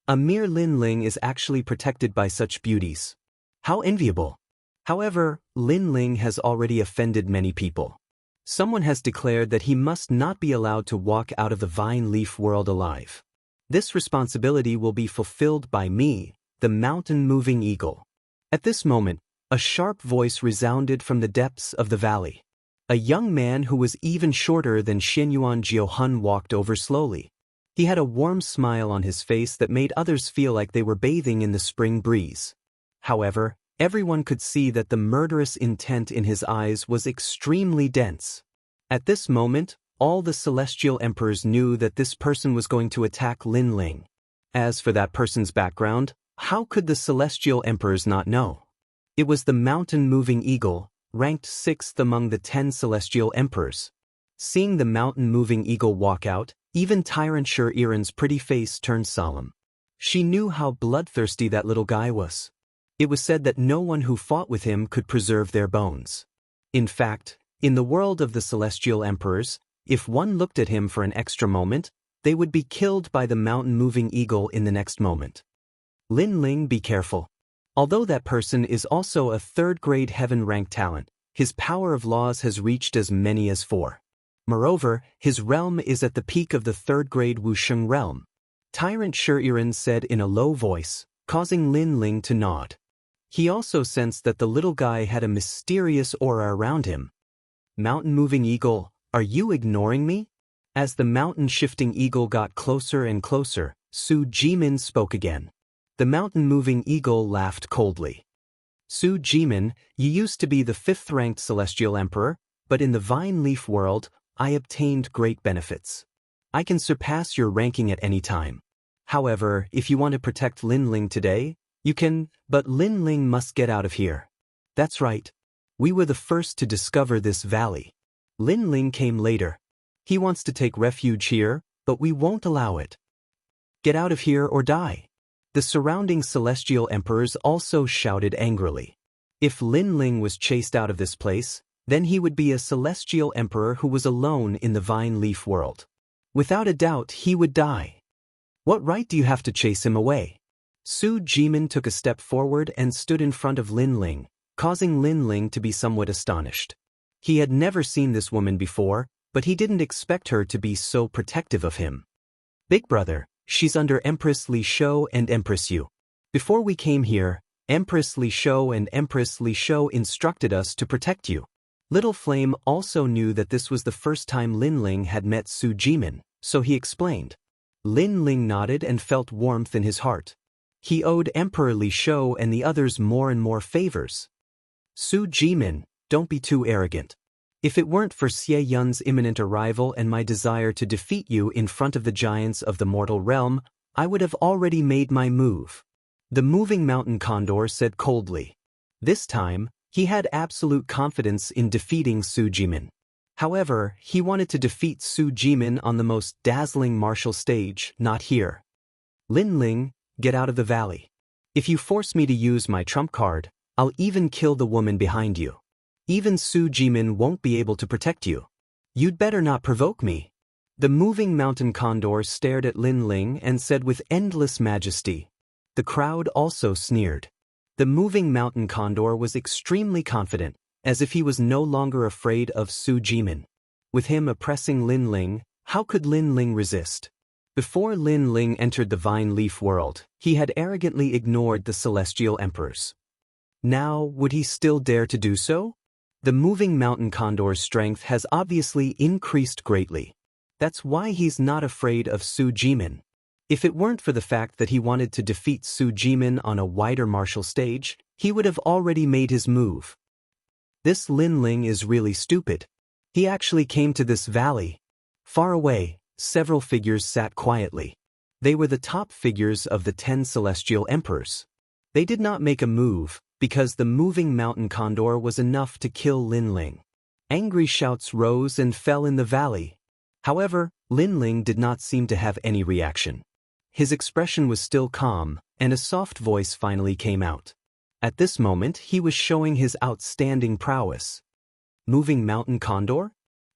A mere Lin Ling is actually protected by such beauties. How enviable. However, Lin Ling has already offended many people. Someone has declared that he must not be allowed to walk out of the Vine Leaf world alive. This responsibility will be fulfilled by me, the Mountain Moving Eagle. At this moment, a sharp voice resounded from the depths of the valley. A young man who was even shorter than Xianyuan Jiuhun walked over slowly. He had a warm smile on his face that made others feel like they were bathing in the spring breeze. However, everyone could see that the murderous intent in his eyes was extremely dense. At this moment, all the celestial emperors knew that this person was going to attack Lin Ling. As for that person's background, how could the celestial emperors not know? It was the Mountain Moving Eagle, ranked 6th among the 10 celestial emperors. Seeing the Mountain Moving Eagle walk out, even Tyrant Shuriren's pretty face turned solemn. She knew how bloodthirsty that little guy was. It was said that no one who fought with him could preserve their bones. In fact, in the world of the celestial emperors, if one looked at him for an extra moment, they would be killed by the Mountain Moving Eagle in the next moment. Lin Ling, be careful. Although that person is also a 3rd-grade heaven-ranked talent, his power of laws has reached as many as 4. Moreover, his realm is at the peak of the 3rd-grade Wuxia realm. Tyrant Shuriren said in a low voice, causing Lin Ling to nod. He also sensed that the little guy had a mysterious aura around him. Mountain Moving Eagle, are you ignoring me? As the mountain shifting eagle got closer and closer, Su Jimin spoke again. The Mountain Moving Eagle laughed coldly. Su Jimin, you used to be the 5th-ranked celestial emperor, but in the Vine Leaf world, I obtained great benefits. I can surpass your ranking at any time. However, if you want to protect Lin Ling today, you can, but Lin Ling must get out of here. That's right. We were the first to discover this valley. Lin Ling came later. He wants to take refuge here, but we won't allow it. Get out of here or die. The surrounding celestial emperors also shouted angrily. If Lin Ling was chased out of this place, then he would be a celestial emperor who was alone in the Vine Leaf world. Without a doubt, he would die. What right do you have to chase him away? Su Jimin took a step forward and stood in front of Lin Ling, causing Lin Ling to be somewhat astonished. He had never seen this woman before, but he didn't expect her to be so protective of him. Big brother, she's under Empress Li Shou and Empress Yu. Before we came here, Empress Li Shou and Empress Li Shou instructed us to protect you. Little Flame also knew that this was the first time Lin Ling had met Su Jimin, so he explained. Lin Ling nodded and felt warmth in his heart. He owed Emperor Li Shou and the others more and more favors. Su Jimin, don't be too arrogant. If it weren't for Xie Yun's imminent arrival and my desire to defeat you in front of the giants of the mortal realm, I would have already made my move. The moving mountain condor said coldly. This time, he had absolute confidence in defeating Su Jimin. However, he wanted to defeat Su Jimin on the most dazzling martial stage, not here. Lin Ling, get out of the valley. If you force me to use my trump card, I'll even kill the woman behind you. Even Su Jimin won't be able to protect you. You'd better not provoke me. The moving mountain condor stared at Lin Ling and said with endless majesty. The crowd also sneered. The moving mountain condor was extremely confident, as if he was no longer afraid of Su Jimin. With him oppressing Lin Ling, how could Lin Ling resist? Before Lin Ling entered the vine leaf world, he had arrogantly ignored the celestial emperors. Now, would he still dare to do so? The moving mountain condor's strength has obviously increased greatly. That's why he's not afraid of Su Jimin. If it weren't for the fact that he wanted to defeat Su Jimin on a wider martial stage, he would have already made his move. This Lin Ling is really stupid. He actually came to this valley. Far away, several figures sat quietly. They were the top figures of the 10 celestial emperors. They did not make a move, because the moving mountain condor was enough to kill Lin Ling. Angry shouts rose and fell in the valley. However, Lin Ling did not seem to have any reaction. His expression was still calm, and a soft voice finally came out. At this moment, he was showing his outstanding prowess. Moving mountain condor?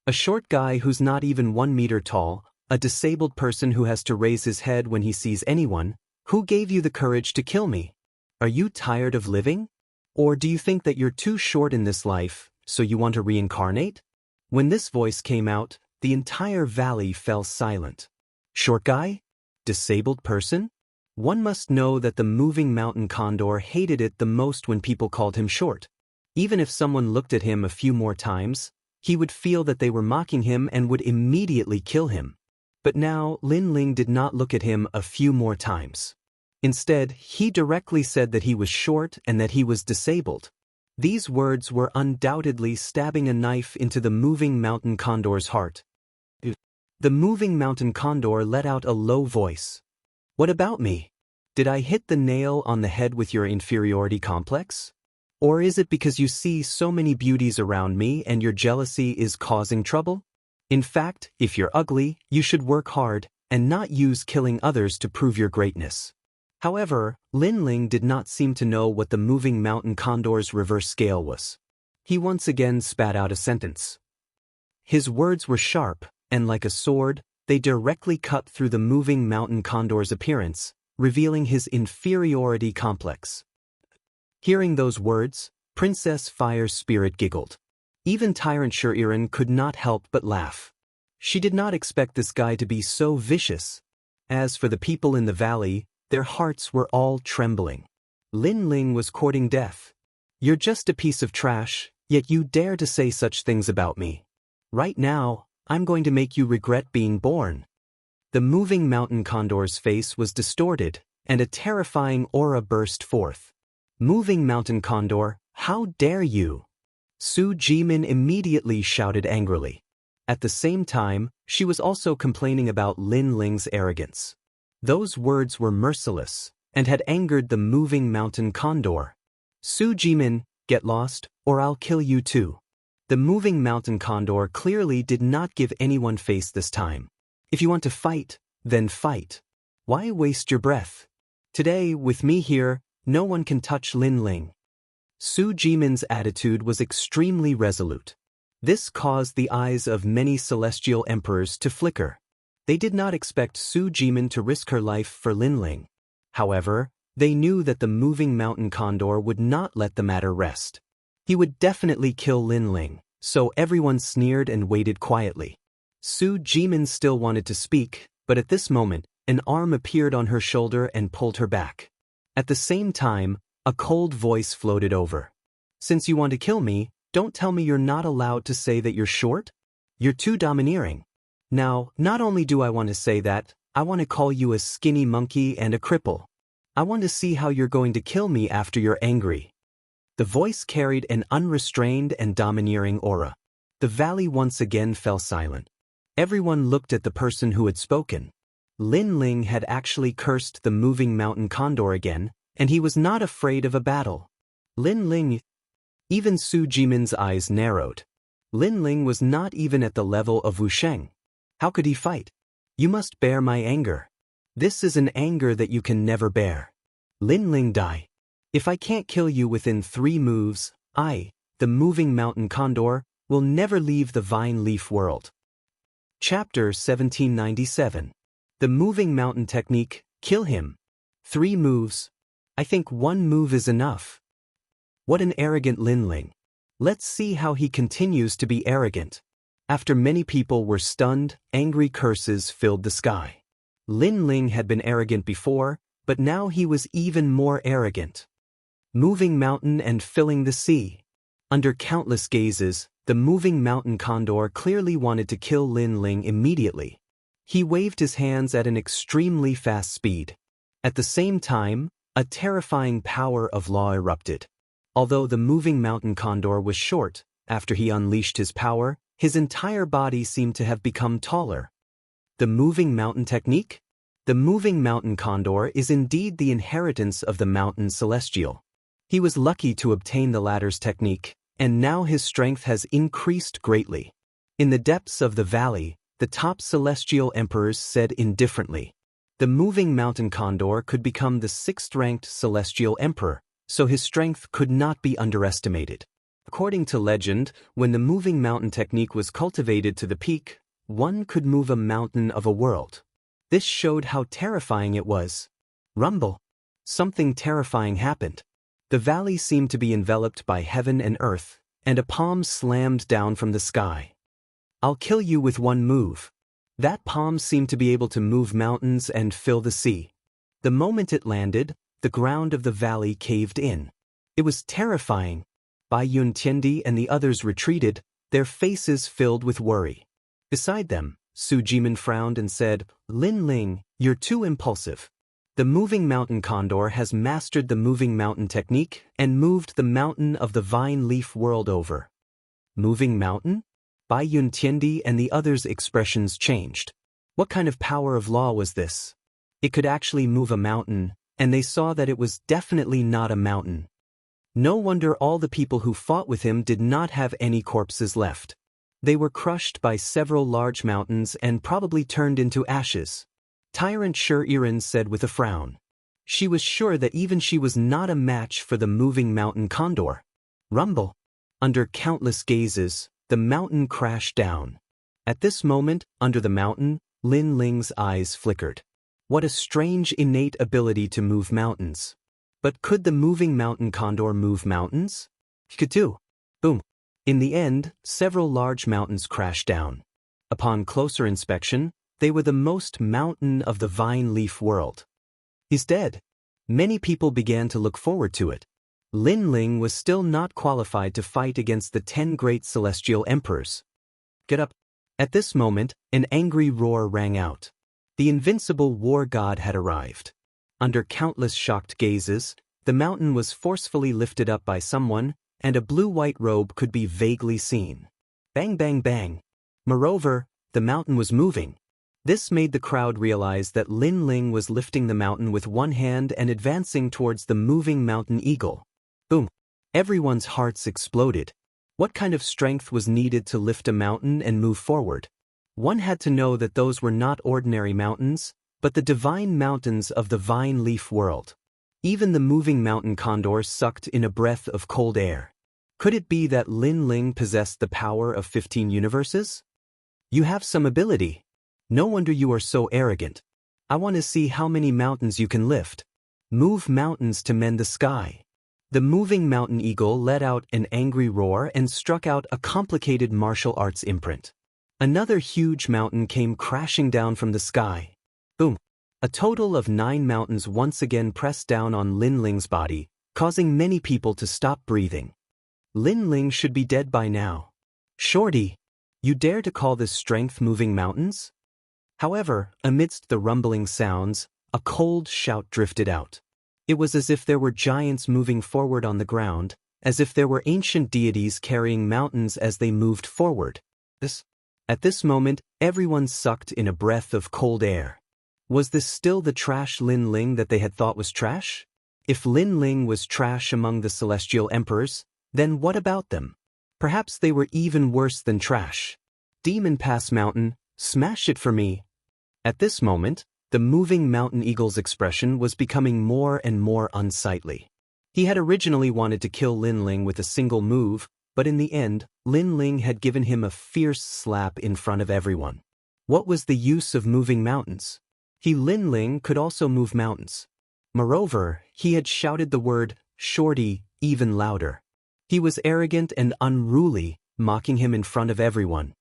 A short guy who's not even 1 meter tall, a disabled person who has to raise his head when he sees anyone. Who gave you the courage to kill me? Are you tired of living? Or do you think that you're too short in this life, so you want to reincarnate? When this voice came out, the entire valley fell silent. Short guy? Disabled person? One must know that the moving mountain condor hated it the most when people called him short. Even if someone looked at him a few more times, he would feel that they were mocking him and would immediately kill him. But now, Lin Ling did not look at him a few more times. Instead, he directly said that he was short and that he was disabled. These words were undoubtedly stabbing a knife into the moving mountain condor's heart. The moving mountain condor let out a low voice. What about me? Did I hit the nail on the head with your inferiority complex? Or is it because you see so many beauties around me and your jealousy is causing trouble? In fact, if you're ugly, you should work hard and not use killing others to prove your greatness. However, Lin Ling did not seem to know what the moving mountain condor's reverse scale was. He once again spat out a sentence. His words were sharp, and like a sword, they directly cut through the moving mountain condor's appearance, revealing his inferiority complex. Hearing those words, Princess Fire's spirit giggled. Even Tyrant Shuriren could not help but laugh. She did not expect this guy to be so vicious. As for the people in the valley, their hearts were all trembling. Lin Ling was courting death. You're just a piece of trash, yet you dare to say such things about me. Right now, I'm going to make you regret being born. The moving mountain condor's face was distorted, and a terrifying aura burst forth. Moving mountain condor, how dare you? Su Jimin immediately shouted angrily. At the same time, she was also complaining about Lin Ling's arrogance. Those words were merciless, and had angered the moving mountain condor. Su Jimin, get lost, or I'll kill you too. The moving mountain condor clearly did not give anyone face this time. If you want to fight, then fight. Why waste your breath? Today, with me here, no one can touch Lin Ling. Su Jimin's attitude was extremely resolute. This caused the eyes of many celestial emperors to flicker. They did not expect Su Jimin to risk her life for Lin Ling. However, They knew that the moving mountain condor would not let the matter rest. He would definitely kill Lin Ling, so everyone sneered and waited quietly. Su Jimin still wanted to speak, but at this moment, an arm appeared on her shoulder and pulled her back. At the same time, a cold voice floated over. Since you want to kill me, don't tell me you're not allowed to say that you're short? You're too domineering. Now, not only do I want to say that, I want to call you a skinny monkey and a cripple. I want to see how you're going to kill me after you're angry. The voice carried an unrestrained and domineering aura. The valley once again fell silent. Everyone looked at the person who had spoken. Lin Ling had actually cursed the moving mountain condor again, and he was not afraid of a battle. Lin Ling. Even Su Jimin's eyes narrowed. Lin Ling was not even at the level of Wusheng. How could he fight? You must bear my anger. This is an anger that you can never bear. Lin Ling, die. If I can't kill you within 3 moves, I, the moving mountain condor, will never leave the vine leaf world. Chapter 1797. The moving mountain technique, kill him. 3 moves. I think 1 move is enough. What an arrogant Lin Ling. Let's see how he continues to be arrogant. After many people were stunned, angry curses filled the sky. Lin Ling had been arrogant before, but now he was even more arrogant. Moving mountain and filling the sea. Under countless gazes, the moving mountain condor clearly wanted to kill Lin Ling immediately. He waved his hands at an extremely fast speed. At the same time, a terrifying power of law erupted. Although the moving mountain condor was short, after he unleashed his power, his entire body seemed to have become taller. The moving mountain technique? The moving mountain condor is indeed the inheritance of the mountain celestial. He was lucky to obtain the latter's technique, and now his strength has increased greatly. In the depths of the valley, the top celestial emperors said indifferently. The moving mountain condor could become the 6th-ranked celestial emperor, so his strength could not be underestimated. According to legend, when the moving mountain technique was cultivated to the peak, one could move a mountain of a world. This showed how terrifying it was. Rumble. Something terrifying happened. The valley seemed to be enveloped by heaven and earth, and a palm slammed down from the sky. I'll kill you with 1 move. That palm seemed to be able to move mountains and fill the sea. The moment it landed, the ground of the valley caved in. It was terrifying. Bai Yuntiendi and the others retreated, their faces filled with worry. Beside them, Su Jimin frowned and said, Lin Ling, you're too impulsive. The moving mountain condor has mastered the moving mountain technique and moved the mountain of the vine leaf world over. Moving mountain? Bai Yuntiendi and the others' expressions changed. What kind of power of law was this? It could actually move a mountain, and they saw that it was definitely not a mountain. No wonder all the people who fought with him did not have any corpses left. They were crushed by several large mountains and probably turned into ashes. Tyrant Shuriren said with a frown. She was sure that even she was not a match for the moving mountain condor. Rumble. Under countless gazes, the mountain crashed down. At this moment, under the mountain, Lin Ling's eyes flickered. What a strange innate ability to move mountains. But could the moving mountain condor move mountains? He could too. Boom. In the end, several large mountains crashed down. Upon closer inspection, they were the most mountain of the vine leaf world. He's dead. Many people began to look forward to it. Lin Ling was still not qualified to fight against the 10 great celestial emperors. Get up. At this moment, an angry roar rang out. The invincible war god had arrived. Under countless shocked gazes, the mountain was forcefully lifted up by someone, and a blue-white robe could be vaguely seen. Bang bang bang. Moreover, the mountain was moving. This made the crowd realize that Lin Ling was lifting the mountain with one hand and advancing towards the moving mountain eagle. Boom. Everyone's hearts exploded. What kind of strength was needed to lift a mountain and move forward? One had to know that those were not ordinary mountains, but the divine mountains of the vine leaf world. Even the moving mountain condor sucked in a breath of cold air. Could it be that Lin Ling possessed the power of 15 universes? You have some ability. No wonder you are so arrogant. I want to see how many mountains you can lift. Move mountains to mend the sky. The moving mountain eagle let out an angry roar and struck out a complicated martial arts imprint. Another huge mountain came crashing down from the sky. Boom! A total of 9 mountains once again pressed down on Lin Ling's body, causing many people to stop breathing. Lin Ling should be dead by now. Shorty, you dare to call this strength moving mountains? However, amidst the rumbling sounds, a cold shout drifted out. It was as if there were giants moving forward on the ground, as if there were ancient deities carrying mountains as they moved forward. At this moment, everyone sucked in a breath of cold air. Was this still the trash Lin Ling that they had thought was trash? If Lin Ling was trash among the celestial emperors, then what about them? Perhaps they were even worse than trash. Demon Pass Mountain, smash it for me. At this moment, the moving mountain eagle's expression was becoming more and more unsightly. He had originally wanted to kill Lin Ling with a single move, but in the end, Lin Ling had given him a fierce slap in front of everyone. What was the use of moving mountains? Lin Ling could also move mountains. Moreover, he had shouted the word, "Shorty," even louder. He was arrogant and unruly, mocking him in front of everyone.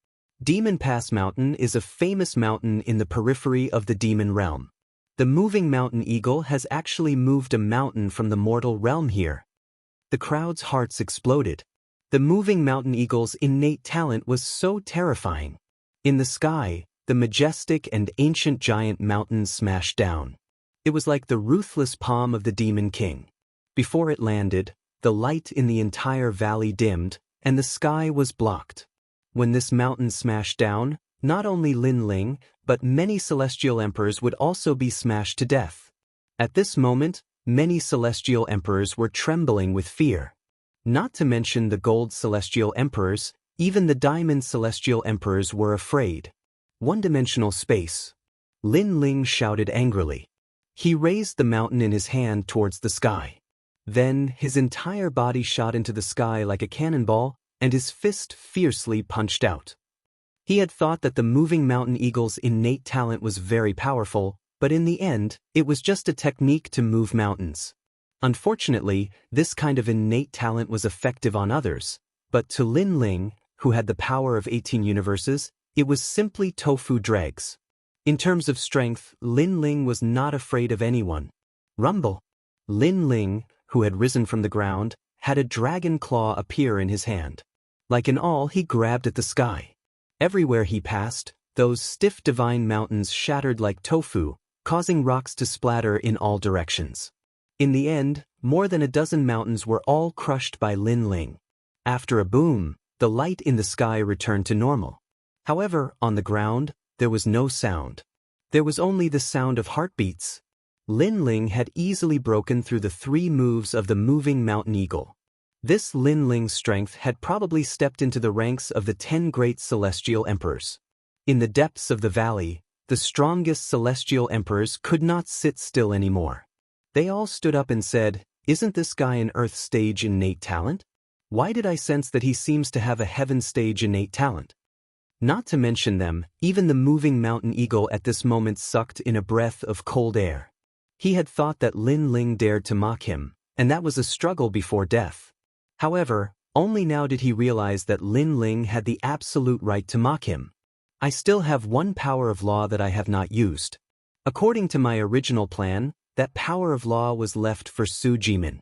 Demon Pass Mountain is a famous mountain in the periphery of the demon realm. The moving mountain eagle has actually moved a mountain from the mortal realm here. The crowd's hearts exploded. The moving mountain eagle's innate talent was so terrifying. In the sky, the majestic and ancient giant mountains smashed down. It was like the ruthless palm of the Demon King. Before it landed, the light in the entire valley dimmed, and the sky was blocked. When this mountain smashed down, not only Lin Ling, but many celestial emperors would also be smashed to death. At this moment, many celestial emperors were trembling with fear. Not to mention the gold celestial emperors, even the diamond celestial emperors were afraid. One-dimensional space. Lin Ling shouted angrily. He raised the mountain in his hand towards the sky. Then, his entire body shot into the sky like a cannonball, and his fist fiercely punched out. He had thought that the moving mountain eagle's innate talent was very powerful, but in the end, it was just a technique to move mountains. Unfortunately, this kind of innate talent was effective on others, but to Lin Ling, who had the power of 18 universes, it was simply tofu dregs. In terms of strength, Lin Ling was not afraid of anyone. Rumble. Lin Ling, who had risen from the ground, had a dragon claw appear in his hand. Like an awl, he grabbed at the sky. Everywhere he passed, those stiff divine mountains shattered like tofu, causing rocks to splatter in all directions. In the end, more than a dozen mountains were all crushed by Lin Ling. After a boom, the light in the sky returned to normal. However, on the ground, there was no sound. There was only the sound of heartbeats. Lin Ling had easily broken through the 3 moves of the moving mountain eagle. This Lin Ling's strength had probably stepped into the ranks of the 10 great celestial emperors. In the depths of the valley, the strongest celestial emperors could not sit still anymore. They all stood up and said, "Isn't this guy an Earth stage innate talent? Why did I sense that he seems to have a heaven stage innate talent?" Not to mention them, even the moving mountain eagle at this moment sucked in a breath of cold air. He had thought that Lin Ling dared to mock him, and that was a struggle before death. However, only now did he realize that Lin Ling had the absolute right to mock him. "I still have one power of law that I have not used." According to my original plan, that power of law was left for Su Jimin.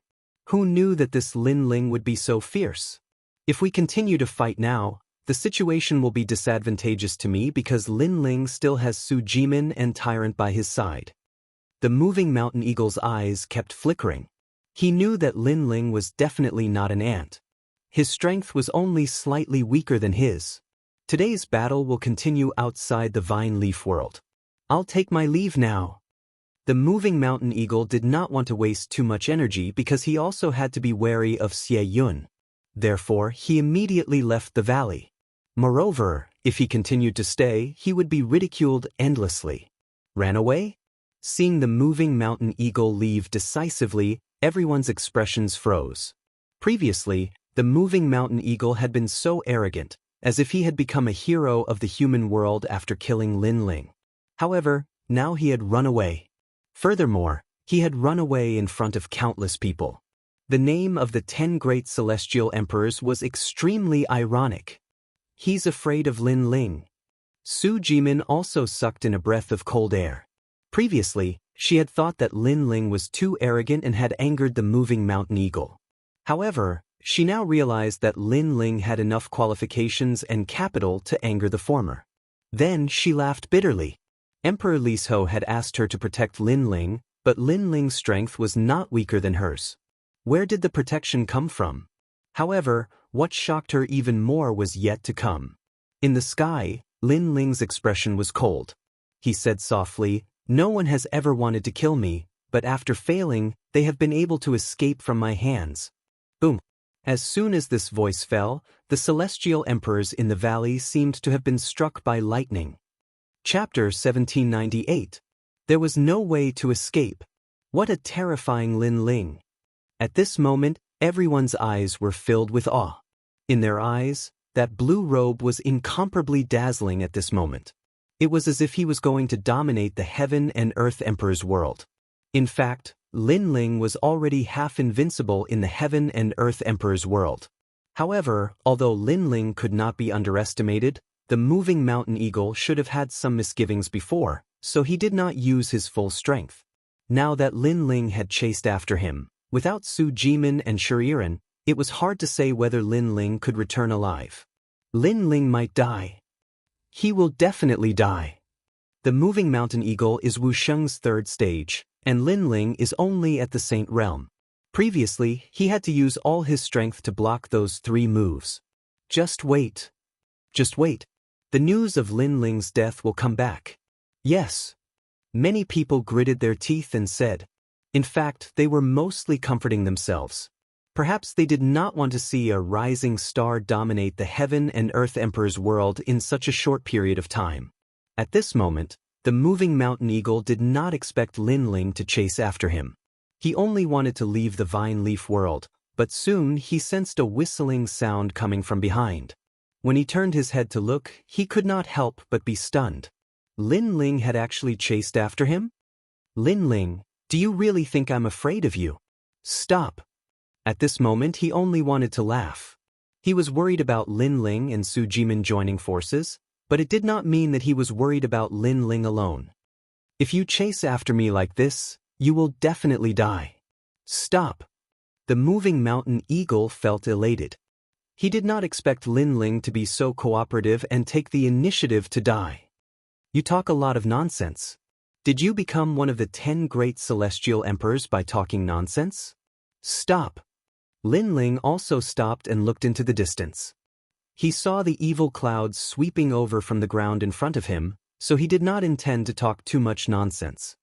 Who knew that this Lin Ling would be so fierce? If we continue to fight now, the situation will be disadvantageous to me because Lin Ling still has Su Jimin and Tyrant by his side. The moving mountain eagle's eyes kept flickering. He knew that Lin Ling was definitely not an ant. His strength was only slightly weaker than his. Today's battle will continue outside the vine leaf world. I'll take my leave now. The moving mountain eagle did not want to waste too much energy because he also had to be wary of Xie Yun. Therefore, he immediately left the valley. Moreover, if he continued to stay, he would be ridiculed endlessly. Ran away? Seeing the moving mountain eagle leave decisively, everyone's expressions froze. Previously, the moving mountain eagle had been so arrogant, as if he had become a hero of the human world after killing Lin Ling. However, now he had run away. Furthermore, He had run away in front of countless people. The name of the 10 great celestial emperors was extremely ironic. He's afraid of Lin Ling. Su Jimin also sucked in a breath of cold air. Previously, she had thought that Lin Ling was too arrogant and had angered the moving mountain eagle. However, she now realized that Lin Ling had enough qualifications and capital to anger the former. Then she laughed bitterly. Emperor Liso had asked her to protect Lin Ling, but Lin Ling's strength was not weaker than hers. Where did the protection come from? However, what shocked her even more was yet to come. In the sky, Lin Ling's expression was cold. He said softly, "No one has ever wanted to kill me, but after failing, they have been able to escape from my hands." Boom. As soon as this voice fell, the celestial emperors in the valley seemed to have been struck by lightning. Chapter 1798. There was no way to escape. What a terrifying Lin Ling. At this moment, everyone's eyes were filled with awe. In their eyes, that blue robe was incomparably dazzling at this moment. It was as if he was going to dominate the heaven and earth emperor's world. In fact, Lin Ling was already half invincible in the heaven and earth emperor's world. However, although Lin Ling could not be underestimated, the moving mountain eagle should have had some misgivings before, so he did not use his full strength. Now that Lin Ling had chased after him, without Su Jimin and Shuriren, it was hard to say whether Lin Ling could return alive. Lin Ling might die. He will definitely die. The moving mountain eagle is Wuxiang's third stage, and Lin Ling is only at the Saint Realm. Previously, he had to use all his strength to block those 3 moves. Just wait. Just wait. The news of Lin Ling's death will come back. Yes. Many people gritted their teeth and said. In fact, they were mostly comforting themselves. Perhaps they did not want to see a rising star dominate the heaven and earth emperor's world in such a short period of time. At this moment, the moving mountain eagle did not expect Lin Ling to chase after him. He only wanted to leave the vine leaf world, but soon he sensed a whistling sound coming from behind. When he turned his head to look, he could not help but be stunned. Lin Ling had actually chased after him? Lin Ling, do you really think I'm afraid of you? Stop. At this moment he only wanted to laugh. He was worried about Lin Ling and Su Jimin joining forces, but it did not mean that he was worried about Lin Ling alone. If you chase after me like this, you will definitely die. Stop. The moving mountain eagle felt elated. He did not expect Lin Ling to be so cooperative and take the initiative to die. You talk a lot of nonsense. Did you become one of the 10 great celestial emperors by talking nonsense? Stop. Lin Ling also stopped and looked into the distance. He saw the evil clouds sweeping over from the ground in front of him, so he did not intend to talk too much nonsense.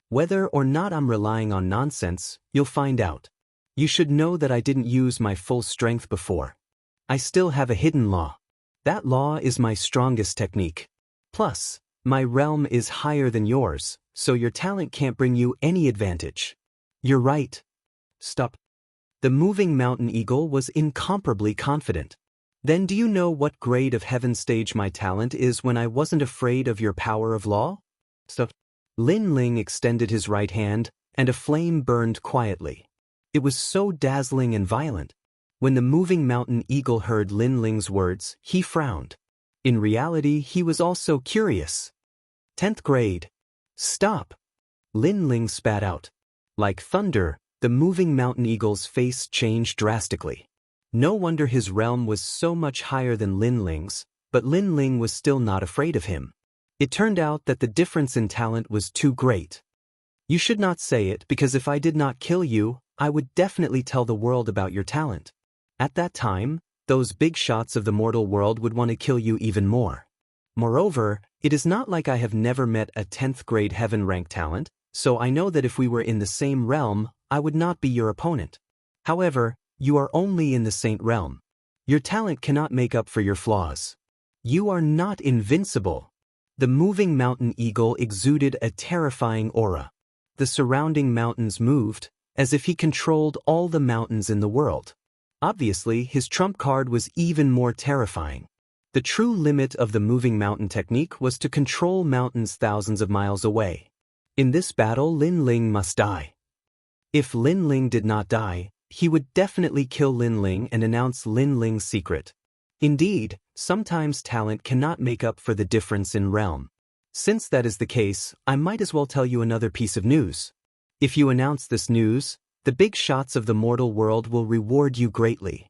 Whether or not I'm relying on nonsense, you'll find out. You should know that I didn't use my full strength before. I still have a hidden law. That law is my strongest technique. Plus, my realm is higher than yours, so your talent can't bring you any advantage. You're right. Stop. The moving mountain eagle was incomparably confident. Then do you know what grade of heaven stage my talent is when I wasn't afraid of your power of law? Stop. Lin Ling extended his right hand, and a flame burned quietly. It was so dazzling and violent. When the moving mountain eagle heard Lin Ling's words, he frowned. In reality, he was also curious. 10th grade. Stop. Lin Ling spat out. Like thunder, the moving mountain eagle's face changed drastically. No wonder his realm was so much higher than Lin Ling's, but Lin Ling was still not afraid of him. It turned out that the difference in talent was too great. You should not say it, because if I did not kill you, I would definitely tell the world about your talent. At that time, those big shots of the mortal world would want to kill you even more. Moreover, it is not like I have never met a 10th grade heaven rank talent, so I know that if we were in the same realm, I would not be your opponent. However, you are only in the Saint Realm. Your talent cannot make up for your flaws. You are not invincible. The moving mountain eagle exuded a terrifying aura. The surrounding mountains moved, as if he controlled all the mountains in the world. Obviously, his trump card was even more terrifying. The true limit of the moving mountain technique was to control mountains thousands of miles away. In this battle, Lin Ling must die. If Lin Ling did not die, he would definitely kill Lin Ling and announce Lin Ling's secret. Indeed, sometimes talent cannot make up for the difference in realm. Since that is the case, I might as well tell you another piece of news. If you announce this news, the big shots of the mortal world will reward you greatly.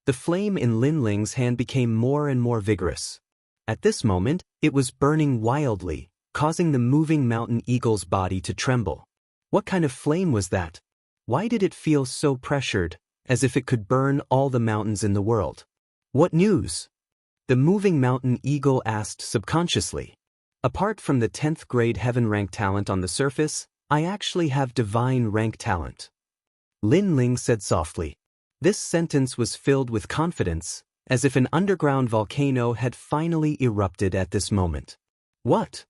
The flame in Lin Ling's hand became more and more vigorous. At this moment, it was burning wildly, causing the moving mountain eagle's body to tremble. What kind of flame was that? Why did it feel so pressured, as if it could burn all the mountains in the world? What news? The moving mountain eagle asked subconsciously. Apart from the 10th grade heaven rank talent on the surface, I actually have divine rank talent. Lin Ling said softly. This sentence was filled with confidence, as if an underground volcano had finally erupted at this moment. What?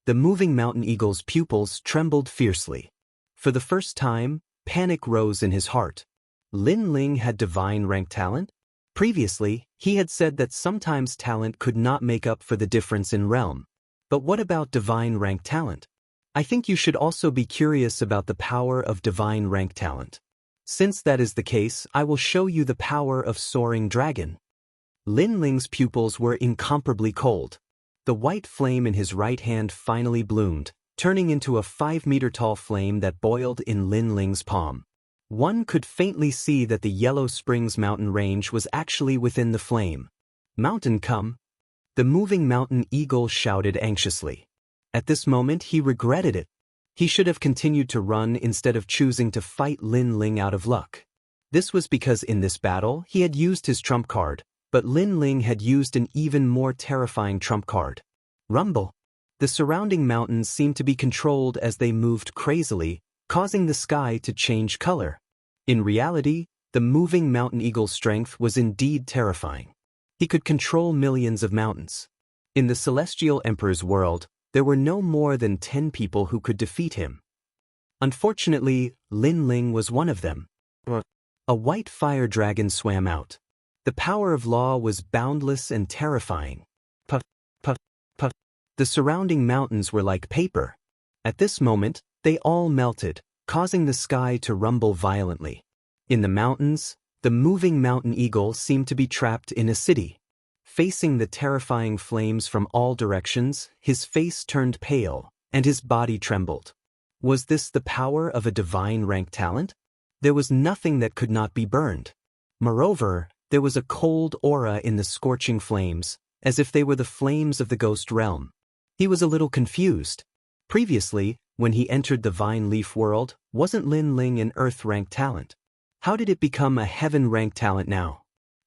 The moving mountain eagle's pupils trembled fiercely. For the first time, panic rose in his heart. Lin Ling had divine rank talent? Previously, he had said that sometimes talent could not make up for the difference in realm. But what about divine rank talent? I think you should also be curious about the power of divine rank talent. Since that is the case, I will show you the power of soaring dragon. Lin Ling's pupils were incomparably cold. The white flame in his right hand finally bloomed, turning into a 5-meter-tall flame that boiled in Lin Ling's palm. One could faintly see that the Yellow Springs mountain range was actually within the flame. Mountain come! The moving mountain eagle shouted anxiously. At this moment he regretted it. He should have continued to run instead of choosing to fight Lin Ling out of luck. This was because in this battle he had used his trump card, but Lin Ling had used an even more terrifying trump card. Rumble. The surrounding mountains seemed to be controlled as they moved crazily, causing the sky to change color. In reality, the moving mountain eagle's strength was indeed terrifying. He could control millions of mountains. In the Celestial Emperor's world, there were no more than 10 people who could defeat him. Unfortunately, Lin Ling was one of them. A white fire dragon swam out. The power of law was boundless and terrifying. Puff, puff, puff. The surrounding mountains were like paper. At this moment, they all melted, causing the sky to rumble violently. In the mountains, the moving mountain eagle seemed to be trapped in a city. Facing the terrifying flames from all directions, his face turned pale, and his body trembled. Was this the power of a divine rank talent? There was nothing that could not be burned. Moreover, there was a cold aura in the scorching flames, as if they were the flames of the ghost realm. He was a little confused. Previously, when he entered the Vine Leaf world, wasn't Lin Ling an Earth rank talent? How did it become a Heaven rank talent now?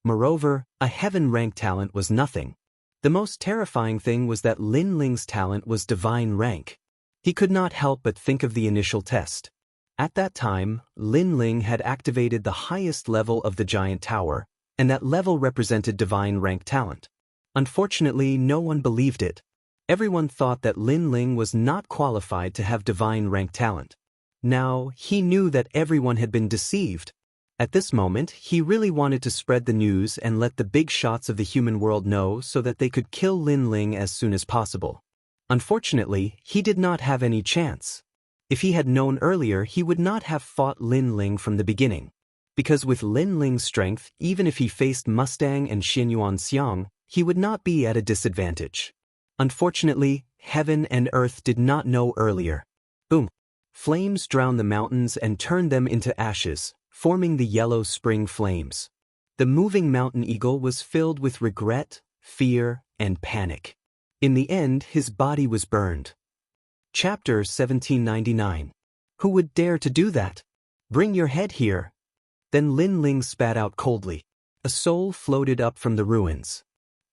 Moreover, a Heaven rank talent was nothing. The most terrifying thing was that Lin Ling's talent was divine rank. He could not help but think of the initial test. At that time, Lin Ling had activated the highest level of the giant tower, and that level represented divine rank talent. Unfortunately, no one believed it. Everyone thought that Lin Ling was not qualified to have divine rank talent. Now, he knew that everyone had been deceived. At this moment, he really wanted to spread the news and let the big shots of the human world know so that they could kill Lin Ling as soon as possible. Unfortunately, he did not have any chance. If he had known earlier, he would not have fought Lin Ling from the beginning. Because with Lin Ling's strength, even if he faced Mustang and Xianxia, he would not be at a disadvantage. Unfortunately, Heaven and Earth did not know earlier. Boom! Flames drowned the mountains and turned them into ashes, forming the Yellow Spring flames. The moving mountain eagle was filled with regret, fear, and panic. In the end, his body was burned. Chapter 1799. Who would dare to do that? Bring your head here. Then Lin Ling spat out coldly. A soul floated up from the ruins.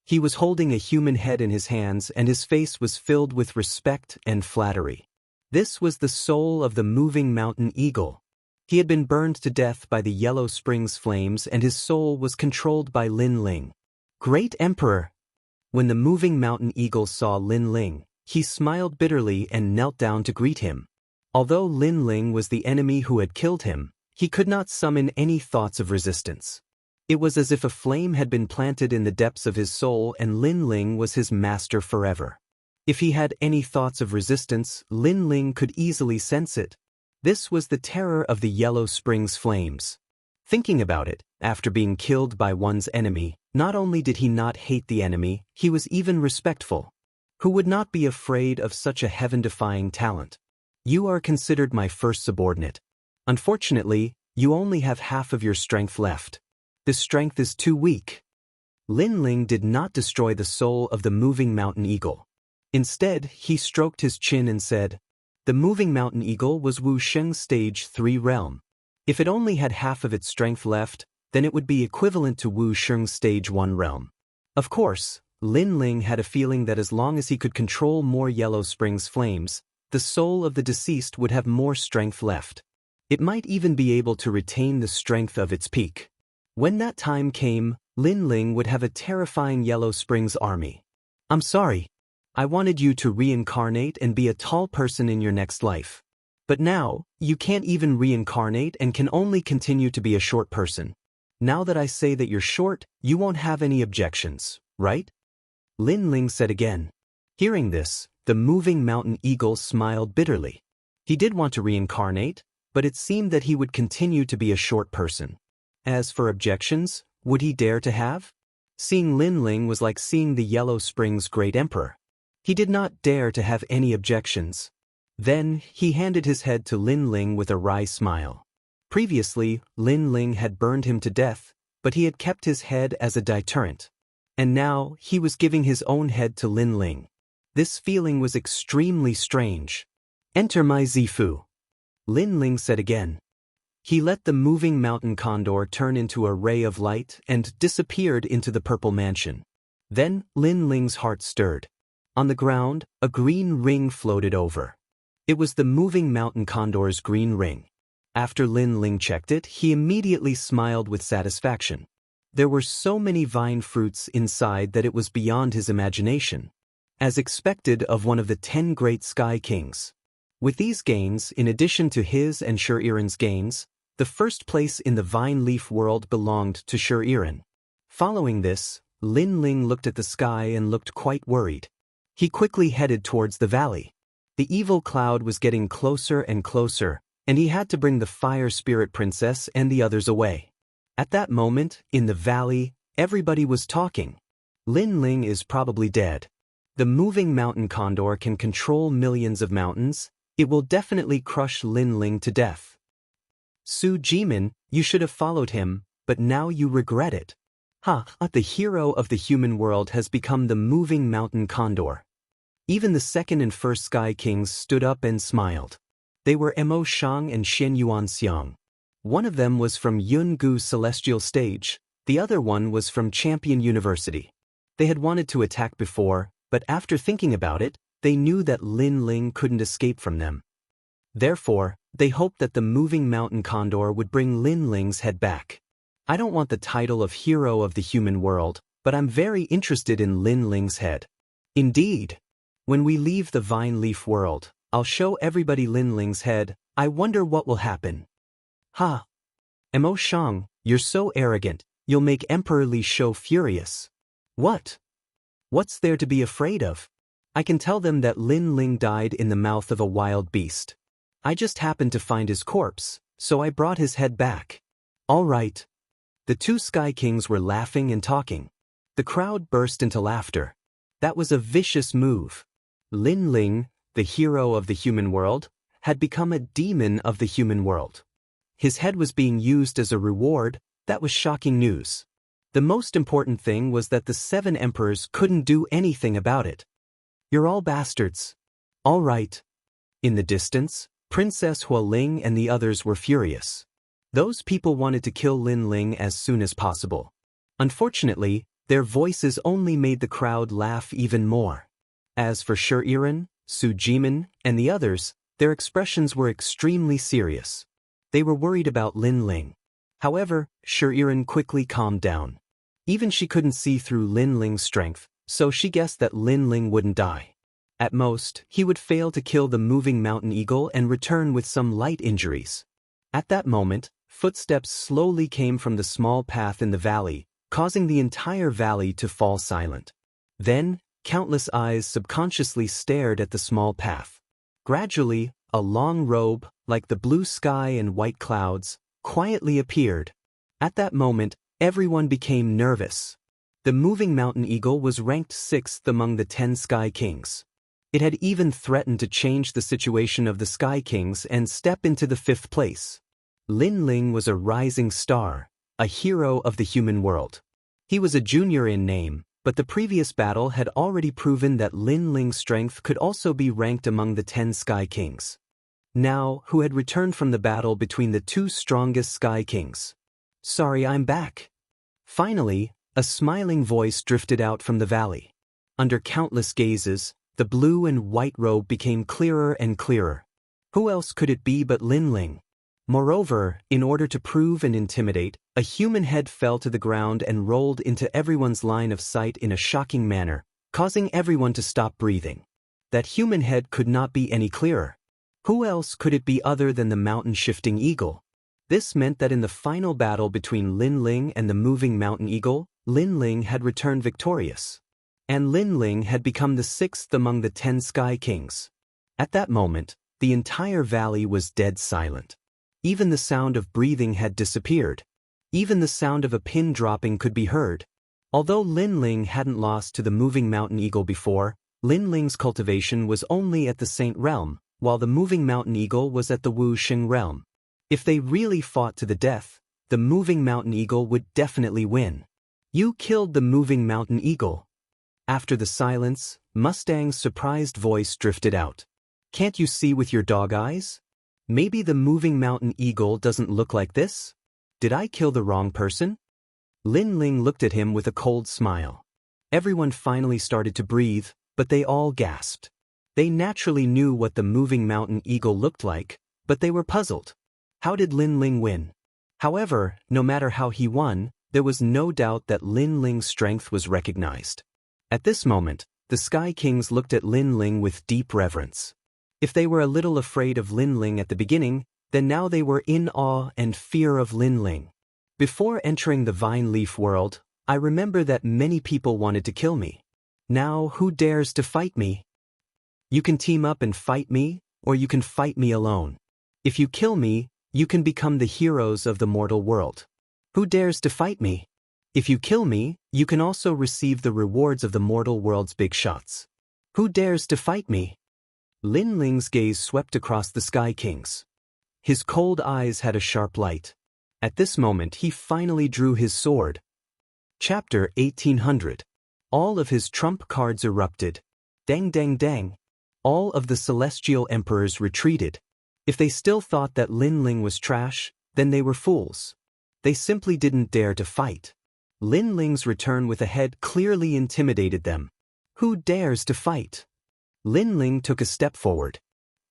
He was holding a human head in his hands, and his face was filled with respect and flattery. This was the soul of the moving mountain eagle. He had been burned to death by the Yellow Springs flames, and his soul was controlled by Lin Ling. Great Emperor! When the moving mountain eagle saw Lin Ling, he smiled bitterly and knelt down to greet him. Although Lin Ling was the enemy who had killed him, he could not summon any thoughts of resistance. It was as if a flame had been planted in the depths of his soul, and Lin Ling was his master forever. If he had any thoughts of resistance, Lin Ling could easily sense it. This was the terror of the Yellow Springs flames. Thinking about it, after being killed by one's enemy, not only did he not hate the enemy, he was even respectful. Who would not be afraid of such a heaven-defying talent? You are considered my first subordinate. Unfortunately, you only have half of your strength left. This strength is too weak. Lin Ling did not destroy the soul of the moving mountain eagle. Instead, he stroked his chin and said, "The moving mountain eagle was Wuxian Stage 3 realm. If it only had half of its strength left, then it would be equivalent to Wuxian Stage 1 realm." Of course, Lin Ling had a feeling that as long as he could control more Yellow Springs flames, the soul of the deceased would have more strength left. It might even be able to retain the strength of its peak. When that time came, Lin Ling would have a terrifying Yellow Springs army. "I'm sorry. I wanted you to reincarnate and be a tall person in your next life. But now, you can't even reincarnate and can only continue to be a short person. Now that I say that you're short, you won't have any objections, right?" Lin Ling said again. Hearing this, the moving mountain eagle smiled bitterly. He did want to reincarnate, but it seemed that he would continue to be a short person. As for objections, would he dare to have? Seeing Lin Ling was like seeing the Yellow Springs great emperor. He did not dare to have any objections. Then, he handed his head to Lin Ling with a wry smile. Previously, Lin Ling had burned him to death, but he had kept his head as a deterrent. And now, he was giving his own head to Lin Ling. This feeling was extremely strange. "Enter my Zifu," Lin Ling said again. He let the moving mountain condor turn into a ray of light and disappeared into the purple mansion. Then, Lin Ling's heart stirred. On the ground, a green ring floated over. It was the moving mountain condor's green ring. After Lin Ling checked it, he immediately smiled with satisfaction. There were so many vine fruits inside that it was beyond his imagination. As expected of one of the 10 great sky kings. With these gains, in addition to his and Shuriren's gains, the first place in the vine leaf world belonged to Shuriren. Following this, Lin Ling looked at the sky and looked quite worried. He quickly headed towards the valley. The evil cloud was getting closer and closer, and he had to bring the fire spirit princess and the others away. At that moment, in the valley, everybody was talking. Lin Ling is probably dead. The moving mountain condor can control millions of mountains. It will definitely crush Lin Ling to death. Su Jimin, you should have followed him, but now you regret it. The hero of the human world has become the moving mountain condor. Even the second and first sky kings stood up and smiled. They were Mo Shang and Xianxia. One of them was from Yungu Celestial Stage, the other one was from Champion University. They had wanted to attack before, but after thinking about it, they knew that Lin Ling couldn't escape from them. Therefore, they hoped that the moving mountain condor would bring Lin Ling's head back. I don't want the title of hero of the human world, but I'm very interested in Lin Ling's head. Indeed. When we leave the vine leaf world, I'll show everybody Lin Ling's head. I wonder what will happen. Mo Shang, you're so arrogant, you'll make Emperor Li Shou furious. What? What's there to be afraid of? I can tell them that Lin Ling died in the mouth of a wild beast. I just happened to find his corpse, so I brought his head back. All right. The two Sky Kings were laughing and talking. The crowd burst into laughter. That was a vicious move. Lin Ling, the hero of the human world, had become a demon of the human world. His head was being used as a reward. That was shocking news. The most important thing was that the 7 emperors couldn't do anything about it. You're all bastards. All right. In the distance, Princess Hualing and the others were furious. Those people wanted to kill Lin Ling as soon as possible. Unfortunately, their voices only made the crowd laugh even more. As for Shuriren, Su Jimin, and the others, their expressions were extremely serious. They were worried about Lin Ling. However, Shuriren quickly calmed down. Even she couldn't see through Lin Ling's strength, so she guessed that Lin Ling wouldn't die. At most, he would fail to kill the moving mountain eagle and return with some light injuries. At that moment, footsteps slowly came from the small path in the valley, causing the entire valley to fall silent. Then, Countless eyes subconsciously stared at the small path. Gradually, a long robe, like the blue sky and white clouds, quietly appeared. At that moment, everyone became nervous. The moving mountain eagle was ranked 6th among the 10 Sky Kings. It had even threatened to change the situation of the Sky Kings and step into the 5th place. Lin Ling was a rising star, a hero of the human world. He was a junior in name, but the previous battle had already proven that Lin Ling's strength could also be ranked among the 10 Sky Kings. Now, who had returned from the battle between the 2 strongest Sky Kings? "Sorry, I'm back." Finally, a smiling voice drifted out from the valley. Under countless gazes, the blue and white robe became clearer and clearer. Who else could it be but Lin Ling? Moreover, in order to prove and intimidate, a human head fell to the ground and rolled into everyone's line of sight in a shocking manner, causing everyone to stop breathing. That human head could not be any clearer. Who else could it be other than the mountain-shifting eagle? This meant that in the final battle between Lin Ling and the moving mountain eagle, Lin Ling had returned victorious. And Lin Ling had become the 6th among the 10 Sky Kings. At that moment, the entire valley was dead silent. Even the sound of breathing had disappeared. Even the sound of a pin dropping could be heard. Although Lin Ling hadn't lost to the moving mountain eagle before, Lin Ling's cultivation was only at the Saint realm, while the moving mountain eagle was at the Wuxia realm. If they really fought to the death, the moving mountain eagle would definitely win. "You killed the moving mountain eagle." After the silence, Mustang's surprised voice drifted out. "Can't you see with your dog eyes? Maybe the moving mountain eagle doesn't look like this? Did I kill the wrong person?" Lin Ling looked at him with a cold smile. Everyone finally started to breathe, but they all gasped. They naturally knew what the moving mountain eagle looked like, but they were puzzled. How did Lin Ling win? However, no matter how he won, there was no doubt that Lin Ling's strength was recognized. At this moment, the Sky Kings looked at Lin Ling with deep reverence. If they were a little afraid of Lin Ling at the beginning, then now they were in awe and fear of Lin Ling. "Before entering the vine leaf world, I remember that many people wanted to kill me. Now who dares to fight me? You can team up and fight me, or you can fight me alone. If you kill me, you can become the heroes of the mortal world. Who dares to fight me? If you kill me, you can also receive the rewards of the mortal world's big shots. Who dares to fight me?" Lin Ling's gaze swept across the Sky Kings. His cold eyes had a sharp light. At this moment he finally drew his sword. Chapter 1800. All of his trump cards erupted. Dang dang dang. All of the celestial emperors retreated. If they still thought that Lin Ling was trash, then they were fools. They simply didn't dare to fight. Lin Ling's return with a head clearly intimidated them. Who dares to fight? Lin Ling took a step forward.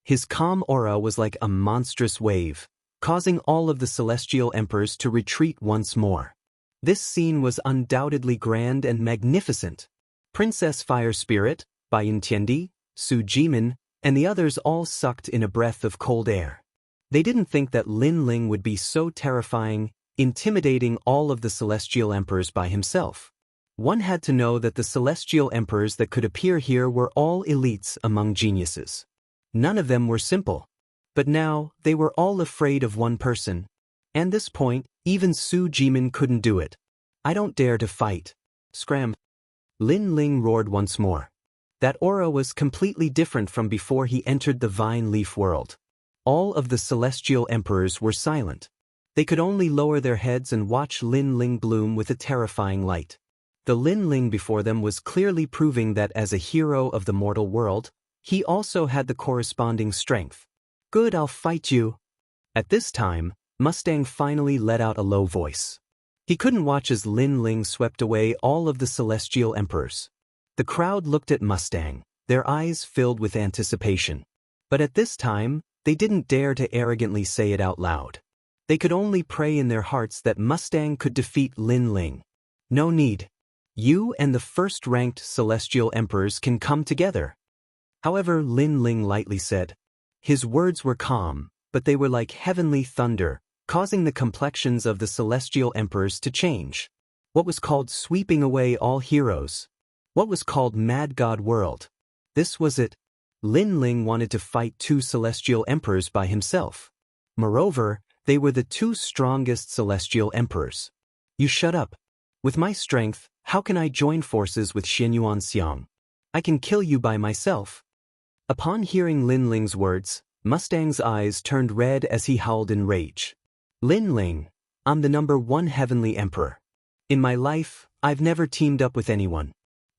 His calm aura was like a monstrous wave, causing all of the celestial emperors to retreat once more. This scene was undoubtedly grand and magnificent. Princess Fire Spirit, Bai Yintiendi, Su Jimin, and the others all sucked in a breath of cold air. They didn't think that Lin Ling would be so terrifying, intimidating all of the celestial emperors by himself. One had to know that the celestial emperors that could appear here were all elites among geniuses. None of them were simple. But now, they were all afraid of one person. And this point, even Su Jimin couldn't do it. "I don't dare to fight." Scram. Lin Ling roared once more. That aura was completely different from before he entered the vine leaf world. All of the celestial emperors were silent. They could only lower their heads and watch Lin Ling bloom with a terrifying light. The Lin Ling before them was clearly proving that as a hero of the mortal world, he also had the corresponding strength. "Good, I'll fight you." At this time, Mustang finally let out a low voice. He couldn't watch as Lin Ling swept away all of the celestial emperors. The crowd looked at Mustang, their eyes filled with anticipation. But at this time, they didn't dare to arrogantly say it out loud. They could only pray in their hearts that Mustang could defeat Lin Ling. "No need. You and the first-ranked celestial emperors can come together." However, Lin Ling lightly said. His words were calm, but they were like heavenly thunder, causing the complexions of the celestial emperors to change. What was called sweeping away all heroes? what was called Mad God World. This was it. Lin Ling wanted to fight 2 celestial emperors by himself. Moreover, they were the 2 strongest celestial emperors. You shut up. With my strength, how can I join forces with Xianxia? I can kill you by myself. Upon hearing Lin Ling's words, Mustang's eyes turned red as he howled in rage. Lin Ling, I'm the #1 heavenly emperor. In my life, I've never teamed up with anyone.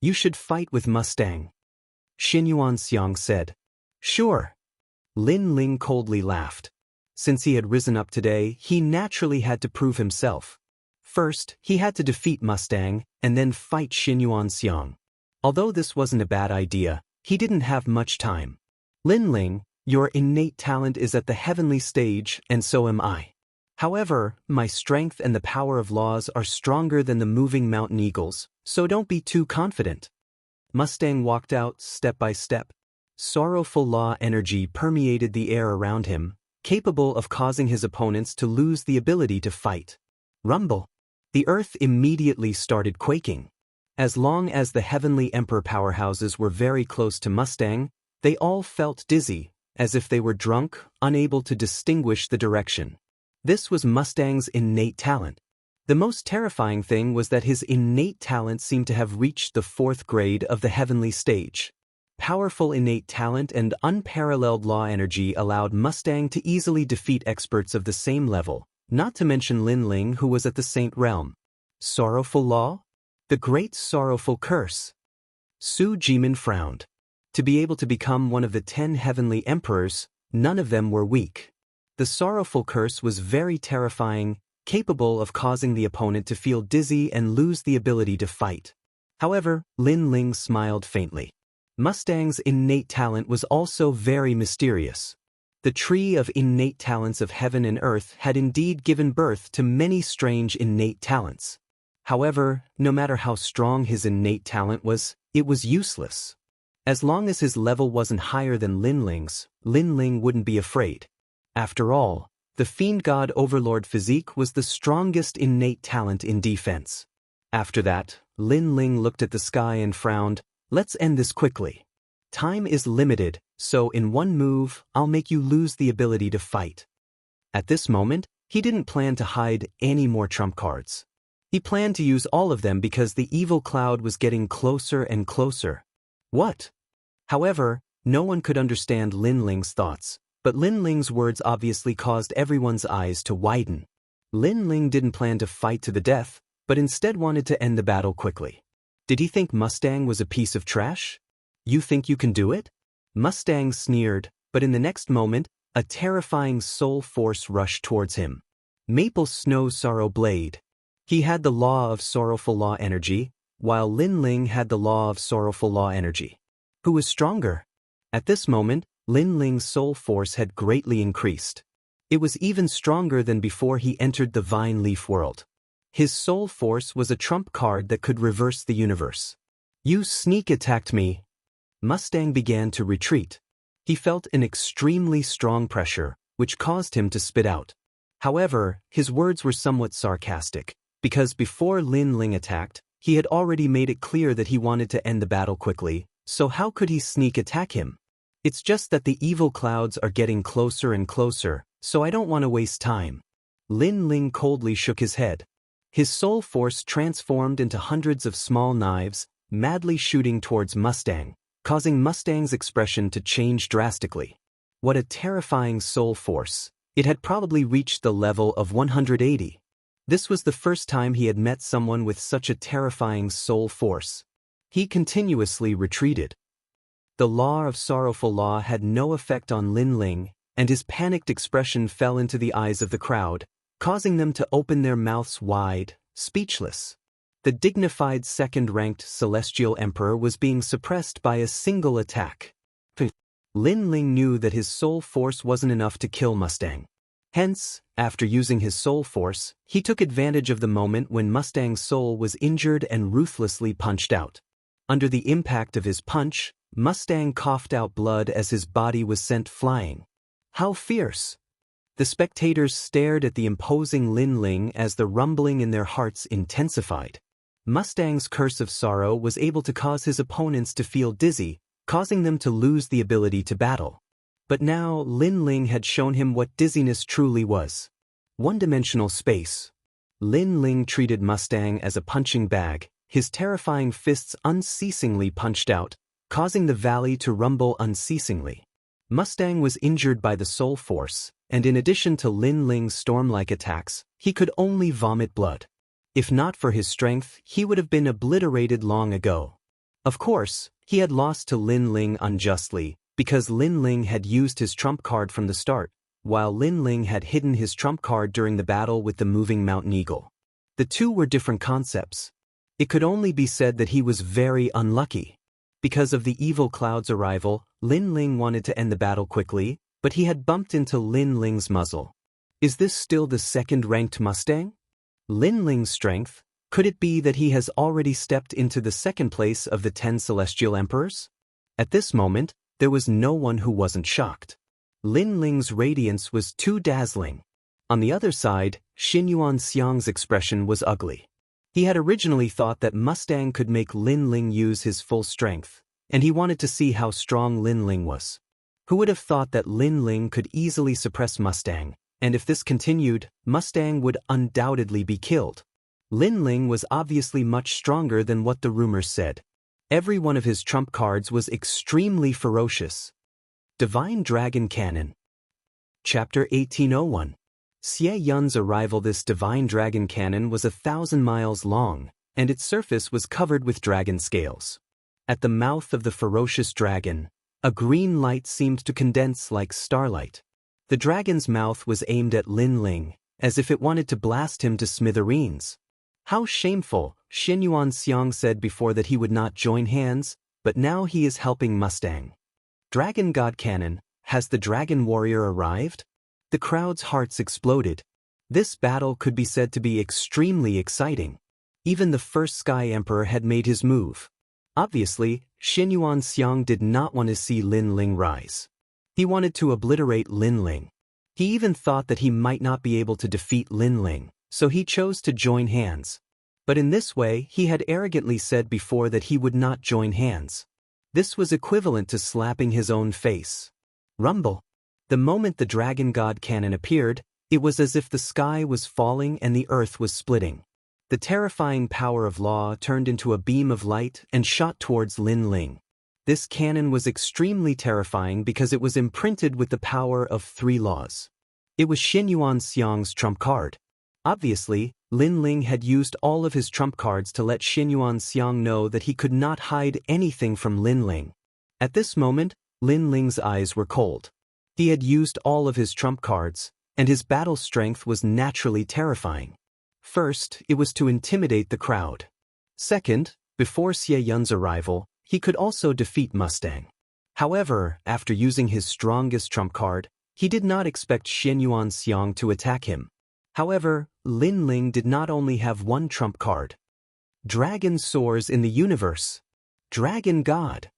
You should fight with Mustang. Xianxia said. Sure. Lin Ling coldly laughed. Since he had risen up today, he naturally had to prove himself. First, he had to defeat Mustang, and then fight Xianxia. Although this wasn't a bad idea, he didn't have much time. Lin Ling, your innate talent is at the heavenly stage, and so am I. However, my strength and the power of laws are stronger than the moving mountain eagles, so don't be too confident. Mustang walked out step by step. Sorrowful law energy permeated the air around him, capable of causing his opponents to lose the ability to fight. Rumble. The earth immediately started quaking. As long as the heavenly emperor powerhouses were very close to Mustang, they all felt dizzy, as if they were drunk, unable to distinguish the direction. This was Mustang's innate talent. The most terrifying thing was that his innate talent seemed to have reached the 4th grade of the heavenly stage. Powerful innate talent and unparalleled law energy allowed Mustang to easily defeat experts of the same level, not to mention Lin Ling, who was at the Saint Realm. Sorrowful law? The Great Sorrowful Curse. Su Jimin frowned. To be able to become one of the 10 heavenly emperors, none of them were weak. The Sorrowful Curse was very terrifying, capable of causing the opponent to feel dizzy and lose the ability to fight. However, Lin Ling smiled faintly. Mustang's innate talent was also very mysterious. The tree of innate talents of heaven and earth had indeed given birth to many strange innate talents. However, no matter how strong his innate talent was, it was useless. As long as his level wasn't higher than Lin Ling's, Lin Ling wouldn't be afraid. After all, the Fiend God Overlord physique was the strongest innate talent in defense. After that, Lin Ling looked at the sky and frowned. Let's end this quickly. Time is limited, so in one move, I'll make you lose the ability to fight. At this moment, he didn't plan to hide any more trump cards. He planned to use all of them because the evil cloud was getting closer and closer. What? However, no one could understand Lin Ling's thoughts, but Lin Ling's words obviously caused everyone's eyes to widen. Lin Ling didn't plan to fight to the death, but instead wanted to end the battle quickly. Did he think Mustang was a piece of trash? You think you can do it? Mustang sneered, but in the next moment, a terrifying soul force rushed towards him. Maple Snow Sorrow Blade. He had the law of sorrowful law energy, while Lin Ling had the law of sorrowful law energy. Who was stronger? At this moment, Lin Ling's soul force had greatly increased. It was even stronger than before he entered the Vine Leaf world. His soul force was a trump card that could reverse the universe. You sneak attacked me. Mustang began to retreat. He felt an extremely strong pressure, which caused him to spit out. However, his words were somewhat sarcastic, because before Lin Ling attacked, he had already made it clear that he wanted to end the battle quickly, so how could he sneak attack him? It's just that the evil clouds are getting closer and closer, so I don't want to waste time. Lin Ling coldly shook his head. His soul force transformed into hundreds of small knives, madly shooting towards Mustang, causing Mustang's expression to change drastically. What a terrifying soul force. It had probably reached the level of 180. This was the first time he had met someone with such a terrifying soul force. He continuously retreated. The law of sorrowful law had no effect on Lin Ling, and his panicked expression fell into the eyes of the crowd, causing them to open their mouths wide, speechless. The dignified second-ranked celestial emperor was being suppressed by a single attack. Lin Ling knew that his soul force wasn't enough to kill Mustang. Hence, after using his soul force, he took advantage of the moment when Mustang's soul was injured and ruthlessly punched out. Under the impact of his punch, Mustang coughed out blood as his body was sent flying. How fierce! The spectators stared at the imposing Lin Ling as the rumbling in their hearts intensified. Mustang's curse of sorrow was able to cause his opponents to feel dizzy, causing them to lose the ability to battle. But now Lin Ling had shown him what dizziness truly was. One-dimensional space. Lin Ling treated Mustang as a punching bag, his terrifying fists unceasingly punched out, causing the valley to rumble unceasingly. Mustang was injured by the soul force, and in addition to Lin Ling's storm-like attacks, he could only vomit blood. If not for his strength, he would have been obliterated long ago. Of course, he had lost to Lin Ling unjustly, because Lin Ling had used his trump card from the start, while Lin Ling had hidden his trump card during the battle with the moving mountain eagle. The two were different concepts. It could only be said that he was very unlucky. Because of the evil cloud's arrival, Lin Ling wanted to end the battle quickly, but he had bumped into Lin Ling's muzzle. Is this still the second-ranked Mustang? Lin Ling's strength, could it be that he has already stepped into the second place of the 10 celestial emperors? At this moment, there was no one who wasn't shocked. Lin Ling's radiance was too dazzling. On the other side, Wuxia Xianxia's expression was ugly. He had originally thought that Mustang could make Lin Ling use his full strength, and he wanted to see how strong Lin Ling was. Who would have thought that Lin Ling could easily suppress Mustang, and if this continued, Mustang would undoubtedly be killed. Lin Ling was obviously much stronger than what the rumors said. Every one of his trump cards was extremely ferocious. Divine Dragon Cannon. Chapter 1801. Xie Yun's arrival. This divine dragon cannon was 1,000 miles long, and its surface was covered with dragon scales. At the mouth of the ferocious dragon, a green light seemed to condense like starlight. The dragon's mouth was aimed at Lin Ling, as if it wanted to blast him to smithereens. How shameful, Wuxia and Xianxia said before that he would not join hands, but now he is helping Mustang. Dragon God Cannon, has the dragon warrior arrived? The crowd's hearts exploded. This battle could be said to be extremely exciting. Even the first Sky Emperor had made his move. Obviously, Wuxia and Xianxia did not want to see Lin Ling rise. He wanted to obliterate Lin Ling. He even thought that he might not be able to defeat Lin Ling, so he chose to join hands. But in this way, he had arrogantly said before that he would not join hands. This was equivalent to slapping his own face. Rumble. The moment the Dragon God Cannon appeared, it was as if the sky was falling and the earth was splitting. The terrifying power of law turned into a beam of light and shot towards Lin Ling. This cannon was extremely terrifying because it was imprinted with the power of 3 laws. It was Wuxia and Xianxia's trump card. Obviously, Lin Ling had used all of his trump cards to let Wuxia and Xianxia know that he could not hide anything from Lin Ling. At this moment, Lin Ling's eyes were cold. He had used all of his trump cards, and his battle strength was naturally terrifying. First, it was to intimidate the crowd. Second, before Xie Yun's arrival, he could also defeat Mustang. However, after using his strongest trump card, he did not expect Wuxia and Xianxia to attack him. However, Lin Ling did not only have one trump card. Dragon soars in the universe. Dragon God.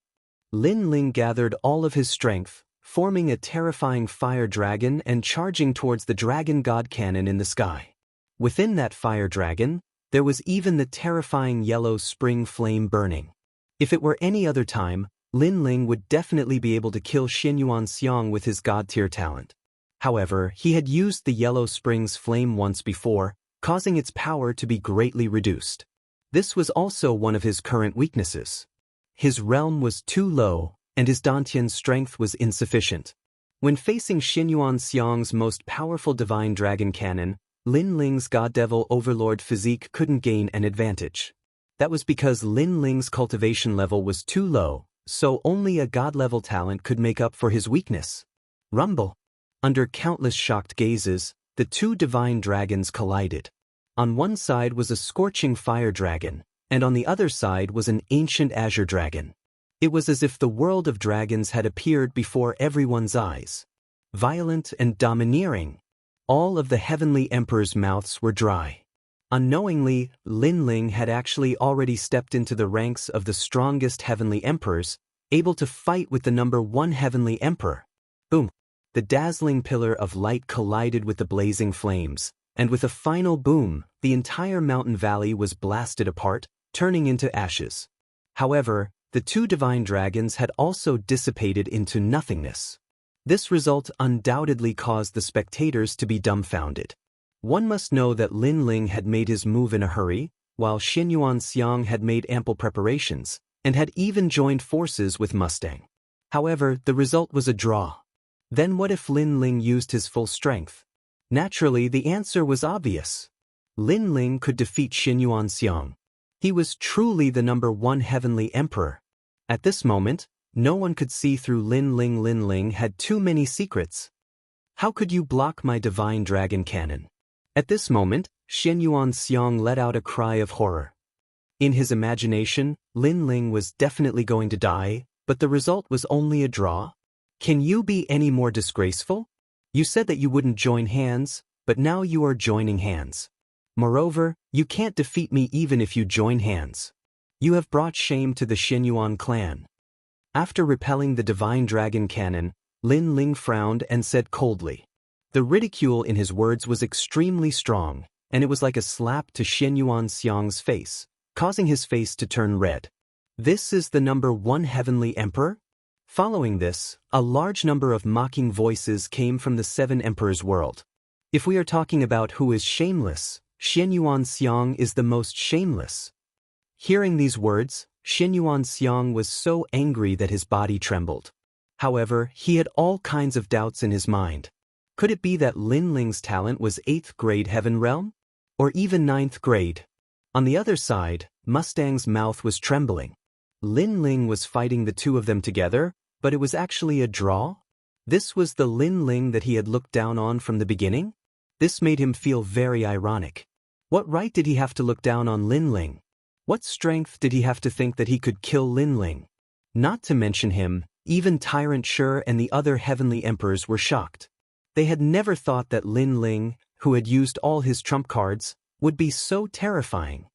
Lin Ling gathered all of his strength, forming a terrifying fire dragon and charging towards the Dragon God Cannon in the sky. Within that fire dragon, there was even the terrifying yellow spring flame burning. If it were any other time, Lin Ling would definitely be able to kill Wuxia and Xianxia with his god-tier talent. However, he had used the yellow spring's flame once before, causing its power to be greatly reduced. This was also one of his current weaknesses. His realm was too low, and his Dantian's strength was insufficient. When facing Wuxia and Xianxia's most powerful divine dragon cannon, Lin Ling's God Devil Overlord physique couldn't gain an advantage. That was because Lin Ling's cultivation level was too low, so only a god-level talent could make up for his weakness. Rumble. Under countless shocked gazes, the two divine dragons collided. On one side was a scorching fire dragon, and on the other side was an ancient azure dragon. It was as if the world of dragons had appeared before everyone's eyes. Violent and domineering. All of the heavenly emperors' mouths were dry. Unknowingly, Lin Ling had actually already stepped into the ranks of the strongest heavenly emperors, able to fight with the number 1 heavenly emperor. Boom! The dazzling pillar of light collided with the blazing flames, and with a final boom, the entire mountain valley was blasted apart, turning into ashes. However, the two divine dragons had also dissipated into nothingness. This result undoubtedly caused the spectators to be dumbfounded. One must know that Lin Ling had made his move in a hurry, while Xianxia had made ample preparations, and had even joined forces with Mustang. However, the result was a draw. Then what if Lin Ling used his full strength? Naturally, the answer was obvious. Lin Ling could defeat Xianxia. He was truly the #1 heavenly emperor. At this moment, no one could see through Lin Ling. Lin Ling had too many secrets. How could you block my divine dragon cannon? At this moment, Xianxia let out a cry of horror. In his imagination, Lin Ling was definitely going to die, but the result was only a draw. Can you be any more disgraceful? You said that you wouldn't join hands, but now you are joining hands. Moreover, you can't defeat me even if you join hands. You have brought shame to the Xianyuan clan. After repelling the divine dragon cannon, Lin Ling frowned and said coldly. The ridicule in his words was extremely strong, and it was like a slap to Xianxia's face, causing his face to turn red. This is the #1 heavenly emperor? Following this, a large number of mocking voices came from the 7 emperors' world. If we are talking about who is shameless, Xianxia is the most shameless. Hearing these words, Xianxia was so angry that his body trembled. However, he had all kinds of doubts in his mind. Could it be that Lin Ling's talent was 8th grade heaven realm? Or even 9th grade? On the other side, Mustang's mouth was trembling. Lin Ling was fighting the two of them together, but it was actually a draw? This was the Lin Ling that he had looked down on from the beginning? This made him feel very ironic. What right did he have to look down on Lin Ling? What strength did he have to think that he could kill Lin Ling? Not to mention him, even Tyrant Shi and the other heavenly emperors were shocked. They had never thought that Lin Ling, who had used all his trump cards, would be so terrifying.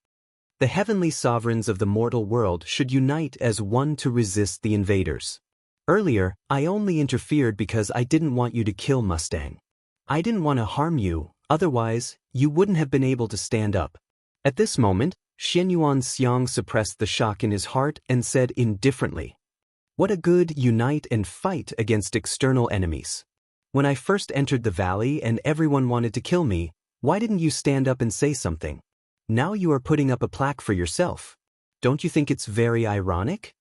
The heavenly sovereigns of the mortal world should unite as one to resist the invaders. Earlier, I only interfered because I didn't want you to kill Mustang. I didn't want to harm you, otherwise, you wouldn't have been able to stand up. At this moment, Xianxia suppressed the shock in his heart and said indifferently, "What a good unite and fight against external enemies. When I first entered the valley and everyone wanted to kill me, why didn't you stand up and say something? Now you are putting up a plaque for yourself. Don't you think it's very ironic?"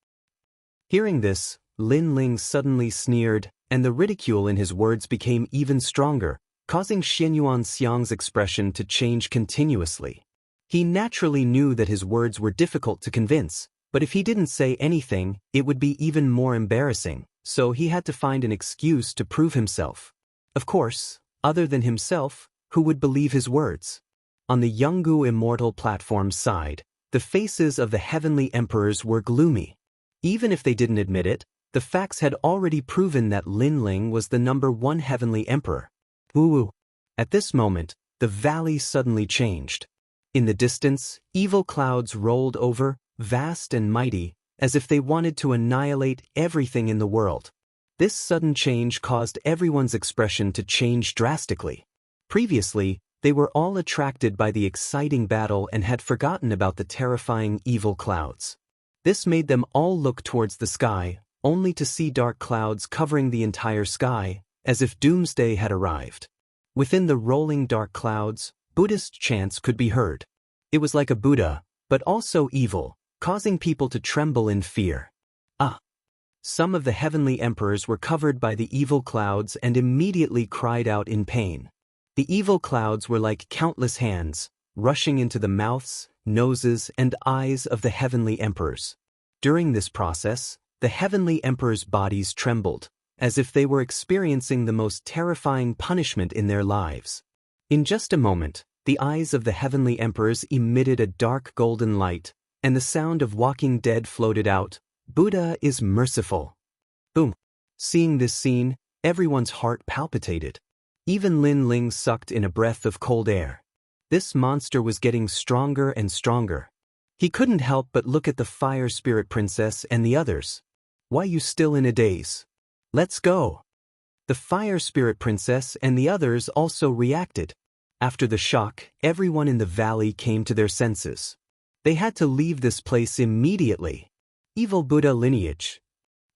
Hearing this, Lin Ling suddenly sneered, and the ridicule in his words became even stronger, causing Xianxia's expression to change continuously. He naturally knew that his words were difficult to convince, but if he didn't say anything, it would be even more embarrassing, so he had to find an excuse to prove himself. Of course, other than himself, who would believe his words? On the Yungu Immortal platform side, the faces of the heavenly emperors were gloomy. Even if they didn't admit it, the facts had already proven that Lin Ling was the #1 heavenly emperor. Woo! At this moment, the valley suddenly changed. In the distance, evil clouds rolled over, vast and mighty, as if they wanted to annihilate everything in the world. This sudden change caused everyone's expression to change drastically. Previously, they were all attracted by the exciting battle and had forgotten about the terrifying evil clouds. This made them all look towards the sky, only to see dark clouds covering the entire sky, as if doomsday had arrived. Within the rolling dark clouds, Buddhist chants could be heard. It was like a Buddha, but also evil, causing people to tremble in fear. Some of the heavenly emperors were covered by the evil clouds and immediately cried out in pain. The evil clouds were like countless hands, rushing into the mouths, noses, and eyes of the heavenly emperors. During this process, the heavenly emperors' bodies trembled, as if they were experiencing the most terrifying punishment in their lives. In just a moment, the eyes of the heavenly emperors emitted a dark golden light, and the sound of walking dead floated out, "Buddha is merciful." Boom! Seeing this scene, everyone's heart palpitated. Even Lin Ling sucked in a breath of cold air. This monster was getting stronger and stronger. He couldn't help but look at the Fire Spirit Princess and the others. "Why you still in a daze? Let's go." The Fire Spirit Princess and the others also reacted. After the shock, everyone in the valley came to their senses. They had to leave this place immediately. Evil Buddha lineage.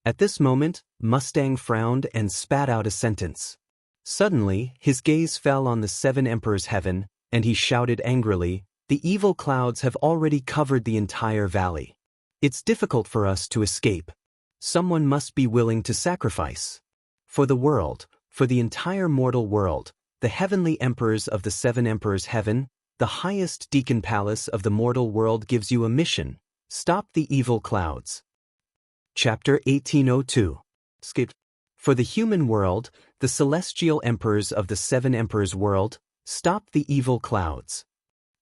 At this moment, Mustang frowned and spat out a sentence. Suddenly, his gaze fell on the 7 emperors' heaven, and he shouted angrily, "The evil clouds have already covered the entire valley. It's difficult for us to escape. Someone must be willing to sacrifice. For the world, for the entire mortal world, the heavenly emperors of the 7 emperors' heaven, the highest deacon palace of the mortal world gives you a mission. Stop the evil clouds." Chapter 1802. Skipped. For the human world, the celestial emperors of the 7 emperors' world, stop the evil clouds.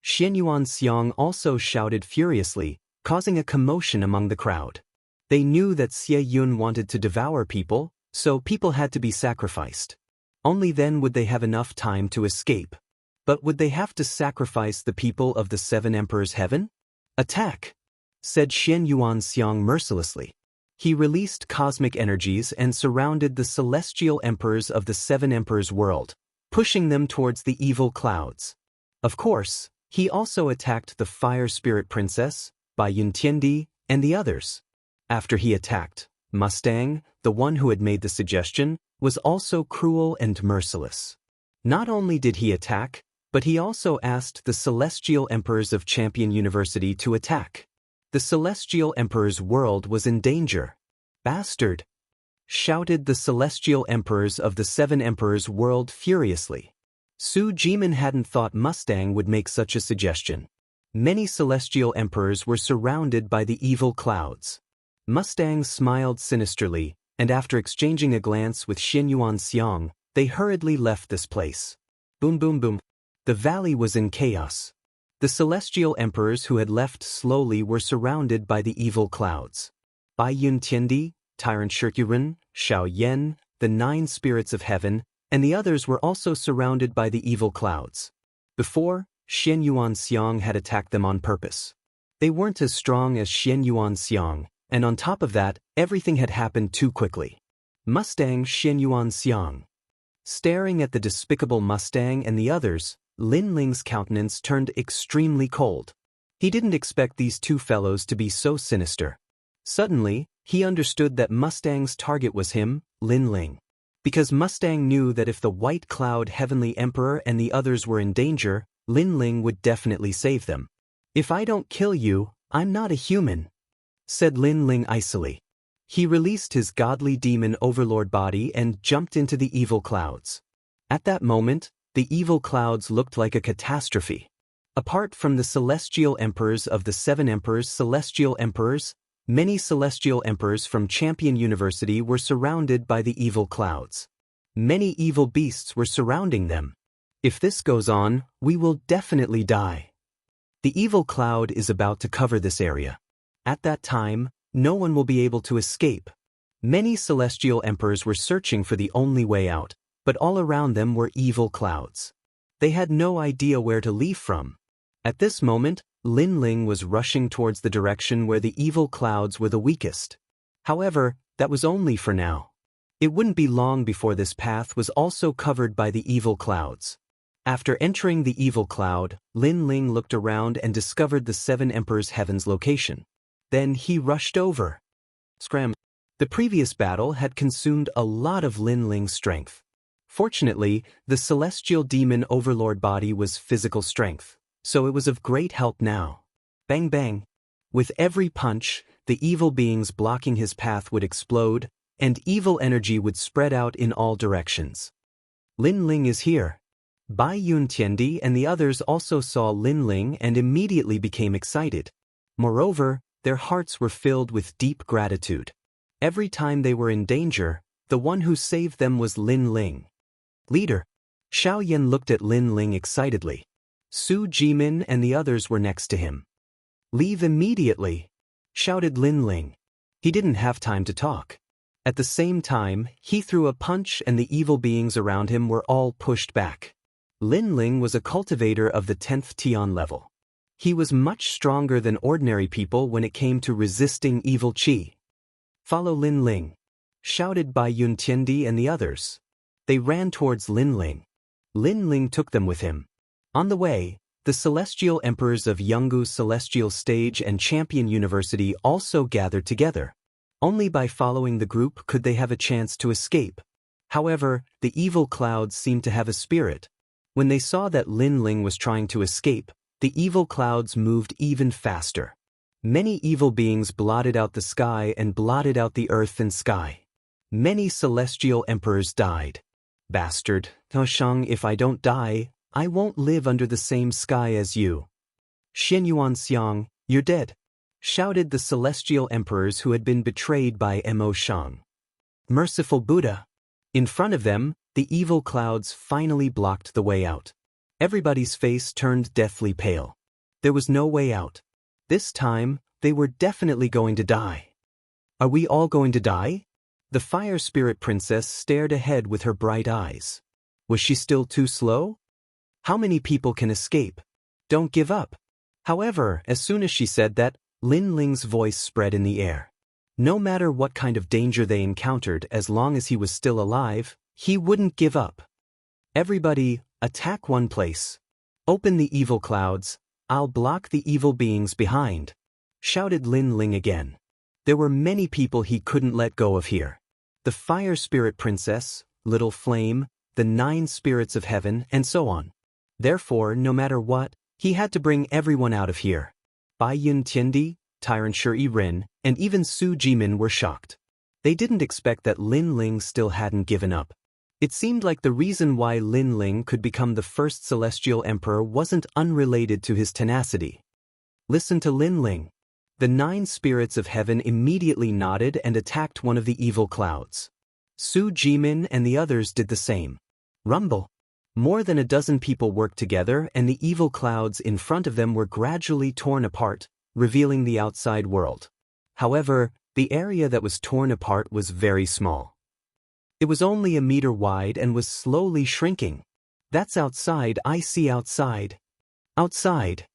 Xianxia also shouted furiously, causing a commotion among the crowd. They knew that Xie Yun wanted to devour people, so people had to be sacrificed. Only then would they have enough time to escape. But would they have to sacrifice the people of the 7 emperors' heaven? "Attack!" said Xianxia mercilessly. He released cosmic energies and surrounded the celestial emperors of the 7 emperors' world, pushing them towards the evil clouds. Of course, he also attacked the fire spirit princess, Bai Yuntiandi, and the others. After he attacked, Mustang, the one who had made the suggestion, was also cruel and merciless. Not only did he attack, but he also asked the celestial emperors of Champion University to attack. The celestial emperor's world was in danger. "Bastard!" shouted the celestial emperors of the 7 emperors' world furiously. Su Jimin hadn't thought Mustang would make such a suggestion. Many celestial emperors were surrounded by the evil clouds. Mustang smiled sinisterly, and after exchanging a glance with Xianxia, they hurriedly left this place. Boom boom boom. The valley was in chaos. The celestial emperors who had left slowly were surrounded by the evil clouds. Bai Yuntiandi, Tyrant Shirkuren, Xiao Yan, the 9 spirits of heaven, and the others were also surrounded by the evil clouds. Before, Xianxia had attacked them on purpose. They weren't as strong as Xianxia, and on top of that, everything had happened too quickly. Mustang Xianxia. Staring at the despicable Mustang and the others, Lin Ling's countenance turned extremely cold. He didn't expect these 2 fellows to be so sinister. Suddenly, he understood that Mustang's target was him, Lin Ling. Because Mustang knew that if the White Cloud Heavenly Emperor and the others were in danger, Lin Ling would definitely save them. "If I don't kill you, I'm not a human," said Lin Ling icily. He released his godly demon overlord body and jumped into the evil clouds. At that moment, the evil clouds looked like a catastrophe. Apart from the celestial emperors of the 7 emperors, many celestial emperors from Champion University were surrounded by the evil clouds. Many evil beasts were surrounding them. "If this goes on, we will definitely die. The evil cloud is about to cover this area. At that time, no one will be able to escape." Many celestial emperors were searching for the only way out, but all around them were evil clouds. They had no idea where to leave from. At this moment, Lin Ling was rushing towards the direction where the evil clouds were the weakest. However, that was only for now. It wouldn't be long before this path was also covered by the evil clouds. After entering the evil cloud, Lin Ling looked around and discovered the 7 emperors' heaven's location. Then he rushed over. Scram. The previous battle had consumed a lot of Lin Ling's strength. Fortunately, the celestial demon overlord body was physical strength, so it was of great help now. Bang bang. With every punch, the evil beings blocking his path would explode, and evil energy would spread out in all directions. Lin Ling is here. Bai Yuntiandi and the others also saw Lin Ling and immediately became excited. Moreover, their hearts were filled with deep gratitude. Every time they were in danger, the one who saved them was Lin Ling. Leader. Xiao Yan looked at Lin Ling excitedly. Su Jimin and the others were next to him. "Leave immediately," shouted Lin Ling. He didn't have time to talk. At the same time, he threw a punch and the evil beings around him were all pushed back. Lin Ling was a cultivator of the 10th Tian level. He was much stronger than ordinary people when it came to resisting evil qi. "Follow Lin Ling," shouted Bai Yuntiandi and the others. They ran towards Lin Ling. Lin Ling took them with him. On the way, the celestial emperors of Yanggu's Celestial Stage and Champion University also gathered together. Only by following the group could they have a chance to escape. However, the evil clouds seemed to have a spirit. When they saw that Lin Ling was trying to escape, the evil clouds moved even faster. Many evil beings blotted out the sky and blotted out the earth and sky. Many celestial emperors died. Bastard, Shang, if I don't die, I won't live under the same sky as you. Xianxia, you're dead, shouted the celestial emperors who had been betrayed by Mo Shang. Merciful Buddha. In front of them, the evil clouds finally blocked the way out. Everybody's face turned deathly pale. There was no way out. This time, they were definitely going to die. Are we all going to die? The fire spirit princess stared ahead with her bright eyes. Was she still too slow? How many people can escape? Don't give up. However, as soon as she said that, Lin Ling's voice spread in the air. No matter what kind of danger they encountered, as long as he was still alive, he wouldn't give up. Everybody, attack one place. Open the evil clouds, I'll block the evil beings behind, shouted Lin Ling again. There were many people he couldn't let go of here. The fire spirit princess, little flame, the 9 spirits of heaven, and so on. Therefore, no matter what, he had to bring everyone out of here. Bai Yun Tiandi, Tyrant Shi Ren, and even Su Jimin were shocked. They didn't expect that Lin Ling still hadn't given up. It seemed like the reason why Lin Ling could become the first celestial emperor wasn't unrelated to his tenacity. Listen to Lin Ling. The 9 spirits of heaven immediately nodded and attacked one of the evil clouds. Su Jimin and the others did the same. Rumble. More than a dozen people worked together, and the evil clouds in front of them were gradually torn apart, revealing the outside world. However, the area that was torn apart was very small. It was only a meter wide and was slowly shrinking. That's outside, I see outside. Outside.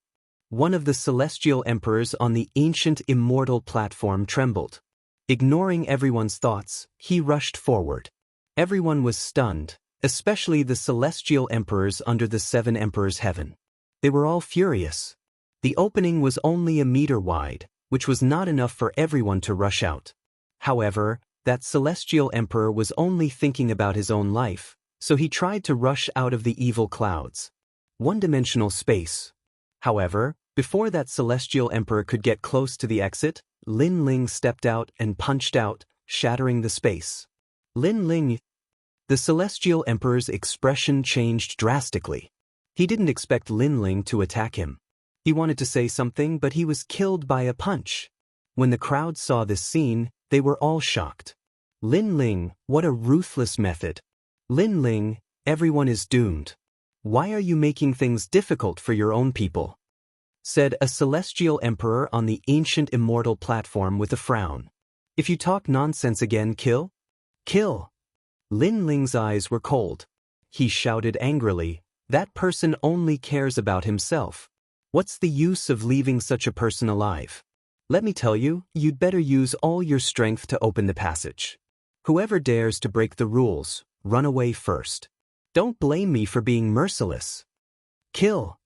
One of the celestial emperors on the ancient Immortal platform trembled. Ignoring everyone's thoughts, he rushed forward. Everyone was stunned, especially the celestial emperors under the 7 emperors' heaven. They were all furious. The opening was only a meter wide, which was not enough for everyone to rush out. However, that celestial emperor was only thinking about his own life, so he tried to rush out of the evil clouds. One-dimensional space. However, before that celestial emperor could get close to the exit, Lin Ling stepped out and punched out, shattering the space. Lin Ling. The celestial emperor's expression changed drastically. He didn't expect Lin Ling to attack him. He wanted to say something, but he was killed by a punch. When the crowd saw this scene, they were all shocked. Lin Ling, what a ruthless method. Lin Ling, everyone is doomed. Why are you making things difficult for your own people? Said a celestial emperor on the ancient Immortal platform with a frown. If you talk nonsense again, kill? Kill. Lin Ling's eyes were cold. He shouted angrily, that person only cares about himself. What's the use of leaving such a person alive? Let me tell you, you'd better use all your strength to open the passage. Whoever dares to break the rules, run away first. Don't blame me for being merciless. Kill.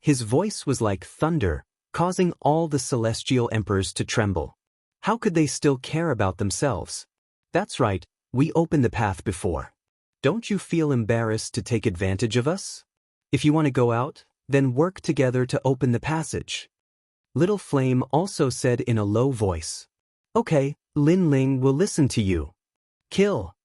His voice was like thunder, causing all the celestial emperors to tremble. How could they still care about themselves? That's right, we opened the path before. Don't you feel embarrassed to take advantage of us? If you want to go out, then work together to open the passage. Little Flame also said in a low voice. Okay, Lin Ling will listen to you. Kill.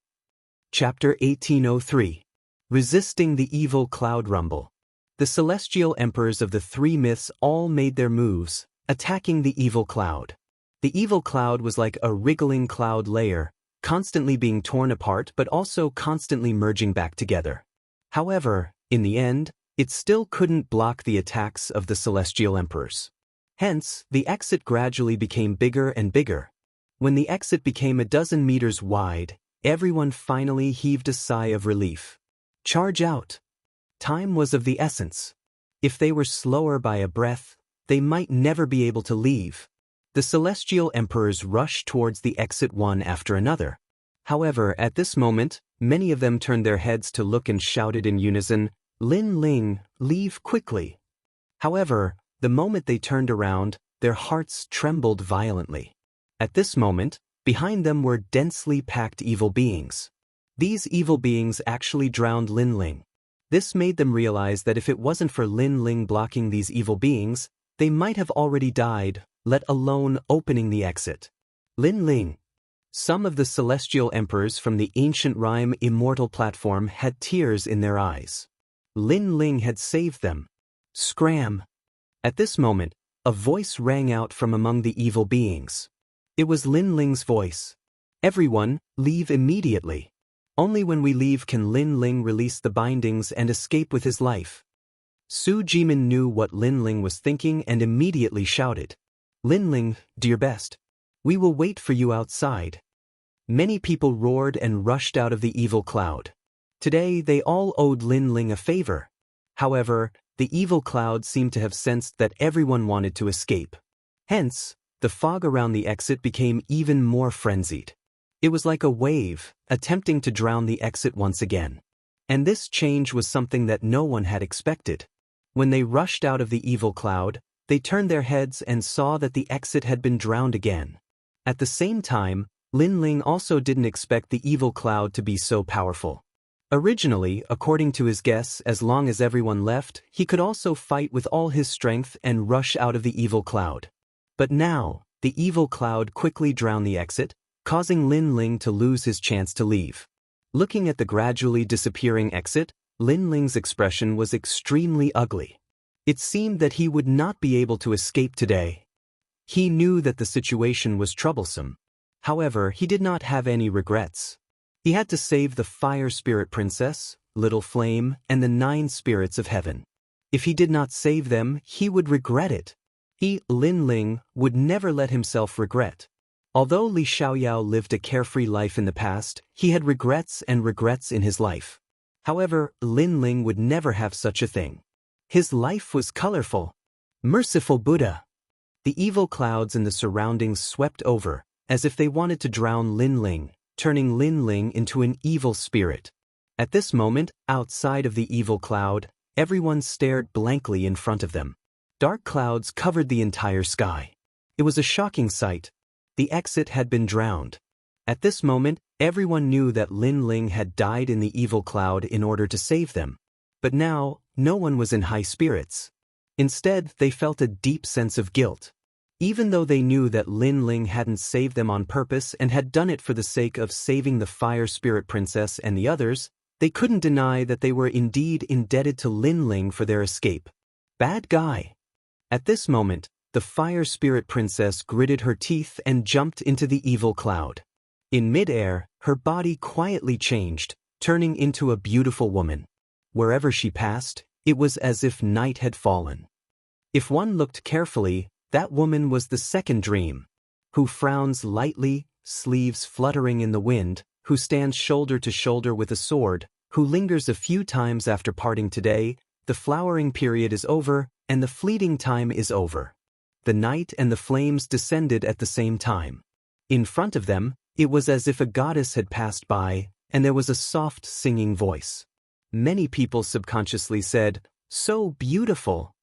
Chapter 1803. Resisting the Evil Cloud Rumble. The celestial emperors of the 3 myths all made their moves, attacking the evil cloud. The evil cloud was like a wriggling cloud layer, constantly being torn apart but also constantly merging back together. However, in the end, it still couldn't block the attacks of the celestial emperors. Hence, the exit gradually became bigger and bigger. When the exit became a dozen meters wide, everyone finally heaved a sigh of relief. Charge out. Time was of the essence. If they were slower by a breath, they might never be able to leave. The celestial emperors rushed towards the exit one after another. However, at this moment, many of them turned their heads to look and shouted in unison, Lin Ling, leave quickly. However, the moment they turned around, their hearts trembled violently. At this moment, behind them were densely packed evil beings. These evil beings actually drowned Lin Ling. This made them realize that if it wasn't for Lin Ling blocking these evil beings, they might have already died, let alone opening the exit. Lin Ling. Some of the celestial emperors from the ancient rhyme Immortal platform had tears in their eyes. Lin Ling had saved them. Scram! At this moment, a voice rang out from among the evil beings. It was Lin Ling's voice. Everyone, leave immediately. Only when we leave can Lin Ling release the bindings and escape with his life. Su Jimin knew what Lin Ling was thinking and immediately shouted. Lin Ling, do your best. We will wait for you outside. Many people roared and rushed out of the evil cloud. Today they all owed Lin Ling a favor. However, the evil cloud seemed to have sensed that everyone wanted to escape. Hence, the fog around the exit became even more frenzied. It was like a wave, attempting to drown the exit once again. And this change was something that no one had expected. When they rushed out of the evil cloud, they turned their heads and saw that the exit had been drowned again. At the same time, Lin Ling also didn't expect the evil cloud to be so powerful. Originally, according to his guess, as long as everyone left, he could also fight with all his strength and rush out of the evil cloud. But now, the evil cloud quickly drowned the exit, causing Lin Ling to lose his chance to leave. Looking at the gradually disappearing exit, Lin Ling's expression was extremely ugly. It seemed that he would not be able to escape today. He knew that the situation was troublesome. However, he did not have any regrets. He had to save the Fire Spirit Princess, Little Flame, and the 9 spirits of heaven. If he did not save them, he would regret it. He, Lin Ling, would never let himself regret. Although Li Xiaoyao lived a carefree life in the past, he had regrets and regrets in his life. However, Lin Ling would never have such a thing. His life was colorful. Merciful Buddha! The evil clouds in the surroundings swept over, as if they wanted to drown Lin Ling, turning Lin Ling into an evil spirit. At this moment, outside of the evil cloud, everyone stared blankly in front of them. Dark clouds covered the entire sky. It was a shocking sight. The exit had been drowned. At this moment, everyone knew that Lin Ling had died in the evil cloud in order to save them. But now, no one was in high spirits. Instead, they felt a deep sense of guilt. Even though they knew that Lin Ling hadn't saved them on purpose and had done it for the sake of saving the Fire Spirit Princess and the others, they couldn't deny that they were indeed indebted to Lin Ling for their escape. Bad guy. At this moment, the Fire Spirit Princess gritted her teeth and jumped into the evil cloud. In mid-air, her body quietly changed, turning into a beautiful woman. Wherever she passed, it was as if night had fallen. If one looked carefully, that woman was the second dream, who frowns lightly, sleeves fluttering in the wind, who stands shoulder to shoulder with a sword, who lingers a few times after parting today. The flowering period is over, and the fleeting time is over. The night and the flames descended at the same time. In front of them, it was as if a goddess had passed by, and there was a soft singing voice. Many people subconsciously said, "So beautiful."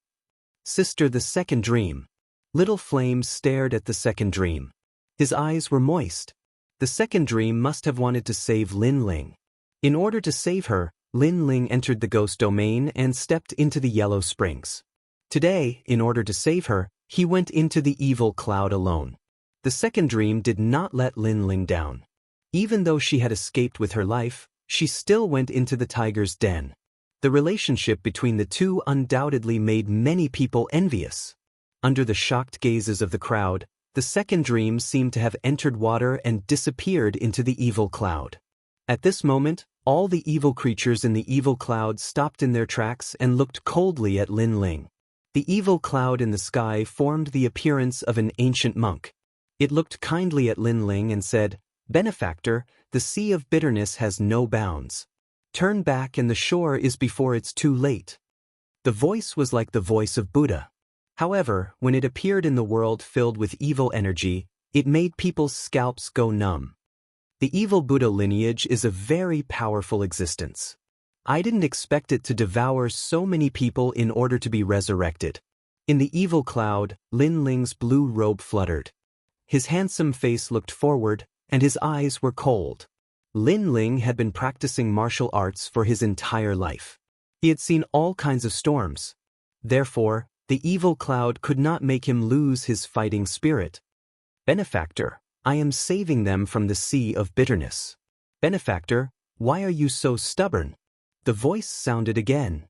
Sister, the second dream. Little Flame stared at the second dream. His eyes were moist. The second dream must have wanted to save Lin Ling. In order to save her, Lin Ling entered the ghost domain and stepped into the Yellow Springs. Today, in order to save her, he went into the evil cloud alone. The second dream did not let Lin Ling down. Even though she had escaped with her life, she still went into the tiger's den. The relationship between the two undoubtedly made many people envious. Under the shocked gazes of the crowd, the second dream seemed to have entered water and disappeared into the evil cloud. At this moment, all the evil creatures in the evil cloud stopped in their tracks and looked coldly at Lin Ling. The evil cloud in the sky formed the appearance of an ancient monk. It looked kindly at Lin Ling and said, "Benefactor, the sea of bitterness has no bounds. Turn back and the shore is before it's too late." The voice was like the voice of Buddha. However, when it appeared in the world filled with evil energy, it made people's scalps go numb. The evil Buddha lineage is a very powerful existence. I didn't expect it to devour so many people in order to be resurrected. In the evil cloud, Lin Ling's blue robe fluttered. His handsome face looked forward, and his eyes were cold. Lin Ling had been practicing martial arts for his entire life. He had seen all kinds of storms. Therefore, the evil cloud could not make him lose his fighting spirit. Benefactor, I am saving them from the sea of bitterness. Benefactor, why are you so stubborn? The voice sounded again.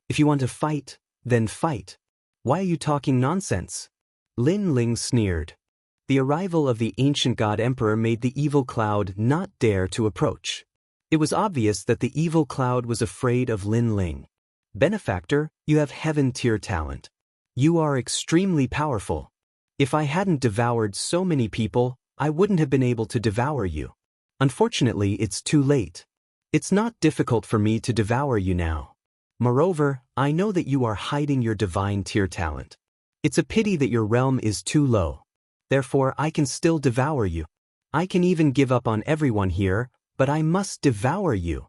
If you want to fight, then fight. Why are you talking nonsense? Lin Ling sneered. The arrival of the ancient god emperor made the evil cloud not dare to approach. It was obvious that the evil cloud was afraid of Lin Ling. Benefactor, you have heaven-tier talent. You are extremely powerful. If I hadn't devoured so many people, I wouldn't have been able to devour you. Unfortunately, it's too late. It's not difficult for me to devour you now. Moreover, I know that you are hiding your divine tier talent. It's a pity that your realm is too low. Therefore, I can still devour you. I can even give up on everyone here, but I must devour you.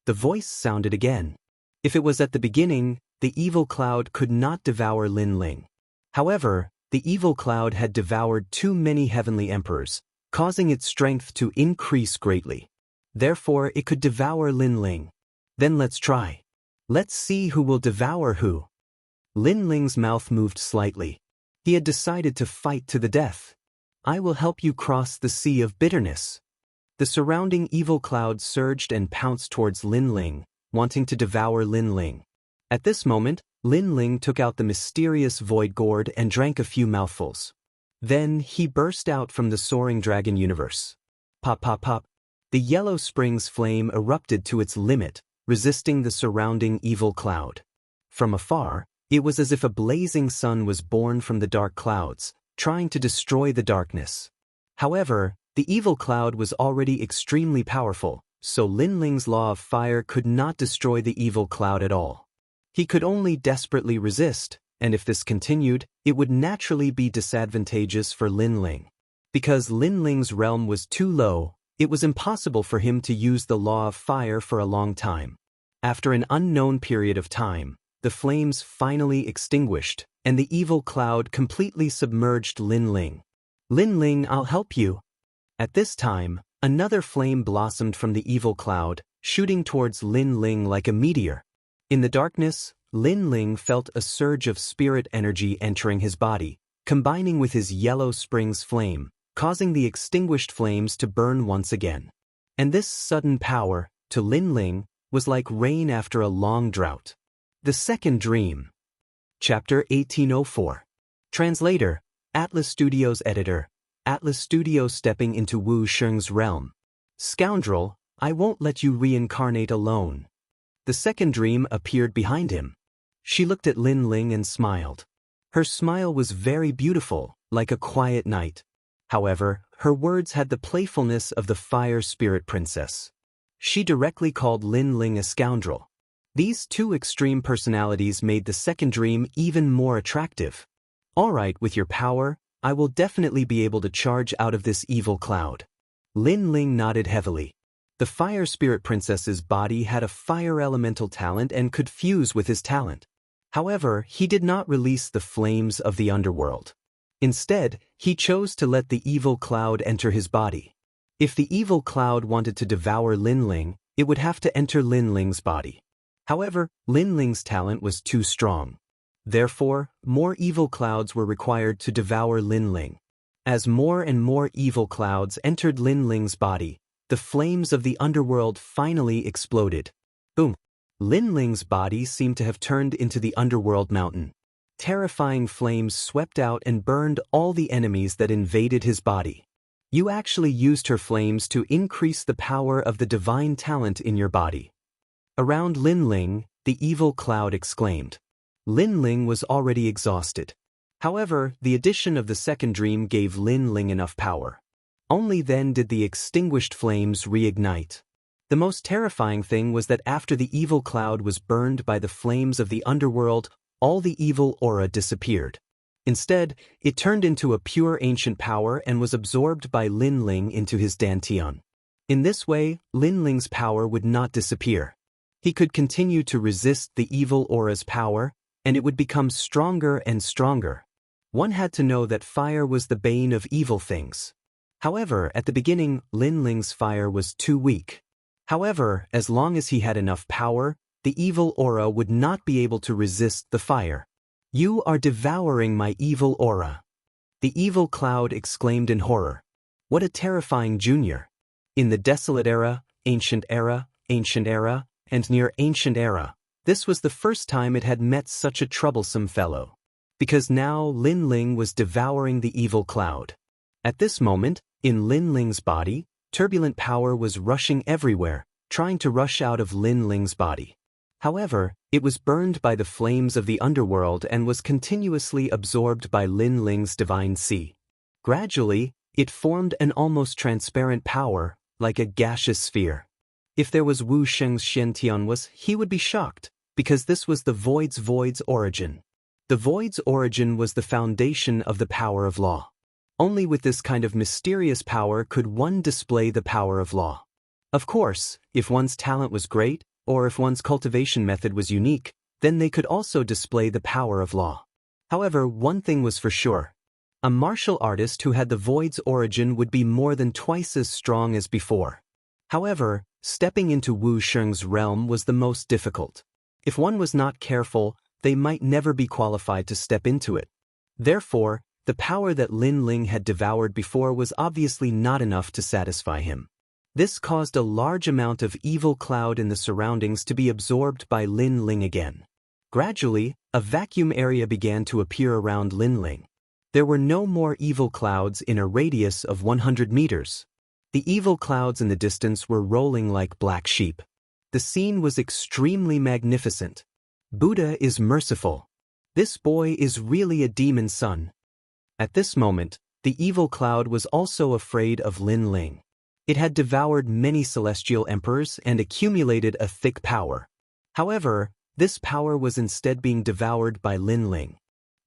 The voice sounded again. If it was at the beginning, the evil cloud could not devour Lin Ling. However, the evil cloud had devoured too many heavenly emperors, causing its strength to increase greatly. Therefore, it could devour Lin Ling. Then let's try. Let's see who will devour who. Lin Ling's mouth moved slightly. He had decided to fight to the death. I will help you cross the sea of bitterness. The surrounding evil cloud surged and pounced towards Lin Ling, wanting to devour Lin Ling. At this moment, Lin Ling took out the mysterious void gourd and drank a few mouthfuls. Then he burst out from the soaring dragon universe. Pop pop pop. The yellow spring's flame erupted to its limit, resisting the surrounding evil cloud. From afar, it was as if a blazing sun was born from the dark clouds, trying to destroy the darkness. However, the evil cloud was already extremely powerful, so Lin Ling's law of fire could not destroy the evil cloud at all. He could only desperately resist, and if this continued, it would naturally be disadvantageous for Lin Ling. Because Lin Ling's realm was too low, it was impossible for him to use the law of fire for a long time. After an unknown period of time, the flames finally extinguished, and the evil cloud completely submerged Lin Ling. Lin Ling, I'll help you. At this time, another flame blossomed from the evil cloud, shooting towards Lin Ling like a meteor. In the darkness, Lin Ling felt a surge of spirit energy entering his body, combining with his yellow spring's flame, causing the extinguished flames to burn once again. And this sudden power, to Lin Ling, was like rain after a long drought. The Second Dream. Chapter 1804. Translator, Atlas Studios Editor, Atlas Studios stepping into Wu Sheng's realm. Scoundrel, I won't let you reincarnate alone. The second dream appeared behind him. She looked at Lin Ling and smiled. Her smile was very beautiful, like a quiet night. However, her words had the playfulness of the fire spirit princess. She directly called Lin Ling a scoundrel. These two extreme personalities made the second dream even more attractive. All right, with your power, I will definitely be able to charge out of this evil cloud. Lin Ling nodded heavily. The fire spirit princess's body had a fire elemental talent and could fuse with his talent. However, he did not release the flames of the underworld. Instead, he chose to let the evil cloud enter his body. If the evil cloud wanted to devour Lin Ling, it would have to enter Lin Ling's body. However, Lin Ling's talent was too strong. Therefore, more evil clouds were required to devour Lin Ling. As more and more evil clouds entered Lin Ling's body, the flames of the underworld finally exploded. Boom! Lin Ling's body seemed to have turned into the underworld mountain. Terrifying flames swept out and burned all the enemies that invaded his body. You actually used her flames to increase the power of the divine talent in your body. Around Lin Ling, the evil cloud exclaimed. Lin Ling was already exhausted. However, the addition of the second dream gave Lin Ling enough power. Only then did the extinguished flames reignite. The most terrifying thing was that after the evil cloud was burned by the flames of the underworld, all the evil aura disappeared. Instead, it turned into a pure ancient power and was absorbed by Lin Ling into his dantian. In this way, Lin Ling's power would not disappear. He could continue to resist the evil aura's power, and it would become stronger and stronger. One had to know that fire was the bane of evil things. However, at the beginning, Lin Ling's fire was too weak. However, as long as he had enough power, the evil aura would not be able to resist the fire. "You are devouring my evil aura," the evil cloud exclaimed in horror. What a terrifying junior! In the desolate era, ancient era, and near ancient era, this was the first time it had met such a troublesome fellow. Because now Lin Ling was devouring the evil cloud. At this moment, in Lin Ling's body, turbulent power was rushing everywhere, trying to rush out of Lin Ling's body. However, it was burned by the flames of the underworld and was continuously absorbed by Lin Ling's divine sea. Gradually, it formed an almost transparent power, like a gaseous sphere. If there was Wuxia and Xianxia, he would be shocked, because this was the void's origin. The void's origin was the foundation of the power of law. Only with this kind of mysterious power could one display the power of law. Of course, if one's talent was great, or if one's cultivation method was unique, then they could also display the power of law. However, one thing was for sure. A martial artist who had the void's origin would be more than twice as strong as before. However, stepping into Wu Sheng's realm was the most difficult. If one was not careful, they might never be qualified to step into it. Therefore, the power that Lin Ling had devoured before was obviously not enough to satisfy him. This caused a large amount of evil cloud in the surroundings to be absorbed by Lin Ling again. Gradually, a vacuum area began to appear around Lin Ling. There were no more evil clouds in a radius of 100 meters. The evil clouds in the distance were rolling like black sheep. The scene was extremely magnificent. Buddha is merciful. This boy is really a demon's son. At this moment, the evil cloud was also afraid of Lin Ling. It had devoured many celestial emperors and accumulated a thick power. However, this power was instead being devoured by Lin Ling.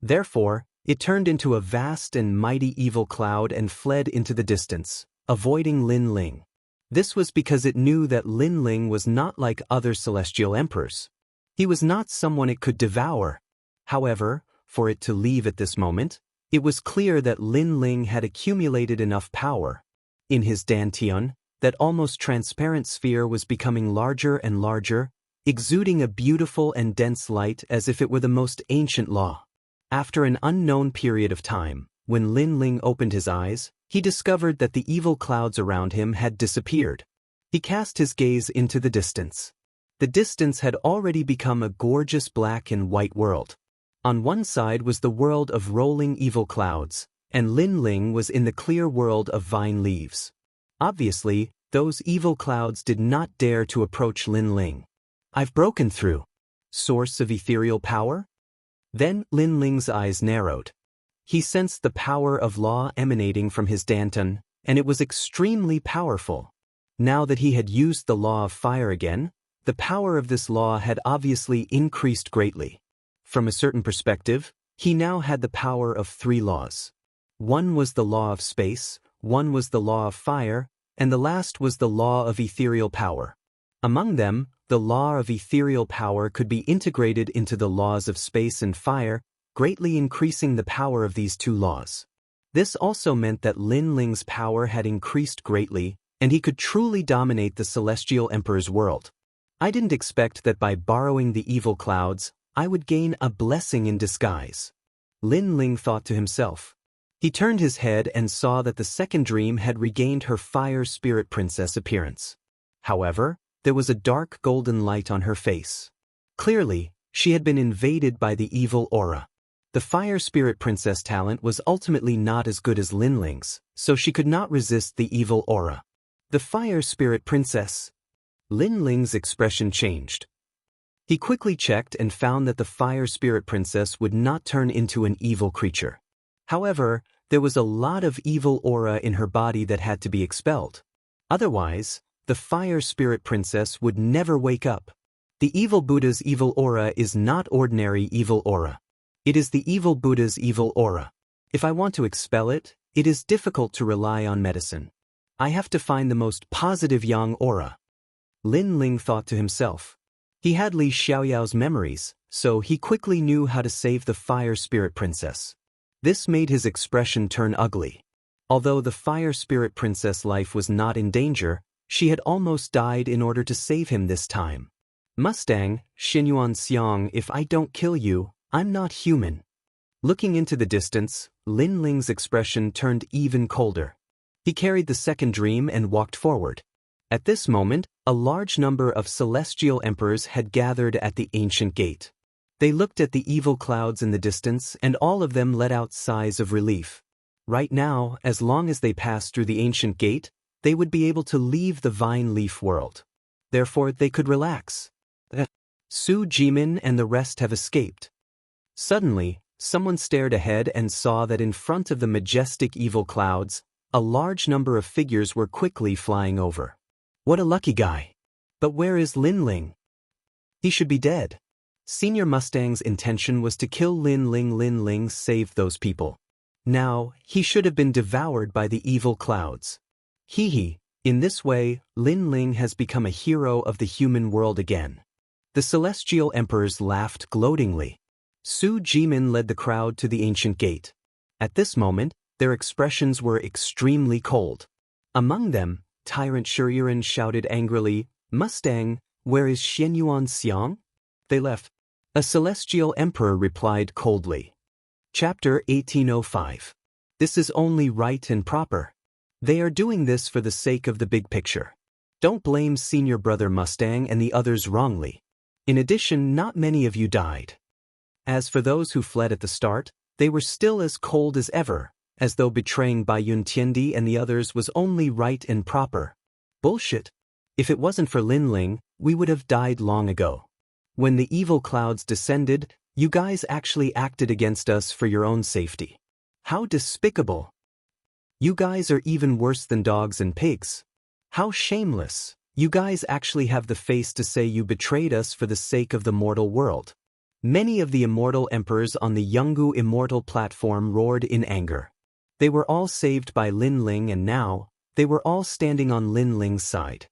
Therefore, it turned into a vast and mighty evil cloud and fled into the distance, avoiding Lin Ling. This was because it knew that Lin Ling was not like other celestial emperors. He was not someone it could devour. However, for it to leave at this moment, it was clear that Lin Ling had accumulated enough power. In his dantian, that almost transparent sphere was becoming larger and larger, exuding a beautiful and dense light as if it were the most ancient law. After an unknown period of time, when Lin Ling opened his eyes, he discovered that the evil clouds around him had disappeared. He cast his gaze into the distance. The distance had already become a gorgeous black and white world. On one side was the world of rolling evil clouds, and Lin Ling was in the clear world of vine leaves. Obviously, those evil clouds did not dare to approach Lin Ling. "I've broken through. Source of ethereal power?" Then Lin Ling's eyes narrowed. He sensed the power of law emanating from his dantian, and it was extremely powerful. Now that he had used the law of fire again, the power of this law had obviously increased greatly. From a certain perspective, he now had the power of 3 laws. One was the law of space, one was the law of fire, and the last was the law of ethereal power. Among them, the law of ethereal power could be integrated into the laws of space and fire, greatly increasing the power of these 2 laws. This also meant that Lin Ling's power had increased greatly, and he could truly dominate the Celestial Emperor's world. I didn't expect that by borrowing the evil clouds, I would gain a blessing in disguise. Lin Ling thought to himself. He turned his head and saw that the second dream had regained her fire spirit princess appearance. However, there was a dark golden light on her face. Clearly, she had been invaded by the evil aura. The fire spirit princess talent was ultimately not as good as Lin Ling's, so she could not resist the evil aura. The fire spirit princess. Lin Ling's expression changed. He quickly checked and found that the fire spirit princess would not turn into an evil creature. However, there was a lot of evil aura in her body that had to be expelled. Otherwise, the fire spirit princess would never wake up. The evil Buddha's evil aura is not ordinary evil aura. It is the evil Buddha's evil aura. If I want to expel it, it is difficult to rely on medicine. I have to find the most positive yang aura. Lin Ling thought to himself. He had Li Xiaoyao's memories, so he quickly knew how to save the Fire Spirit Princess. This made his expression turn ugly. Although the Fire Spirit Princess' life was not in danger, she had almost died in order to save him this time. Mustang, Xinyuan Xiang, if I don't kill you, I'm not human. Looking into the distance, Lin Ling's expression turned even colder. He carried the second dream and walked forward. At this moment, a large number of celestial emperors had gathered at the ancient gate. They looked at the evil clouds in the distance, and all of them let out sighs of relief. Right now, as long as they passed through the ancient gate, they would be able to leave the vine leaf world. Therefore, they could relax. Su Jimin and the rest have escaped. Suddenly, someone stared ahead and saw that in front of the majestic evil clouds, a large number of figures were quickly flying over. What a lucky guy. But where is Lin Ling? He should be dead. Senior Mustang's intention was to kill Lin Ling. Lin Ling saved those people. Now, he should have been devoured by the evil clouds. Hee. In this way, Lin Ling has become a hero of the human world again. The celestial emperors laughed gloatingly. Su Jimin led the crowd to the ancient gate. At this moment, their expressions were extremely cold. Among them, Tyrant Shuriren shouted angrily, "Mustang, where is Xinyuan Xiang?" They left. A celestial emperor replied coldly. Chapter 1805. This is only right and proper. They are doing this for the sake of the big picture. Don't blame senior brother Mustang and the others wrongly. In addition, not many of you died. As for those who fled at the start, they were still as cold as ever, as though betraying Bai Yun Tiendi and the others was only right and proper. Bullshit. If it wasn't for Lin Ling, we would have died long ago. When the evil clouds descended, you guys actually acted against us for your own safety. How despicable. You guys are even worse than dogs and pigs. How shameless. You guys actually have the face to say you betrayed us for the sake of the mortal world. Many of the immortal emperors on the Yungu Immortal platform roared in anger. They were all saved by Lin Ling, and now, they were all standing on Lin Ling's side.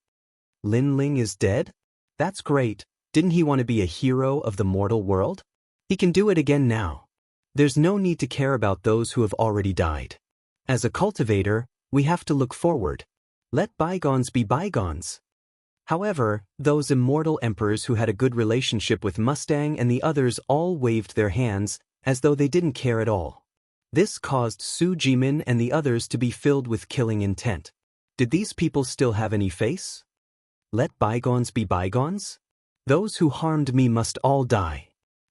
Lin Ling is dead? That's great. Didn't he want to be a hero of the mortal world? He can do it again now. There's no need to care about those who have already died. As a cultivator, we have to look forward. Let bygones be bygones. However, those immortal emperors who had a good relationship with Mustang and the others all waved their hands, as though they didn't care at all. This caused Su Jimin and the others to be filled with killing intent. Did these people still have any face? Let bygones be bygones? Those who harmed me must all die.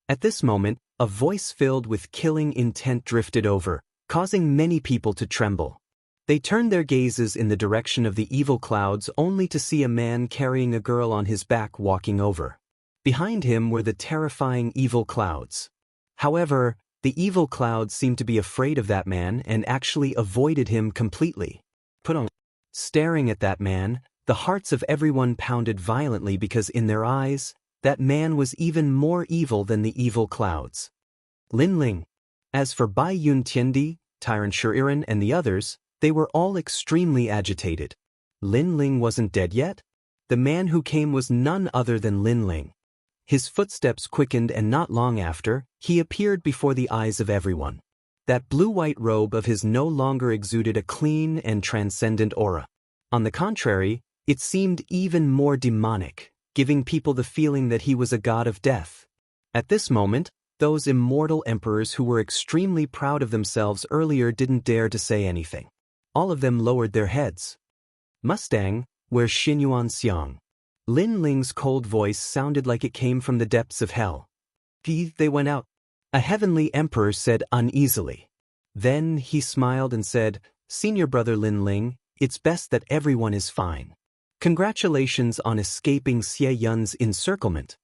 At this moment, a voice filled with killing intent drifted over, causing many people to tremble. They turned their gazes in the direction of the evil clouds only to see a man carrying a girl on his back walking over. Behind him were the terrifying evil clouds. However, the evil clouds seemed to be afraid of that man and actually avoided him completely. Staring at that man, the hearts of everyone pounded violently because in their eyes, that man was even more evil than the evil clouds. Lin Ling. As for Bai Yun Tiendi, Tyrant Shuriren and the others, they were all extremely agitated. Lin Ling wasn't dead yet? The man who came was none other than Lin Ling. His footsteps quickened, and not long after, he appeared before the eyes of everyone. That blue-white robe of his no longer exuded a clean and transcendent aura. On the contrary, it seemed even more demonic, giving people the feeling that he was a god of death. At this moment, those immortal emperors who were extremely proud of themselves earlier didn't dare to say anything. All of them lowered their heads. Mustang, where's Xinyuan Xiang? Lin Ling's cold voice sounded like it came from the depths of hell. They went out. A heavenly emperor said uneasily. Then he smiled and said, Senior brother Lin Ling, it's best that everyone is fine. Congratulations on escaping Xie Yun's encirclement.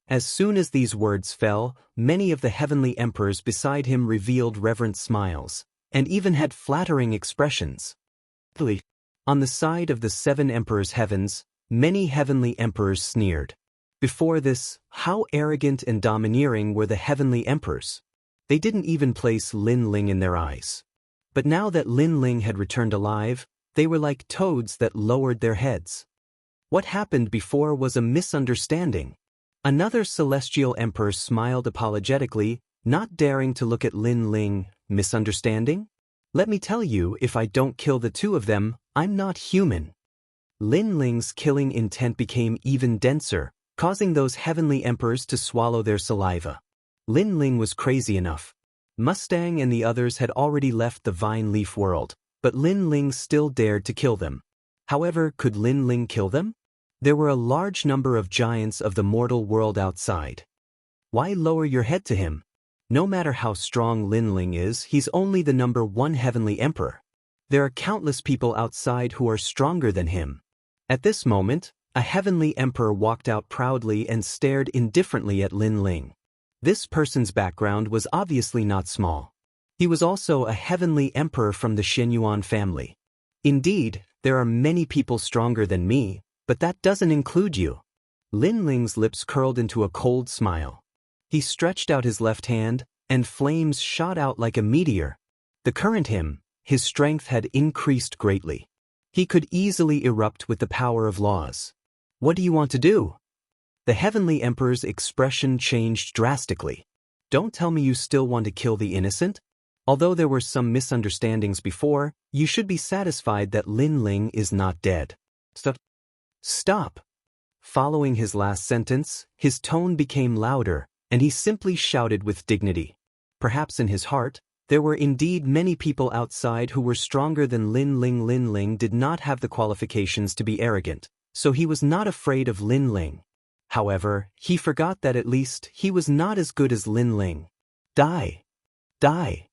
As soon as these words fell, many of the heavenly emperors beside him revealed reverent smiles, and even had flattering expressions. On the side of the seven emperors' heavens, many heavenly emperors sneered. Before this, how arrogant and domineering were the heavenly emperors. They didn't even place Lin Ling in their eyes. But now that Lin Ling had returned alive, they were like toads that lowered their heads. What happened before was a misunderstanding. Another celestial emperor smiled apologetically, not daring to look at Lin Ling. Misunderstanding? Let me tell you, if I don't kill the two of them, I'm not human. Lin Ling's killing intent became even denser, causing those heavenly emperors to swallow their saliva. Lin Ling was crazy enough. Mustang and the others had already left the vine leaf world, but Lin Ling still dared to kill them. However, could Lin Ling kill them? There were a large number of giants of the mortal world outside. Why lower your head to him? No matter how strong Lin Ling is, he's only the number one heavenly emperor. There are countless people outside who are stronger than him. At this moment, a heavenly emperor walked out proudly and stared indifferently at Lin Ling. This person's background was obviously not small. He was also a heavenly emperor from the Xianyuan family. Indeed, there are many people stronger than me, but that doesn't include you. Lin Ling's lips curled into a cold smile. He stretched out his left hand, and flames shot out like a meteor. The current him, his strength had increased greatly. He could easily erupt with the power of laws. What do you want to do? The heavenly emperor's expression changed drastically. Don't tell me you still want to kill the innocent? Although there were some misunderstandings before, you should be satisfied that Lin Ling is not dead. Stop. Following his last sentence, his tone became louder, and he simply shouted with dignity. Perhaps in his heart, there were indeed many people outside who were stronger than Lin Ling. Lin Ling did not have the qualifications to be arrogant, so he was not afraid of Lin Ling. However, he forgot that at least he was not as good as Lin Ling. Die. Die.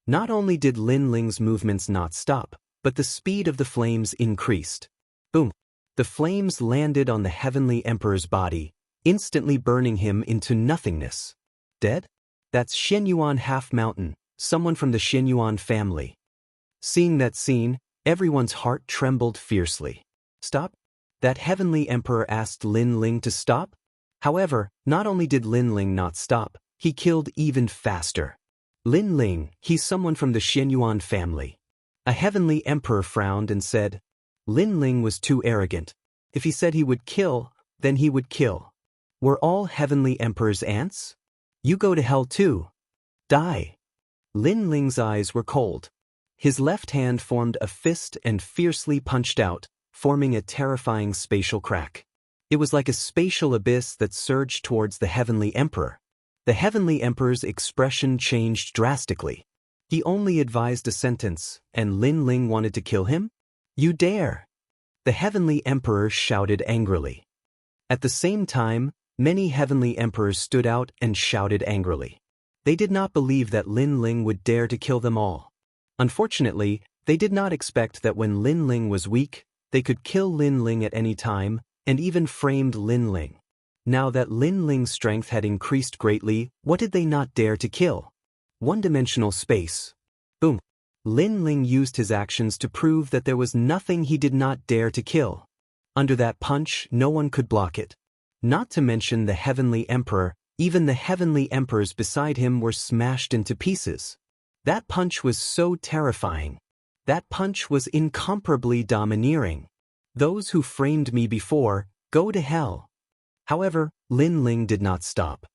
Not only did Lin Ling's movements not stop, but the speed of the flames increased. Boom. The flames landed on the heavenly emperor's body, instantly burning him into nothingness. Dead? That's Xianyuan Half-Mountain, someone from the Xianyuan family. Seeing that scene, everyone's heart trembled fiercely. Stop? That heavenly emperor asked Lin Ling to stop? However, not only did Lin Ling not stop, he killed even faster. Lin Ling, he's someone from the Xianyuan family. A heavenly emperor frowned and said, Lin Ling was too arrogant. If he said he would kill, then he would kill. Were all heavenly emperors ants? You go to hell too. Die. Lin Ling's eyes were cold. His left hand formed a fist and fiercely punched out, forming a terrifying spatial crack. It was like a spatial abyss that surged towards the heavenly emperor. The heavenly emperor's expression changed drastically. He only advised a sentence, and Lin Ling wanted to kill him? You dare! The heavenly emperor shouted angrily. At the same time, many heavenly emperors stood out and shouted angrily. They did not believe that Lin Ling would dare to kill them all. Unfortunately, they did not expect that when Lin Ling was weak, they could kill Lin Ling at any time, and even framed Lin Ling. Now that Lin Ling's strength had increased greatly, what did they not dare to kill? One-dimensional space. Boom. Lin Ling used his actions to prove that there was nothing he did not dare to kill. Under that punch, no one could block it. Not to mention the heavenly emperor, even the heavenly emperors beside him were smashed into pieces. That punch was so terrifying. That punch was incomparably domineering. Those who framed me before, go to hell. However, Lin Ling did not stop.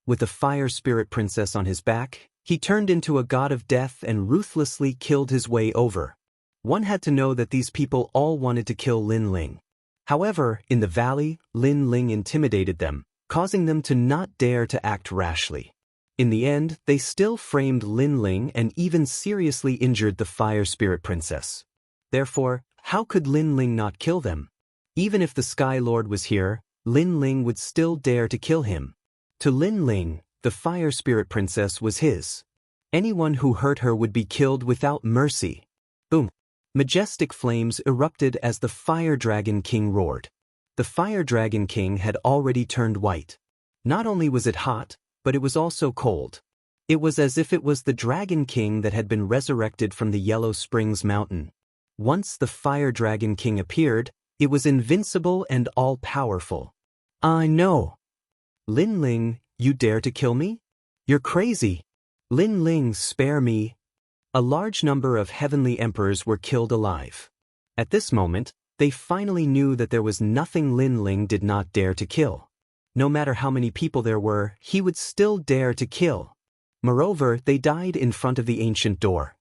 With the fire spirit princess on his back, he turned into a god of death and ruthlessly killed his way over. One had to know that these people all wanted to kill Lin Ling. However, in the valley, Lin Ling intimidated them, causing them to not dare to act rashly. In the end, they still framed Lin Ling and even seriously injured the fire spirit princess. Therefore, how could Lin Ling not kill them? Even if the Sky Lord was here, Lin Ling would still dare to kill him. To Lin Ling, the fire spirit princess was his. Anyone who hurt her would be killed without mercy. Boom. Majestic flames erupted as the Fire Dragon King roared. The Fire Dragon King had already turned white. Not only was it hot, but it was also cold. It was as if it was the Dragon King that had been resurrected from the Yellow Springs Mountain. Once the Fire Dragon King appeared, it was invincible and all-powerful. I know. Lin Ling, you dare to kill me? You're crazy. Lin Ling, spare me. A large number of heavenly emperors were killed alive. At this moment, they finally knew that there was nothing Lin Ling did not dare to kill. No matter how many people there were, he would still dare to kill. Moreover, they died in front of the ancient door.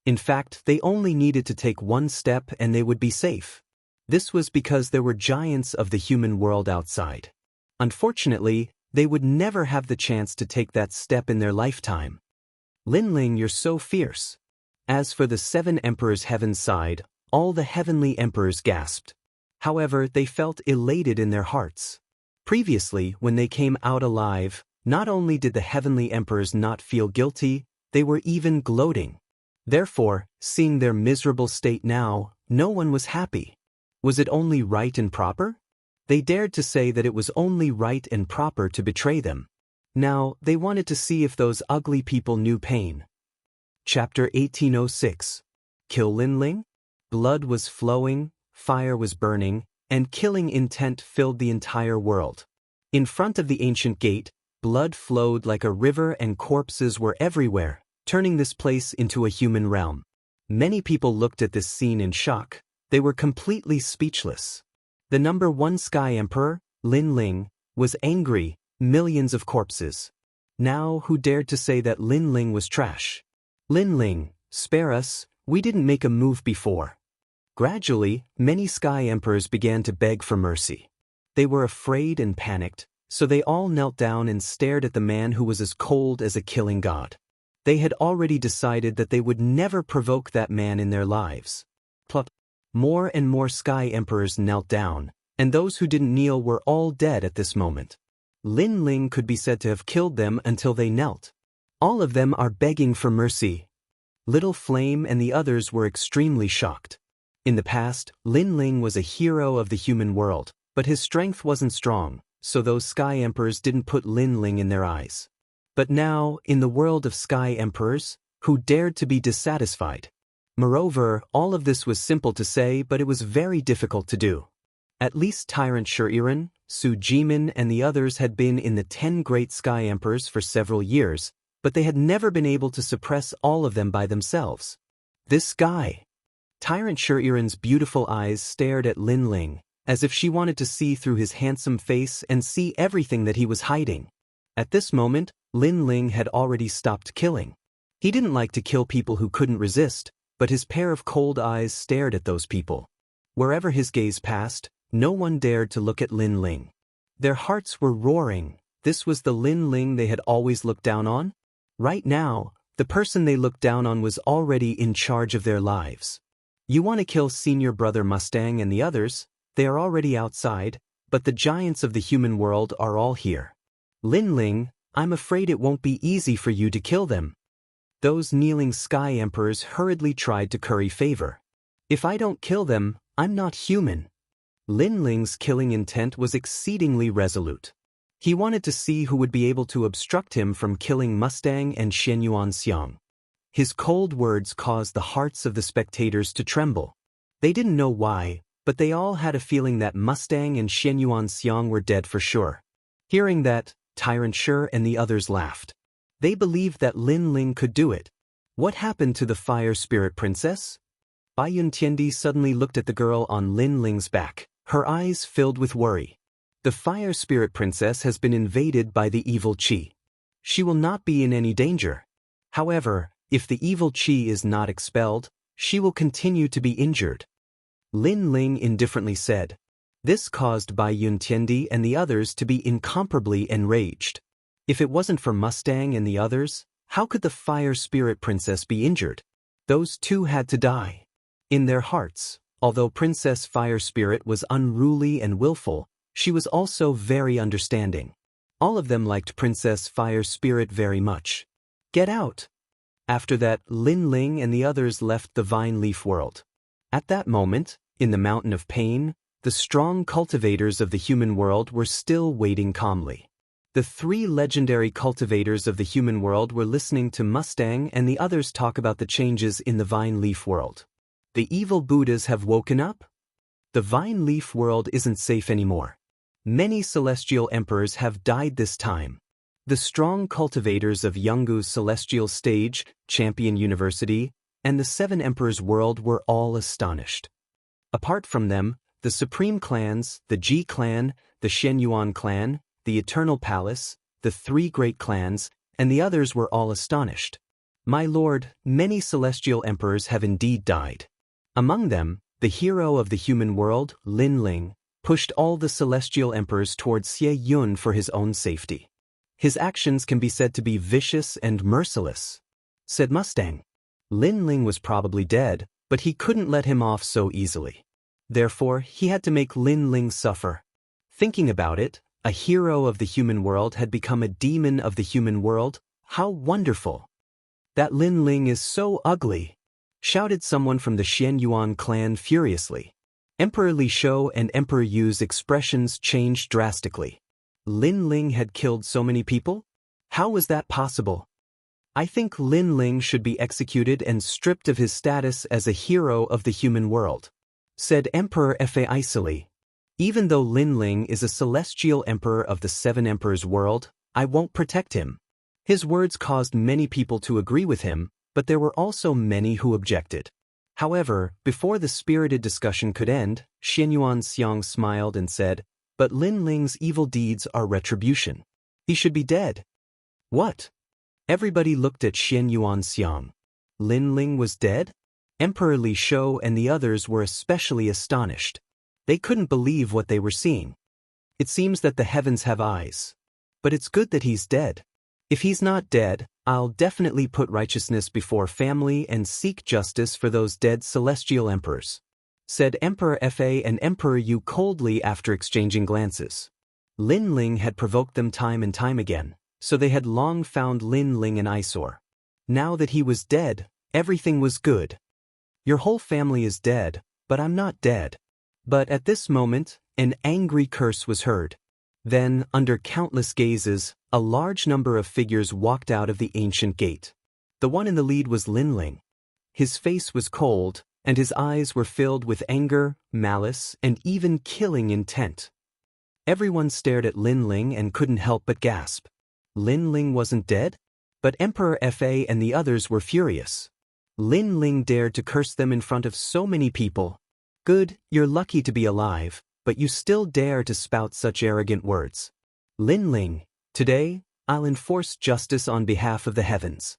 In fact, they only needed to take one step and they would be safe. This was because there were giants of the human world outside. Unfortunately, they would never have the chance to take that step in their lifetime. Lin Ling, you're so fierce. As for the 7 emperors heaven side, all the heavenly emperors gasped. However, they felt elated in their hearts. Previously, when they came out alive, not only did the heavenly emperors not feel guilty, they were even gloating. Therefore, seeing their miserable state now, no one was happy. Was it only right and proper? They dared to say that it was only right and proper to betray them. Now, they wanted to see if those ugly people knew pain. Chapter 1806. Kill Lin Ling? Blood was flowing, fire was burning, and killing intent filled the entire world. In front of the ancient gate, blood flowed like a river and corpses were everywhere, turning this place into a human realm. Many people looked at this scene in shock. They were completely speechless. The number 1 Sky Emperor, Lin Ling, was angry. Millions of corpses. Now, who dared to say that Lin Ling was trash? Lin Ling, spare us, we didn't make a move before. Gradually, many Sky Emperors began to beg for mercy. They were afraid and panicked, so they all knelt down and stared at the man who was as cold as a killing god. They had already decided that they would never provoke that man in their lives. Plop. More and more Sky Emperors knelt down, and those who didn't kneel were all dead at this moment. Lin Ling could be said to have killed them until they knelt. All of them are begging for mercy. Little Flame and the others were extremely shocked. In the past, Lin Ling was a hero of the human world, but his strength wasn't strong, so those Sky Emperors didn't put Lin Ling in their eyes. But now, in the world of Sky Emperors, who dared to be dissatisfied? Moreover, all of this was simple to say, but it was very difficult to do. At least Tyrant Shi'iran, Su Jimin and the others had been in the 10 great Sky Emperors for several years, but they had never been able to suppress all of them by themselves. This guy. Tyrant Shi'iran's beautiful eyes stared at Lin Ling, as if she wanted to see through his handsome face and see everything that he was hiding. At this moment, Lin Ling had already stopped killing. He didn't like to kill people who couldn't resist, but his pair of cold eyes stared at those people. Wherever his gaze passed, no one dared to look at Lin Ling. Their hearts were roaring. This was the Lin Ling they had always looked down on? Right now, the person they looked down on was already in charge of their lives. You want to kill Senior Brother Mustang and the others? They are already outside, but the giants of the human world are all here. Lin Ling, I'm afraid it won't be easy for you to kill them. Those kneeling Sky Emperors hurriedly tried to curry favor. If I don't kill them, I'm not human. Lin Ling's killing intent was exceedingly resolute. He wanted to see who would be able to obstruct him from killing Mustang and Xianxia. His cold words caused the hearts of the spectators to tremble. They didn't know why, but they all had a feeling that Mustang and Xianxia were dead for sure. Hearing that, Tyrant Shi and the others laughed. They believed that Lin Ling could do it. What happened to the Fire Spirit Princess? Bai Yuntiandi suddenly looked at the girl on Lin Ling's back. Her eyes filled with worry. The Fire Spirit Princess has been invaded by the evil Qi. She will not be in any danger. However, if the evil Qi is not expelled, she will continue to be injured. Lin Ling indifferently said. This caused Bai Yuntiandi and the others to be incomparably enraged. If it wasn't for Mustang and the others, how could the Fire Spirit Princess be injured? Those two had to die. In their hearts, although Princess Fire Spirit was unruly and willful, she was also very understanding. All of them liked Princess Fire Spirit very much. Get out! After that, Lin Ling and the others left the Vine Leaf world. At that moment, in the Mountain of Pain, the strong cultivators of the human world were still waiting calmly. The 3 legendary cultivators of the human world were listening to Mustang and the others talk about the changes in the Vine Leaf world. The evil Buddhas have woken up? The Vine Leaf world isn't safe anymore. Many celestial emperors have died this time. The strong cultivators of Yungu's celestial stage, Champion University, and the 7 emperors' world were all astonished. Apart from them, the supreme clans, the Ji clan, the Shenyuan clan, the Eternal Palace, the 3 great clans, and the others were all astonished. My lord, many celestial emperors have indeed died. Among them, the hero of the human world, Lin Ling, pushed all the celestial emperors towards Xie Yun for his own safety. His actions can be said to be vicious and merciless, said Mustang. Lin Ling was probably dead, but he couldn't let him off so easily. Therefore, he had to make Lin Ling suffer. Thinking about it, a hero of the human world had become a demon of the human world. How wonderful! That Lin Ling is so ugly, shouted someone from the Xianyuan clan furiously. Emperor Li Shou and Emperor Yu's expressions changed drastically. Lin Ling had killed so many people? How was that possible? I think Lin Ling should be executed and stripped of his status as a hero of the human world, said Emperor Fa icily. Even though Lin Ling is a celestial emperor of the 7 emperors world, I won't protect him. His words caused many people to agree with him, but there were also many who objected. However, before the spirited discussion could end, Xianyuan Xiang smiled and said, "But Lin Ling's evil deeds are retribution. He should be dead." What? Everybody looked at Xianyuan Xiang. Lin Ling was dead? Emperor Li Shou and the others were especially astonished. They couldn't believe what they were seeing. It seems that the heavens have eyes. But it's good that he's dead. If he's not dead, I'll definitely put righteousness before family and seek justice for those dead celestial emperors, said Emperor Fa and Emperor Yu coldly after exchanging glances. Lin Ling had provoked them time and time again, so they had long found Lin Ling an eyesore. Now that he was dead, everything was good. Your whole family is dead, but I'm not dead. But at this moment, an angry curse was heard. Then, under countless gazes, a large number of figures walked out of the ancient gate. The one in the lead was Lin Ling. His face was cold, and his eyes were filled with anger, malice, and even killing intent. Everyone stared at Lin Ling and couldn't help but gasp. Lin Ling wasn't dead? But Emperor Fa and the others were furious. Lin Ling dared to curse them in front of so many people. Good, you're lucky to be alive, but you still dare to spout such arrogant words. Lin Ling, today, I'll enforce justice on behalf of the heavens.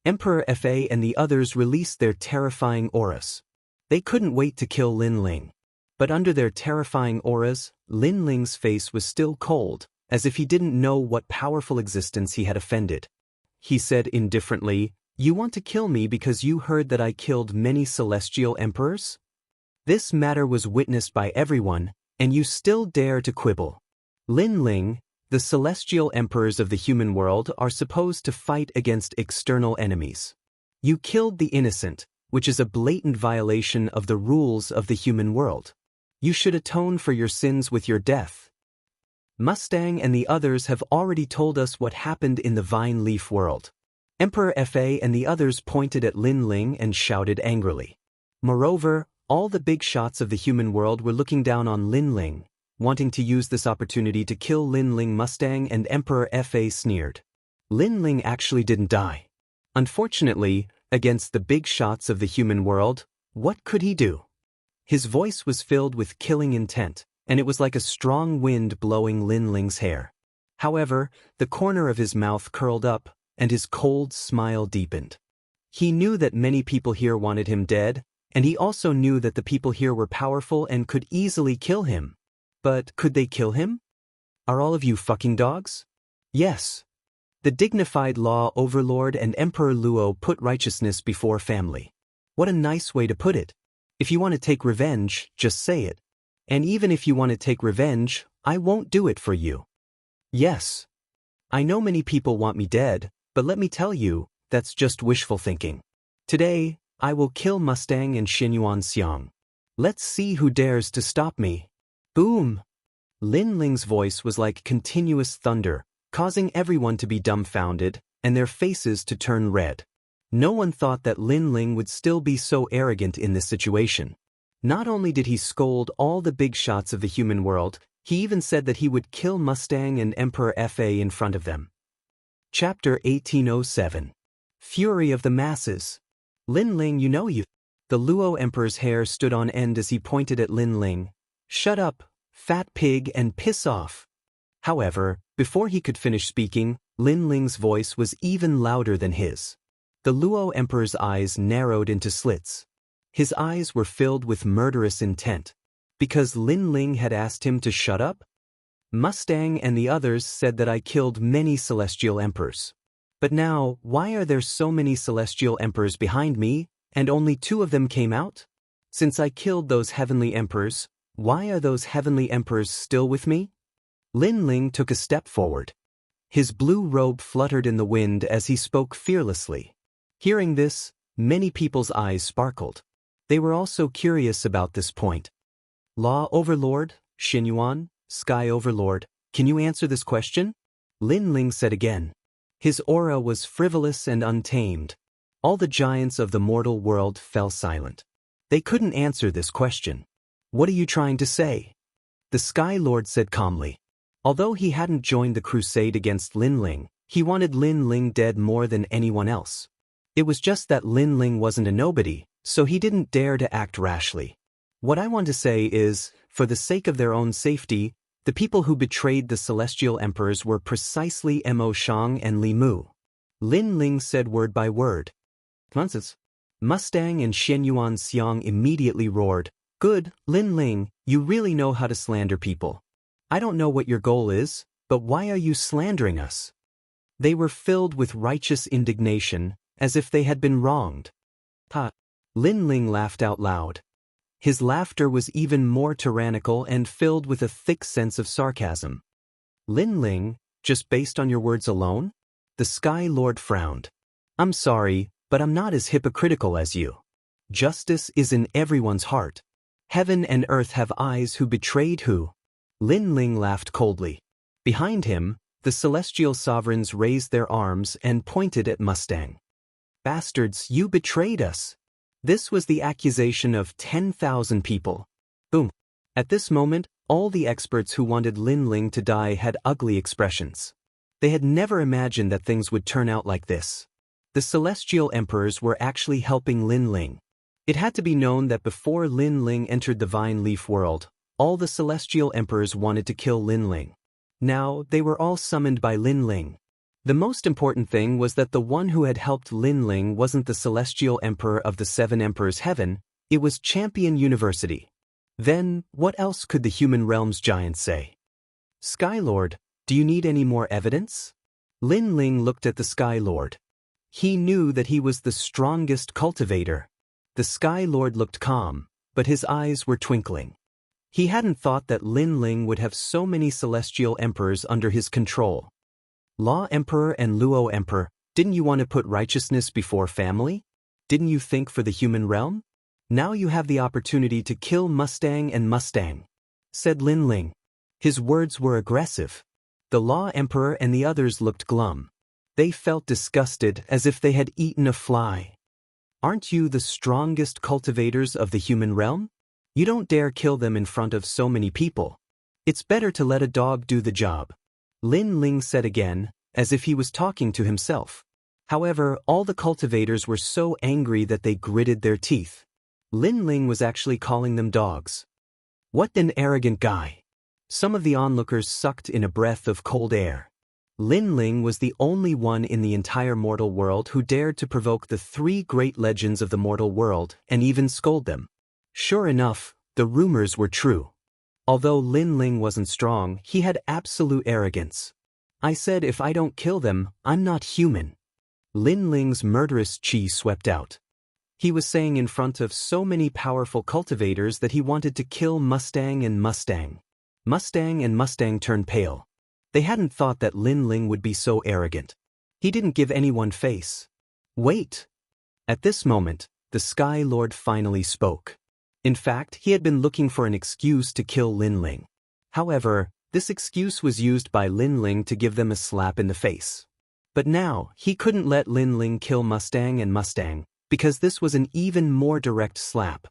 Emperor Fa and the others released their terrifying auras. They couldn't wait to kill Lin Ling. But under their terrifying auras, Lin Ling's face was still cold, as if he didn't know what powerful existence he had offended. He said indifferently, "You want to kill me because you heard that I killed many celestial emperors? This matter was witnessed by everyone, and you still dare to quibble. Lin Ling, the celestial emperors of the human world are supposed to fight against external enemies. You killed the innocent, which is a blatant violation of the rules of the human world. You should atone for your sins with your death. Mustang and the others have already told us what happened in the vine leaf world." Emperor Fa and the others pointed at Lin Ling and shouted angrily. Moreover, all the big shots of the human world were looking down on Lin Ling, wanting to use this opportunity to kill Lin Ling. Mustang and Emperor Fa sneered. Lin Ling actually didn't die. Unfortunately, against the big shots of the human world, what could he do? His voice was filled with killing intent, and it was like a strong wind blowing Lin Ling's hair. However, the corner of his mouth curled up, and his cold smile deepened. He knew that many people here wanted him dead, and he also knew that the people here were powerful and could easily kill him. But could they kill him? Are all of you fucking dogs? Yes. The dignified law overlord and Emperor Luo put righteousness before family. What a nice way to put it. If you want to take revenge, just say it. And even if you want to take revenge, I won't do it for you. Yes. I know many people want me dead, but let me tell you, that's just wishful thinking. Today, I will kill Mustang and Xianyuan Xiang. Let's see who dares to stop me. Boom! Lin Ling's voice was like continuous thunder, causing everyone to be dumbfounded and their faces to turn red. No one thought that Lin Ling would still be so arrogant in this situation. Not only did he scold all the big shots of the human world, he even said that he would kill Mustang and Emperor Fa in front of them. Chapter 1807. Fury of the Masses. Lin Ling, you know you. The Luo Emperor's hair stood on end as he pointed at Lin Ling. Shut up, fat pig, and piss off. However, before he could finish speaking, Lin Ling's voice was even louder than his. The Luo Emperor's eyes narrowed into slits. His eyes were filled with murderous intent. Because Lin Ling had asked him to shut up? Mustang and the others said that I killed many celestial emperors. But now, why are there so many celestial emperors behind me, and only 2 of them came out? Since I killed those heavenly emperors, why are those heavenly emperors still with me? Lin Ling took a step forward. His blue robe fluttered in the wind as he spoke fearlessly. Hearing this, many people's eyes sparkled. They were also curious about this point. Law Overlord, Xinyuan, Sky Overlord, can you answer this question? Lin Ling said again. His aura was frivolous and untamed. All the giants of the mortal world fell silent. They couldn't answer this question. What are you trying to say? The Sky Lord said calmly. Although he hadn't joined the crusade against Lin Ling, he wanted Lin Ling dead more than anyone else. It was just that Lin Ling wasn't a nobody, so he didn't dare to act rashly. What I want to say is, for the sake of their own safety, the people who betrayed the celestial emperors were precisely Mo Shang and Li Mu. Lin Ling said word by word. Nonsense. Mustang and Xianyuan Xiang immediately roared. Good, Lin Ling, you really know how to slander people. I don't know what your goal is, but why are you slandering us? They were filled with righteous indignation, as if they had been wronged. Ha! Lin Ling laughed out loud. His laughter was even more tyrannical and filled with a thick sense of sarcasm. Lin Ling, just based on your words alone? The Sky Lord frowned. I'm sorry, but I'm not as hypocritical as you. Justice is in everyone's heart. Heaven and earth have eyes who betrayed who? Lin Ling laughed coldly. Behind him, the celestial sovereigns raised their arms and pointed at Mustang. Bastards, you betrayed us. This was the accusation of 10,000 people. Boom. At this moment, all the experts who wanted Lin Ling to die had ugly expressions. They had never imagined that things would turn out like this. The celestial emperors were actually helping Lin Ling. It had to be known that before Lin Ling entered the Vine Leaf world, all the celestial emperors wanted to kill Lin Ling. Now, they were all summoned by Lin Ling. The most important thing was that the one who had helped Lin Ling wasn't the celestial emperor of the 7 emperors' heaven, it was Champion University. Then, what else could the human realm's giants say? Sky Lord, do you need any more evidence? Lin Ling looked at the Sky Lord. He knew that he was the strongest cultivator. The Sky Lord looked calm, but his eyes were twinkling. He hadn't thought that Lin Ling would have so many celestial emperors under his control. Law Emperor and Luo Emperor, didn't you want to put righteousness before family? Didn't you think for the human realm? Now you have the opportunity to kill Mustang and Mustang, said Lin Ling. His words were aggressive. The Law Emperor and the others looked glum. They felt disgusted as if they had eaten a fly. Aren't you the strongest cultivators of the human realm? You don't dare kill them in front of so many people. It's better to let a dog do the job. Lin Ling said again, as if he was talking to himself. However, all the cultivators were so angry that they gritted their teeth. Lin Ling was actually calling them dogs. What an arrogant guy. Some of the onlookers sucked in a breath of cold air. Lin Ling was the only one in the entire mortal world who dared to provoke the 3 great legends of the mortal world and even scold them. Sure enough, the rumors were true. Although Lin Ling wasn't strong, he had absolute arrogance. I said if I don't kill them, I'm not human. Lin Ling's murderous chi swept out. He was saying in front of so many powerful cultivators that he wanted to kill Mustang and Mustang. Mustang and Mustang turned pale. They hadn't thought that Lin Ling would be so arrogant. He didn't give anyone face. Wait. At this moment, the Sky Lord finally spoke. In fact, he had been looking for an excuse to kill Lin Ling. However, this excuse was used by Lin Ling to give them a slap in the face. But now, he couldn't let Lin Ling kill Mustang and Mustang, because this was an even more direct slap.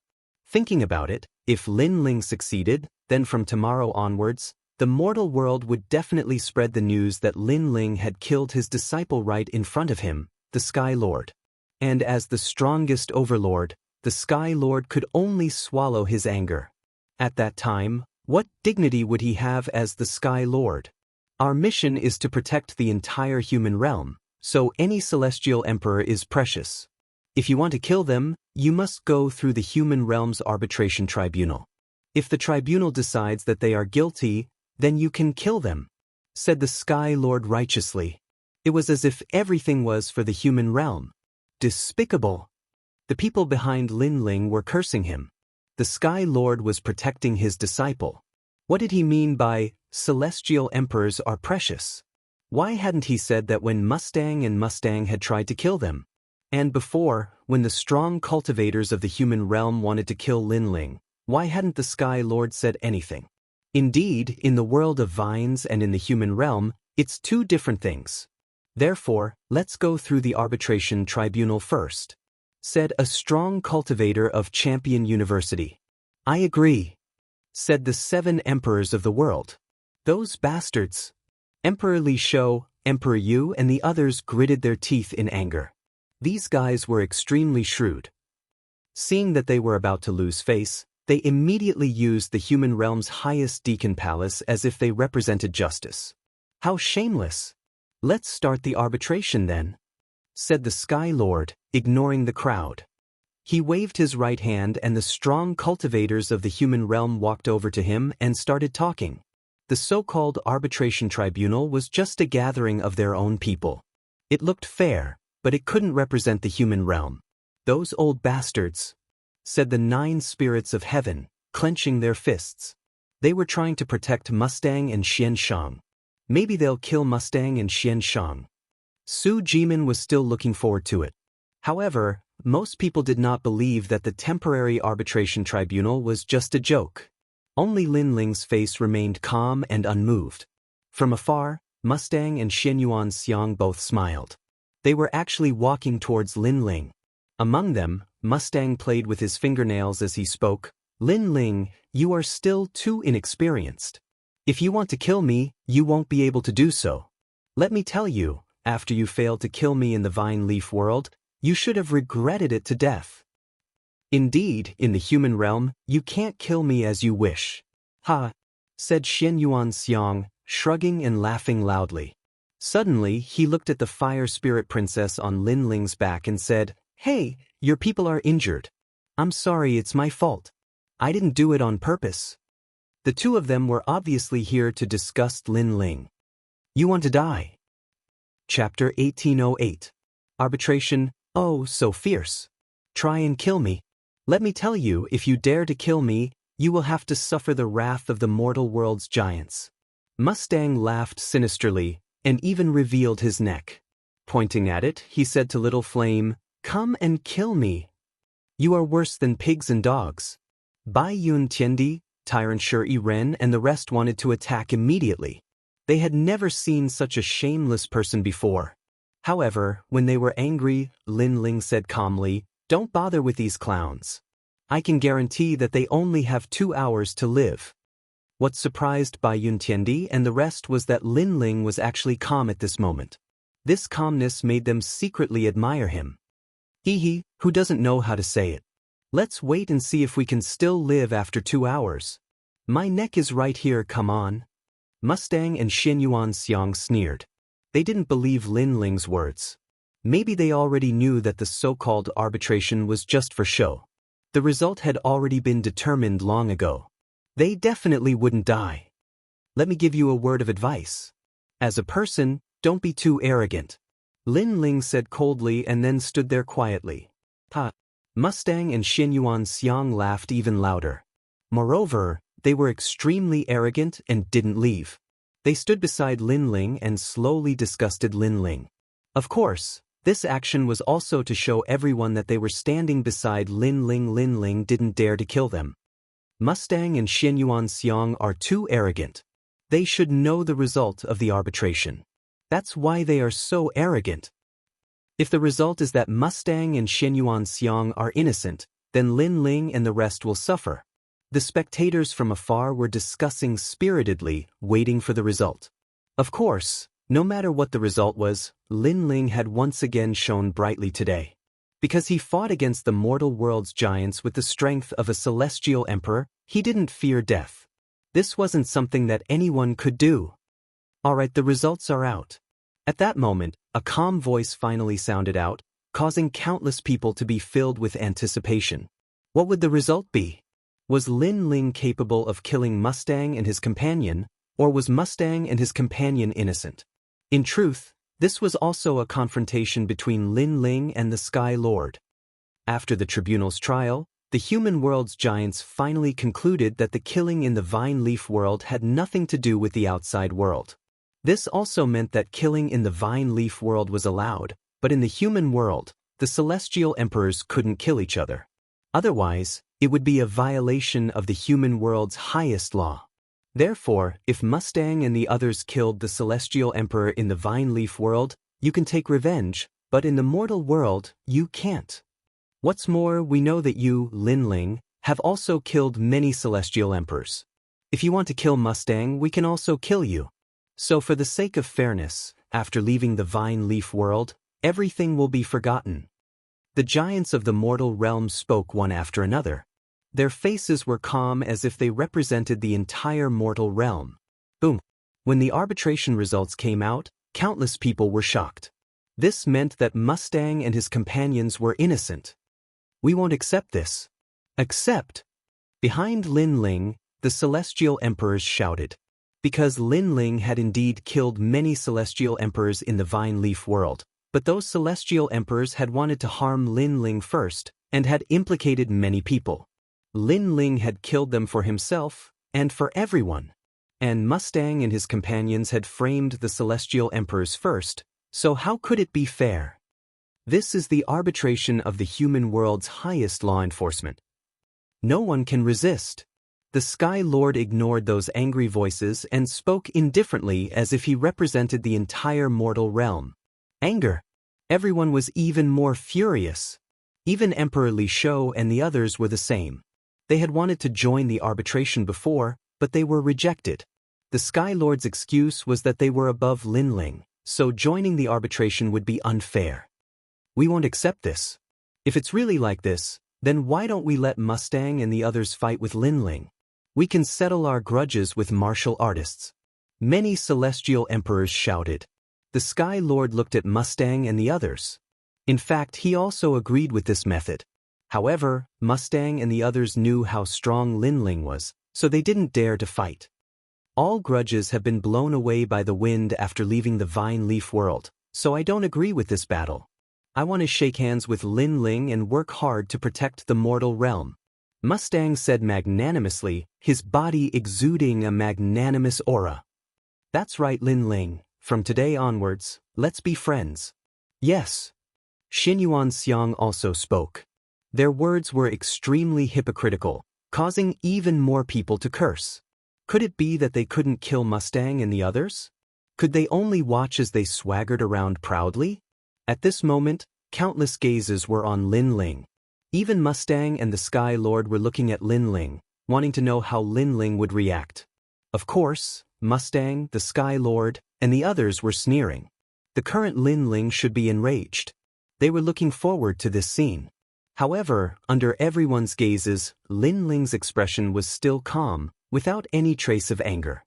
Thinking about it, if Lin Ling succeeded, then from tomorrow onwards, the mortal world would definitely spread the news that Lin Ling had killed his disciple right in front of him, the Sky Lord. And as the strongest overlord, the Sky Lord could only swallow his anger. At that time, what dignity would he have as the Sky Lord? Our mission is to protect the entire human realm, so any celestial emperor is precious. If you want to kill them, you must go through the human realm's arbitration tribunal. If the tribunal decides that they are guilty, then you can kill them," said the Sky Lord righteously. It was as if everything was for the human realm. Despicable. The people behind Lin Ling were cursing him. The Sky Lord was protecting his disciple. What did he mean by, "celestial emperors are precious"? Why hadn't he said that when Mustang and Mustang had tried to kill them? And before, when the strong cultivators of the human realm wanted to kill Lin Ling, why hadn't the Sky Lord said anything? Indeed, in the world of vines and in the human realm, it's two different things. Therefore, let's go through the arbitration tribunal first, said a strong cultivator of Champion University. "I agree," said the 7 emperors of the world. "Those bastards." Emperor Li Shou, Emperor Yu and the others gritted their teeth in anger. These guys were extremely shrewd. Seeing that they were about to lose face, they immediately used the human realm's highest deacon palace as if they represented justice. How shameless! "Let's start the arbitration then," said the Sky Lord, ignoring the crowd. He waved his right hand and the strong cultivators of the human realm walked over to him and started talking. The so-called arbitration tribunal was just a gathering of their own people. It looked fair, but it couldn't represent the human realm. "Those old bastards," said the 9 spirits of heaven, clenching their fists. They were trying to protect Mustang and Xianxia. Maybe they'll kill Mustang and Xianxia. Su Jimin was still looking forward to it. However, most people did not believe that the temporary arbitration tribunal was just a joke. Only Lin Ling's face remained calm and unmoved. From afar, Mustang and Xianxia both smiled. They were actually walking towards Lin Ling. Among them, Mustang played with his fingernails as he spoke. "Lin Ling, you are still too inexperienced. If you want to kill me, you won't be able to do so. Let me tell you, after you failed to kill me in the vine leaf world, you should have regretted it to death. Indeed, in the human realm, you can't kill me as you wish." "Ha!" said Xianxia, shrugging and laughing loudly. Suddenly, he looked at the fire spirit princess on Lin Ling's back and said, "Hey, your people are injured. I'm sorry, it's my fault. I didn't do it on purpose." The two of them were obviously here to disgust Lin Ling. "You want to die?" Chapter 1808. Arbitration. "Oh, so fierce. Try and kill me. Let me tell you, if you dare to kill me, you will have to suffer the wrath of the mortal world's giants." Mustang laughed sinisterly, and even revealed his neck. Pointing at it, he said to Little Flame, "Come and kill me. You are worse than pigs and dogs." Bai Yun Tiendi, Tyrant Shi Ren and the rest wanted to attack immediately. They had never seen such a shameless person before. However, when they were angry, Lin Ling said calmly, "Don't bother with these clowns. I can guarantee that they only have 2 hours to live." What surprised Bai Yun Tiendi and the rest was that Lin Ling was actually calm at this moment. This calmness made them secretly admire him. Hee, who doesn't know how to say it? Let's wait and see if we can still live after 2 hours. My neck is right here, come on. Mustang and Xianxia sneered. They didn't believe Lin Ling's words. Maybe they already knew that the so-called arbitration was just for show. The result had already been determined long ago. They definitely wouldn't die. Let me give you a word of advice. As a person, don't be too arrogant. Lin Ling said coldly and then stood there quietly. Ha! Mustang and Xianxia laughed even louder. Moreover, they were extremely arrogant and didn't leave. They stood beside Lin Ling and slowly disgusted Lin Ling. Of course, this action was also to show everyone that they were standing beside Lin Ling. Lin Ling didn't dare to kill them. Mustang and Xianxia are too arrogant. They should know the result of the arbitration. That's why they are so arrogant. If the result is that Mustang and Xianxia are innocent, then Lin Ling and the rest will suffer. The spectators from afar were discussing spiritedly, waiting for the result. Of course, no matter what the result was, Lin Ling had once again shone brightly today. Because he fought against the mortal world's giants with the strength of a celestial emperor, he didn't fear death. This wasn't something that anyone could do. Alright, the results are out. At that moment, a calm voice finally sounded out, causing countless people to be filled with anticipation. What would the result be? Was Lin Ling capable of killing Mustang and his companion, or was Mustang and his companion innocent? In truth, this was also a confrontation between Lin Ling and the Sky Lord. After the tribunal's trial, the human world's giants finally concluded that the killing in the vine leaf world had nothing to do with the outside world. This also meant that killing in the vine leaf world was allowed, but in the human world, the celestial emperors couldn't kill each other. Otherwise, it would be a violation of the human world's highest law. Therefore, if Mustang and the others killed the celestial emperor in the vine leaf world, you can take revenge, but in the mortal world, you can't. What's more, we know that you, Lin Ling, have also killed many celestial emperors. If you want to kill Mustang, we can also kill you. So for the sake of fairness, after leaving the vine leaf world, everything will be forgotten. The giants of the mortal realm spoke one after another. Their faces were calm as if they represented the entire mortal realm. Boom. When the arbitration results came out, countless people were shocked. This meant that Mustang and his companions were innocent. We won't accept this. Accept? Behind Lin Ling, the celestial emperors shouted. Because Lin Ling had indeed killed many celestial emperors in the vine leaf world, but those celestial emperors had wanted to harm Lin Ling first, and had implicated many people. Lin Ling had killed them for himself, and for everyone. And Mustang and his companions had framed the celestial emperors first, so how could it be fair? This is the arbitration of the human world's highest law enforcement. No one can resist. The Sky Lord ignored those angry voices and spoke indifferently as if he represented the entire mortal realm. Anger. Everyone was even more furious. Even Emperor Li Shou and the others were the same. They had wanted to join the arbitration before, but they were rejected. The Sky Lord's excuse was that they were above Lin Ling, so joining the arbitration would be unfair. We won't accept this. If it's really like this, then why don't we let Mustang and the others fight with Lin Ling? We can settle our grudges with martial artists. Many celestial emperors shouted. The Sky Lord looked at Mustang and the others. In fact, he also agreed with this method. However, Mustang and the others knew how strong Lin Ling was, so they didn't dare to fight. All grudges have been blown away by the wind after leaving the vine leaf world, so I don't agree with this battle. I want to shake hands with Lin Ling and work hard to protect the mortal realm. Mustang said magnanimously, his body exuding a magnanimous aura. That's right, Lin Ling. From today onwards, let's be friends. Yes. Xinyuan Xiang also spoke. Their words were extremely hypocritical, causing even more people to curse. Could it be that they couldn't kill Mustang and the others? Could they only watch as they swaggered around proudly? At this moment, countless gazes were on Lin Ling. Even Mustang and the Sky Lord were looking at Lin Ling, wanting to know how Lin Ling would react. Of course, Mustang, the Sky Lord, and the others were sneering. The current Lin Ling should be enraged. They were looking forward to this scene. However, under everyone's gazes, Lin Ling's expression was still calm, without any trace of anger.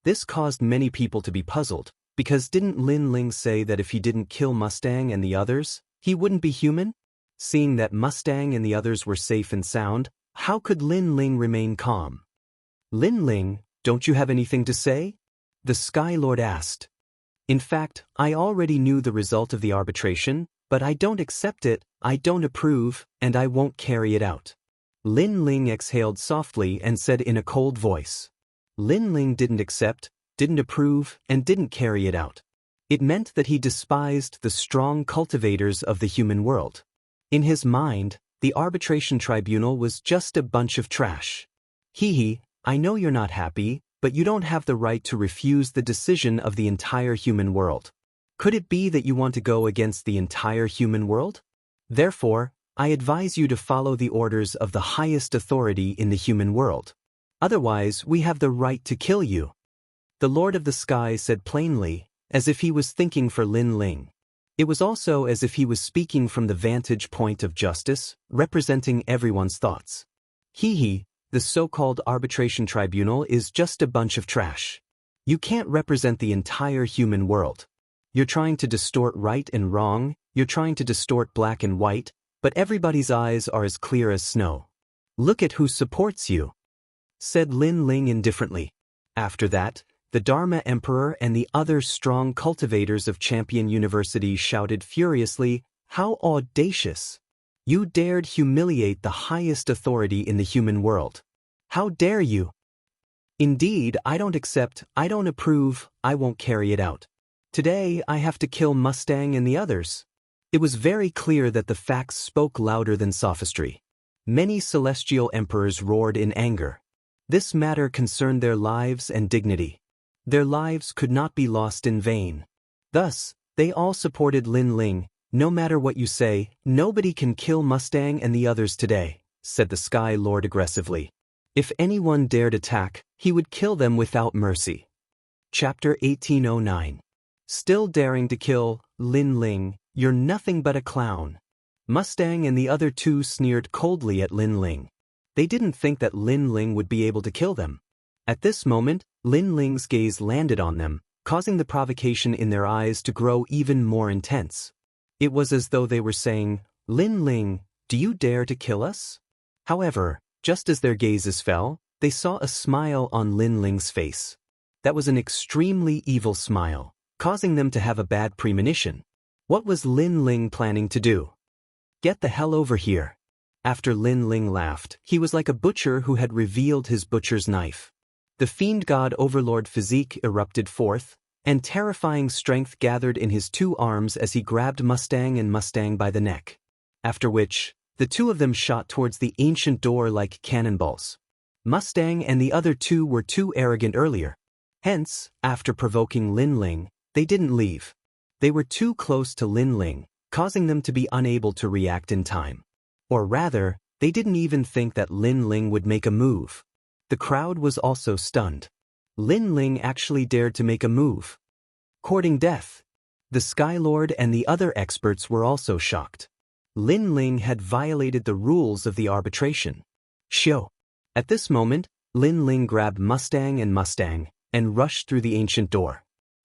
This caused many people to be puzzled, because didn't Lin Ling say that if he didn't kill Mustang and the others, he wouldn't be human? Seeing that Mustang and the others were safe and sound, how could Lin Ling remain calm? Lin Ling, don't you have anything to say? The Sky Lord asked. In fact, I already knew the result of the arbitration, but I don't accept it, I don't approve, and I won't carry it out. Lin Ling exhaled softly and said in a cold voice. Lin Ling didn't accept, didn't approve, and didn't carry it out. It meant that he despised the strong cultivators of the human world. In his mind, the arbitration tribunal was just a bunch of trash. Hee, I know you're not happy, but you don't have the right to refuse the decision of the entire human world. Could it be that you want to go against the entire human world? Therefore, I advise you to follow the orders of the highest authority in the human world. Otherwise, we have the right to kill you. The Lord of the Sky said plainly, as if he was thinking for Lin Ling. It was also as if he was speaking from the vantage point of justice, representing everyone's thoughts. Hee, the so-called arbitration tribunal is just a bunch of trash. You can't represent the entire human world. You're trying to distort right and wrong, you're trying to distort black and white, but everybody's eyes are as clear as snow. Look at who supports you," said Lin Ling indifferently. After that, the Dharma Emperor and the other strong cultivators of Champion University shouted furiously, "How audacious! You dared humiliate the highest authority in the human world. How dare you? Indeed, I don't accept, I don't approve, I won't carry it out. Today I have to kill Mustang and the others." It was very clear that the facts spoke louder than sophistry. Many celestial emperors roared in anger. This matter concerned their lives and dignity. Their lives could not be lost in vain. Thus, they all supported Lin Ling. "No matter what you say, nobody can kill Mustang and the others today," said the Sky Lord aggressively. If anyone dared attack, he would kill them without mercy. Chapter 1809. Still daring to kill, Lin Ling, you're nothing but a clown. Mustang and the other two sneered coldly at Lin Ling. They didn't think that Lin Ling would be able to kill them. At this moment, Lin Ling's gaze landed on them, causing the provocation in their eyes to grow even more intense. It was as though they were saying, "Lin Ling, do you dare to kill us?" However, just as their gazes fell, they saw a smile on Lin Ling's face. That was an extremely evil smile, causing them to have a bad premonition. What was Lin Ling planning to do? "Get the hell over here." After Lin Ling laughed, he was like a butcher who had revealed his butcher's knife. The fiend god overlord physique erupted forth, and terrifying strength gathered in his two arms as he grabbed Mustang and Mustang by the neck. After which, the two of them shot towards the ancient door like cannonballs. Mustang and the other two were too arrogant earlier. Hence, after provoking Lin Ling, they didn't leave. They were too close to Lin Ling, causing them to be unable to react in time. Or rather, they didn't even think that Lin Ling would make a move. The crowd was also stunned. Lin Ling actually dared to make a move. Courting death. The Sky Lord and the other experts were also shocked. Lin Ling had violated the rules of the arbitration. Show. At this moment, Lin Ling grabbed Mustang and rushed through the ancient door.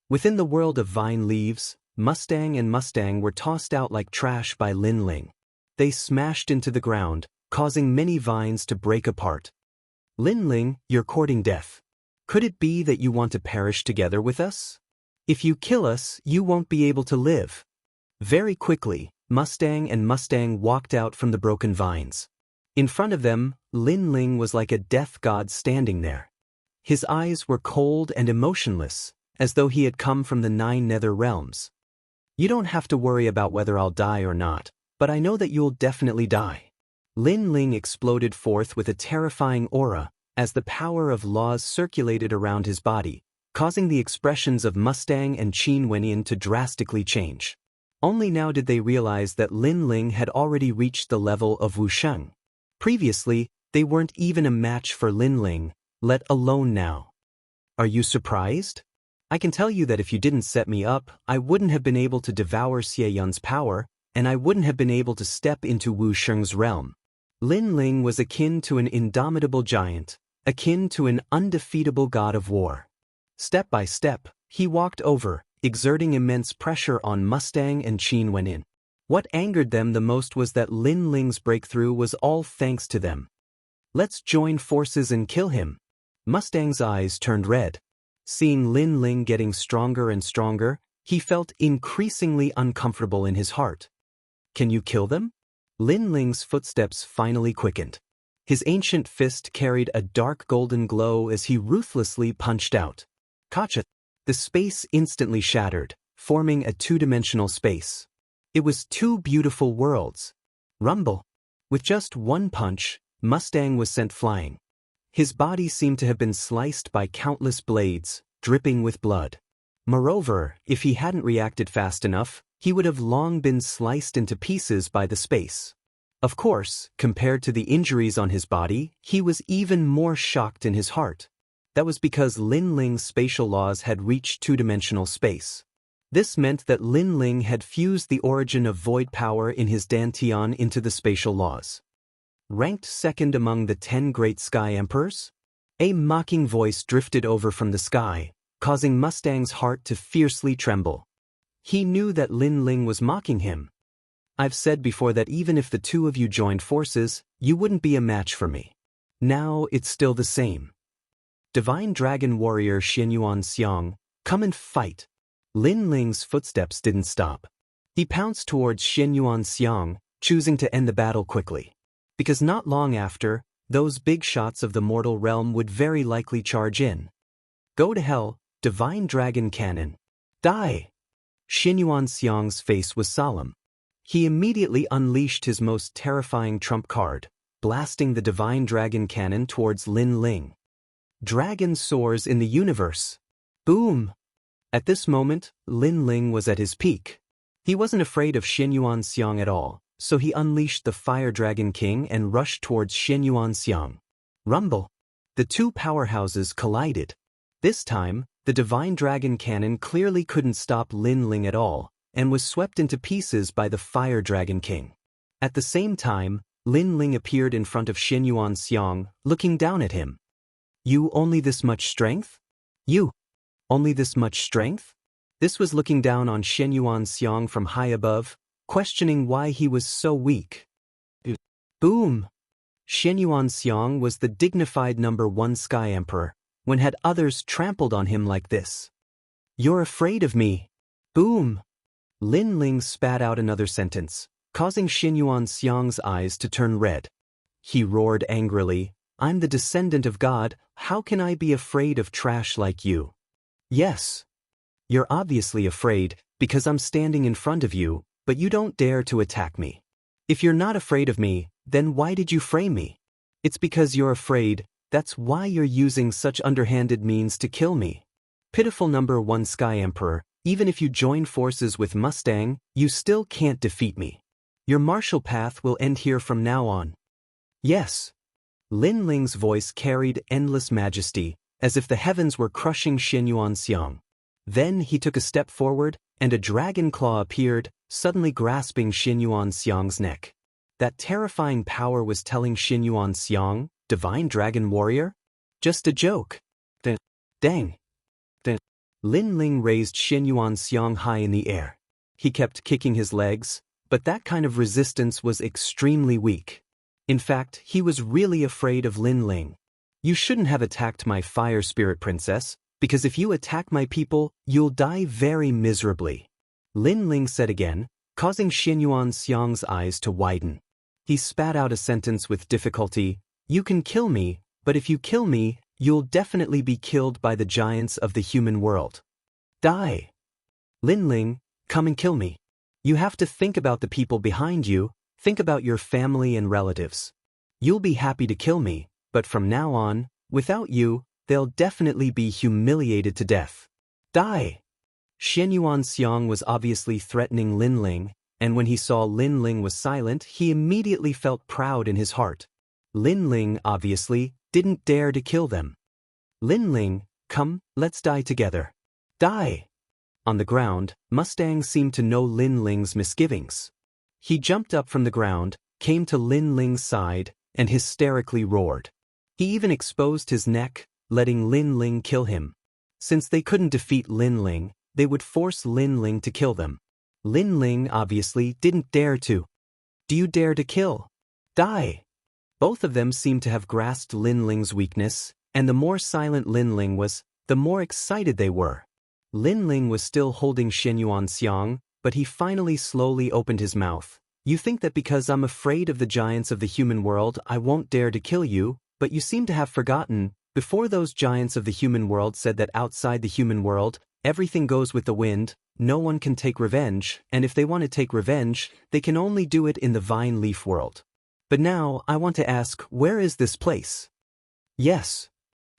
Within the world of vine leaves, Mustang were tossed out like trash by Lin Ling. They smashed into the ground, causing many vines to break apart. "Lin Ling, you're courting death. Could it be that you want to perish together with us? If you kill us, you won't be able to live." Very quickly, Mustang walked out from the broken vines. In front of them, Lin Ling was like a death god standing there. His eyes were cold and emotionless, as though he had come from the 9 nether realms. "You don't have to worry about whether I'll die or not, but I know that you'll definitely die." Lin Ling exploded forth with a terrifying aura, as the power of laws circulated around his body, causing the expressions of Mustang and Xianxia to drastically change. Only now did they realize that Lin Ling had already reached the level of Wuxia. Previously, they weren't even a match for Lin Ling, let alone now. "Are you surprised? I can tell you that if you didn't set me up, I wouldn't have been able to devour Xie Yun's power, and I wouldn't have been able to step into Wu Sheng's realm." Lin Ling was akin to an indomitable giant, akin to an undefeatable god of war. Step by step, he walked over, exerting immense pressure on Mustang and Xianxia. What angered them the most was that Lin Ling's breakthrough was all thanks to them. "Let's join forces and kill him." Mustang's eyes turned red. Seeing Lin Ling getting stronger and stronger, he felt increasingly uncomfortable in his heart. "Can you kill them?" Lin Ling's footsteps finally quickened. His ancient fist carried a dark golden glow as he ruthlessly punched out. Kacha! The space instantly shattered, forming a two-dimensional space. It was two beautiful worlds. Rumble! With just one punch, Mustang was sent flying. His body seemed to have been sliced by countless blades, dripping with blood. Moreover, if he hadn't reacted fast enough, he would have long been sliced into pieces by the space. Of course, compared to the injuries on his body, he was even more shocked in his heart. That was because Lin Ling's spatial laws had reached two-dimensional space. This meant that Lin Ling had fused the origin of void power in his Dantian into the spatial laws. Ranked second among the 10 great sky emperors? A mocking voice drifted over from the sky, causing Mustang's heart to fiercely tremble. He knew that Lin Ling was mocking him. I've said before that even if the two of you joined forces, you wouldn't be a match for me. Now it's still the same. Divine Dragon Warrior Xianxia, come and fight. Lin Ling's footsteps didn't stop. He pounced towards Xianxia, choosing to end the battle quickly. Because not long after, those big shots of the mortal realm would very likely charge in. Go to hell, Divine Dragon Cannon. Die! Xianxia's face was solemn. He immediately unleashed his most terrifying trump card, blasting the Divine Dragon Cannon towards Lin Ling. Dragon soars in the universe. Boom! At this moment, Lin Ling was at his peak. He wasn't afraid of Xianxia at all, so he unleashed the Fire Dragon King and rushed towards Xianxia. Rumble! The two powerhouses collided. This time, the Divine Dragon Cannon clearly couldn't stop Lin Ling at all, and was swept into pieces by the Fire Dragon King. At the same time, Lin Ling appeared in front of Xianxia, looking down at him. You only this much strength? You only this much strength? This was looking down on Xianxia from high above, questioning why he was so weak. Boom! Xianxia was the dignified #1 Sky Emperor. When had others trampled on him like this? You're afraid of me. Boom! Lin Ling spat out another sentence, causing Xianxia's eyes to turn red. He roared angrily, I'm the descendant of God, how can I be afraid of trash like you? Yes. You're obviously afraid, because I'm standing in front of you, but you don't dare to attack me. If you're not afraid of me, then why did you frame me? It's because you're afraid, that's why you're using such underhanded means to kill me. Pitiful #1 Sky Emperor, even if you join forces with Mustang, you still can't defeat me. Your martial path will end here from now on. Yes. Lin Ling's voice carried endless majesty, as if the heavens were crushing Xianxia. Then he took a step forward, and a dragon claw appeared, suddenly grasping Xianxia's neck. That terrifying power was telling Xianxia, Divine Dragon Warrior? Just a joke. Dang. Lin Ling raised Xianxia high in the air. He kept kicking his legs, but that kind of resistance was extremely weak. In fact, he was really afraid of Lin Ling. You shouldn't have attacked my fire spirit princess, because if you attack my people, you'll die very miserably. Lin Ling said again, causing Xianxia's eyes to widen. He spat out a sentence with difficulty, You can kill me, but if you kill me, you'll definitely be killed by the giants of the human world. Die! Lin Ling, come and kill me. You have to think about the people behind you, think about your family and relatives. You'll be happy to kill me, but from now on, without you, they'll definitely be humiliated to death. Die! Xianxia was obviously threatening Lin Ling, and when he saw Lin Ling was silent, he immediately felt proud in his heart. Lin Ling, obviously, didn't dare to kill them. Lin Ling, come, let's die together. Die! On the ground, Mustang seemed to know Lin Ling's misgivings. He jumped up from the ground, came to Lin Ling's side, and hysterically roared. He even exposed his neck, letting Lin Ling kill him. Since they couldn't defeat Lin Ling, they would force Lin Ling to kill them. Lin Ling obviously didn't dare to. Do you dare to kill? Die! Both of them seemed to have grasped Lin Ling's weakness, and the more silent Lin Ling was, the more excited they were. Lin Ling was still holding Xianxia, but he finally slowly opened his mouth. You think that because I'm afraid of the giants of the human world I won't dare to kill you, but you seem to have forgotten, before those giants of the human world said that outside the human world, everything goes with the wind, no one can take revenge, and if they want to take revenge, they can only do it in the vine leaf world. But now, I want to ask, where is this place? Yes.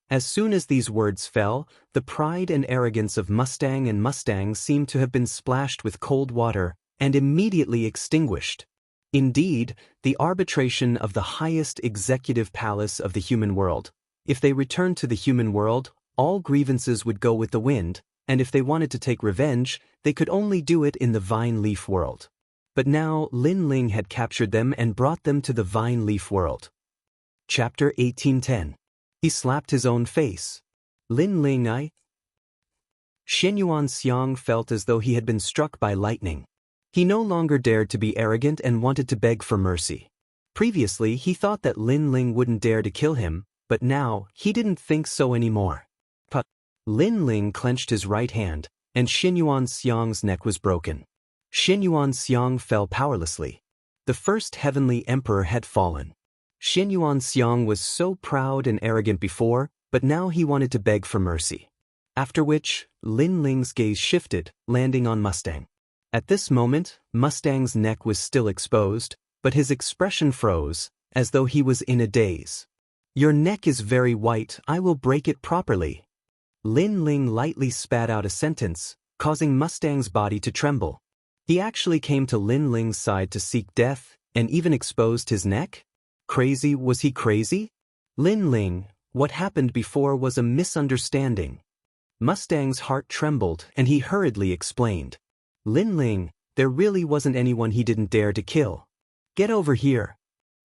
As soon as these words fell, the pride and arrogance of Mustang and Mustang seemed to have been splashed with cold water, and immediately extinguished. Indeed, the arbitration of the highest executive palace of the human world. If they returned to the human world, all grievances would go with the wind, and if they wanted to take revenge, they could only do it in the vine leaf world. But now Lin Ling had captured them and brought them to the vine leaf world. Chapter 1810. He slapped his own face. Lin Ling, Xianxia felt as though he had been struck by lightning. He no longer dared to be arrogant and wanted to beg for mercy. Previously, he thought that Lin Ling wouldn't dare to kill him, but now, he didn't think so anymore. But Lin Ling clenched his right hand, and Xianxia's neck was broken. Xianxia fell powerlessly. The first heavenly emperor had fallen. Xianxia was so proud and arrogant before, but now he wanted to beg for mercy. After which, Lin Ling's gaze shifted, landing on Mustang. At this moment, Mustang's neck was still exposed, but his expression froze, as though he was in a daze. "Your neck is very white, I will break it properly." Lin Ling lightly spat out a sentence, causing Mustang's body to tremble. He actually came to Lin Ling's side to seek death, and even exposed his neck? Crazy? Was he crazy? Lin Ling, what happened before was a misunderstanding. Mustang's heart trembled, and he hurriedly explained. Lin Ling, there really wasn't anyone he didn't dare to kill. Get over here.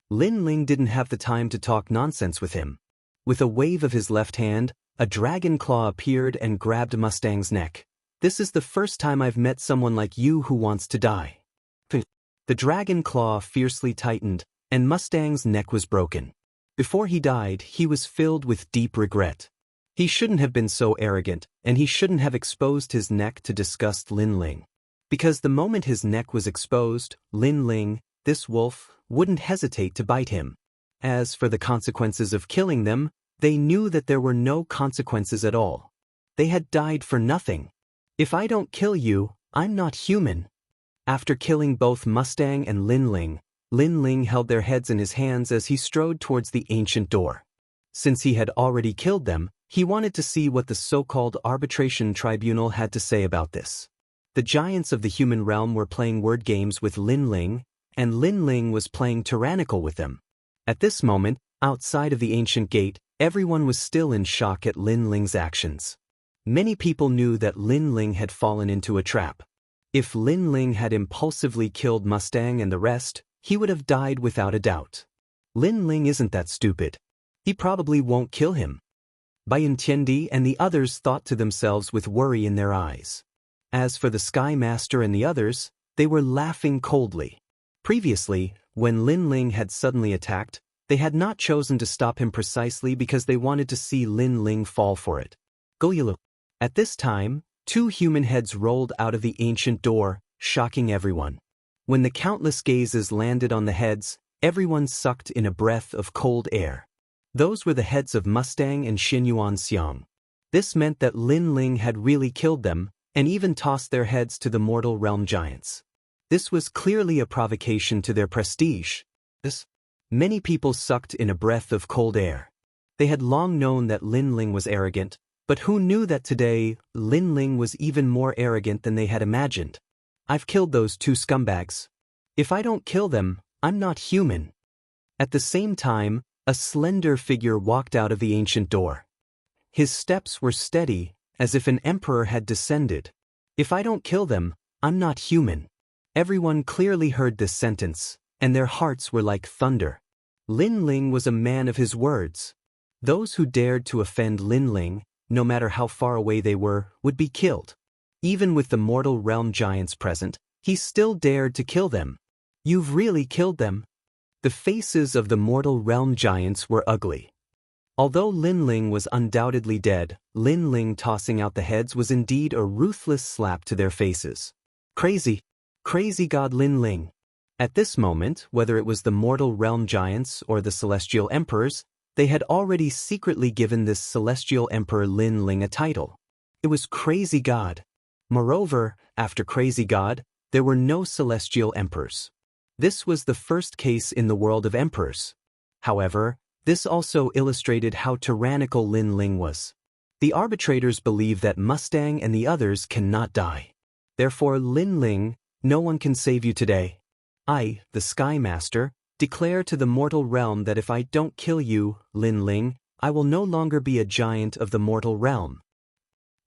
Lin Ling didn't have the time to talk nonsense with him. With a wave of his left hand, a dragon claw appeared and grabbed Mustang's neck. "This is the first time I've met someone like you who wants to die." The dragon claw fiercely tightened, and Mustang's neck was broken. Before he died, he was filled with deep regret. He shouldn't have been so arrogant, and he shouldn't have exposed his neck to disgust Lin Ling. Because the moment his neck was exposed, Lin Ling, this wolf, wouldn't hesitate to bite him. As for the consequences of killing them, they knew that there were no consequences at all. They had died for nothing. "If I don't kill you, I'm not human." After killing both Mustang and Lin Ling held their heads in his hands as he strode towards the ancient door. Since he had already killed them, he wanted to see what the so-called arbitration tribunal had to say about this. The giants of the human realm were playing word games with Lin Ling, and Lin Ling was playing tyrannical with them. At this moment, outside of the ancient gate, everyone was still in shock at Lin Ling's actions. Many people knew that Lin Ling had fallen into a trap. If Lin Ling had impulsively killed Mustang and the rest, he would have died without a doubt. Lin Ling isn't that stupid. He probably won't kill him. Bai Tiandi and the others thought to themselves with worry in their eyes. As for the Sky Master and the others, they were laughing coldly. Previously, when Lin Ling had suddenly attacked, they had not chosen to stop him precisely because they wanted to see Lin Ling fall for it. Goyulu. At this time, 2 human heads rolled out of the ancient door, shocking everyone. When the countless gazes landed on the heads, everyone sucked in a breath of cold air. Those were the heads of Mustang and Xianxia. This meant that Lin Ling had really killed them, and even tossed their heads to the mortal realm giants. This was clearly a provocation to their prestige. Many people sucked in a breath of cold air. They had long known that Lin Ling was arrogant, but who knew that today, Lin Ling was even more arrogant than they had imagined. "I've killed those 2 scumbags. If I don't kill them, I'm not human." At the same time, a slender figure walked out of the ancient door. His steps were steady, as if an emperor had descended. "If I don't kill them, I'm not human." Everyone clearly heard this sentence, and their hearts were like thunder. Lin Ling was a man of his words. Those who dared to offend Lin Ling, no matter how far away they were, would be killed. Even with the mortal realm giants present, he still dared to kill them. "You've really killed them." The faces of the mortal realm giants were ugly. Although Lin Ling was undoubtedly dead, Lin Ling tossing out the heads was indeed a ruthless slap to their faces. Crazy. Crazy god Lin Ling. At this moment, whether it was the mortal realm giants or the celestial emperors, they had already secretly given this celestial emperor Lin Ling a title. It was Crazy God. Moreover, after Crazy God, there were no celestial emperors. This was the first case in the world of emperors. However, this also illustrated how tyrannical Lin Ling was. The arbitrators believe that Mustang and the others cannot die. Therefore, Lin Ling, no one can save you today. I, the Sky Master, declare to the mortal realm that if I don't kill you, Lin Ling, I will no longer be a giant of the mortal realm.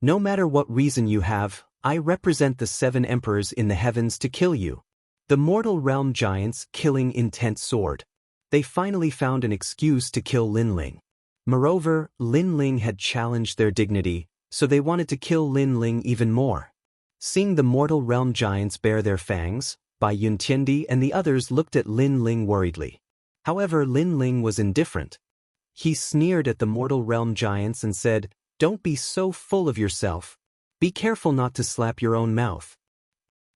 No matter what reason you have, I represent the 7 emperors in the heavens to kill you. The mortal realm giants killing intent sword. They finally found an excuse to kill Lin Ling. Moreover, Lin Ling had challenged their dignity, so they wanted to kill Lin Ling even more. Seeing the mortal realm giants bare their fangs, Bai Yuntiendi and the others looked at Lin Ling worriedly. However, Lin Ling was indifferent. He sneered at the mortal realm giants and said, "Don't be so full of yourself. Be careful not to slap your own mouth.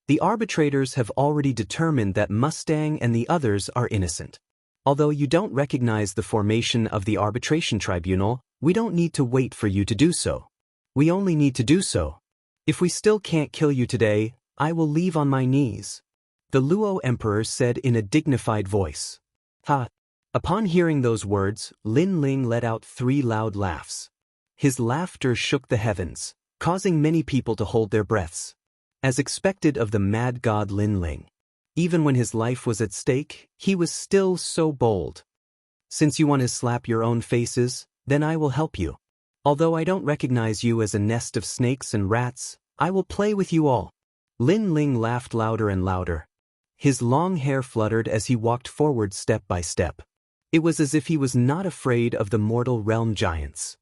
The arbitrators have already determined that Mustang and the others are innocent. Although you don't recognize the formation of the arbitration tribunal, we don't need to wait for you to do so. We only need to do so. If we still can't kill you today, I will leave on my knees," the Luo emperor said in a dignified voice. Ha! Upon hearing those words, Lin Ling let out 3 loud laughs. His laughter shook the heavens, causing many people to hold their breaths. As expected of the mad god Lin Ling, even when his life was at stake, he was still so bold. "Since you want to slap your own faces, then I will help you. Although I don't recognize you as a nest of snakes and rats, I will play with you all." Lin Ling laughed louder and louder. His long hair fluttered as he walked forward step by step. It was as if he was not afraid of the mortal realm giants.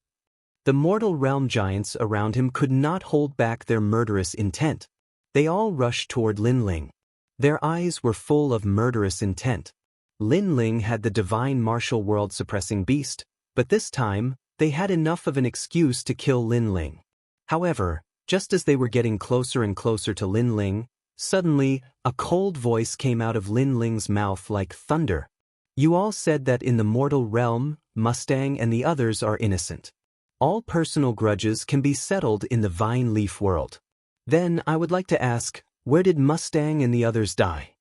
The mortal realm giants around him could not hold back their murderous intent. They all rushed toward Lin Ling. Their eyes were full of murderous intent. Lin Ling had the divine martial world-suppressing beast, but this time, they had enough of an excuse to kill Lin Ling. However, just as they were getting closer and closer to Lin Ling, suddenly, a cold voice came out of Lin Ling's mouth like thunder. "You all said that in the mortal realm, Mustang and the others are innocent. All personal grudges can be settled in the vine leaf world. Then I would like to ask, where did Mustang and the others die?"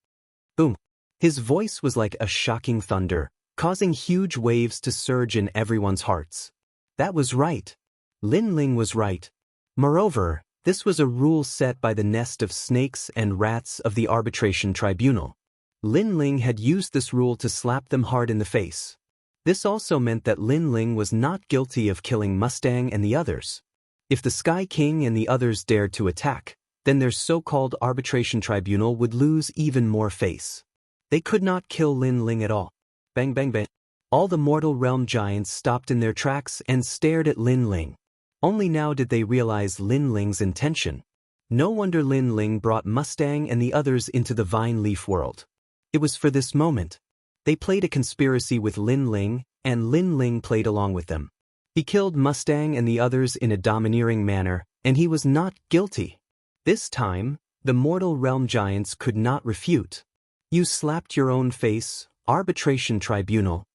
Boom! His voice was like a shocking thunder, causing huge waves to surge in everyone's hearts. That was right. Lin Ling was right. Moreover, this was a rule set by the nest of snakes and rats of the arbitration tribunal. Lin Ling had used this rule to slap them hard in the face. This also meant that Lin Ling was not guilty of killing Mustang and the others. If the Sky King and the others dared to attack, then their so-called arbitration tribunal would lose even more face. They could not kill Lin Ling at all. Bang bang bang. All the mortal realm giants stopped in their tracks and stared at Lin Ling. Only now did they realize Lin Ling's intention. No wonder Lin Ling brought Mustang and the others into the vine leaf world. It was for this moment. They played a conspiracy with Lin Ling, and Lin Ling played along with them. He killed Mustang and the others in a domineering manner, and he was not guilty. This time, the mortal realm giants could not refute. "You slapped your own face, arbitration tribunal."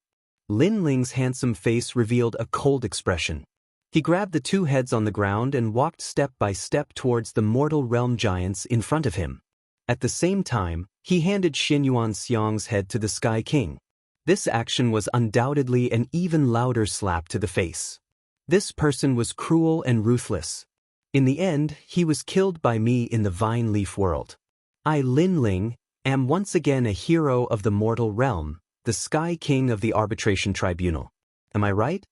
Lin Ling's handsome face revealed a cold expression. He grabbed the 2 heads on the ground and walked step by step towards the mortal realm giants in front of him. At the same time, he handed Xinyuan Xiang's head to the Sky King. This action was undoubtedly an even louder slap to the face. This person was cruel and ruthless. In the end, he was killed by me in the vine leaf world. I, Lin Ling, am once again a hero of the mortal realm, the Sky King of the arbitration tribunal. Am I right?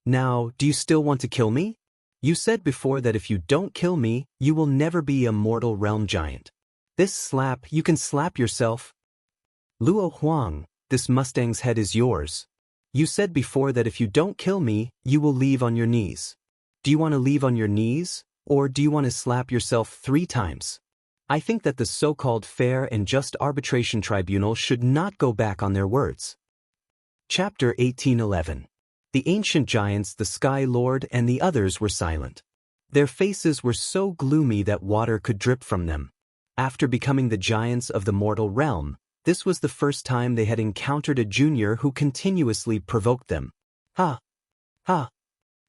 Now, do you still want to kill me? You said before that if you don't kill me, you will never be a mortal realm giant. This slap, you can slap yourself. Luo Huang, this Mustang's head is yours. You said before that if you don't kill me, you will leave on your knees. Do you want to leave on your knees, or do you want to slap yourself 3 times? I think that the so-called fair and just arbitration tribunal should not go back on their words. Chapter 1811. The ancient giants, the Sky Lord, and the others were silent. Their faces were so gloomy that water could drip from them. After becoming the giants of the mortal realm, this was the first time they had encountered a junior who continuously provoked them. Ha! Ha!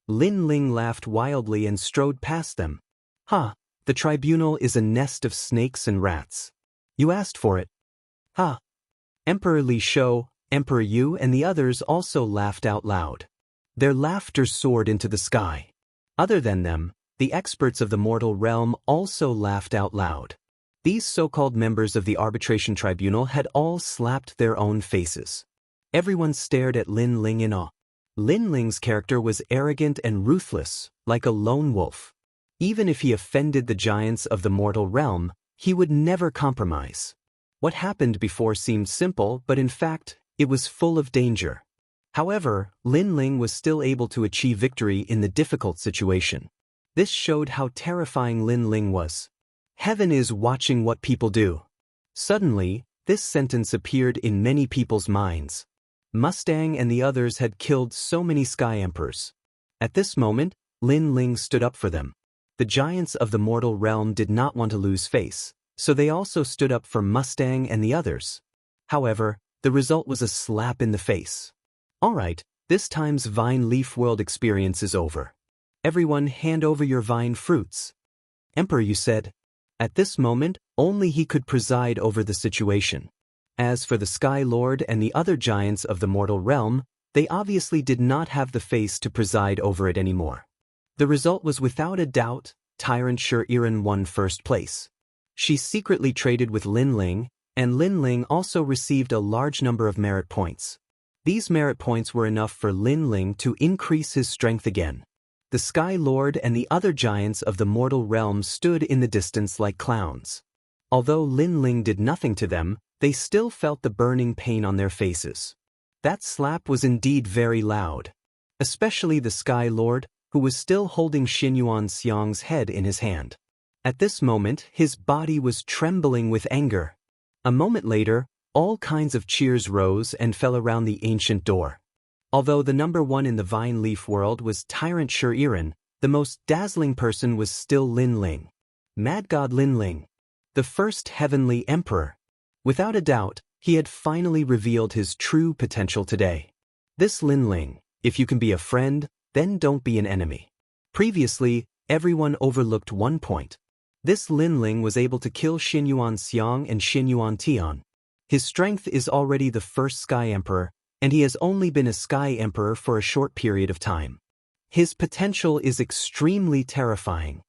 Lin Ling laughed wildly and strode past them. Ha! The tribunal is a nest of snakes and rats. You asked for it. Ha! Emperor Li Shou, Emperor Yu, and the others also laughed out loud. Their laughter soared into the sky. Other than them, the experts of the mortal realm also laughed out loud. These so-called members of the arbitration tribunal had all slapped their own faces. Everyone stared at Lin Ling in awe. Lin Ling's character was arrogant and ruthless, like a lone wolf. Even if he offended the giants of the mortal realm, he would never compromise. What happened before seemed simple, but in fact, it was full of danger. However, Lin Ling was still able to achieve victory in the difficult situation. This showed how terrifying Lin Ling was. Heaven is watching what people do. Suddenly, this sentence appeared in many people's minds. Mustang and the others had killed so many Sky Emperors. At this moment, Lin Ling stood up for them. The giants of the mortal realm did not want to lose face, so they also stood up for Mustang and the others. However, the result was a slap in the face. Alright, this time's Vine Leaf World experience is over. Everyone hand over your vine fruits. Emperor, you said. At this moment, only he could preside over the situation. As for the Sky Lord and the other giants of the mortal realm, they obviously did not have the face to preside over it anymore. The result was without a doubt, Tyrant Xianxia won first place. She secretly traded with Lin Ling, and Lin Ling also received a large number of merit points. These merit points were enough for Lin Ling to increase his strength again. The Sky Lord and the other giants of the mortal realm stood in the distance like clowns. Although Lin Ling did nothing to them, they still felt the burning pain on their faces. That slap was indeed very loud. Especially the Sky Lord, who was still holding Wuxia and Xianxia's head in his hand. At this moment, his body was trembling with anger. A moment later, all kinds of cheers rose and fell around the ancient door. Although the number one in the Vine Leaf world was Tyrant Xianxia, the most dazzling person was still Lin Ling. Mad God Lin Ling, the first heavenly emperor. Without a doubt, he had finally revealed his true potential today. This Lin Ling, if you can be a friend, then don't be an enemy. Previously, everyone overlooked one point. This Lin Ling was able to kill Wuxia and Xianxia and Wuxia and Tian. His strength is already the first Sky Emperor, and he has only been a Sky Emperor for a short period of time. His potential is extremely terrifying.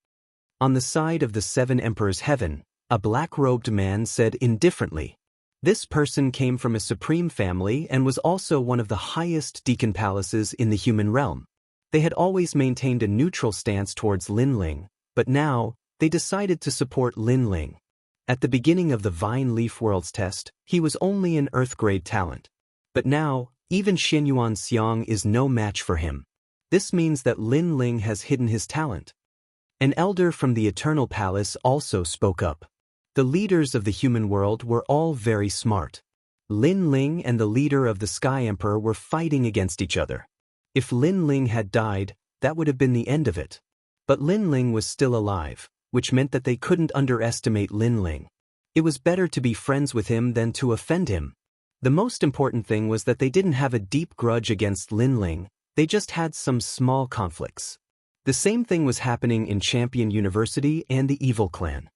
On the side of the Seven Emperors' heaven, a black-robed man said indifferently. This person came from a supreme family and was also one of the highest deacon palaces in the human realm. They had always maintained a neutral stance towards Lin Ling, but now, they decided to support Lin Ling. At the beginning of the Vine Leaf Worlds test, he was only an Earth-grade talent. But now, even Wuxia and Xianxia is no match for him. This means that Lin Ling has hidden his talent. An elder from the Eternal Palace also spoke up. The leaders of the human world were all very smart. Lin Ling and the leader of the Sky Emperor were fighting against each other. If Lin Ling had died, that would have been the end of it. But Lin Ling was still alive, which meant that they couldn't underestimate Lin Ling. It was better to be friends with him than to offend him. The most important thing was that they didn't have a deep grudge against Lin Ling, they just had some small conflicts. The same thing was happening in Champion University and the Evil Clan.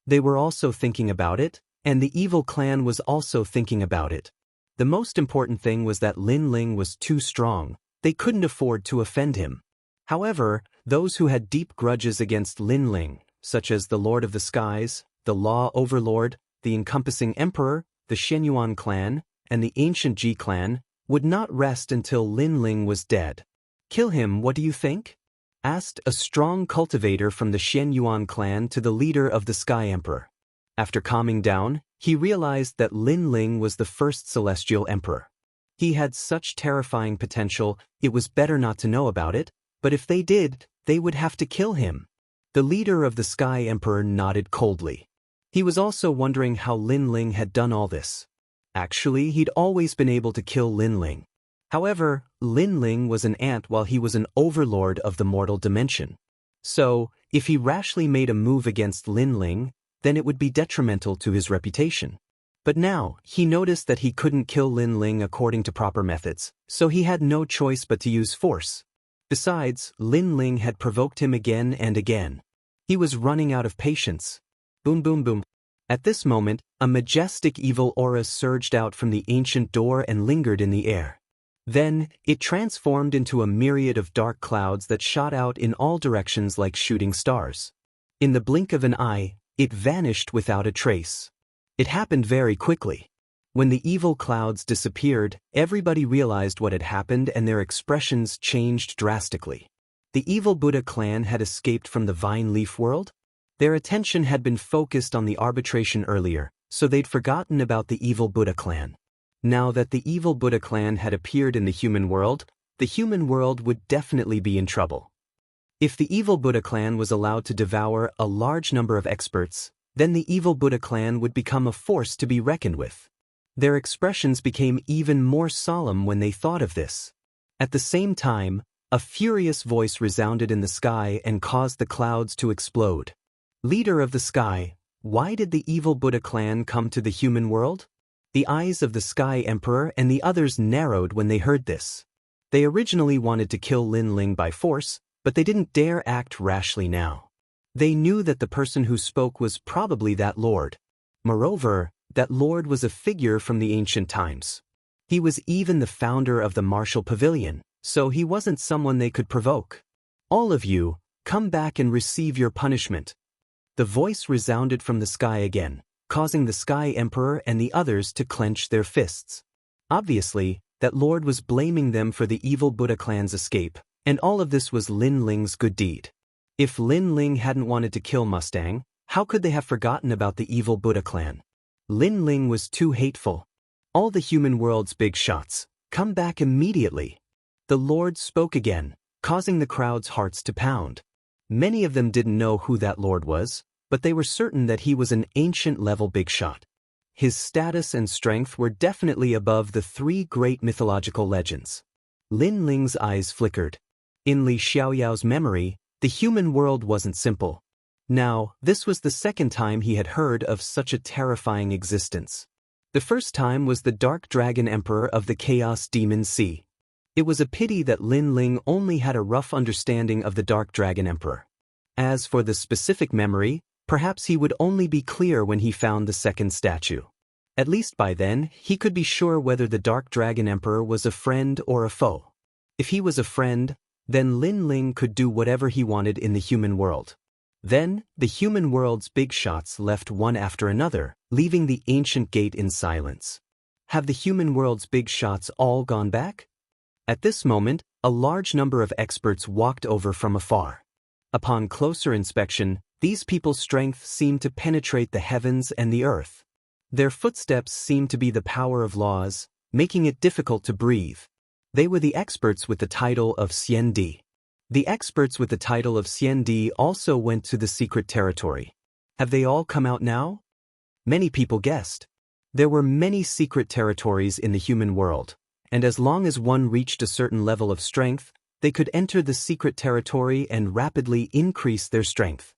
They were also thinking about it, and the Evil Clan was also thinking about it. The most important thing was that Lin Ling was too strong, they couldn't afford to offend him. However, those who had deep grudges against Lin Ling, such as the Lord of the Skies, the Law Overlord, the Encompassing Emperor, the Wuxia clan, and the Ancient Ji clan, would not rest until Lin Ling was dead. Kill him, what do you think? Asked a strong cultivator from the Wuxia clan to the leader of the Sky Emperor. After calming down, he realized that Lin Ling was the first celestial emperor. He had such terrifying potential, it was better not to know about it, but if they did, they would have to kill him. The leader of the Sky Emperor nodded coldly. He was also wondering how Lin Ling had done all this. Actually, he'd always been able to kill Lin Ling. However, Lin Ling was an ant while he was an overlord of the mortal dimension. So, if he rashly made a move against Lin Ling, then it would be detrimental to his reputation. But now, he noticed that he couldn't kill Lin Ling according to proper methods, so he had no choice but to use force. Besides, Lin Ling had provoked him again and again. He was running out of patience. Boom boom boom. At this moment, a majestic evil aura surged out from the ancient door and lingered in the air. Then, it transformed into a myriad of dark clouds that shot out in all directions like shooting stars. In the blink of an eye, it vanished without a trace. It happened very quickly. When the evil clouds disappeared, everybody realized what had happened and their expressions changed drastically. The evil Buddha clan had escaped from the Vine Leaf world? Their attention had been focused on the arbitration earlier, so they'd forgotten about the evil Buddha clan. Now that the evil Buddha clan had appeared in the human world would definitely be in trouble. If the evil Buddha clan was allowed to devour a large number of experts, then the evil Buddha clan would become a force to be reckoned with. Their expressions became even more solemn when they thought of this. At the same time, a furious voice resounded in the sky and caused the clouds to explode. Leader of the sky, why did the evil Buddha clan come to the human world? The eyes of the Sky Emperor and the others narrowed when they heard this. They originally wanted to kill Lin Ling by force, but they didn't dare act rashly now. They knew that the person who spoke was probably that lord. Moreover, that lord was a figure from the ancient times. He was even the founder of the martial pavilion, so he wasn't someone they could provoke. All of you, come back and receive your punishment. The voice resounded from the sky again, causing the Sky Emperor and the others to clench their fists. Obviously, that lord was blaming them for the evil Buddha clan's escape, and all of this was Lin Ling's good deed. If Lin Ling hadn't wanted to kill Mustang, how could they have forgotten about the evil Buddha clan? Lin Ling was too hateful. All the human world's big shots, come back immediately. The lord spoke again, causing the crowd's hearts to pound. Many of them didn't know who that lord was, but they were certain that he was an ancient-level big shot. His status and strength were definitely above the three great mythological legends. Lin Ling's eyes flickered. In Li Xiaoyao's memory, the human world wasn't simple. Now, this was the second time he had heard of such a terrifying existence. The first time was the Dark Dragon Emperor of the Chaos Demon Sea. It was a pity that Lin Ling only had a rough understanding of the Dark Dragon Emperor. As for the specific memory, perhaps he would only be clear when he found the second statue. At least by then, he could be sure whether the Dark Dragon Emperor was a friend or a foe. If he was a friend, then Lin Ling could do whatever he wanted in the human world. Then, the human world's big shots left one after another, leaving the ancient gate in silence. Have the human world's big shots all gone back? At this moment, a large number of experts walked over from afar. Upon closer inspection, these people's strength seemed to penetrate the heavens and the earth. Their footsteps seemed to be the power of laws, making it difficult to breathe. They were the experts with the title of Xian Di. The experts with the title of Xian Di also went to the secret territory. Have they all come out now? Many people guessed. There were many secret territories in the human world, and as long as one reached a certain level of strength, they could enter the secret territory and rapidly increase their strength.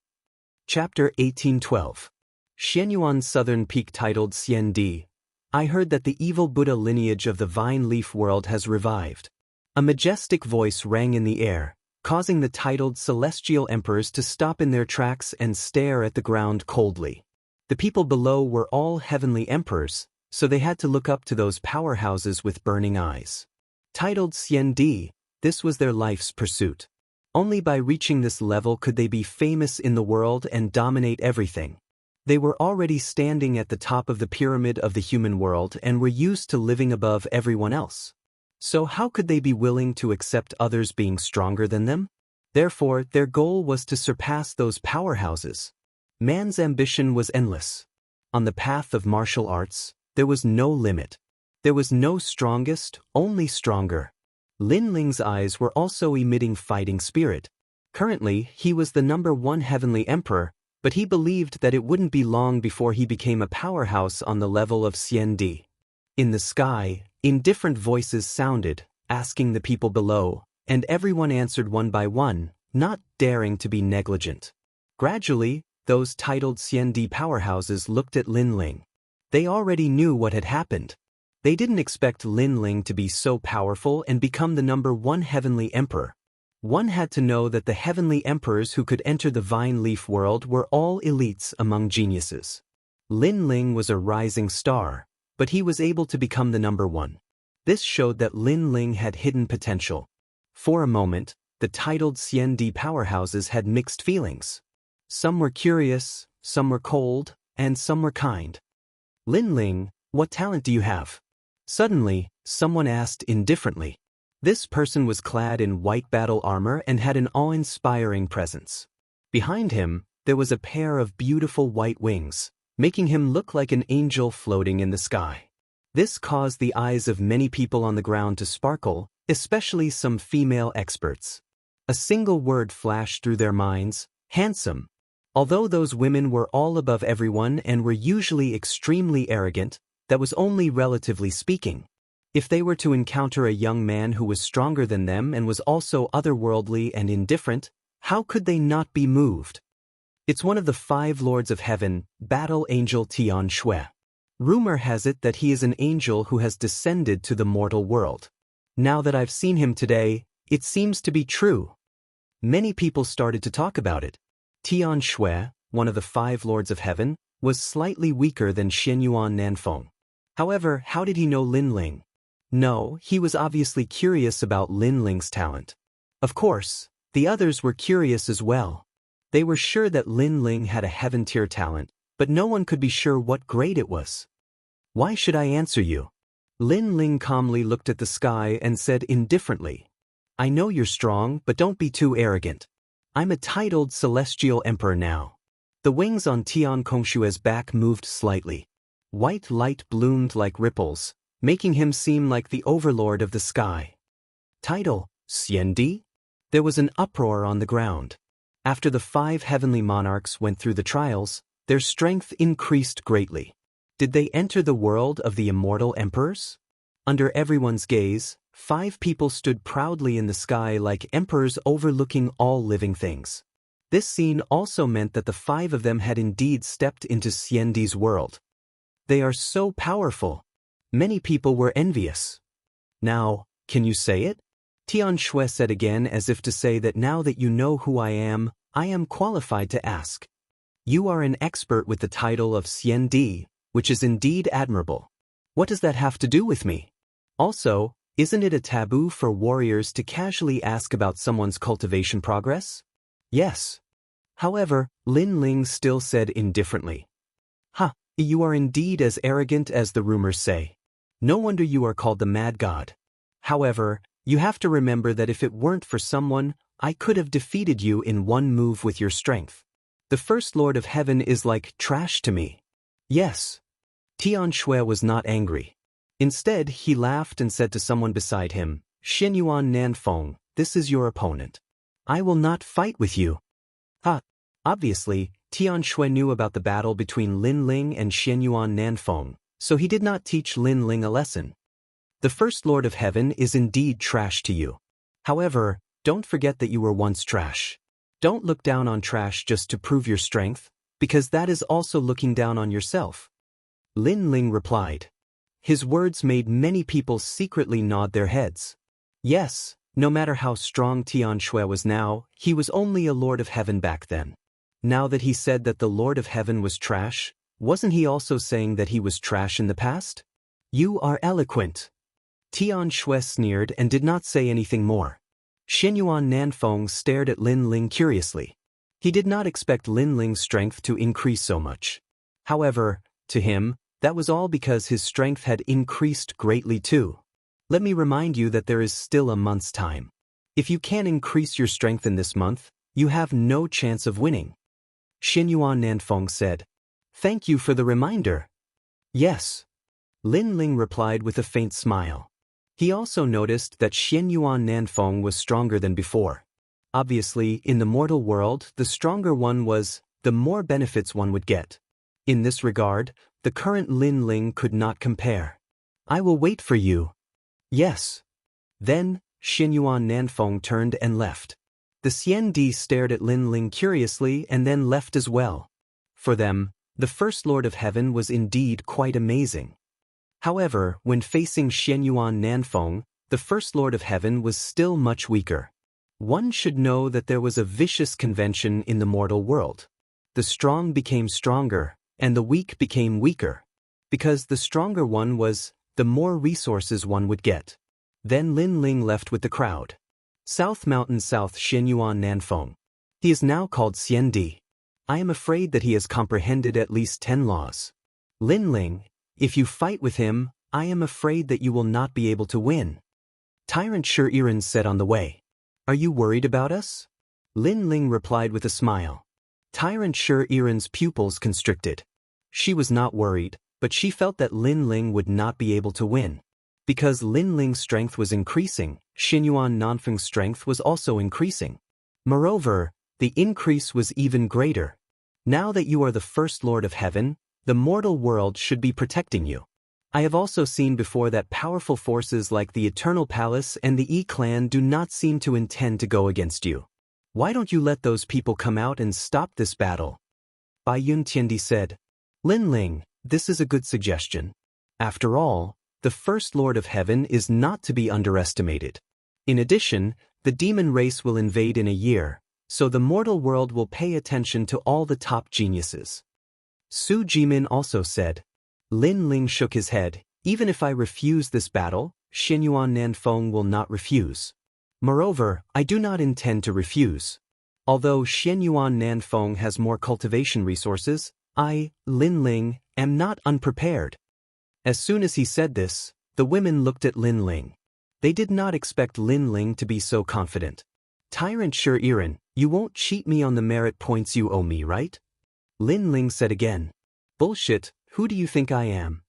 Chapter 1812. Xianyuan's southern peak titled Xian Di. I heard that the evil Buddha lineage of the vine leaf world has revived. A majestic voice rang in the air, causing the titled celestial emperors to stop in their tracks and stare at the ground coldly. The people below were all heavenly emperors, so they had to look up to those powerhouses with burning eyes. Titled Xian Di, this was their life's pursuit. Only by reaching this level could they be famous in the world and dominate everything. They were already standing at the top of the pyramid of the human world and were used to living above everyone else. So how could they be willing to accept others being stronger than them? Therefore, their goal was to surpass those powerhouses. Man's ambition was endless. On the path of martial arts, there was no limit. There was no strongest, only stronger. Lin Ling's eyes were also emitting fighting spirit. Currently, he was the #1 heavenly emperor, but he believed that it wouldn't be long before he became a powerhouse on the level of Xian Di. In the sky, indifferent voices sounded, asking the people below, and everyone answered one by one, not daring to be negligent. Gradually, those titled Xian Di powerhouses looked at Lin Ling. They already knew what had happened. They didn't expect Lin Ling to be so powerful and become the #1 heavenly emperor. One had to know that the heavenly emperors who could enter the vine leaf world were all elites among geniuses. Lin Ling was a rising star, but he was able to become the #1. This showed that Lin Ling had hidden potential. For a moment, the titled Xian Di powerhouses had mixed feelings. Some were curious, some were cold, and some were kind. Lin Ling, what talent do you have? Suddenly, someone asked indifferently. This person was clad in white battle armor and had an awe-inspiring presence. Behind him, there was a pair of beautiful white wings, making him look like an angel floating in the sky. This caused the eyes of many people on the ground to sparkle, especially some female experts. A single word flashed through their minds: handsome. Although those women were all above everyone and were usually extremely arrogant, that was only relatively speaking. If they were to encounter a young man who was stronger than them and was also otherworldly and indifferent, how could they not be moved? It's one of the 5 lords of heaven, Battle Angel Tian Shui. Rumor has it that he is an angel who has descended to the mortal world. Now that I've seen him today, it seems to be true. Many people started to talk about it. Tian Shui, one of the 5 lords of heaven, was slightly weaker than Xianyuan Nanfeng. However, how did he know Lin Ling? No, he was obviously curious about Lin Ling's talent. Of course, the others were curious as well. They were sure that Lin Ling had a heaven-tier talent, but no one could be sure what grade it was. Why should I answer you? Lin Ling calmly looked at the sky and said indifferently, I know you're strong, but don't be too arrogant. I'm a titled celestial emperor now. The wings on Tian Kongshue's back moved slightly. White light bloomed like ripples, making him seem like the overlord of the sky. Title, Xiandi? There was an uproar on the ground. After the 5 heavenly monarchs went through the trials, their strength increased greatly. Did they enter the world of the immortal emperors? Under everyone's gaze, 5 people stood proudly in the sky like emperors overlooking all living things. This scene also meant that the 5 of them had indeed stepped into Xiandi's world. They are so powerful. Many people were envious. Now, can you say it? Tian Shui said again, as if to say that now that you know who I am qualified to ask. You are an expert with the title of Xiandi, which is indeed admirable. What does that have to do with me? Also, isn't it a taboo for warriors to casually ask about someone's cultivation progress? Yes. However, Lin Ling still said indifferently. You are indeed as arrogant as the rumors say. No wonder you are called the Mad God. However, you have to remember that if it weren't for someone, I could have defeated you in one move with your strength. The First Lord of Heaven is like trash to me. Yes. Tian Shui was not angry. Instead, he laughed and said to someone beside him, Xianyuan Nanfeng, this is your opponent. I will not fight with you. Obviously, Tian Shui knew about the battle between Lin Ling and Xianyuan Nanfeng, so he did not teach Lin Ling a lesson. The First Lord of Heaven is indeed trash to you. However, don't forget that you were once trash. Don't look down on trash just to prove your strength, because that is also looking down on yourself. Lin Ling replied. His words made many people secretly nod their heads. Yes, no matter how strong Tian Shui was now, he was only a Lord of Heaven back then. Now that he said that the Lord of Heaven was trash, wasn't he also saying that he was trash in the past? You are eloquent. Tian Shui sneered and did not say anything more. Xianyuan Nanfeng stared at Lin Ling curiously. He did not expect Lin Ling's strength to increase so much. However, to him, that was all because his strength had increased greatly too. Let me remind you that there is still a month's time. If you can't increase your strength in this month, you have no chance of winning. Xianyuan Nanfeng said. Thank you for the reminder. Yes. Lin Ling replied with a faint smile. He also noticed that Xianyuan Nanfeng was stronger than before. Obviously, in the mortal world, the stronger one was, the more benefits one would get. In this regard, the current Lin Ling could not compare. I will wait for you. Yes. Then, Xianyuan Nanfeng turned and left. The Xiandi stared at Lin Ling curiously and then left as well. For them, the First Lord of Heaven was indeed quite amazing. However, when facing Xianyuan Nanfeng, the First Lord of Heaven was still much weaker. One should know that there was a vicious convention in the mortal world. The strong became stronger, and the weak became weaker. Because the stronger one was, the more resources one would get. Then Lin Ling left with the crowd. South Mountain South Xianyuan Nanfeng. He is now called Xiandi. I am afraid that he has comprehended at least 10 laws. Lin Ling, if you fight with him, I am afraid that you will not be able to win. Tyrant Shi said on the way. Are you worried about us? Lin Ling replied with a smile. Tyrant Shi's pupils constricted. She was not worried, but she felt that Lin Ling would not be able to win. Because Lin Ling's strength was increasing, Xianyuan Nanfeng's strength was also increasing. Moreover, the increase was even greater. Now that you are the first Lord of Heaven, the mortal world should be protecting you. I have also seen before that powerful forces like the Eternal Palace and the E-Clan do not seem to intend to go against you. Why don't you let those people come out and stop this battle? Bai Yun Tiandi said. Lin Ling, this is a good suggestion. After all, the first Lord of Heaven is not to be underestimated. In addition, the demon race will invade in a year, so the mortal world will pay attention to all the top geniuses. Su Jimin also said. Lin Ling shook his head. Even if I refuse this battle, Xianyuan Nanfeng will not refuse. Moreover, I do not intend to refuse. Although Xianyuan Nanfeng has more cultivation resources, I, Lin Ling, am not unprepared. As soon as he said this, the women looked at Lin Ling. They did not expect Lin Ling to be so confident. Tyrant Shi-Iren, you won't cheat me on the merit points you owe me, right? Lin Ling said again. Bullshit, who do you think I am?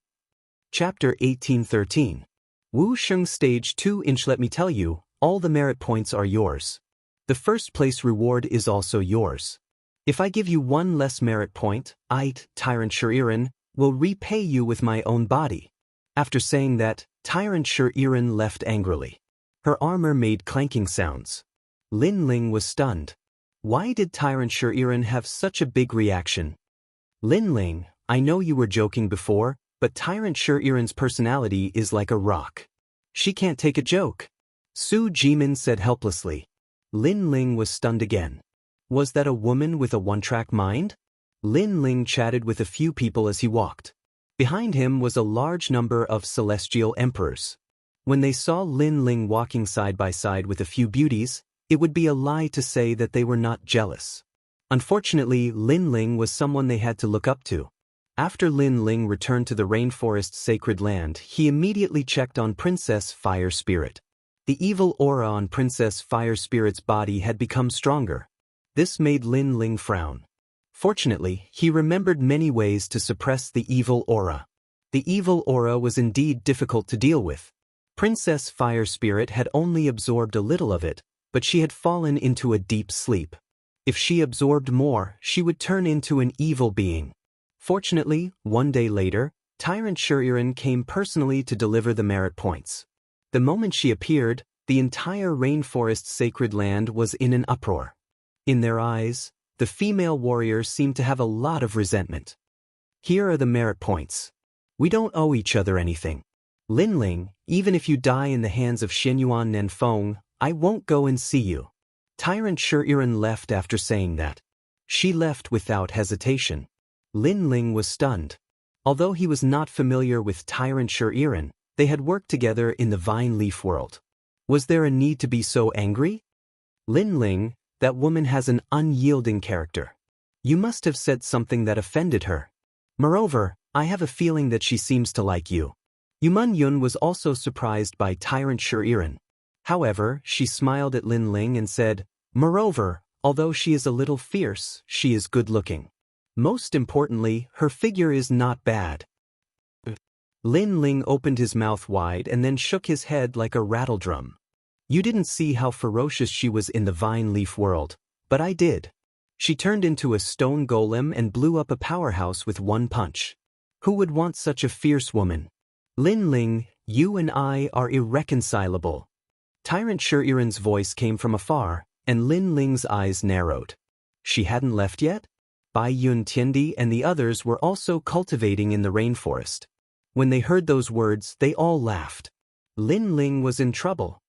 Chapter 1813. Wu Sheng Stage 2-inch. Let me tell you, all the merit points are yours. The first place reward is also yours. If I give you one less merit point, I, Tyrant Shi-Iren, will repay you with my own body. After saying that, Tyrant Shi-Iren left angrily. Her armor made clanking sounds. Lin Ling was stunned. Why did Tyrant Shi-Iren have such a big reaction? Lin Ling, I know you were joking before, but Tyrant Shi-Iren's personality is like a rock. She can't take a joke. Su Jimin said helplessly. Lin Ling was stunned again. Was that a woman with a one-track mind? Lin Ling chatted with a few people as he walked. Behind him was a large number of celestial emperors. When they saw Lin Ling walking side by side with a few beauties, it would be a lie to say that they were not jealous. Unfortunately, Lin Ling was someone they had to look up to. After Lin Ling returned to the rainforest's sacred land, he immediately checked on Princess Fire Spirit. The evil aura on Princess Fire Spirit's body had become stronger. This made Lin Ling frown. Fortunately, he remembered many ways to suppress the evil aura. The evil aura was indeed difficult to deal with. Princess Fire Spirit had only absorbed a little of it, but she had fallen into a deep sleep. If she absorbed more, she would turn into an evil being. Fortunately, one day later, Tyrant Shi-Iren came personally to deliver the merit points. The moment she appeared, the entire rainforest's sacred land was in an uproar. In their eyes, the female warriors seemed to have a lot of resentment. Here are the merit points. We don't owe each other anything. Lin Ling, even if you die in the hands of Xianyuan Nanfeng, I won't go and see you. Tyrant Shi-Iren left after saying that. She left without hesitation. Lin Ling was stunned. Although he was not familiar with Tyrant Shi-Iren, they had worked together in the vine leaf world. Was there a need to be so angry? Lin Ling, that woman has an unyielding character. You must have said something that offended her. Moreover, I have a feeling that she seems to like you. Yuman Yun was also surprised by Tyrant Shi-Iren. However, she smiled at Lin Ling and said, Moreover, although she is a little fierce, she is good-looking. Most importantly, her figure is not bad. Lin Ling opened his mouth wide and then shook his head like a rattledrum. You didn't see how ferocious she was in the vine leaf world, but I did. She turned into a stone golem and blew up a powerhouse with one punch. Who would want such a fierce woman? Lin Ling, you and I are irreconcilable. Tyrant Shi-Iren's voice came from afar, and Lin Ling's eyes narrowed. She hadn't left yet? Bai Yun Tiandi and the others were also cultivating in the rainforest. When they heard those words, they all laughed. Lin Ling was in trouble.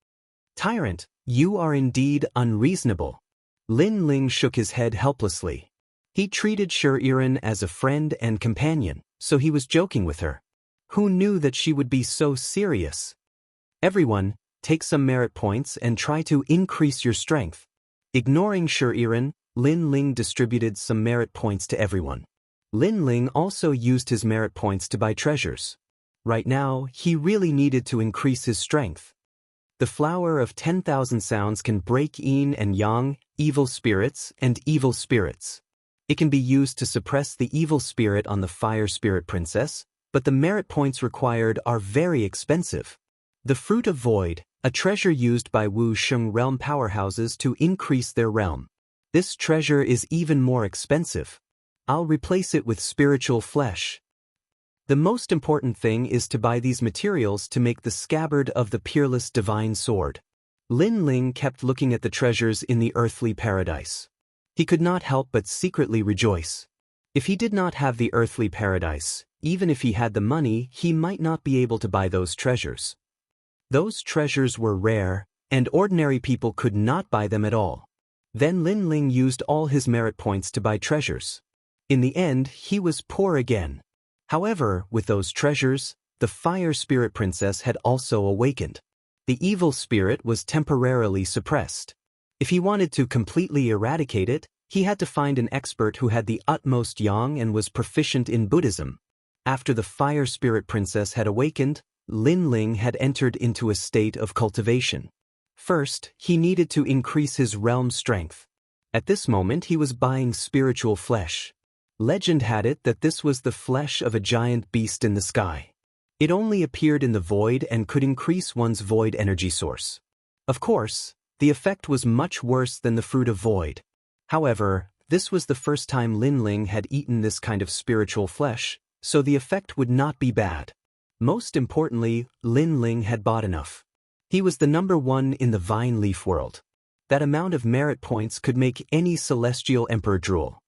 Tyrant, you are indeed unreasonable. Lin Ling shook his head helplessly. He treated Shi-Iren as a friend and companion, so he was joking with her. Who knew that she would be so serious? Everyone, take some merit points and try to increase your strength. Ignoring Shi-Iren, Lin Ling distributed some merit points to everyone. Lin Ling also used his merit points to buy treasures. Right now, he really needed to increase his strength. The flower of 10,000 sounds can break yin and yang, evil spirits, and evil spirits. It can be used to suppress the evil spirit on the Fire Spirit Princess, but the merit points required are very expensive. The Fruit of Void, a treasure used by Wuxia realm powerhouses to increase their realm. This treasure is even more expensive. I'll replace it with spiritual flesh. The most important thing is to buy these materials to make the scabbard of the peerless divine sword. Lin Ling kept looking at the treasures in the earthly paradise. He could not help but secretly rejoice. If he did not have the earthly paradise, even if he had the money, he might not be able to buy those treasures. Those treasures were rare, and ordinary people could not buy them at all. Then Lin Ling used all his merit points to buy treasures. In the end, he was poor again. However, with those treasures, the fire spirit princess had also awakened. The evil spirit was temporarily suppressed. If he wanted to completely eradicate it, he had to find an expert who had the utmost yang and was proficient in Buddhism. After the fire spirit princess had awakened, Lin Ling had entered into a state of cultivation. First, he needed to increase his realm strength. At this moment he was buying spiritual flesh. Legend had it that this was the flesh of a giant beast in the sky. It only appeared in the void and could increase one's void energy source. Of course, the effect was much worse than the fruit of void. However, this was the first time Lin Ling had eaten this kind of spiritual flesh, so the effect would not be bad. Most importantly, Lin Ling had bought enough. He was the number one in the vine leaf world. That amount of merit points could make any celestial emperor drool.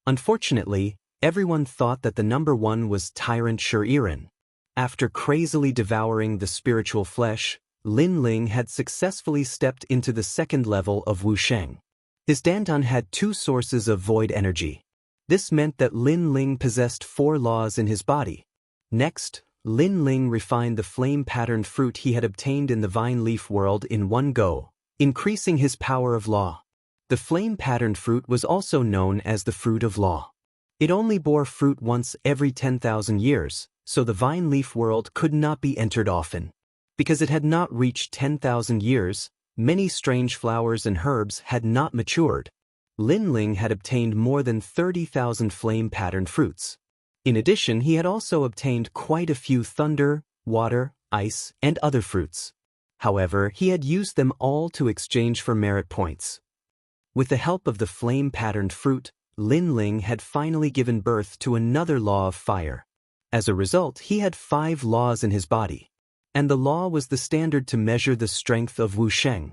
Unfortunately, everyone thought that the number one was Tyrant Shuriren. After crazily devouring the spiritual flesh, Lin Ling had successfully stepped into the second level of Wuxia. His Danton had 2 sources of void energy. This meant that Lin Ling possessed 4 laws in his body. Next, Lin Ling refined the flame-patterned fruit he had obtained in the vine leaf world in one go, increasing his power of law. The flame-patterned fruit was also known as the fruit of law. It only bore fruit once every 10,000 years, so the vine leaf world could not be entered often. Because it had not reached 10,000 years, many strange flowers and herbs had not matured. Lin Ling had obtained more than 30,000 flame-patterned fruits. In addition, he had also obtained quite a few thunder, water, ice, and other fruits. However, he had used them all to exchange for merit points. With the help of the flame-patterned fruit, Lin Ling had finally given birth to another law of fire. As a result, he had 5 laws in his body. And the law was the standard to measure the strength of Wuxia.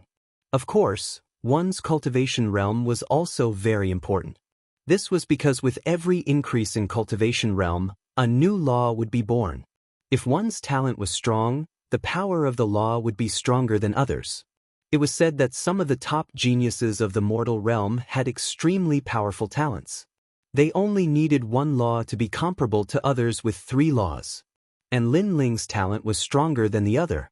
Of course, one's cultivation realm was also very important. This was because with every increase in cultivation realm, a new law would be born. If one's talent was strong, the power of the law would be stronger than others. It was said that some of the top geniuses of the mortal realm had extremely powerful talents. They only needed one law to be comparable to others with 3 laws. And Lin Ling's talent was stronger than the other.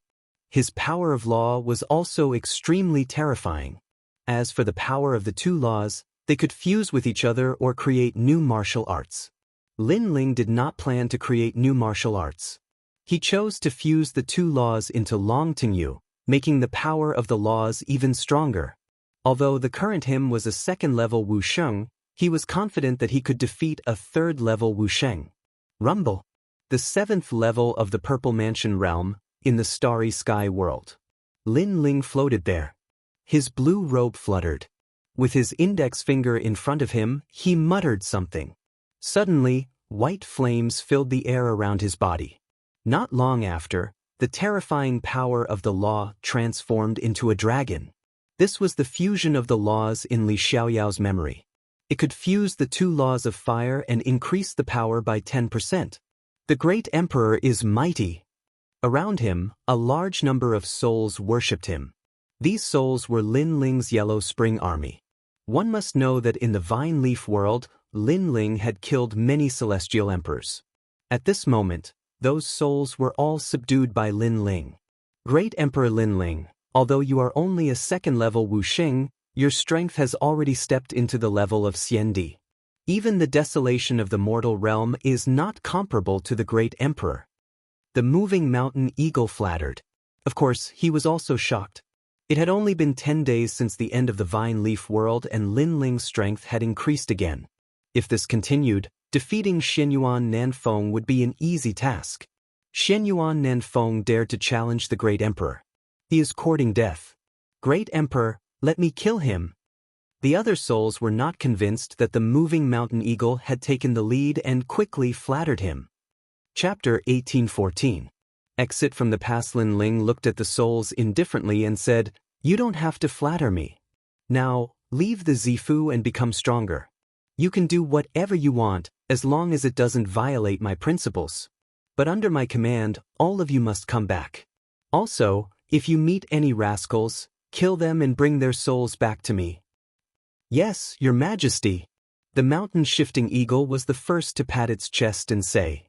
His power of law was also extremely terrifying. As for the power of the 2 laws, they could fuse with each other or create new martial arts. Lin Ling did not plan to create new martial arts. He chose to fuse the 2 laws into Long Tingyu, making the power of the laws even stronger. Although the current him was a 2nd-level Wuxia, he was confident that he could defeat a 3rd-level Wuxia. Rumble. The 7th level of the Purple Mansion realm, in the starry sky world. Lin Ling floated there. His blue robe fluttered. With his index finger in front of him, he muttered something. Suddenly, white flames filled the air around his body. Not long after, the terrifying power of the law transformed into a dragon. This was the fusion of the laws in Li Xiaoyao's memory. It could fuse the 2 laws of fire and increase the power by 10%. The great emperor is mighty. Around him, a large number of souls worshipped him. These souls were Lin Ling's Yellow Spring Army. One must know that in the vine leaf world, Lin Ling had killed many celestial emperors. At this moment, those souls were all subdued by Lin Ling. Great Emperor Lin Ling, although you are only a 2nd-level Wuxia, your strength has already stepped into the level of Xiandi. Even the desolation of the mortal realm is not comparable to the great emperor. The moving mountain eagle flattered. Of course, he was also shocked. It had only been 10 days since the end of the vine leaf world and Lin Ling's strength had increased again. If this continued, defeating Xianyuan Nanfeng would be an easy task. Xianyuan Nanfeng dared to challenge the great emperor. He is courting death. Great Emperor, let me kill him. The other souls were not convinced that the moving mountain eagle had taken the lead and quickly flattered him. Chapter 1814. Exit from the past. Lin Ling looked at the souls indifferently and said, "You don't have to flatter me. Now, leave the Zifu and become stronger. You can do whatever you want, as long as it doesn't violate my principles. But under my command, all of you must come back. Also, if you meet any rascals, kill them and bring their souls back to me." "Yes, Your Majesty." The mountain-shifting eagle was the first to pat its chest and say,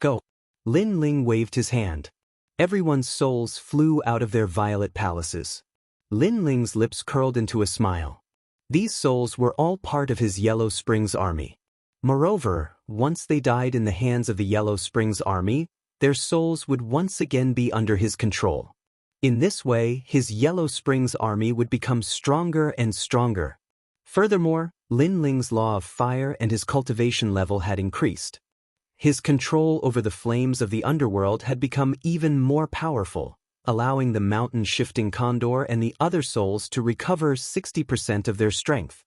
"Go." Lin Ling waved his hand. Everyone's souls flew out of their violet palaces. Lin Ling's lips curled into a smile. These souls were all part of his Yellow Springs army. Moreover, once they died in the hands of the Yellow Springs army, their souls would once again be under his control. In this way, his Yellow Springs army would become stronger and stronger. Furthermore, Lin Ling's law of fire and his cultivation level had increased. His control over the flames of the underworld had become even more powerful, allowing the mountain-shifting condor and the other souls to recover 60% of their strength.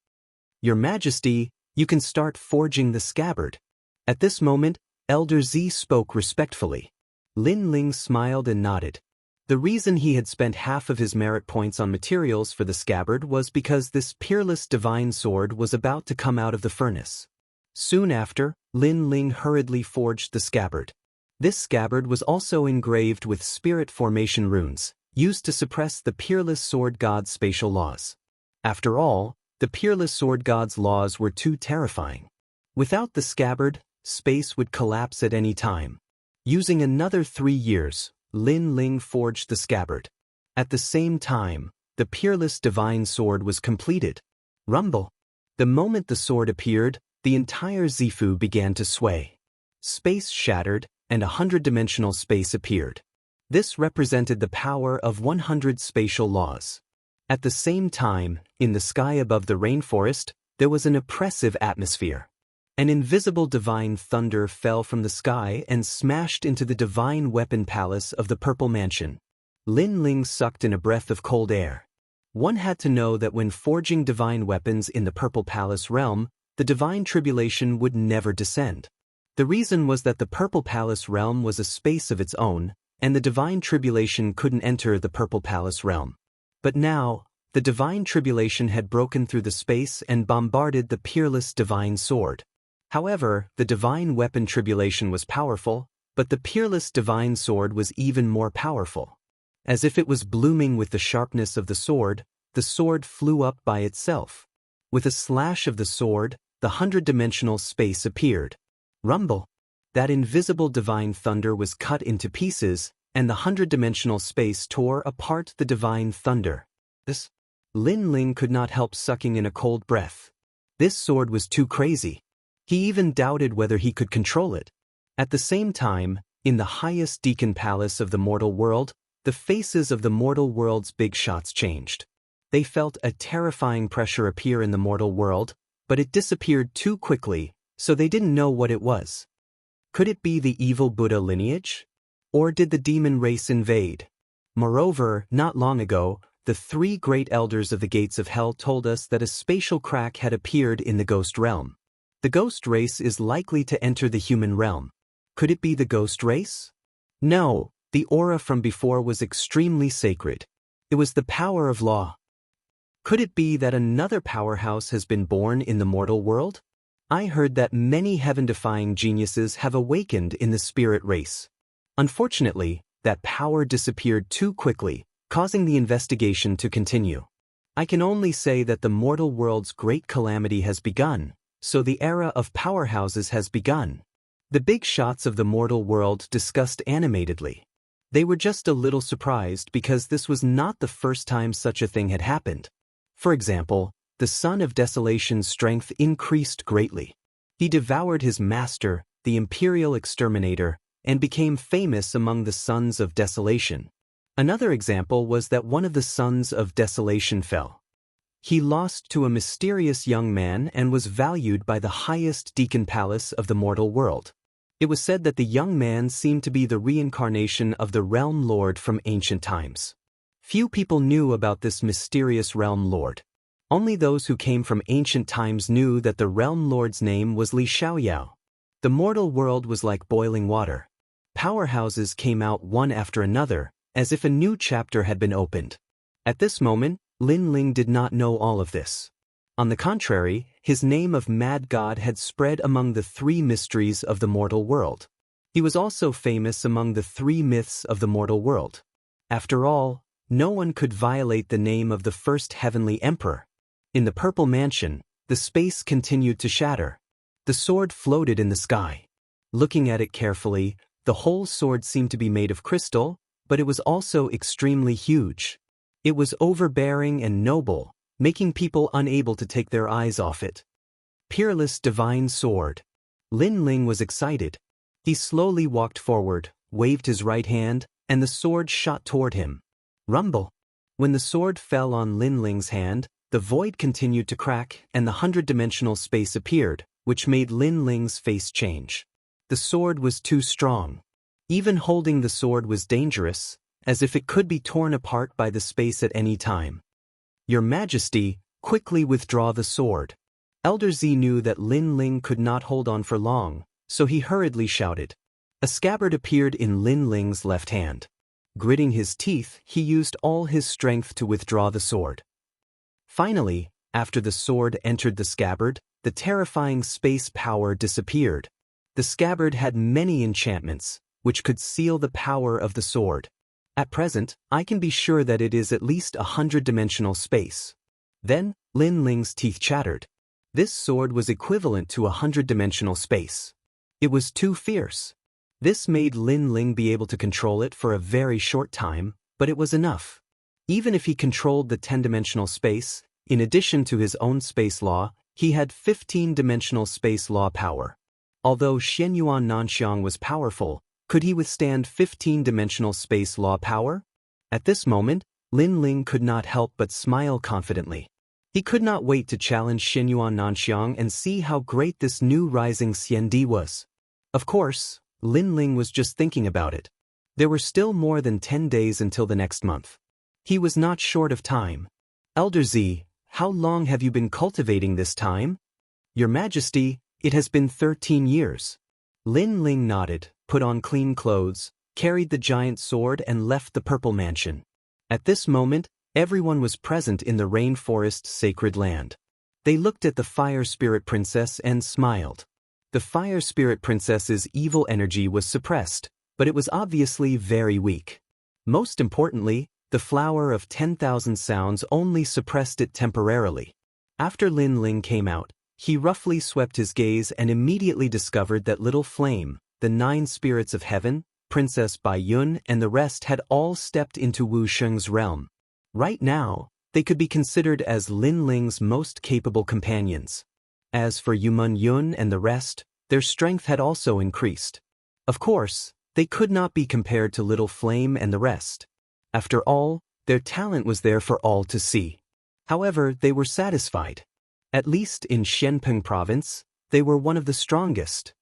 "Your Majesty, you can start forging the scabbard." At this moment, Elder Z spoke respectfully. Lin Ling smiled and nodded. The reason he had spent half of his merit points on materials for the scabbard was because this peerless divine sword was about to come out of the furnace. Soon after, Lin Ling hurriedly forged the scabbard. This scabbard was also engraved with spirit formation runes, used to suppress the peerless sword god's spatial laws. After all, the peerless sword god's laws were too terrifying. Without the scabbard, space would collapse at any time. Using another 3 years, Lin Ling forged the scabbard. At the same time, the peerless divine sword was completed. Rumble. The moment the sword appeared, the entire Zifu began to sway. Space shattered, and 100-dimensional space appeared. This represented the power of 100 spatial laws. At the same time, in the sky above the rainforest, there was an oppressive atmosphere. An invisible divine thunder fell from the sky and smashed into the divine weapon palace of the Purple Mansion. Lin Ling sucked in a breath of cold air. One had to know that when forging divine weapons in the Purple Palace realm, the divine tribulation would never descend. The reason was that the Purple Palace realm was a space of its own, and the divine tribulation couldn't enter the Purple Palace realm. But now, the divine tribulation had broken through the space and bombarded the peerless divine sword. However, the divine weapon tribulation was powerful, but the peerless divine sword was even more powerful. As if it was blooming with the sharpness of the sword flew up by itself. With a slash of the sword, the 100-dimensional space appeared. Rumble. That invisible divine thunder was cut into pieces, and the 100-dimensional space tore apart the divine thunder. Lin Ling could not help sucking in a cold breath. This sword was too crazy. He even doubted whether he could control it. At the same time, in the highest deacon palace of the mortal world, the faces of the mortal world's big shots changed. They felt a terrifying pressure appear in the mortal world, but it disappeared too quickly, so they didn't know what it was. Could it be the evil Buddha lineage? Or did the demon race invade? Moreover, not long ago, the 3 great elders of the gates of hell told us that a spatial crack had appeared in the ghost realm. The ghost race is likely to enter the human realm. Could it be the ghost race? No, the aura from before was extremely sacred. It was the power of law. Could it be that another powerhouse has been born in the mortal world? I heard that many heaven-defying geniuses have awakened in the spirit race. Unfortunately, that power disappeared too quickly, causing the investigation to continue. I can only say that the mortal world's great calamity has begun, so the era of powerhouses has begun. The big shots of the mortal world discussed animatedly. They were just a little surprised because this was not the first time such a thing had happened. For example, the son of desolation's strength increased greatly. He devoured his master, the imperial exterminator, and became famous among the sons of desolation. Another example was that one of the sons of desolation fell. He lost to a mysterious young man and was valued by the highest deacon palace of the mortal world. It was said that the young man seemed to be the reincarnation of the realm lord from ancient times. Few people knew about this mysterious realm lord. Only those who came from ancient times knew that the realm lord's name was Li Xiaoyao. The mortal world was like boiling water. Powerhouses came out one after another, as if a new chapter had been opened. At this moment, Lin Ling did not know all of this. On the contrary, his name of Mad God had spread among the 3 mysteries of the mortal world. He was also famous among the 3 myths of the mortal world. After all, no one could violate the name of the first heavenly emperor. In the purple mansion, the space continued to shatter. The sword floated in the sky. Looking at it carefully, the whole sword seemed to be made of crystal, but it was also extremely huge. It was overbearing and noble, making people unable to take their eyes off it. Peerless divine sword. Lin Ling was excited. He slowly walked forward, waved his right hand, and the sword shot toward him. Rumble. When the sword fell on Lin Ling's hand, the void continued to crack and the 100-dimensional space appeared, which made Lin Ling's face change. The sword was too strong. Even holding the sword was dangerous, as if it could be torn apart by the space at any time. Your Majesty, quickly withdraw the sword. Elder Z knew that Lin Ling could not hold on for long, so he hurriedly shouted. A scabbard appeared in Lin Ling's left hand. Gritting his teeth, he used all his strength to withdraw the sword. Finally, after the sword entered the scabbard, the terrifying space power disappeared. The scabbard had many enchantments, which could seal the power of the sword. At present, I can be sure that it is at least 100-dimensional space. Then, Lin Ling's teeth chattered. This sword was equivalent to 100-dimensional space. It was too fierce. This made Lin Ling be able to control it for a very short time, but it was enough. Even if he controlled the 10-dimensional space, in addition to his own space law, he had 15-dimensional space law power. Although Xianyuan Nanxiang was powerful, could he withstand 15-dimensional space law power? At this moment, Lin Ling could not help but smile confidently. He could not wait to challenge Xianyuan Nanxiang and see how great this new rising Xiandi was. Of course, Lin Ling was just thinking about it. There were still more than 10 days until the next month. He was not short of time. Elder Z, how long have you been cultivating this time? Your Majesty, it has been 13 years. Lin Ling nodded, put on clean clothes, carried the giant sword and left the purple mansion. At this moment, everyone was present in the rainforest's sacred land. They looked at the Fire Spirit Princess and smiled. The Fire Spirit Princess's evil energy was suppressed, but it was obviously very weak. Most importantly, the Flower of 10,000 Sounds only suppressed it temporarily. After Lin Ling came out, he roughly swept his gaze and immediately discovered that Little Flame, the 9 spirits of heaven, Princess Bai Yun and the rest had all stepped into Wu Sheng's realm. Right now, they could be considered as Lin Ling's most capable companions. As for Yumun Yun and the rest, their strength had also increased. Of course, they could not be compared to Little Flame and the rest. After all, their talent was there for all to see. However, they were satisfied. At least in Shenpeng province, they were one of the strongest.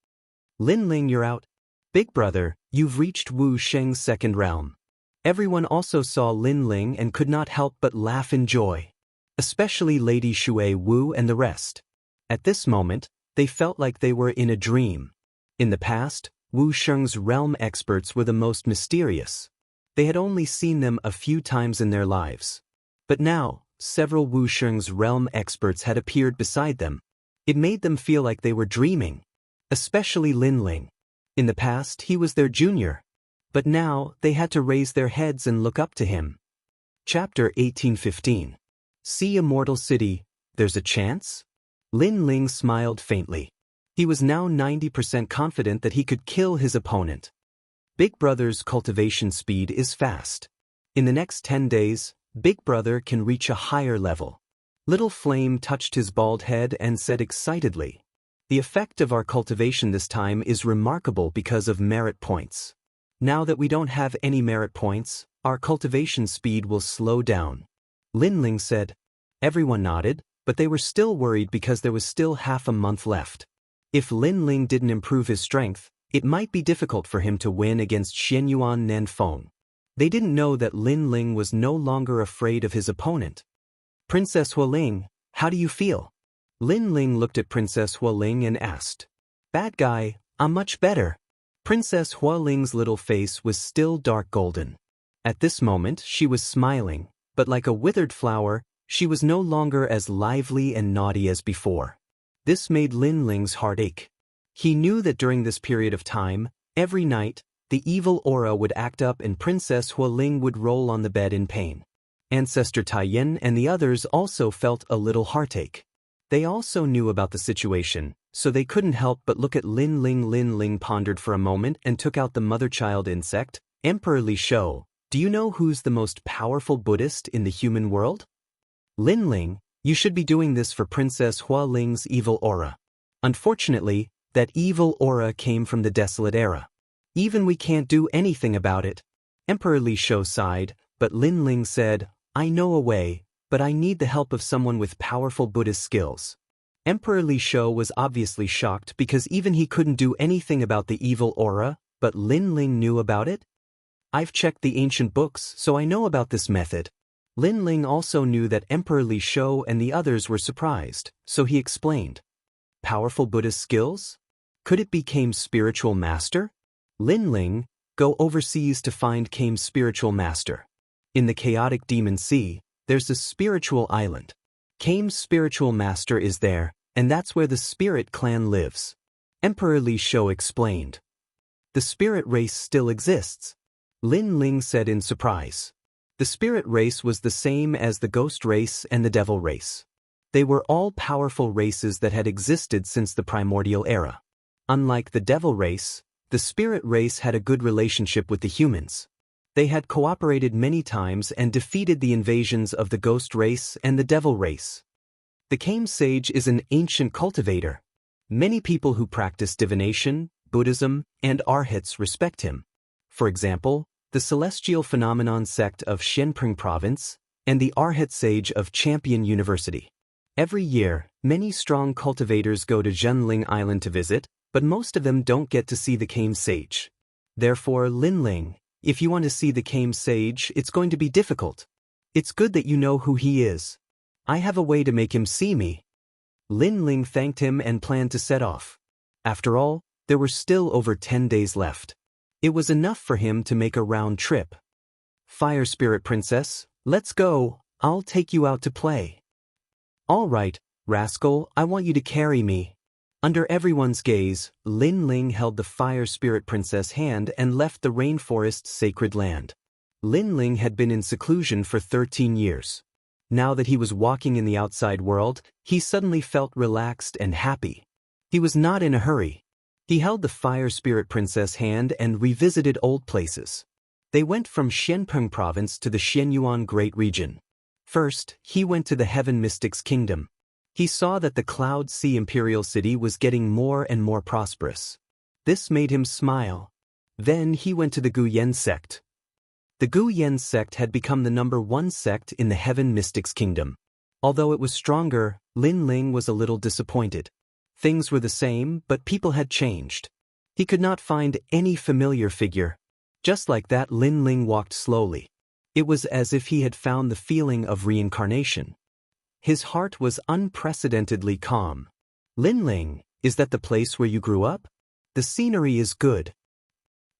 Lin Ling, you're out. Big brother, you've reached Wu Sheng's second realm. Everyone also saw Lin Ling and could not help but laugh in joy. Especially Lady Shui Wu and the rest. At this moment, they felt like they were in a dream. In the past, Wu Sheng's realm experts were the most mysterious. They had only seen them a few times in their lives. But now, several Wu Sheng's realm experts had appeared beside them. It made them feel like they were dreaming. Especially Lin Ling. In the past, he was their junior. But now, they had to raise their heads and look up to him. Chapter 1815. See Immortal City, there's a chance? Lin Ling smiled faintly. He was now 90% confident that he could kill his opponent. Big Brother's cultivation speed is fast. In the next 10 days, Big Brother can reach a higher level. Little Flame touched his bald head and said excitedly, the effect of our cultivation this time is remarkable because of merit points. Now that we don't have any merit points, our cultivation speed will slow down. Lin Ling said. Everyone nodded, but they were still worried because there was still half a month left. If Lin Ling didn't improve his strength, it might be difficult for him to win against Xianyuan Nanfeng. They didn't know that Lin Ling was no longer afraid of his opponent. Princess Hualing, how do you feel? Lin Ling looked at Princess Hualing and asked. Bad guy, I'm much better. Princess Hualing's little face was still dark golden. At this moment she was smiling, but like a withered flower, she was no longer as lively and naughty as before. This made Lin Ling's heart ache. He knew that during this period of time, every night, the evil aura would act up and Princess Hualing would roll on the bed in pain. Ancestor Taiyin and the others also felt a little heartache. They also knew about the situation, so they couldn't help but look at Lin Ling. Lin Ling pondered for a moment and took out the mother-child insect. Emperor Li Shou, do you know who's the most powerful Buddhist in the human world? Lin Ling, you should be doing this for Princess Hualing's evil aura. Unfortunately, that evil aura came from the desolate era. Even we can't do anything about it. Emperor Li Shou sighed, but Lin Ling said, I know a way, but I need the help of someone with powerful Buddhist skills. Emperor Li Shou was obviously shocked because even he couldn't do anything about the evil aura, but Lin Ling knew about it? I've checked the ancient books, so I know about this method. Lin Ling also knew that Emperor Li Shou and the others were surprised, so he explained. Powerful Buddhist skills? Could it be Kame's spiritual master? Lin Ling, go overseas to find Kame's spiritual master. In the chaotic demon sea, there's a spiritual island. Kame's spiritual master is there, and that's where the spirit clan lives. Emperor Li Shou explained. The spirit race still exists. Lin Ling said in surprise. The spirit race was the same as the ghost race and the devil race. They were all powerful races that had existed since the primordial era. Unlike the devil race, the spirit race had a good relationship with the humans. They had cooperated many times and defeated the invasions of the ghost race and the devil race. The Kame sage is an ancient cultivator. Many people who practice divination, Buddhism, and arhats respect him. For example, the Celestial Phenomenon sect of Xianpeng Province and the Arhat sage of Champion University. Every year, many strong cultivators go to Zhenling Island to visit, but most of them don't get to see the Kame sage. Therefore, Lin Ling, if you want to see the Kame sage, it's going to be difficult. It's good that you know who he is. I have a way to make him see me. Lin Ling thanked him and planned to set off. After all, there were still over 10 days left. It was enough for him to make a round trip. Fire Spirit Princess, let's go, I'll take you out to play. All right, rascal, I want you to carry me. Under everyone's gaze, Lin Ling held the Fire Spirit Princess' hand and left the rainforest's sacred land. Lin Ling had been in seclusion for 13 years. Now that he was walking in the outside world, he suddenly felt relaxed and happy. He was not in a hurry. He held the Fire Spirit Princess' hand and revisited old places. They went from Xianpeng Province to the Xianyuan Great Region. First, he went to the Heaven Mystics Kingdom. He saw that the Cloud Sea Imperial City was getting more and more prosperous. This made him smile. Then he went to the Guyan sect. The Guyan sect had become the #1 sect in the Heaven Mystics Kingdom. Although it was stronger, Lin Ling was a little disappointed. Things were the same, but people had changed. He could not find any familiar figure. Just like that, Lin Ling walked slowly. It was as if he had found the feeling of reincarnation. His heart was unprecedentedly calm. Lin Ling, is that the place where you grew up? The scenery is good.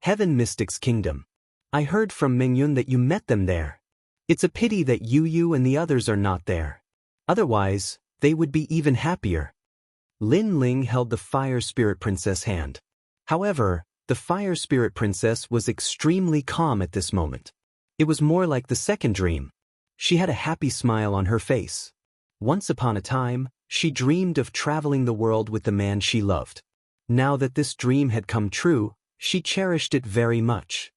Heaven Mystics Kingdom. I heard from Mingyun that you met them there. It's a pity that Yu and the others are not there. Otherwise, they would be even happier. Lin Ling held the Fire Spirit Princess' hand. However, the Fire Spirit Princess was extremely calm at this moment. It was more like the second dream. She had a happy smile on her face. Once upon a time, she dreamed of traveling the world with the man she loved. Now that this dream had come true, she cherished it very much.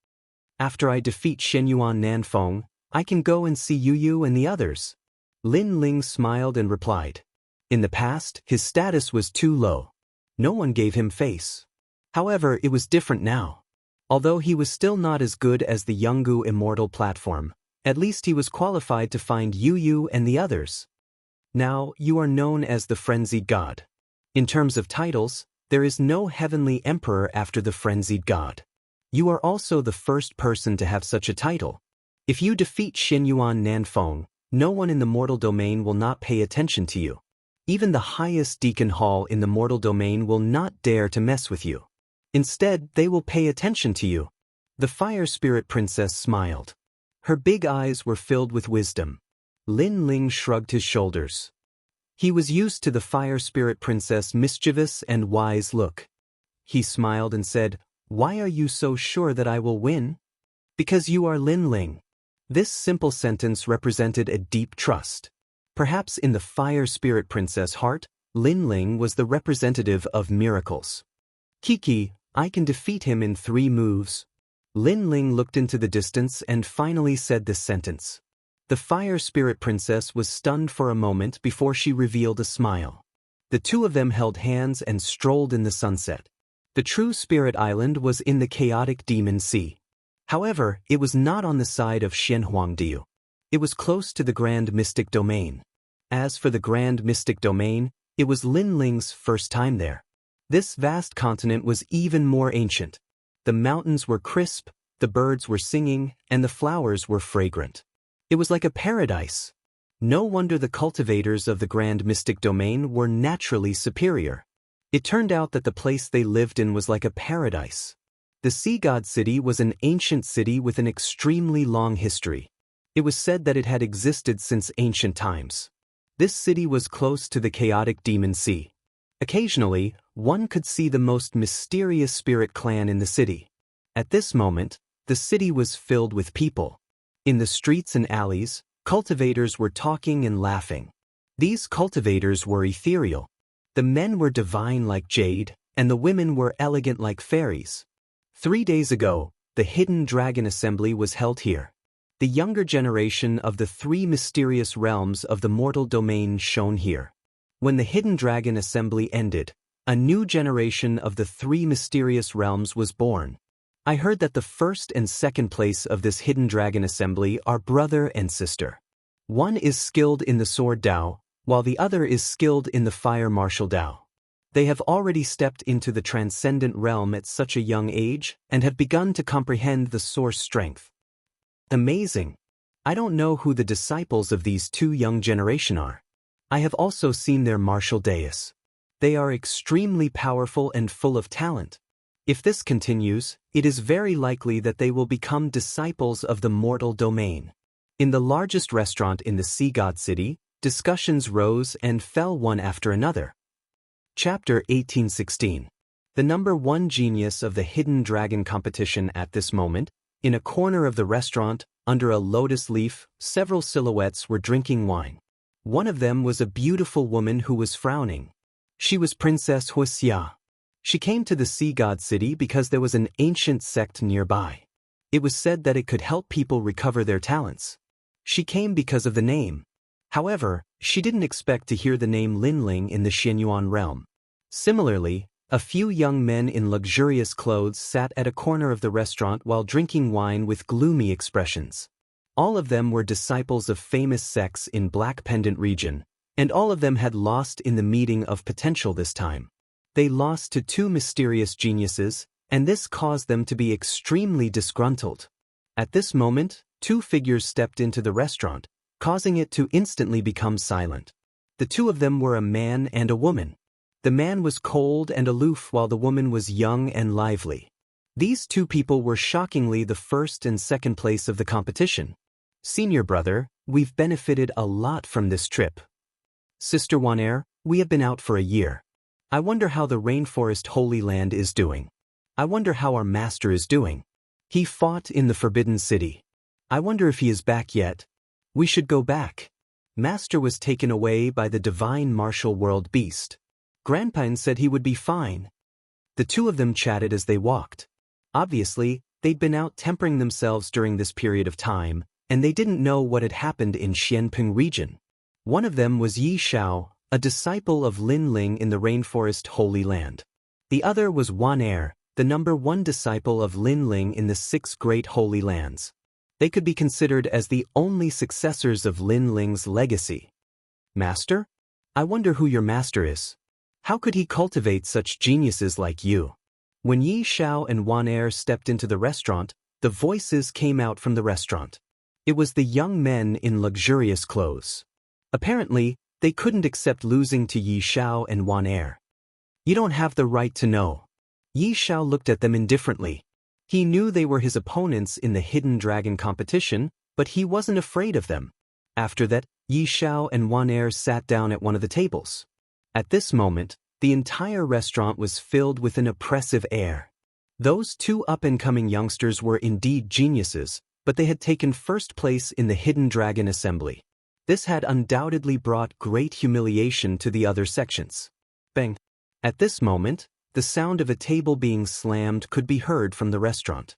After I defeat Shenyuan Nanfeng, I can go and see Yu and the others. Lin Ling smiled and replied. In the past, his status was too low. No one gave him face. However, it was different now. Although he was still not as good as the Yungu Immortal platform, at least he was qualified to find Yu and the others. Now, you are known as the Frenzied God. In terms of titles, there is no heavenly emperor after the Frenzied God. You are also the first person to have such a title. If you defeat Xinyuan Nanfeng, no one in the mortal domain will not pay attention to you. Even the highest deacon hall in the mortal domain will not dare to mess with you. Instead, they will pay attention to you." The fire spirit princess smiled. Her big eyes were filled with wisdom. Lin Ling shrugged his shoulders. He was used to the fire spirit princess' mischievous and wise look. He smiled and said, "Why are you so sure that I will win?" "Because you are Lin Ling." This simple sentence represented a deep trust. Perhaps in the fire spirit princess' heart, Lin Ling was the representative of miracles. "Kiki, I can defeat him in 3 moves." Lin Ling looked into the distance and finally said this sentence. The fire spirit princess was stunned for a moment before she revealed a smile. The two of them held hands and strolled in the sunset. The true spirit island was in the chaotic demon sea. However, it was not on the side of Xianhuangdiu. It was close to the grand mystic domain. As for the grand mystic domain, it was Lin Ling's first time there. This vast continent was even more ancient. The mountains were crisp, the birds were singing, and the flowers were fragrant. It was like a paradise. No wonder the cultivators of the grand mystic domain were naturally superior. It turned out that the place they lived in was like a paradise. The sea god city was an ancient city with an extremely long history. It was said that it had existed since ancient times. This city was close to the chaotic demon sea. Occasionally, one could see the most mysterious spirit clan in the city. At this moment, the city was filled with people. In the streets and alleys, cultivators were talking and laughing. These cultivators were ethereal. The men were divine like jade, and the women were elegant like fairies. 3 days ago, the Hidden Dragon Assembly was held here. The younger generation of the 3 mysterious realms of the mortal domain shone here. When the Hidden Dragon Assembly ended, a new generation of the 3 mysterious realms was born. I heard that the first and second place of this Hidden Dragon Assembly are brother and sister. One is skilled in the Sword Dao, while the other is skilled in the Fire Martial Dao. They have already stepped into the transcendent realm at such a young age and have begun to comprehend the source strength. Amazing! I don't know who the disciples of these 2 young generation are. I have also seen their martial dais. They are extremely powerful and full of talent. If this continues, it is very likely that they will become disciples of the mortal domain. In the largest restaurant in the Sea God City, discussions rose and fell one after another. Chapter 1816. The number 1 genius of the Hidden Dragon competition at this moment, in a corner of the restaurant, under a lotus leaf, several silhouettes were drinking wine. One of them was a beautiful woman who was frowning. She was Princess Wuxia. She came to the Sea God City because there was an ancient sect nearby. It was said that it could help people recover their talents. She came because of the name. However, she didn't expect to hear the name Lin Ling in the Xianyuan realm. Similarly, a few young men in luxurious clothes sat at a corner of the restaurant while drinking wine with gloomy expressions. All of them were disciples of famous sects in Black Pendant region, and all of them had lost in the meeting of potential this time. They lost to 2 mysterious geniuses, and this caused them to be extremely disgruntled. At this moment, 2 figures stepped into the restaurant, causing it to instantly become silent. The 2 of them were a man and a woman. The man was cold and aloof while the woman was young and lively. These 2 people were shockingly the first and second place of the competition. "Senior brother, we've benefited a lot from this trip. Sister Wanair, we have been out for a year. I wonder how the Rainforest Holy Land is doing. I wonder how our master is doing. He fought in the Forbidden City. I wonder if he is back yet. We should go back. Master was taken away by the divine martial world beast. Grandpa said he would be fine." The 2 of them chatted as they walked. Obviously, they'd been out tempering themselves during this period of time, and they didn't know what had happened in Xianping region. One of them was Yi Xiao, a disciple of Lin Ling in the Rainforest Holy Land. The other was Wan Er, the number 1 disciple of Lin Ling in the 6 Great Holy Lands. They could be considered as the only successors of Lin Ling's legacy. "Master? I wonder who your master is. How could he cultivate such geniuses like you? When Yi Xiao and Wan Er stepped into the restaurant, the voices came out from the restaurant. It was the young men in luxurious clothes. Apparently, they couldn't accept losing to Yi Xiao and Wan Er. You don't have the right to know. Yi Xiao looked at them indifferently. He knew they were his opponents in the hidden dragon competition, but he wasn't afraid of them. After that, Yi Xiao and Wan Er sat down at one of the tables. At this moment, the entire restaurant was filled with an oppressive air. Those two up-and-coming youngsters were indeed geniuses, but they had taken first place in the Hidden Dragon Assembly. This had undoubtedly brought great humiliation to the other sections. Bang! At this moment, the sound of a table being slammed could be heard from the restaurant.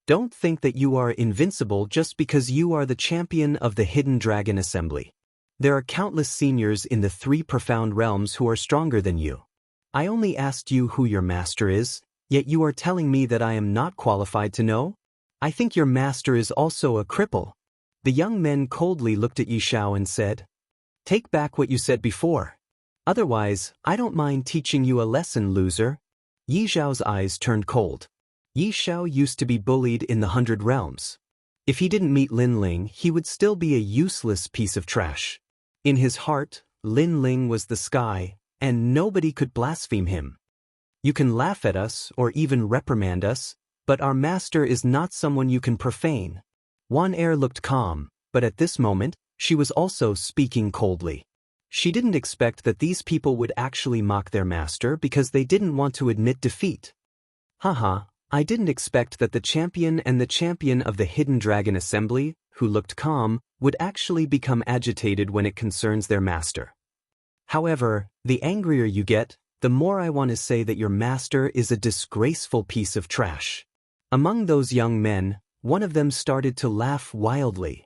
Don't think that you are invincible just because you are the champion of the Hidden Dragon Assembly. There are countless seniors in the 3 profound realms who are stronger than you. I only asked you who your master is, yet you are telling me that I am not qualified to know? I think your master is also a cripple. The young men coldly looked at Yi Xiao and said, "Take back what you said before. Otherwise, I don't mind teaching you a lesson, loser." Yi Xiao's eyes turned cold. Yi Xiao used to be bullied in the 100 realms. If he didn't meet Lin Ling, he would still be a useless piece of trash. In his heart, Lin Ling was the sky, and nobody could blaspheme him. You can laugh at us or even reprimand us, but our master is not someone you can profane. Wan Er looked calm, but at this moment, she was also speaking coldly. She didn't expect that these people would actually mock their master because they didn't want to admit defeat. Haha, I didn't expect that the champion and the champion of the Hidden Dragon Assembly, who looked calm, would actually become agitated when it concerns their master. However, the angrier you get, the more I want to say that your master is a disgraceful piece of trash. Among those young men, one of them started to laugh wildly.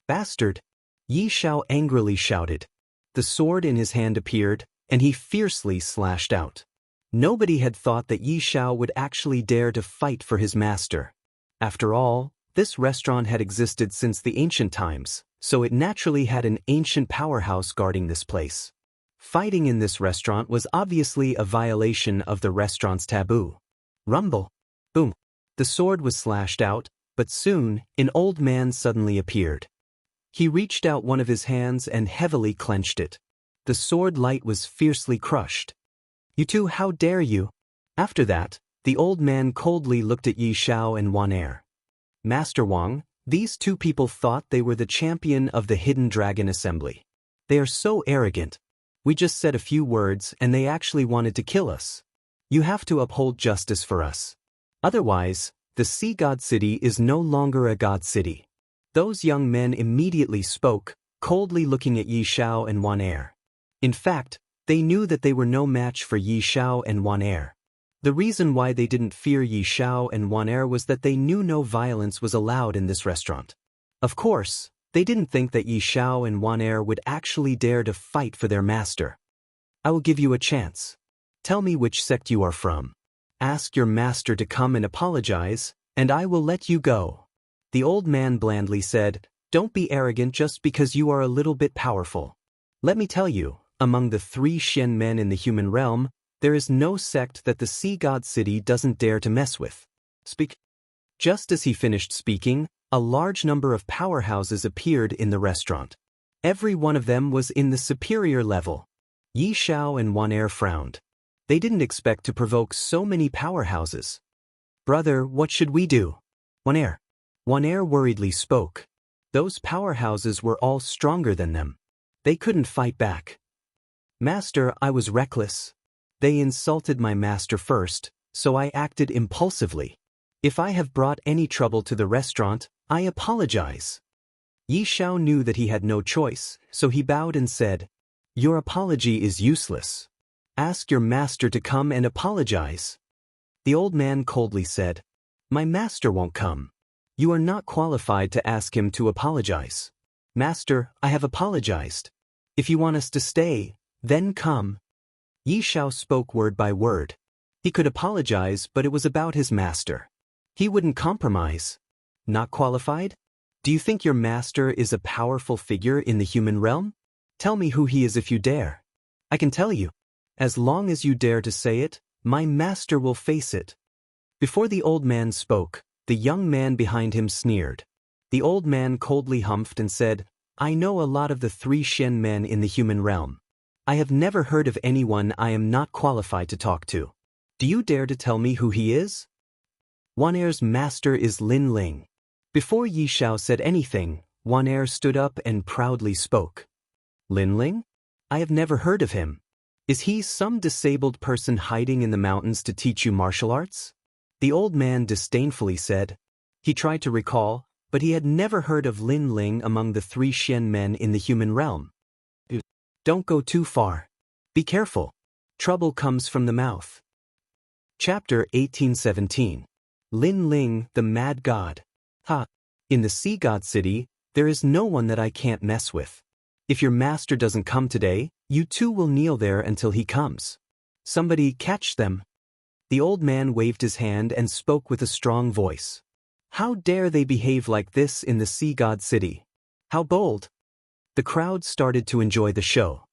Bastard! Yi Xiao angrily shouted. The sword in his hand appeared, and he fiercely slashed out. Nobody had thought that Yi Xiao would actually dare to fight for his master. After all, this restaurant had existed since the ancient times, so it naturally had an ancient powerhouse guarding this place. Fighting in this restaurant was obviously a violation of the restaurant's taboo. Rumble! Boom! The sword was slashed out, but soon, an old man suddenly appeared. He reached out one of his hands and heavily clenched it. The sword light was fiercely crushed. You two, how dare you? After that, the old man coldly looked at Yi Xiao and Wan Er. Master Wang, these two people thought they were the champion of the Hidden Dragon Assembly. They are so arrogant. We just said a few words and they actually wanted to kill us. You have to uphold justice for us. Otherwise, the Sea God City is no longer a God City. Those young men immediately spoke, coldly looking at Yi Xiao and Wan Er. In fact, they knew that they were no match for Yi Xiao and Wan Er. The reason why they didn't fear Yi Xiao and Wan Er was that they knew no violence was allowed in this restaurant. Of course, they didn't think that Yi Xiao and Wan Er would actually dare to fight for their master. I will give you a chance. Tell me which sect you are from. Ask your master to come and apologize, and I will let you go. The old man blandly said, "Don't be arrogant just because you are a little bit powerful. Let me tell you, among the 3 Xian men in the human realm, there is no sect that the Sea God City doesn't dare to mess with. Speak." Just as he finished speaking, a large number of powerhouses appeared in the restaurant. Every one of them was in the superior level. Yi Xiao and Wan Er frowned. They didn't expect to provoke so many powerhouses. "Brother, what should we do?" Wan Er worriedly spoke. Those powerhouses were all stronger than them. They couldn't fight back. "Master, I was reckless. They insulted my master first, so I acted impulsively. If I have brought any trouble to the restaurant, I apologize." Yi Xiao knew that he had no choice, so he bowed and said, "Your apology is useless. Ask your master to come and apologize." The old man coldly said, "My master won't come. You are not qualified to ask him to apologize." "Master, I have apologized. If you want us to stay, then come." Yi Xiao spoke word by word. He could apologize, but it was about his master. He wouldn't compromise. Not qualified? Do you think your master is a powerful figure in the human realm? Tell me who he is if you dare. I can tell you. As long as you dare to say it, my master will face it. Before the old man spoke, the young man behind him sneered. The old man coldly humphed and said, I know a lot of the 3 Shen men in the human realm. I have never heard of anyone I am not qualified to talk to. Do you dare to tell me who he is? Wan'er's master is Lin Ling. Before Yi Xiao said anything, Wan'er stood up and proudly spoke. Lin Ling? I have never heard of him. Is he some disabled person hiding in the mountains to teach you martial arts? The old man disdainfully said. He tried to recall, but he had never heard of Lin Ling among the 3 Shen men in the human realm. Don't go too far. Be careful. Trouble comes from the mouth. Chapter 1817. Lin Ling, the Mad God. Ha! In the Sea God City, there is no one that I can't mess with. If your master doesn't come today, you too will kneel there until he comes. Somebody catch them. The old man waved his hand and spoke with a strong voice. How dare they behave like this in the Sea God City? How bold! The crowd started to enjoy the show.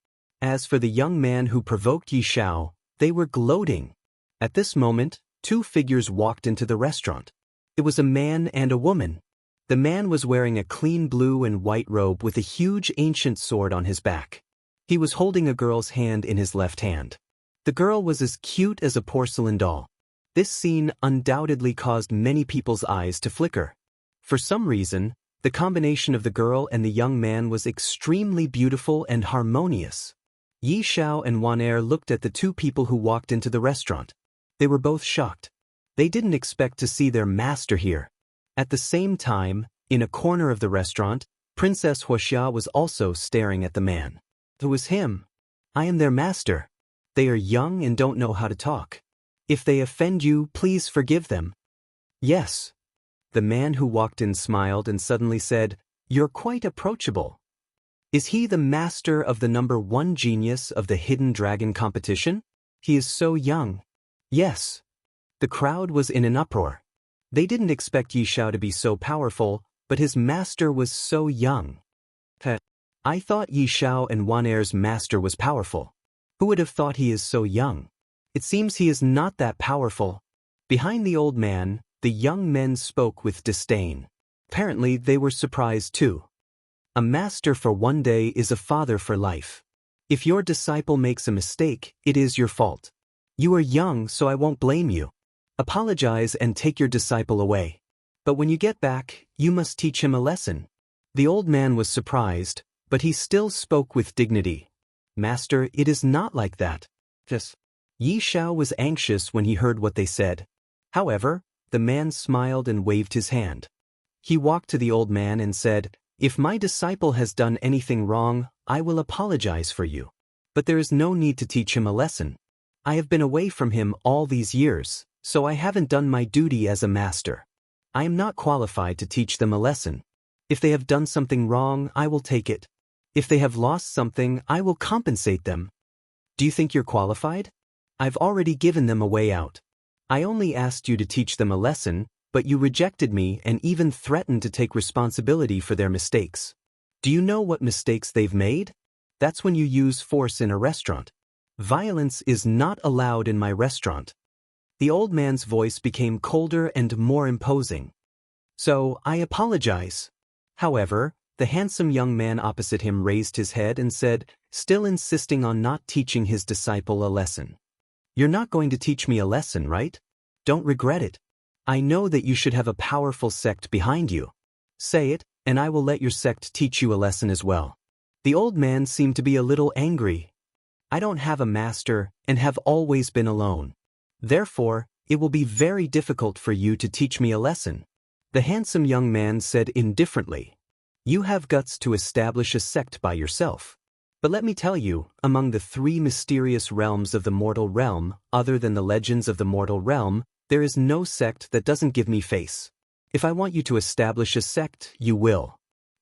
As for the young man who provoked Yi Xiao, they were gloating. At this moment, 2 figures walked into the restaurant. It was a man and a woman. The man was wearing a clean blue and white robe with a huge ancient sword on his back. He was holding a girl's hand in his left hand. The girl was as cute as a porcelain doll. This scene undoubtedly caused many people's eyes to flicker. For some reason, the combination of the girl and the young man was extremely beautiful and harmonious. Yi Xiao and Wan'er looked at the 2 people who walked into the restaurant. They were both shocked. They didn't expect to see their master here. At the same time, in a corner of the restaurant, Princess Wuxia was also staring at the man. Who is him? I am their master. They are young and don't know how to talk. If they offend you, please forgive them. Yes. The man who walked in smiled and suddenly said, You're quite approachable. Is he the master of the number 1 genius of the Hidden Dragon competition? He is so young. Yes. The crowd was in an uproar. They didn't expect Yi Xiao to be so powerful, but his master was so young. I thought Yi Xiao and Wan'er's master was powerful. Who would have thought he is so young? It seems he is not that powerful. Behind the old man, the young men spoke with disdain. Apparently they were surprised too. A master for 1 day is a father for life. If your disciple makes a mistake, it is your fault. You are young, so I won't blame you. Apologize and take your disciple away. But when you get back, you must teach him a lesson. The old man was surprised, but he still spoke with dignity. Master, it is not like that. Yi Xiao was anxious when he heard what they said. However, the man smiled and waved his hand. He walked to the old man and said, If my disciple has done anything wrong, I will apologize for you. But there is no need to teach him a lesson. I have been away from him all these years, so I haven't done my duty as a master. I am not qualified to teach them a lesson. If they have done something wrong, I will take it. If they have lost something, I will compensate them. Do you think you're qualified? I've already given them a way out. I only asked you to teach them a lesson, but you rejected me and even threatened to take responsibility for their mistakes. Do you know what mistakes they've made? That's when you use force in a restaurant. Violence is not allowed in my restaurant. The old man's voice became colder and more imposing. So, I apologize. However, the handsome young man opposite him raised his head and said, still insisting on not teaching his disciple a lesson. You're not going to teach me a lesson, right? Don't regret it. I know that you should have a powerful sect behind you. Say it, and I will let your sect teach you a lesson as well. The old man seemed to be a little angry. I don't have a master and have always been alone. Therefore, it will be very difficult for you to teach me a lesson. The handsome young man said indifferently, You have guts to establish a sect by yourself. But let me tell you, among the 3 mysterious realms of the mortal realm, other than the legends of the mortal realm, there is no sect that doesn't give me face. If I want you to establish a sect, you will.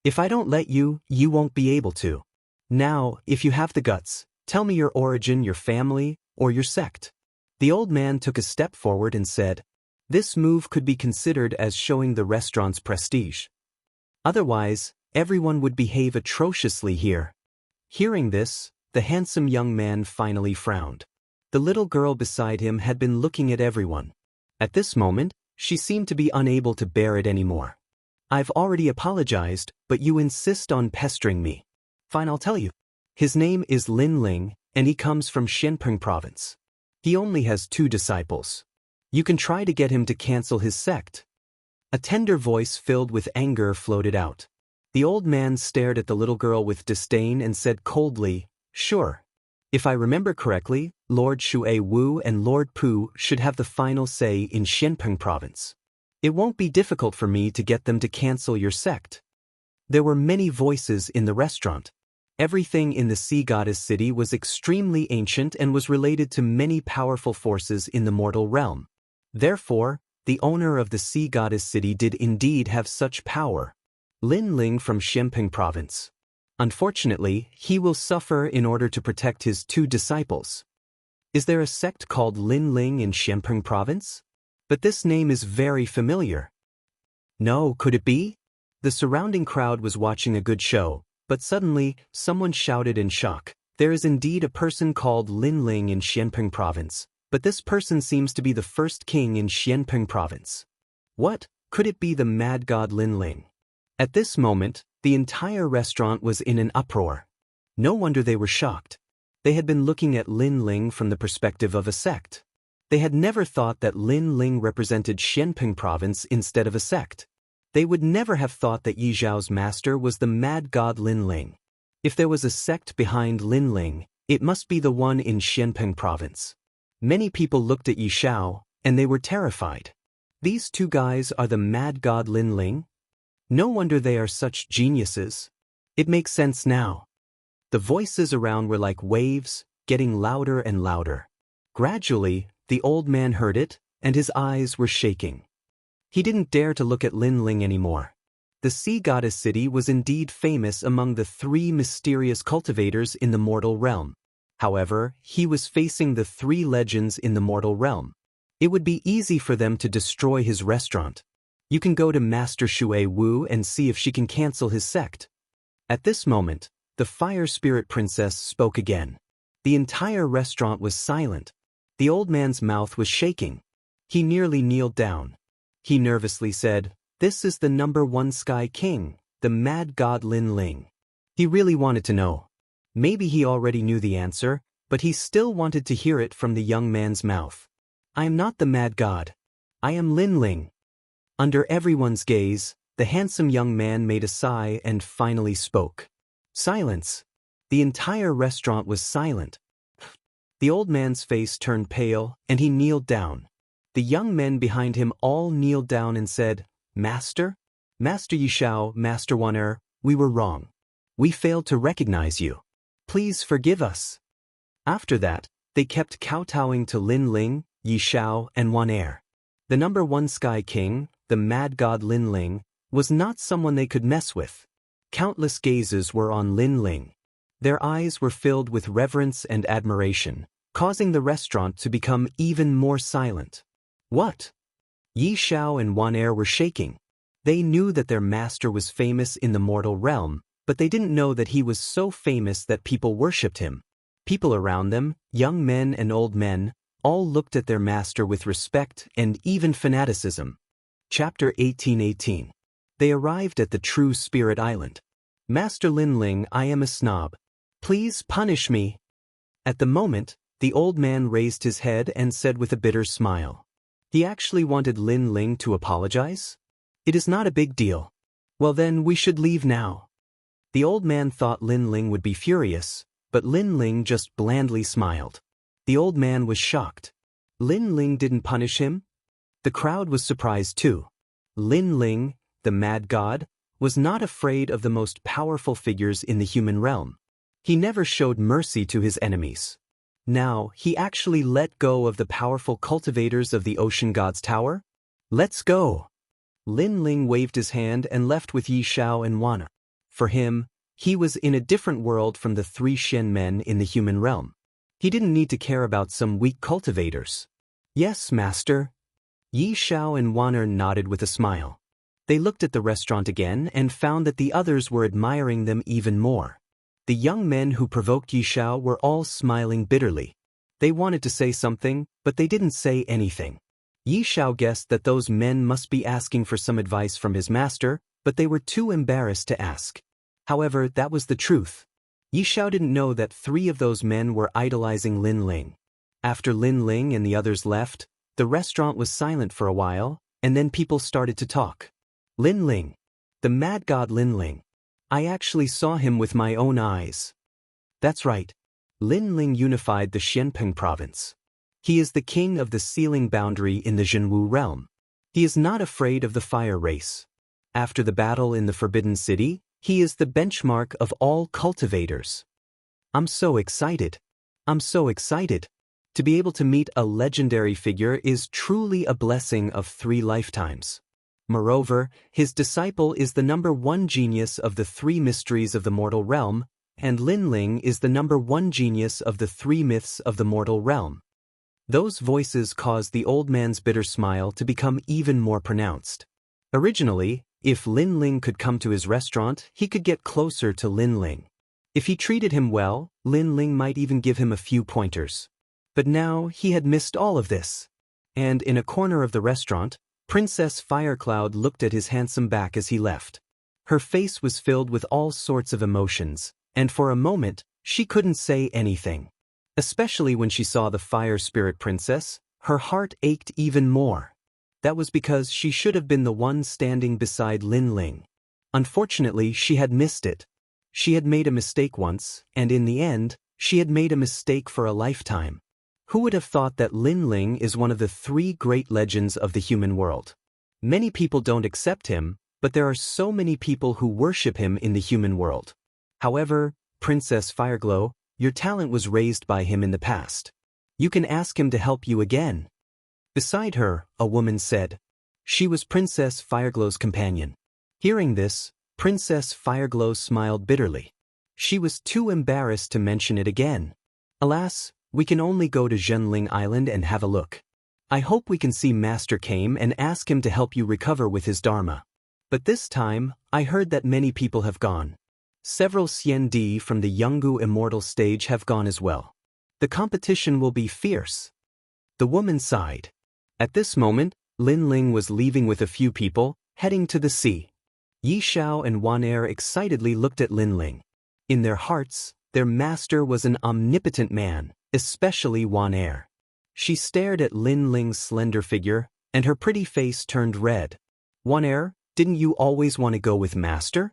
If I don't let you, you won't be able to. Now, if you have the guts, tell me your origin, your family, or your sect. The old man took a step forward and said, This move could be considered as showing the restaurant's prestige. Otherwise, everyone would behave atrociously here. Hearing this, the handsome young man finally frowned. The little girl beside him had been looking at everyone. At this moment, she seemed to be unable to bear it anymore. I've already apologized, but you insist on pestering me. Fine, I'll tell you. His name is Lin Ling, and he comes from Xianpeng province. He only has 2 disciples. You can try to get him to cancel his sect. A tender voice filled with anger floated out. The old man stared at the little girl with disdain and said coldly, "Sure. If I remember correctly, Lord Shui Wu and Lord Pu should have the final say in Xianpeng province. It won't be difficult for me to get them to cancel your sect." There were many voices in the restaurant. Everything in the sea goddess city was extremely ancient and was related to many powerful forces in the mortal realm. Therefore, the owner of the sea goddess city did indeed have such power. Lin Ling from Xianpeng province. Unfortunately, he will suffer in order to protect his 2 disciples. Is there a sect called Lin Ling in Xianpeng province? But this name is very familiar. No, could it be? The surrounding crowd was watching a good show, but suddenly, someone shouted in shock. There is indeed a person called Lin Ling in Xianpeng province, but this person seems to be the first king in Xianpeng province. What? Could it be the mad god Lin Ling? At this moment, the entire restaurant was in an uproar. No wonder they were shocked. They had been looking at Lin Ling from the perspective of a sect. They had never thought that Lin Ling represented Xianpeng province instead of a sect. They would never have thought that Yi Zhao's master was the mad god Lin Ling. If there was a sect behind Lin Ling, it must be the one in Xianpeng province. Many people looked at Yi Zhao, and they were terrified. These 2 guys are the mad god Lin Ling? No wonder they are such geniuses. It makes sense now. The voices around were like waves, getting louder and louder. Gradually, the old man heard it, and his eyes were shaking. He didn't dare to look at Lin Ling anymore. The sea goddess city was indeed famous among the 3 mysterious cultivators in the mortal realm. However, he was facing the 3 legends in the mortal realm. It would be easy for them to destroy his restaurant. You can go to Master Shui Wu and see if she can cancel his sect. At this moment, the fire spirit princess spoke again. The entire restaurant was silent. The old man's mouth was shaking. He nearly kneeled down. He nervously said, "This is the number 1 Sky King, the mad god Lin Ling." He really wanted to know. Maybe he already knew the answer, but he still wanted to hear it from the young man's mouth. "I am not the mad god. I am Lin Ling." Under everyone's gaze, the handsome young man made a sigh and finally spoke. Silence. The entire restaurant was silent. The old man's face turned pale, and he kneeled down. The young men behind him all kneeled down and said, "Master? Master Yi Zhao, Master Wan Er, we were wrong. We failed to recognize you. Please forgive us." After that, they kept kowtowing to Lin Ling, Yi Zhao, and Wan Er. The number 1 Sky King, the mad god Lin Ling, was not someone they could mess with. Countless gazes were on Lin Ling. Their eyes were filled with reverence and admiration, causing the restaurant to become even more silent. What? Yi Zhao and Wan Er were shaking. They knew that their master was famous in the mortal realm, but they didn't know that he was so famous that people worshipped him. People around them, young men and old men, all looked at their master with respect and even fanaticism. Chapter 1818. They arrived at the True Spirit Island. "Master Lin Ling, I am a snob. Please punish me." At the moment, the old man raised his head and said with a bitter smile. He actually wanted Lin Ling to apologize? "It is not a big deal." "Well then, we should leave now." The old man thought Lin Ling would be furious, but Lin Ling just blandly smiled. The old man was shocked. Lin Ling didn't punish him? The crowd was surprised too. Lin Ling, the mad god, was not afraid of the most powerful figures in the human realm. He never showed mercy to his enemies. Now, he actually let go of the powerful cultivators of the ocean god's tower? "Let's go." Lin Ling waved his hand and left with Yi Zhao and Wan Er. For him, he was in a different world from the 3 Shen men in the human realm. He didn't need to care about some weak cultivators. "Yes, master." Yi Zhao and Wan Er nodded with a smile. They looked at the restaurant again and found that the others were admiring them even more. The young men who provoked Yi Zhao were all smiling bitterly. They wanted to say something, but they didn't say anything. Yi Xiao guessed that those men must be asking for some advice from his master, but they were too embarrassed to ask. However, that was the truth. Yi Xiao didn't know that 3 of those men were idolizing Lin Ling. After Lin Ling and the others left, the restaurant was silent for a while, and then people started to talk. Lin Ling. The mad god Lin Ling. I actually saw him with my own eyes. That's right. Lin Ling unified the Xianpeng province. He is the king of the sealing boundary in the Zhenwu realm. He is not afraid of the fire race. After the battle in the Forbidden City, he is the benchmark of all cultivators. I'm so excited. I'm so excited. To be able to meet a legendary figure is truly a blessing of 3 lifetimes. Moreover, his disciple is the #1 genius of the 3 mysteries of the mortal realm, and Lin Ling is the #1 genius of the 3 myths of the mortal realm. Those voices caused the old man's bitter smile to become even more pronounced. Originally, if Lin Ling could come to his restaurant, he could get closer to Lin Ling. If he treated him well, Lin Ling might even give him a few pointers. But now he had missed all of this. And in a corner of the restaurant, Princess Firecloud looked at his handsome back as he left. Her face was filled with all sorts of emotions, and for a moment, she couldn't say anything. Especially when she saw the Fire Spirit Princess, her heart ached even more. That was because she should have been the one standing beside Lin Ling. Unfortunately, she had missed it. She had made a mistake once, and in the end, she had made a mistake for a lifetime. Who would have thought that Lin Ling is one of the 3 great legends of the human world? Many people don't accept him, but there are so many people who worship him in the human world. However, Princess Fireglow, your talent was raised by him in the past. You can ask him to help you again. Beside her, a woman said. She was Princess Fireglow's companion. Hearing this, Princess Fireglow smiled bitterly. She was too embarrassed to mention it again. Alas, we can only go to Zhenling Island and have a look. I hope we can see Master Kame and ask him to help you recover with his Dharma. But this time, I heard that many people have gone. Several Xiandi from the Yanggu Immortal stage have gone as well. The competition will be fierce. The woman sighed. At this moment, Lin Ling was leaving with a few people, heading to the sea. Yi Xiao and Wan Er excitedly looked at Lin Ling. In their hearts, their master was an omnipotent man, especially Wan Er. She stared at Lin Ling's slender figure, and her pretty face turned red. Wan Er, didn't you always want to go with Master?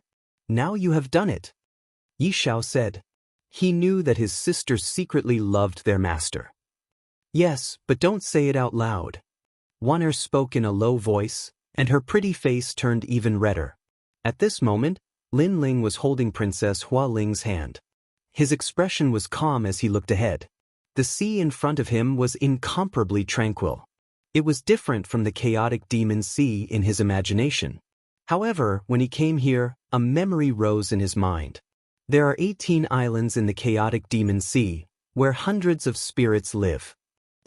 Now you have done it. Yi Xiao said. He knew that his sisters secretly loved their master. Yes, but don't say it out loud. Wan Er spoke in a low voice, and her pretty face turned even redder. At this moment, Lin Ling was holding Princess Hua Ling's hand. His expression was calm as he looked ahead. The sea in front of him was incomparably tranquil. It was different from the chaotic demon sea in his imagination. However, when he came here, a memory rose in his mind. There are 18 islands in the chaotic demon sea, where hundreds of spirits live.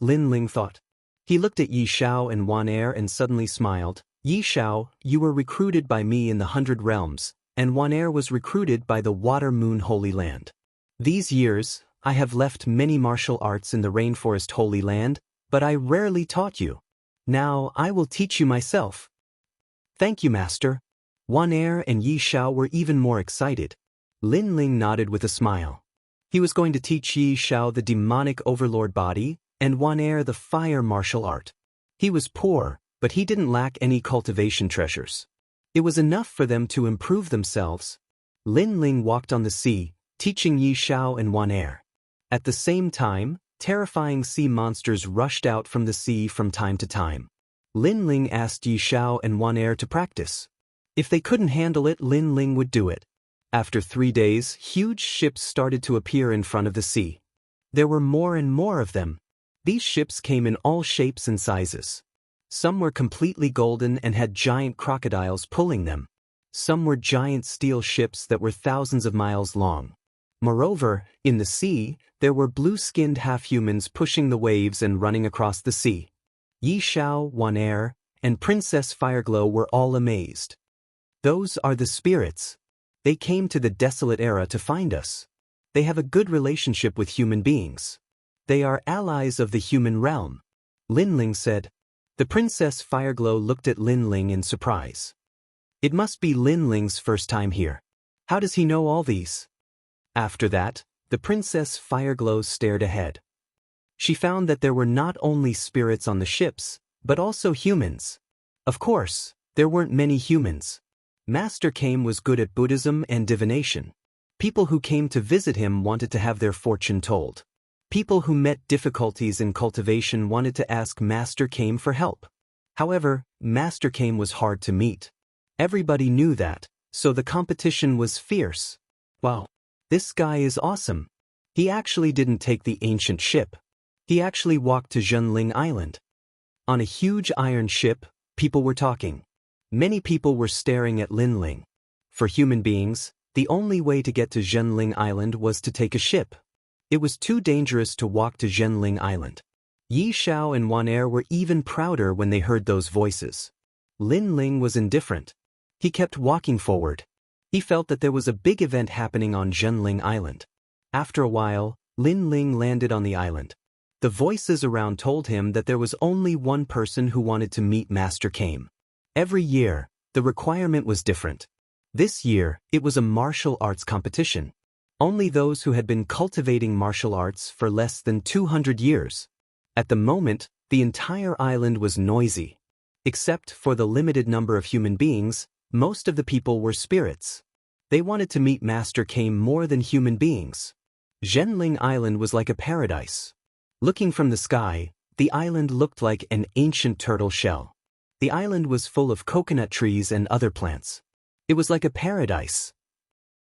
Lin Ling thought. He looked at Yi Xiao and Wan Er and suddenly smiled. Yi Xiao, you were recruited by me in the 100 Realms, and Wan Er was recruited by the Water Moon Holy Land. These years, I have left many martial arts in the Rainforest Holy Land, but I rarely taught you. Now I will teach you myself. Thank you, Master. Wan Er and Yi Xiao were even more excited. Lin Ling nodded with a smile. He was going to teach Yi Xiao the demonic overlord body, and Wan Er the fire martial art. He was poor, but he didn't lack any cultivation treasures. It was enough for them to improve themselves. Lin Ling walked on the sea, teaching Yi Xiao and Wan Er. At the same time, terrifying sea monsters rushed out from the sea from time to time. Lin Ling asked Yi Xiao and Wan Er to practice. If they couldn't handle it, Lin Ling would do it. After 3 days, huge ships started to appear in front of the sea. There were more and more of them. These ships came in all shapes and sizes. Some were completely golden and had giant crocodiles pulling them. Some were giant steel ships that were thousands of miles long. Moreover, in the sea, there were blue-skinned half-humans pushing the waves and running across the sea. Yi Xiao, Wan Er, and Princess Fireglow were all amazed. Those are the spirits. They came to the desolate era to find us. They have a good relationship with human beings. They are allies of the human realm. Lin Ling said. The Princess Fireglow looked at Lin Ling in surprise. It must be Lin Ling's first time here. How does he know all these? After that, the Princess Fireglow stared ahead. She found that there were not only spirits on the ships, but also humans. Of course, there weren't many humans. Master Kame was good at Buddhism and divination. People who came to visit him wanted to have their fortune told. People who met difficulties in cultivation wanted to ask Master Kame for help. However, Master Kame was hard to meet. Everybody knew that, so the competition was fierce. Wow, this guy is awesome. He actually didn't take the ancient ship. He actually walked to Zhenling Island. On a huge iron ship, people were talking. Many people were staring at Lin Ling. For human beings, the only way to get to Zhenling Island was to take a ship. It was too dangerous to walk to Zhenling Island. Yi Xiao and Wan Er were even prouder when they heard those voices. Lin Ling was indifferent. He kept walking forward. He felt that there was a big event happening on Zhenling Island. After a while, Lin Ling landed on the island. The voices around told him that there was only one person who wanted to meet Master Kame. Every year, the requirement was different. This year, it was a martial arts competition. Only those who had been cultivating martial arts for less than 200 years. At the moment, the entire island was noisy. Except for the limited number of human beings, most of the people were spirits. They wanted to meet Master Kame more than human beings. Zhenling Island was like a paradise. Looking from the sky, the island looked like an ancient turtle shell. The island was full of coconut trees and other plants. It was like a paradise.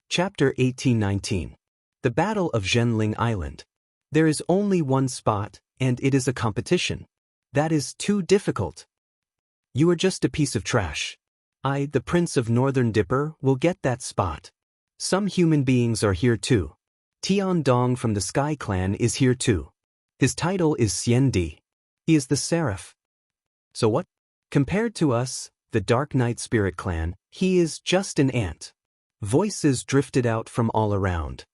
Chapter 1819. The Battle of Zhenling Island. There is only one spot, and it is a competition. That is too difficult. You are just a piece of trash. I, the Prince of Northern Dipper, will get that spot. Some human beings are here too. Tian Dong from the Sky Clan is here too. His title is Xian Di. He is the Seraph. So what? Compared to us, the Dark Knight Spirit Clan, he is just an ant. Voices drifted out from all around.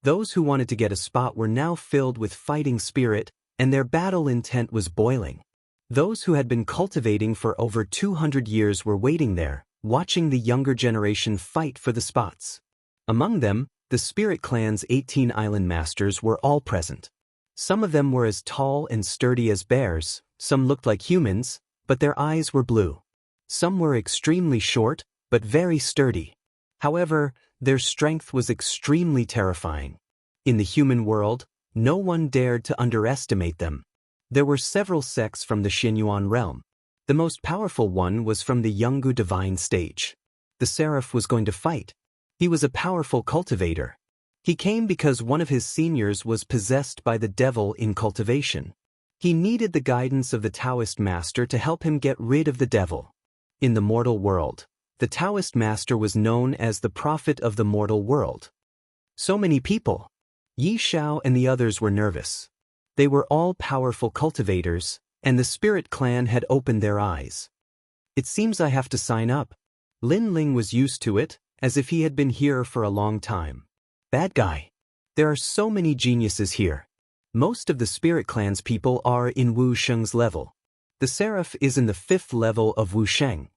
Those who wanted to get a spot were now filled with fighting spirit, and their battle intent was boiling. Those who had been cultivating for over 200 years were waiting there, watching the younger generation fight for the spots. Among them, the Spirit Clan's 18 island masters were all present. Some of them were as tall and sturdy as bears, some looked like humans, but their eyes were blue. Some were extremely short, but very sturdy. However, their strength was extremely terrifying. In the human world, no one dared to underestimate them. There were several sects from the Xinyuan realm. The most powerful one was from the Yungu divine stage. The Seraph was going to fight. He was a powerful cultivator. He came because one of his seniors was possessed by the devil in cultivation. He needed the guidance of the Daoist master to help him get rid of the devil. In the mortal world, the Daoist master was known as the prophet of the mortal world. So many people. Yi Xiao and the others were nervous. They were all powerful cultivators, and the Spirit Clan had opened their eyes. It seems I have to sign up. Lin Ling was used to it, as if he had been here for a long time. Bad guy. There are so many geniuses here. Most of the Spirit Clan's people are in Wu Sheng's level. The Seraph is in the 5th level of Wu Sheng.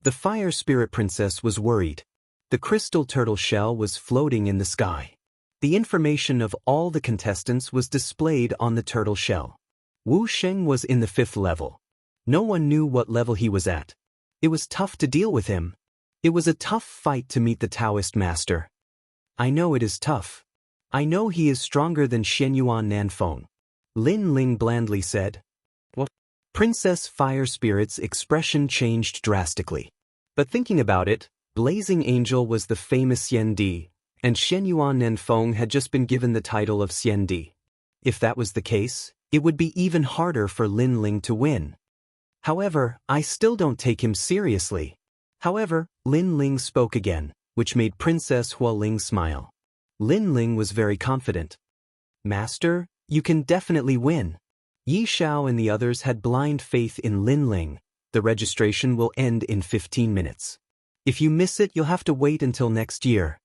The Fire Spirit Princess was worried. The crystal turtle shell was floating in the sky. The information of all the contestants was displayed on the turtle shell. Wu Sheng was in the 5th level. No one knew what level he was at. It was tough to deal with him. It was a tough fight to meet the Daoist master. I know it is tough. I know he is stronger than Xianyuan Nanfeng. Lin Ling blandly said. What? Princess Fire Spirit's expression changed drastically. But thinking about it, Blazing Angel was the famous Xian Di, and Xianyuan Nanfeng had just been given the title of Xian Di. If that was the case, it would be even harder for Lin Ling to win. However, I still don't take him seriously. However, Lin Ling spoke again, which made Princess Hualing smile. Lin Ling was very confident. Master, you can definitely win. Yi Xiao and the others had blind faith in Lin Ling. The registration will end in 15 minutes. If you miss it, you'll have to wait until next year.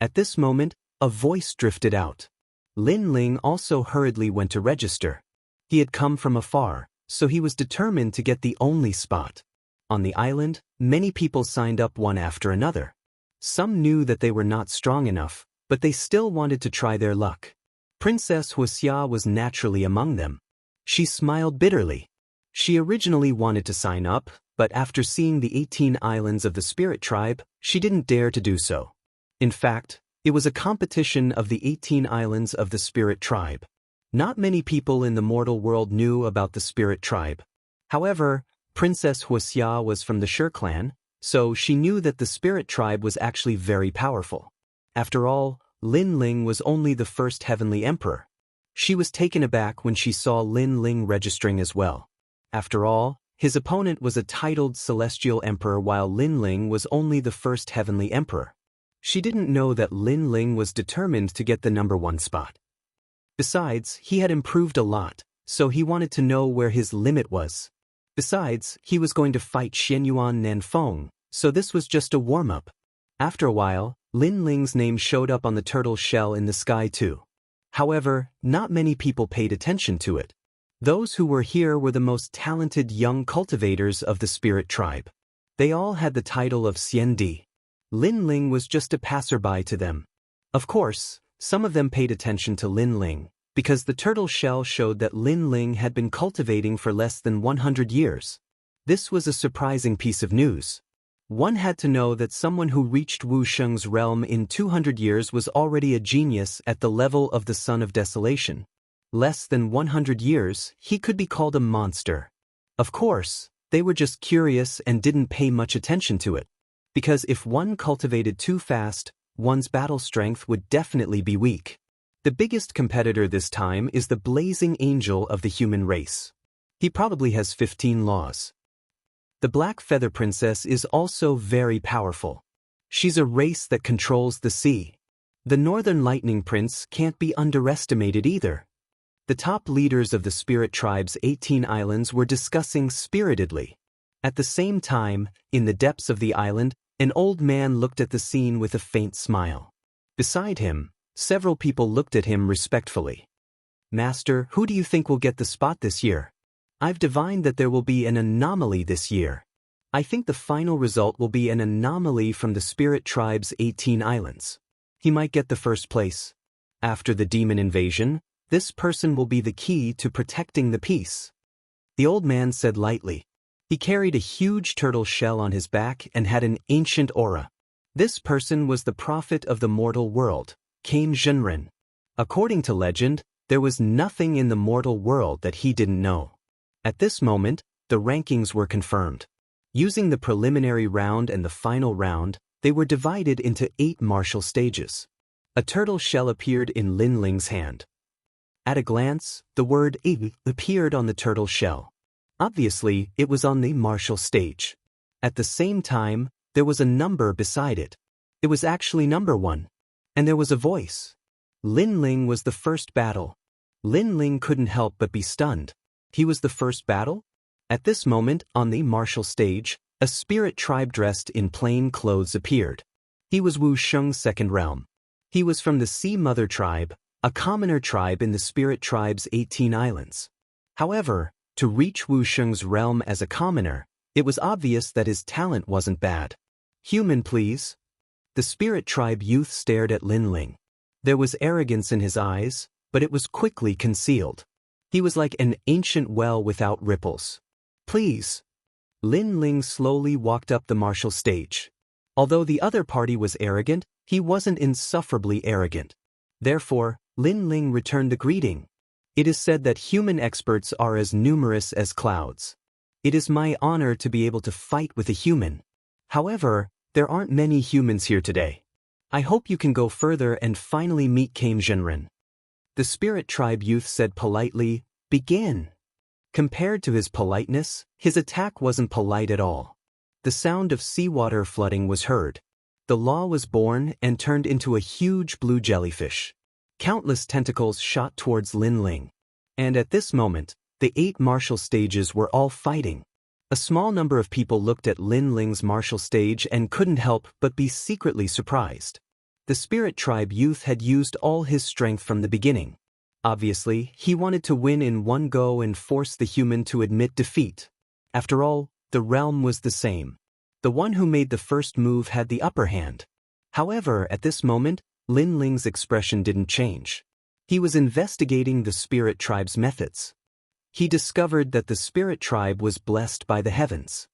At this moment, a voice drifted out. Lin Ling also hurriedly went to register. He had come from afar, so he was determined to get the only spot. On the island, many people signed up one after another. Some knew that they were not strong enough, but they still wanted to try their luck. Princess Wuxia was naturally among them. She smiled bitterly. She originally wanted to sign up, but after seeing the 18 islands of the spirit tribe, she didn't dare to do so. In fact, it was a competition of the 18 islands of the spirit tribe. Not many people in the mortal world knew about the spirit tribe. However, Princess Wuxia was from the Shi clan, so she knew that the spirit tribe was actually very powerful. After all, Lin Ling was only the first heavenly emperor. She was taken aback when she saw Lin Ling registering as well. After all, his opponent was a titled celestial emperor while Lin Ling was only the first heavenly emperor. She didn't know that Lin Ling was determined to get the #1 spot. Besides, he had improved a lot, so he wanted to know where his limit was. Besides, he was going to fight Xianyuan Nanfeng, so this was just a warm-up. After a while, Lin Ling's name showed up on the turtle shell in the sky too. However, not many people paid attention to it. Those who were here were the most talented young cultivators of the spirit tribe. They all had the title of Xiandi. Lin Ling was just a passerby to them. Of course, some of them paid attention to Lin Ling, because the turtle shell showed that Lin Ling had been cultivating for less than 100 years. This was a surprising piece of news. One had to know that someone who reached Wu Sheng's realm in 200 years was already a genius at the level of the Son of Desolation. Less than 100 years, he could be called a monster. Of course, they were just curious and didn't pay much attention to it. Because if one cultivated too fast, one's battle strength would definitely be weak. The biggest competitor this time is the blazing angel of the human race. He probably has 15 laws. The Black Feather Princess is also very powerful. She's a race that controls the sea. The Northern Lightning Prince can't be underestimated either. The top leaders of the Spirit Tribe's 18 islands were discussing spiritedly. At the same time, in the depths of the island, an old man looked at the scene with a faint smile. Beside him, several people looked at him respectfully. "Master, who do you think will get the spot this year? I've divined that there will be an anomaly this year. I think the final result will be an anomaly from the Spirit Tribe's 18 islands. He might get the first place. After the demon invasion, this person will be the key to protecting the peace." The old man said lightly. He carried a huge turtle shell on his back and had an ancient aura. This person was the prophet of the mortal world, Kame Zhenren. According to legend, there was nothing in the mortal world that he didn't know. At this moment, the rankings were confirmed. Using the preliminary round and the final round, they were divided into 8 martial stages. A turtle shell appeared in Lin Ling's hand. At a glance, the word "ig" appeared on the turtle shell. Obviously, it was on the martial stage. At the same time, there was a number beside it. It was actually #1. And there was a voice. Lin Ling was the first battle. Lin Ling couldn't help but be stunned. He was the first battle? At this moment, on the martial stage, a spirit tribe dressed in plain clothes appeared. He was Wu Sheng's second realm. He was from the Sea Mother tribe, a commoner tribe in the spirit tribe's 18 islands. However, to reach Wu Sheng's realm as a commoner, it was obvious that his talent wasn't bad. "Human, please." The spirit tribe youth stared at Lin Ling. There was arrogance in his eyes, but it was quickly concealed. He was like an ancient well without ripples. "Please." Lin Ling slowly walked up the martial stage. Although the other party was arrogant, he wasn't insufferably arrogant. Therefore, Lin Ling returned the greeting. "It is said that human experts are as numerous as clouds. It is my honor to be able to fight with a human. However, there aren't many humans here today. I hope you can go further and finally meet Kame Zhenren." The spirit tribe youth said politely, "Begin." Compared to his politeness, his attack wasn't polite at all. The sound of seawater flooding was heard. The law was born and turned into a huge blue jellyfish. Countless tentacles shot towards Lin Ling. And at this moment, the 8 martial stages were all fighting. A small number of people looked at Lin Ling's martial stage and couldn't help but be secretly surprised. The spirit tribe youth had used all his strength from the beginning. Obviously, he wanted to win in one go and force the human to admit defeat. After all, the realm was the same. The one who made the first move had the upper hand. However, at this moment, Lin Ling's expression didn't change. He was investigating the spirit tribe's methods. He discovered that the spirit tribe was blessed by the heavens.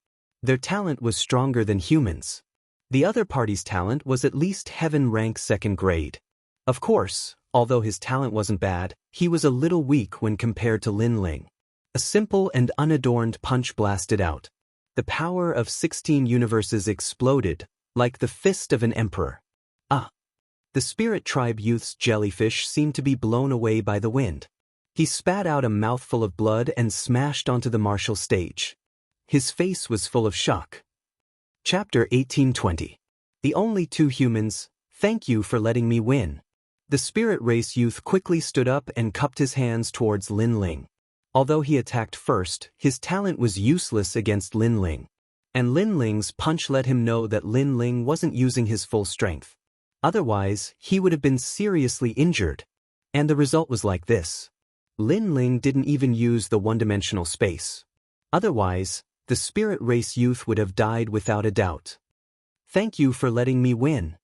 Their talent was stronger than humans. The other party's talent was at least heaven rank 2nd grade. Of course, although his talent wasn't bad, he was a little weak when compared to Lin Ling. A simple and unadorned punch blasted out. The power of 16 universes exploded, like the fist of an emperor. The spirit tribe youth's jellyfish seemed to be blown away by the wind. He spat out a mouthful of blood and smashed onto the martial stage. His face was full of shock. Chapter 1820. The only 2 humans, thank you for letting me win. The spirit race youth quickly stood up and cupped his hands towards Lin Ling. Although he attacked first, his talent was useless against Lin Ling. And Lin Ling's punch let him know that Lin Ling wasn't using his full strength. Otherwise, he would have been seriously injured. And the result was like this. Lin Ling didn't even use the one-dimensional space. Otherwise, the spirit race youth would have died without a doubt. Thank you for letting me win.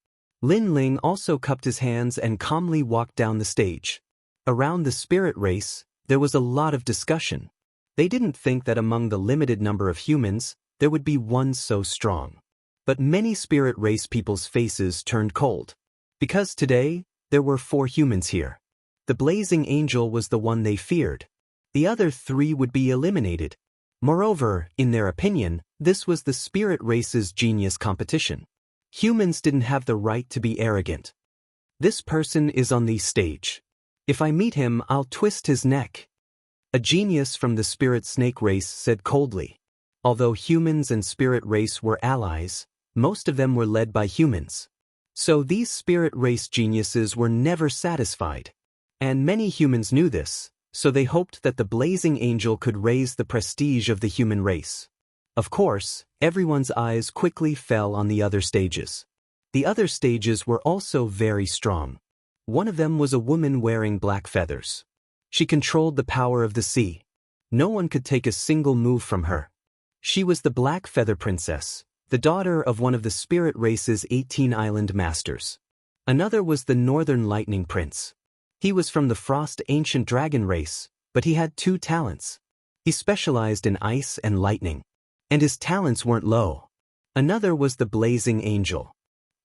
Lin Ling also cupped his hands and calmly walked down the stage. Around the spirit race, there was a lot of discussion. They didn't think that among the limited number of humans, there would be one so strong. But many spirit race people's faces turned cold. Because today, there were 4 humans here. The blazing angel was the one they feared. The other 3 would be eliminated. Moreover, in their opinion, this was the spirit race's genius competition. Humans didn't have the right to be arrogant. This person is on the stage. If I meet him, I'll twist his neck. A genius from the spirit snake race said coldly. Although humans and spirit race were allies, most of them were led by humans. So these spirit race geniuses were never satisfied. And many humans knew this, so they hoped that the blazing angel could raise the prestige of the human race. Of course, everyone's eyes quickly fell on the other stages. The other stages were also very strong. One of them was a woman wearing black feathers. She controlled the power of the sea. No one could take a single move from her. She was the Black Feather Princess, the daughter of one of the spirit race's 18 island masters. Another was the Northern Lightning Prince. He was from the Frost Ancient Dragon race, but he had 2 talents. He specialized in ice and lightning. And his talents weren't low. Another was the Blazing Angel.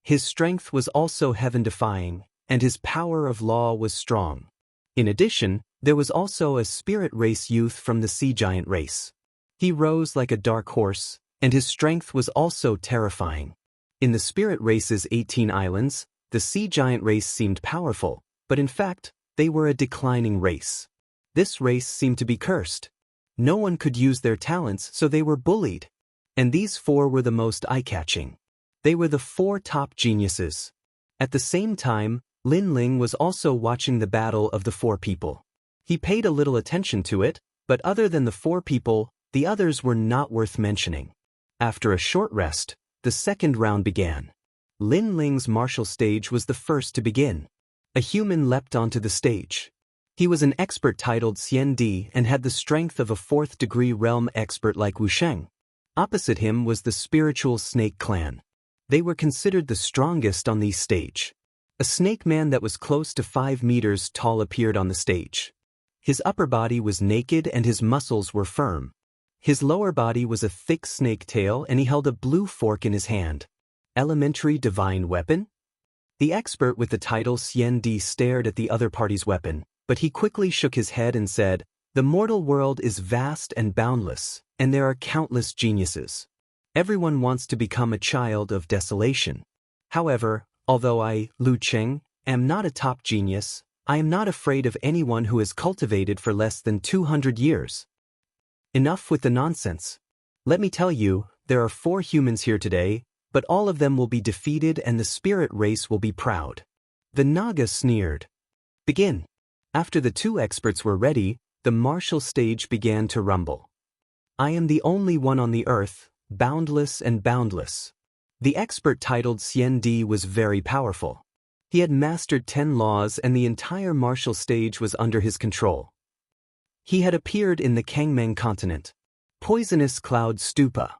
His strength was also heaven-defying, and his power of law was strong. In addition, there was also a spirit race youth from the Sea Giant race. He rose like a dark horse, and his strength was also terrifying. In the spirit race's 18 islands, the Sea Giant race seemed powerful, but in fact, they were a declining race. This race seemed to be cursed. No one could use their talents, so they were bullied. And these 4 were the most eye-catching. They were the 4 top geniuses. At the same time, Lin Ling was also watching the battle of the 4 people. He paid a little attention to it, but other than the 4 people, the others were not worth mentioning. After a short rest, the second round began. Lin Ling's martial stage was the first to begin. A human leapt onto the stage. He was an expert titled Xian Di and had the strength of a 4th-degree realm expert like Wuxia. Opposite him was the spiritual snake clan. They were considered the strongest on the stage. A snake man that was close to 5 meters tall appeared on the stage. His upper body was naked and his muscles were firm. His lower body was a thick snake tail and he held a blue fork in his hand. Elementary divine weapon? The expert with the title Xian Di stared at the other party's weapon, but he quickly shook his head and said, "The mortal world is vast and boundless, and there are countless geniuses. Everyone wants to become a child of desolation. However, although I, Lu Cheng, am not a top genius, I am not afraid of anyone who has cultivated for less than 200 years. Enough with the nonsense. Let me tell you, there are 4 humans here today, but all of them will be defeated and the spirit race will be proud." The Naga sneered. "Begin." After the 2 experts were ready, the martial stage began to rumble. "I am the only one on the earth, boundless and boundless." The expert titled Xian Di was very powerful. He had mastered 10 laws and the entire martial stage was under his control. He had appeared in the Kangmeng continent. Poisonous Cloud Stupa.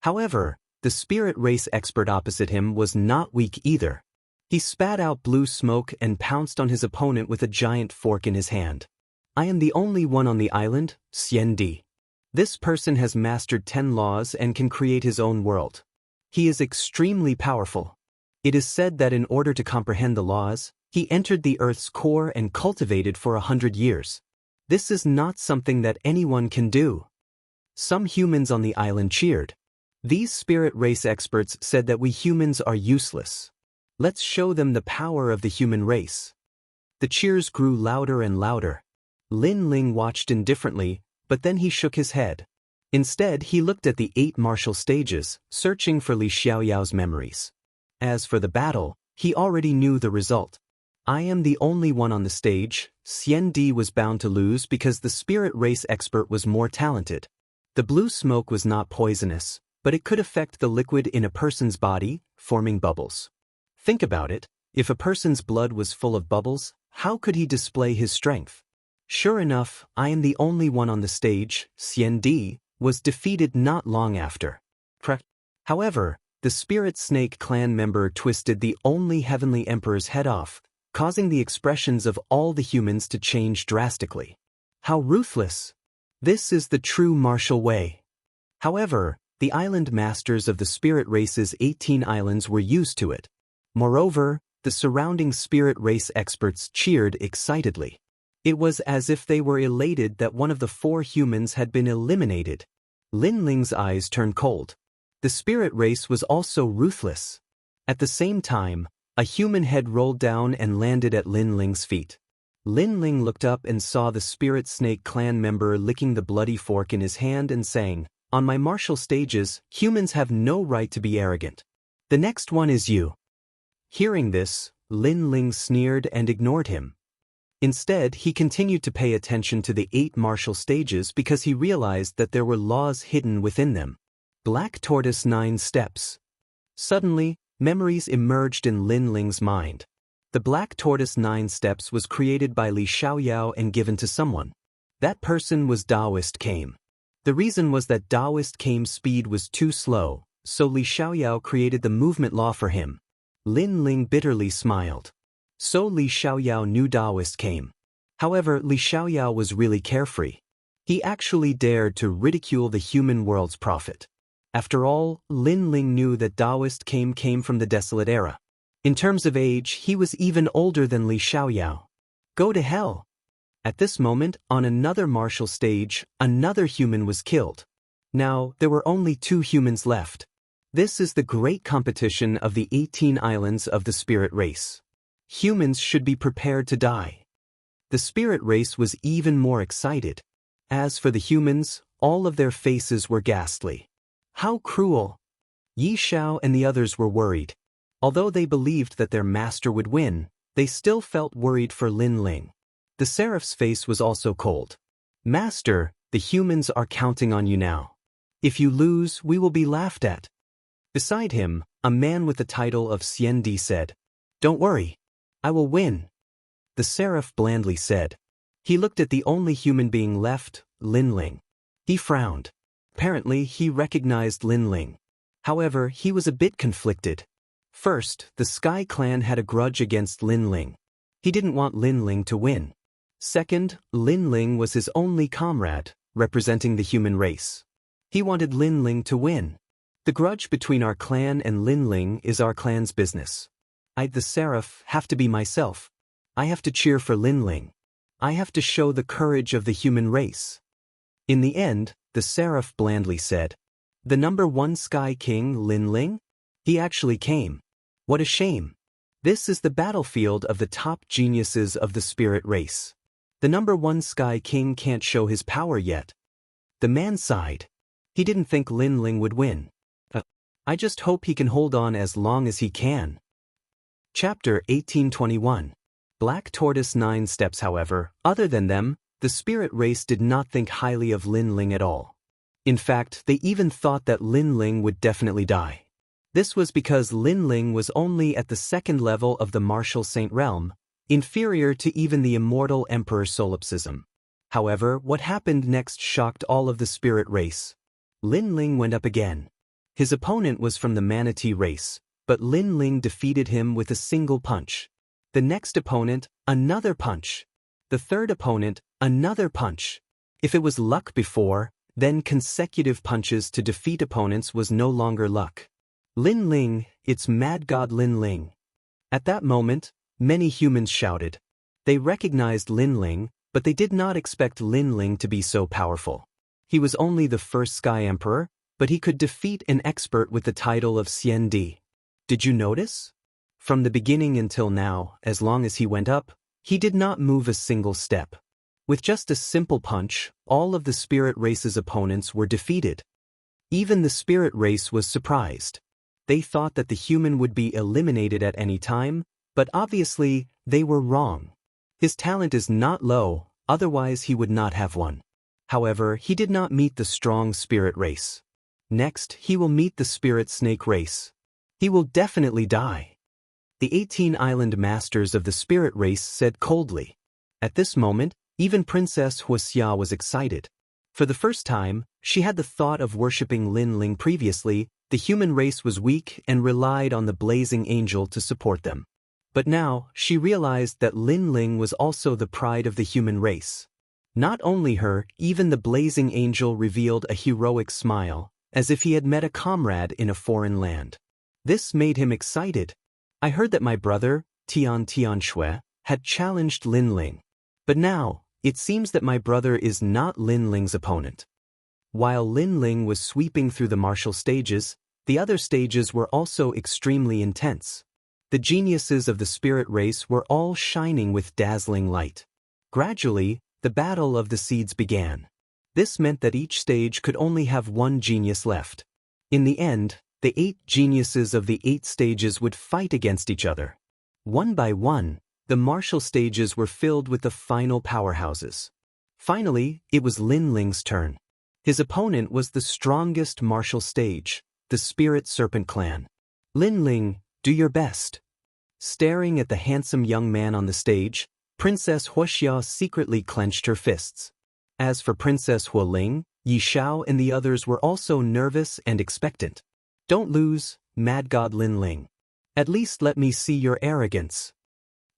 However, the spirit race expert opposite him was not weak either. He spat out blue smoke and pounced on his opponent with a giant fork in his hand. I am the only one on the island, Xiandi. This person has mastered 10 laws and can create his own world. He is extremely powerful. It is said that in order to comprehend the laws, he entered the earth's core and cultivated for 100 years. This is not something that anyone can do. Some humans on the island cheered. These spirit race experts said that we humans are useless. Let's show them the power of the human race. The cheers grew louder and louder. Lin Ling watched indifferently, but then he shook his head. Instead, he looked at the 8 martial stages, searching for Li Xiaoyao's memories. As for the battle, he already knew the result. I am the only one on the stage. Xiandi was bound to lose because the spirit race expert was more talented. The blue smoke was not poisonous, but it could affect the liquid in a person's body, forming bubbles. Think about it, if a person's blood was full of bubbles, how could he display his strength? Sure enough, I am the only one on the stage. Xiandi was defeated not long after. However, the Spirit Snake clan member twisted the only Heavenly Emperor's head off, causing the expressions of all the humans to change drastically. How ruthless! This is the true martial way. However, the island masters of the spirit race's 18 islands were used to it. Moreover, the surrounding spirit race experts cheered excitedly. It was as if they were elated that one of the 4 humans had been eliminated. Lin Ling's eyes turned cold. The spirit race was also ruthless. At the same time, a human head rolled down and landed at Lin Ling's feet. Lin Ling looked up and saw the Spirit Snake clan member licking the bloody fork in his hand and saying, "On my martial stages, humans have no right to be arrogant. The next one is you." Hearing this, Lin Ling sneered and ignored him. Instead, he continued to pay attention to the 8 martial stages because he realized that there were laws hidden within them. Black Tortoise 9 Steps. Suddenly, memories emerged in Lin Ling's mind. The Black Tortoise 9 Steps was created by Li Xiaoyao and given to someone. That person was Daoist Came. The reason was that Daoist Came's speed was too slow, so Li Xiaoyao created the movement law for him. Lin Ling bitterly smiled. So Li Xiaoyao knew Daoist Came. However, Li Xiaoyao was really carefree. He actually dared to ridicule the human world's prophet. After all, Lin Ling knew that Daoist came from the Desolate Era. In terms of age, he was even older than Li Xiaoyao. Go to hell! At this moment, on another martial stage, another human was killed. Now, there were only 2 humans left. This is the great competition of the 18 islands of the spirit race. Humans should be prepared to die. The spirit race was even more excited. As for the humans, all of their faces were ghastly. How cruel! Yi Xiao and the others were worried. Although they believed that their master would win, they still felt worried for Lin Ling. The Seraph's face was also cold. "Master, the humans are counting on you now. If you lose, we will be laughed at." Beside him, a man with the title of Xiandi said, "Don't worry. I will win." The Seraph blandly said. He looked at the only human being left, Lin Ling. He frowned. Apparently, he recognized Lin Ling. However, he was a bit conflicted. First, the Sky Clan had a grudge against Lin Ling. He didn't want Lin Ling to win. Second, Lin Ling was his only comrade, representing the human race. He wanted Lin Ling to win. The grudge between our clan and Lin Ling is our clan's business. I, the Seraph, have to be myself. I have to cheer for Lin Ling. I have to show the courage of the human race. In the end, the Seraph blandly said, "The number 1 Sky King, Lin Ling? He actually came. What a shame. This is the battlefield of the top geniuses of the spirit race. The number 1 Sky King can't show his power yet." The man sighed. He didn't think Lin Ling would win. I just hope he can hold on as long as he can. Chapter 1821. Black Tortoise 9 Steps. However, other than them, the spirit race did not think highly of Lin Ling at all. In fact, they even thought that Lin Ling would definitely die. This was because Lin Ling was only at the second level of the martial saint realm, inferior to even the immortal emperor solipsism. However, what happened next shocked all of the spirit race. Lin Ling went up again. His opponent was from the manatee race, but Lin Ling defeated him with a single punch. The next opponent, another punch. The third opponent, another punch. If it was luck before, then consecutive punches to defeat opponents was no longer luck. Lin Ling, it's Mad God Lin Ling. At that moment, many humans shouted. They recognized Lin Ling, but they did not expect Lin Ling to be so powerful. He was only the first Sky Emperor, but he could defeat an expert with the title of Xian Di. Did you notice? From the beginning until now, as long as he went up, he did not move a single step. With just a simple punch, all of the spirit race's opponents were defeated. Even the spirit race was surprised. They thought that the human would be eliminated at any time, but obviously, they were wrong. His talent is not low, otherwise he would not have won. However, he did not meet the strong spirit race. Next, he will meet the spirit snake race. He will definitely die. The 18 island masters of the spirit race said coldly. At this moment, even Princess Wuxia was excited. For the first time, she had the thought of worshipping Lin Ling. Previously, the human race was weak and relied on the blazing angel to support them. But now, she realized that Lin Ling was also the pride of the human race. Not only her, even the blazing angel revealed a heroic smile, as if he had met a comrade in a foreign land. This made him excited. I heard that my brother, Xianxia, had challenged Lin Ling. But now, it seems that my brother is not Lin Ling's opponent. While Lin Ling was sweeping through the martial stages, the other stages were also extremely intense. The geniuses of the spirit race were all shining with dazzling light. Gradually, the battle of the seeds began. This meant that each stage could only have one genius left. In the end, the 8 geniuses of the 8 stages would fight against each other. One by one, the martial stages were filled with the final powerhouses. Finally, it was Lin Ling's turn. His opponent was the strongest martial stage, the Spirit Serpent Clan. Lin Ling, do your best. Staring at the handsome young man on the stage, Princess Wuxia secretly clenched her fists. As for Princess Hualing, Yi Xiao and the others were also nervous and expectant. Don't lose, Mad God Lin Ling. At least let me see your arrogance.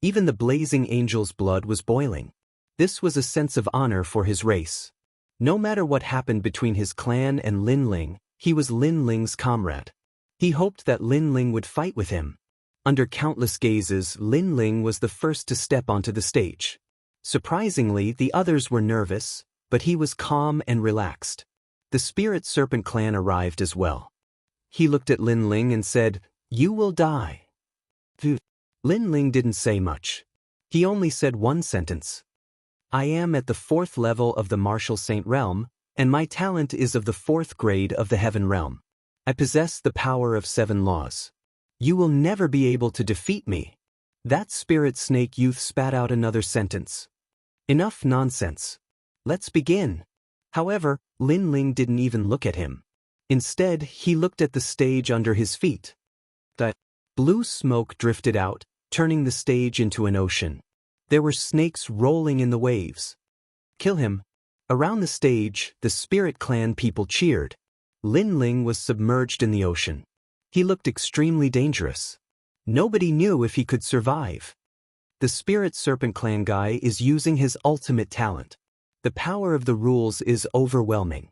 Even the blazing angel's blood was boiling. This was a sense of honor for his race. No matter what happened between his clan and Lin Ling, he was Lin Ling's comrade. He hoped that Lin Ling would fight with him. Under countless gazes, Lin Ling was the first to step onto the stage. Surprisingly, the others were nervous, but he was calm and relaxed. The Spirit Serpent Clan arrived as well. He looked at Lin Ling and said, "You will die." Lin Ling didn't say much. He only said one sentence. I am at the 4th level of the martial saint realm, and my talent is of the 4th grade of the heaven realm. I possess the power of 7 laws. You will never be able to defeat me. That spirit snake youth spat out another sentence. Enough nonsense. Let's begin. However, Lin Ling didn't even look at him. Instead, he looked at the stage under his feet. The blue smoke drifted out, turning the stage into an ocean. There were snakes rolling in the waves. Kill him. Around the stage, the Spirit Clan people cheered. Lin Ling was submerged in the ocean. He looked extremely dangerous. Nobody knew if he could survive. The Spirit Serpent Clan guy is using his ultimate talent. The power of the rules is overwhelming.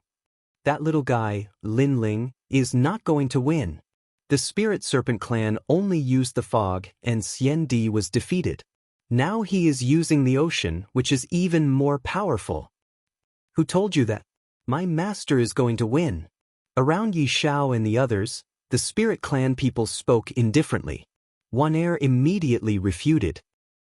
That little guy, Lin Ling, is not going to win. The Spirit Serpent Clan only used the fog, and Xian Di was defeated. Now he is using the ocean, which is even more powerful. Who told you that? My master is going to win. Around Yi Xiao and the others, the Spirit Clan people spoke indifferently. One heir immediately refuted.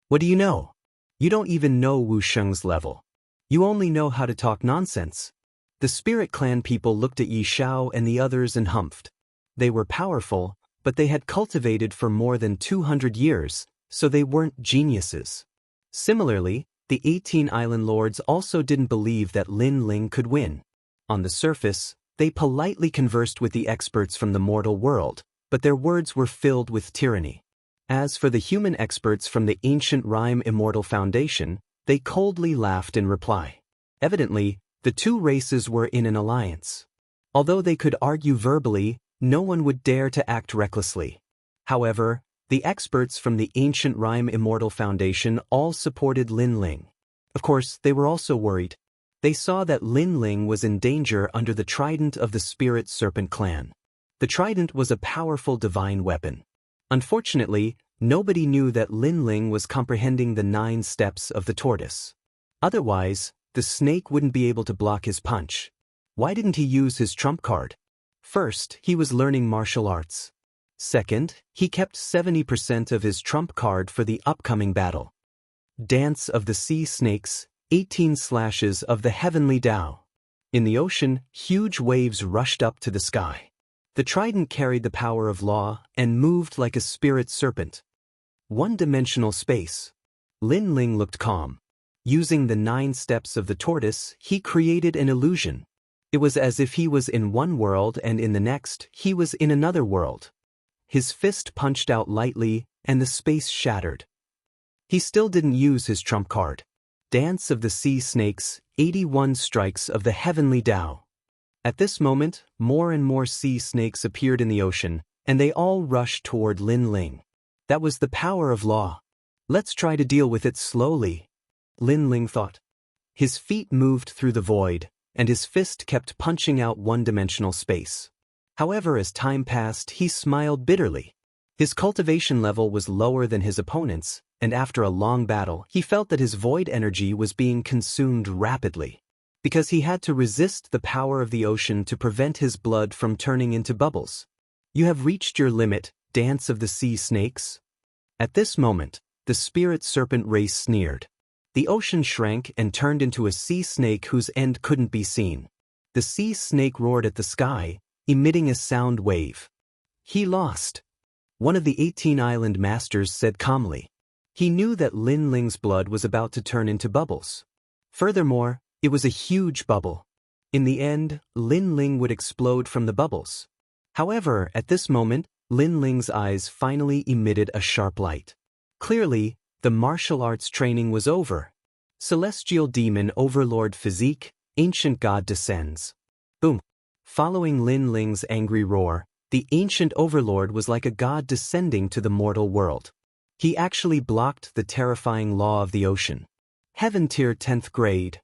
What do you know? You don't even know Wu Sheng's level. You only know how to talk nonsense. The Spirit Clan people looked at Yi Xiao and the others and humphed. They were powerful, but they had cultivated for more than 200 years, so they weren't geniuses. Similarly, the 18 island lords also didn't believe that Lin Ling could win. On the surface, they politely conversed with the experts from the mortal world, but their words were filled with tyranny. As for the human experts from the ancient rhyme Immortal Foundation, they coldly laughed in reply. Evidently, the two races were in an alliance. Although they could argue verbally, no one would dare to act recklessly. However, the experts from the ancient rhyme Immortal Foundation all supported Lin Ling. Of course, they were also worried. They saw that Lin Ling was in danger under the trident of the Spirit Serpent clan. The trident was a powerful divine weapon. Unfortunately, nobody knew that Lin Ling was comprehending the 9 steps of the tortoise. Otherwise, the snake wouldn't be able to block his punch. Why didn't he use his trump card? First, he was learning martial arts. Second, he kept 70% of his trump card for the upcoming battle. Dance of the Sea Snakes, 18 slashes of the Heavenly Tao. In the ocean, huge waves rushed up to the sky. The trident carried the power of law and moved like a spirit serpent. One-dimensional space. Lin Ling looked calm. Using the 9 steps of the tortoise, he created an illusion. It was as if he was in one world and in the next, he was in another world. His fist punched out lightly, and the space shattered. He still didn't use his trump card. Dance of the Sea Snakes, 81 strikes of the Heavenly Tao. At this moment, more and more sea snakes appeared in the ocean, and they all rushed toward Lin Ling. That was the power of law. Let's try to deal with it slowly, Lin Ling thought. His feet moved through the void, and his fist kept punching out one-dimensional space. However, as time passed, he smiled bitterly. His cultivation level was lower than his opponent's, and after a long battle, he felt that his void energy was being consumed rapidly. Because he had to resist the power of the ocean to prevent his blood from turning into bubbles. You have reached your limit, Dance of the Sea Snakes. At this moment, the spirit serpent race sneered. The ocean shrank and turned into a sea snake whose end couldn't be seen. The sea snake roared at the sky, emitting a sound wave. He lost. One of the 18 island masters said calmly. He knew that Lin Ling's blood was about to turn into bubbles. Furthermore, it was a huge bubble. In the end, Lin Ling would explode from the bubbles. However, at this moment, Lin Ling's eyes finally emitted a sharp light. Clearly, the martial arts training was over. Celestial Demon Overlord Physique, Ancient God descends. Boom. Following Lin Ling's angry roar, the Ancient Overlord was like a god descending to the mortal world. He actually blocked the terrifying law of the ocean. Heaven Tier 10th Grade.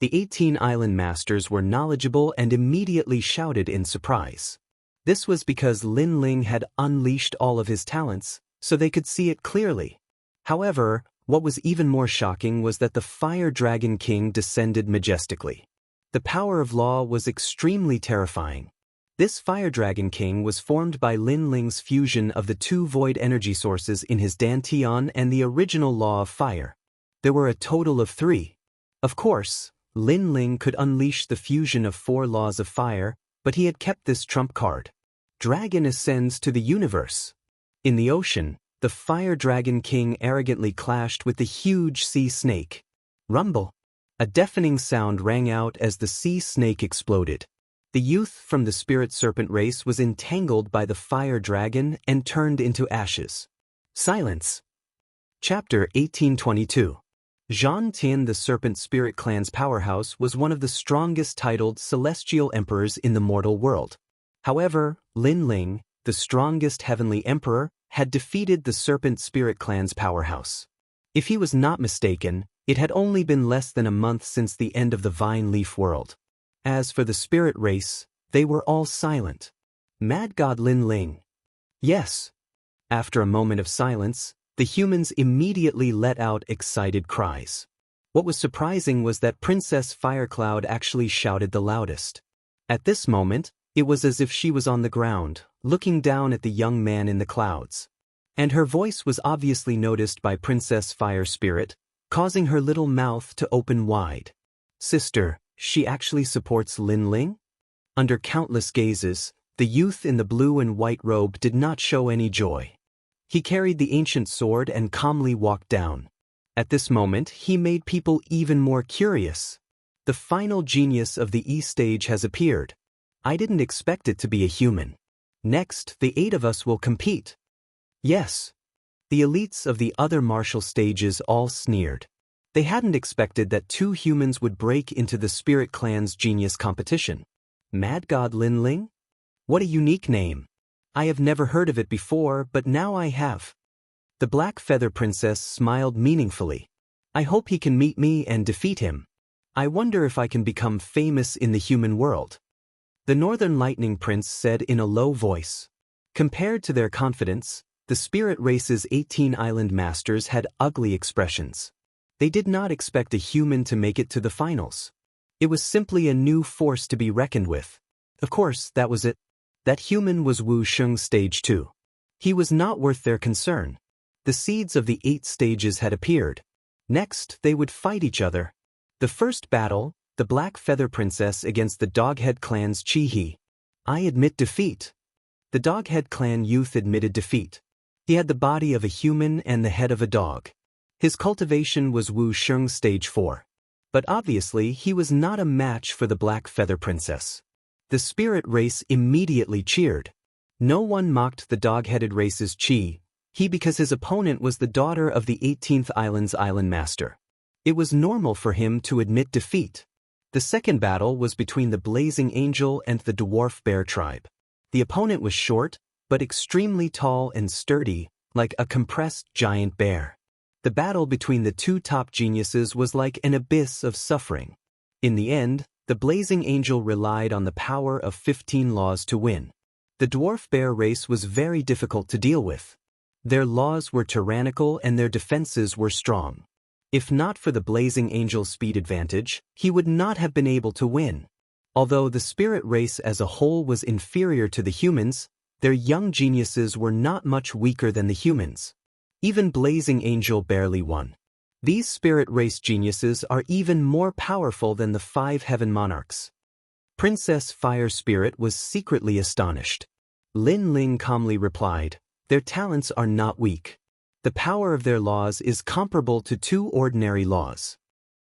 The 18 island masters were knowledgeable and immediately shouted in surprise. This was because Lin Ling had unleashed all of his talents, so they could see it clearly. However, what was even more shocking was that the Fire Dragon King descended majestically. The power of law was extremely terrifying. This Fire Dragon King was formed by Lin Ling's fusion of the 2 void energy sources in his Dantian and the original law of fire. There were a total of 3. Of course, Lin Ling could unleash the fusion of 4 laws of fire, but he had kept this trump card. Dragon ascends to the universe. In the ocean, the Fire Dragon King arrogantly clashed with the huge sea snake. Rumble. A deafening sound rang out as the sea snake exploded. The youth from the spirit serpent race was entangled by the fire dragon and turned into ashes. Silence. Chapter 1822. Zhan Tian, the Serpent Spirit Clan's powerhouse, was one of the strongest titled celestial emperors in the mortal world. However, Lin Ling, the strongest heavenly emperor, had defeated the Serpent Spirit Clan's powerhouse. If he was not mistaken, it had only been less than a month since the end of the Vine Leaf world. As for the spirit race, they were all silent. Mad God Lin Ling. Yes. After a moment of silence, the humans immediately let out excited cries. What was surprising was that Princess Firecloud actually shouted the loudest. At this moment, it was as if she was on the ground, looking down at the young man in the clouds. And her voice was obviously noticed by Princess Fire Spirit, causing her little mouth to open wide. Sister, she actually supports Lin Ling? Under countless gazes, the youth in the blue and white robe did not show any joy. He carried the ancient sword and calmly walked down. At this moment, he made people even more curious. The final genius of the E stage has appeared. I didn't expect it to be a human. Next, the 8 of us will compete. Yes. The elites of the other martial stages all sneered. They hadn't expected that 2 humans would break into the Spirit Clan's genius competition. Mad God Lin Ling? What a unique name. I have never heard of it before, but now I have. The Black Feather Princess smiled meaningfully. I hope he can meet me and defeat him. I wonder if I can become famous in the human world. The Northern Lightning Prince said in a low voice. Compared to their confidence, the Spirit Race's 18 island masters had ugly expressions. They did not expect a human to make it to the finals. It was simply a new force to be reckoned with. Of course, that was it. That human was Wu Sheng's stage 2. He was not worth their concern. The seeds of the 8 stages had appeared. Next, they would fight each other. The first battle, the Black Feather Princess against the Doghead Clan's Chi-He. I admit defeat. The Doghead Clan youth admitted defeat. He had the body of a human and the head of a dog. His cultivation was Wu Sheng's stage 4. But obviously he was not a match for the Black Feather Princess. The Spirit Race immediately cheered. No one mocked the dog-headed race's Chi-He because his opponent was the daughter of the 18th Island's Island Master. It was normal for him to admit defeat. The second battle was between the Blazing Angel and the Dwarf Bear tribe. The opponent was short, but extremely tall and sturdy, like a compressed giant bear. The battle between the 2 top geniuses was like an abyss of suffering. In the end, the Blazing Angel relied on the power of 15 laws to win. The Dwarf Bear race was very difficult to deal with. Their laws were tyrannical and their defenses were strong. If not for the Blazing Angel's speed advantage, he would not have been able to win. Although the Spirit Race as a whole was inferior to the humans, their young geniuses were not much weaker than the humans. Even Blazing Angel barely won. These Spirit Race geniuses are even more powerful than the 5 Heaven Monarchs. Princess Fire Spirit was secretly astonished. Lin Ling calmly replied, "Their talents are not weak. The power of their laws is comparable to 2 ordinary laws."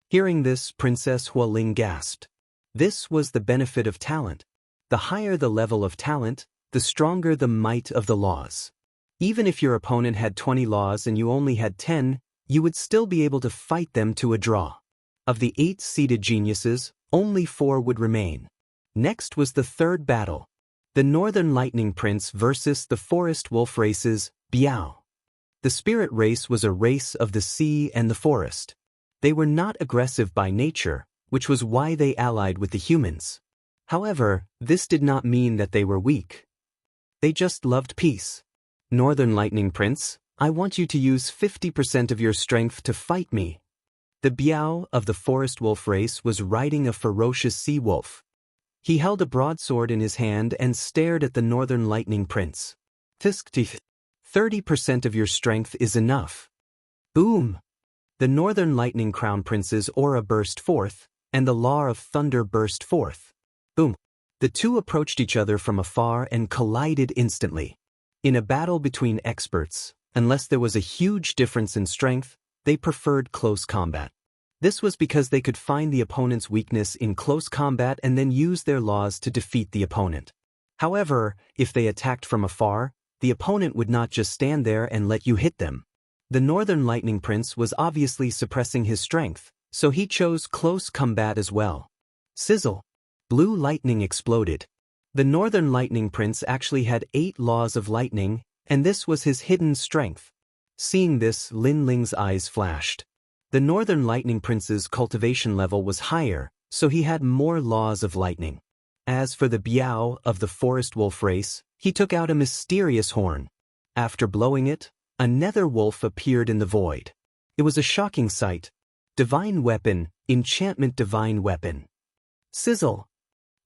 Hearing this, Princess Hualing gasped. This was the benefit of talent. The higher the level of talent, the stronger the might of the laws. Even if your opponent had 20 laws and you only had 10, you would still be able to fight them to a draw. Of the 8 seeded geniuses, only 4 would remain. Next was the third battle. The Northern Lightning Prince versus the Forest Wolf races, Biao. The Spirit Race was a race of the sea and the forest. They were not aggressive by nature, which was why they allied with the humans. However, this did not mean that they were weak. They just loved peace. Northern Lightning Prince, I want you to use 50% of your strength to fight me. The Biao of the Forest Wolf race was riding a ferocious sea wolf. He held a broadsword in his hand and stared at the Northern Lightning Prince. 30% of your strength is enough. Boom! The Northern Lightning Crown Prince's aura burst forth, and the Law of Thunder burst forth. Boom! The 2 approached each other from afar and collided instantly. In a battle between experts, unless there was a huge difference in strength, they preferred close combat. This was because they could find the opponent's weakness in close combat and then use their laws to defeat the opponent. However, if they attacked from afar, the opponent would not just stand there and let you hit them. The Northern Lightning Prince was obviously suppressing his strength, so he chose close combat as well. Sizzle! Blue lightning exploded. The Northern Lightning Prince actually had 8 laws of lightning, and this was his hidden strength. Seeing this, Lin Ling's eyes flashed. The Northern Lightning Prince's cultivation level was higher, so he had more laws of lightning. As for the Biao of the Forest Wolf race, he took out a mysterious horn. After blowing it, a nether wolf appeared in the void. It was a shocking sight. Divine weapon, enchantment divine weapon. Sizzle!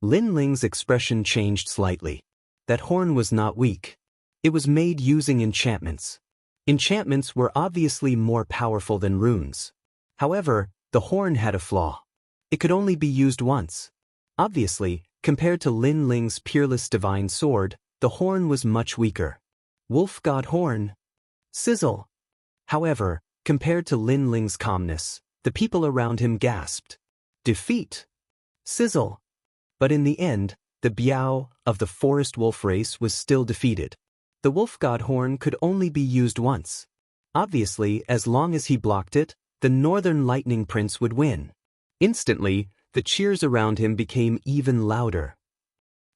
Lin Ling's expression changed slightly. That horn was not weak. It was made using enchantments. Enchantments were obviously more powerful than runes. However, the horn had a flaw. It could only be used once. Obviously, compared to Lin Ling's peerless divine sword, the horn was much weaker. Wolf God Horn. Sizzle! However, compared to Lin Ling's calmness, the people around him gasped. Defeat! Sizzle! But in the end, The Biao of the forest wolf race was still defeated. The wolf god horn could only be used once. Obviously, as long as he blocked it, the Northern Lightning Prince would win. Instantly, the cheers around him became even louder.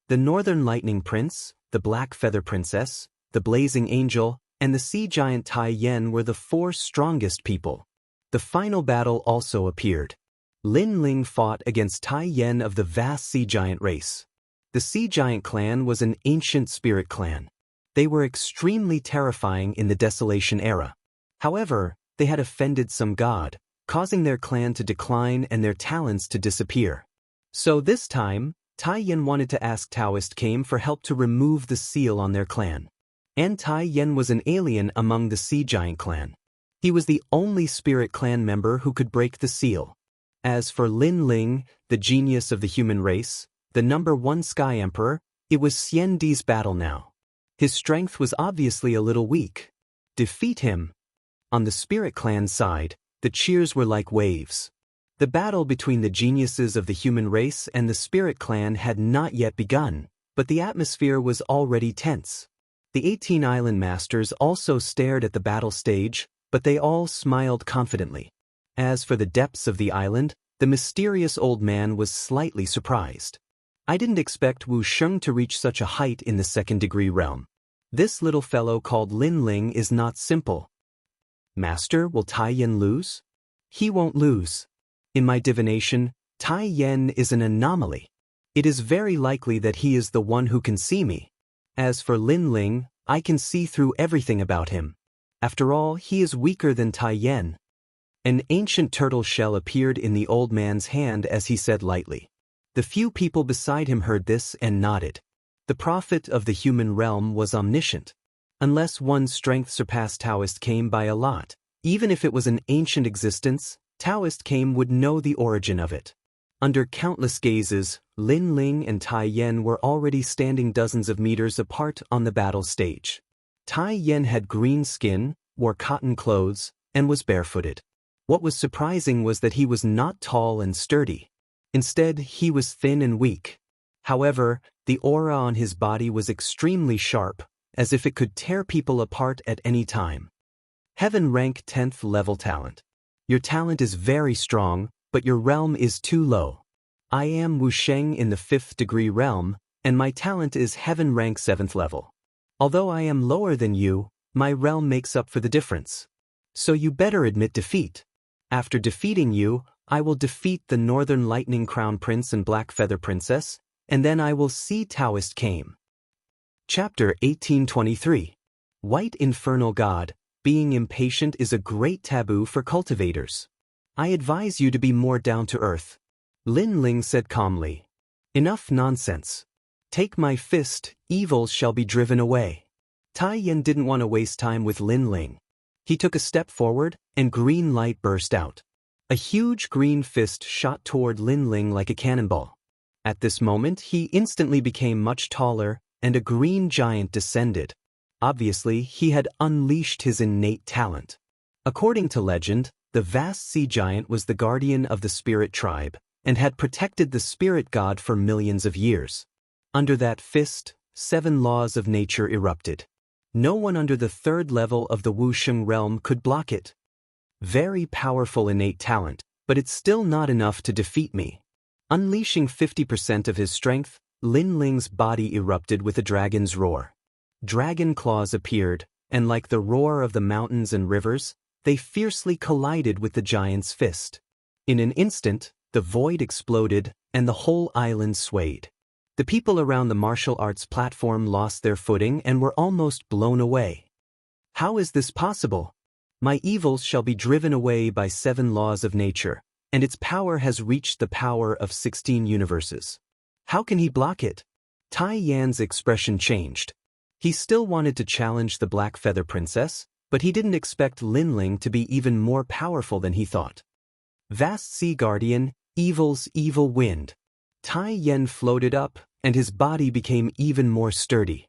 The Northern Lightning Prince, the Black Feather Princess, the Blazing Angel, and the sea giant Tai Yen were the four strongest people. The final battle also appeared. Lin Ling fought against Tai Yen of the vast sea giant race. The sea giant clan was an ancient spirit clan. They were extremely terrifying in the Desolation era. However, they had offended some god, causing their clan to decline and their talents to disappear. So this time, Tai Yen wanted to ask Daoist came for help to remove the seal on their clan. And Tai Yen was an alien among the sea giant clan. He was the only spirit clan member who could break the seal. As for Lin Ling, the genius of the human race, the #1 Sky Emperor, it was Xian Di's battle now. His strength was obviously a little weak. Defeat him. On the spirit clan side, the cheers were like waves. The battle between the geniuses of the human race and the spirit clan had not yet begun, but the atmosphere was already tense. The 18 island masters also stared at the battle stage, but they all smiled confidently. As for the depths of the island, the mysterious old man was slightly surprised. I didn't expect Wu Sheng to reach such a height in the second-degree realm. This little fellow called Lin Ling is not simple. Master, will Tai Yen lose? He won't lose. In my divination, Tai Yen is an anomaly. It is very likely that he is the one who can see me. As for Lin Ling, I can see through everything about him. After all, he is weaker than Tai Yen. An ancient turtle shell appeared in the old man's hand as he said lightly. The few people beside him heard this and nodded. The prophet of the human realm was omniscient. Unless one's strength surpassed Daoist came by a lot, even if it was an ancient existence, Daoist came would know the origin of it. Under countless gazes, Lin Ling and Tai Yen were already standing dozens of meters apart on the battle stage. Tai Yen had green skin, wore cotton clothes, and was barefooted. What was surprising was that he was not tall and sturdy. Instead, he was thin and weak. However, the aura on his body was extremely sharp, as if it could tear people apart at any time. Heaven rank 10th level talent. Your talent is very strong, but your realm is too low. I am Wu Sheng in the 5th degree realm, and my talent is heaven rank 7th level. Although I am lower than you, my realm makes up for the difference. So you better admit defeat. After defeating you, I will defeat the Northern Lightning Crown Prince and Black Feather Princess, and then I will see Daoist came. Chapter 1823. White Infernal God, being impatient is a great taboo for cultivators. I advise you to be more down to earth. Lin Ling said calmly. Enough nonsense. Take my fist, evil shall be driven away. Tai Yen didn't want to waste time with Lin Ling. He took a step forward, and green light burst out. A huge green fist shot toward Lin Ling like a cannonball. At this moment, he instantly became much taller, and a green giant descended. Obviously, he had unleashed his innate talent. According to legend, the vast sea giant was the guardian of the spirit tribe, and had protected the spirit god for millions of years. Under that fist, 7 laws of nature erupted. No one under the 3rd level of the Wusheng realm could block it. Very powerful innate talent, but it's still not enough to defeat me. Unleashing 50% of his strength, Lin Ling's body erupted with a dragon's roar. Dragon claws appeared, and like the roar of the mountains and rivers, they fiercely collided with the giant's fist. In an instant, the void exploded, and the whole island swayed. The people around the martial arts platform lost their footing and were almost blown away. How is this possible? My evils shall be driven away by 7 laws of nature, and its power has reached the power of 16 universes. How can he block it? Tai Yan's expression changed. He still wanted to challenge the Black Feather Princess, but he didn't expect Lin Ling to be even more powerful than he thought. Vast Sea Guardian, evil's evil wind. Tai Yen floated up, and his body became even more sturdy.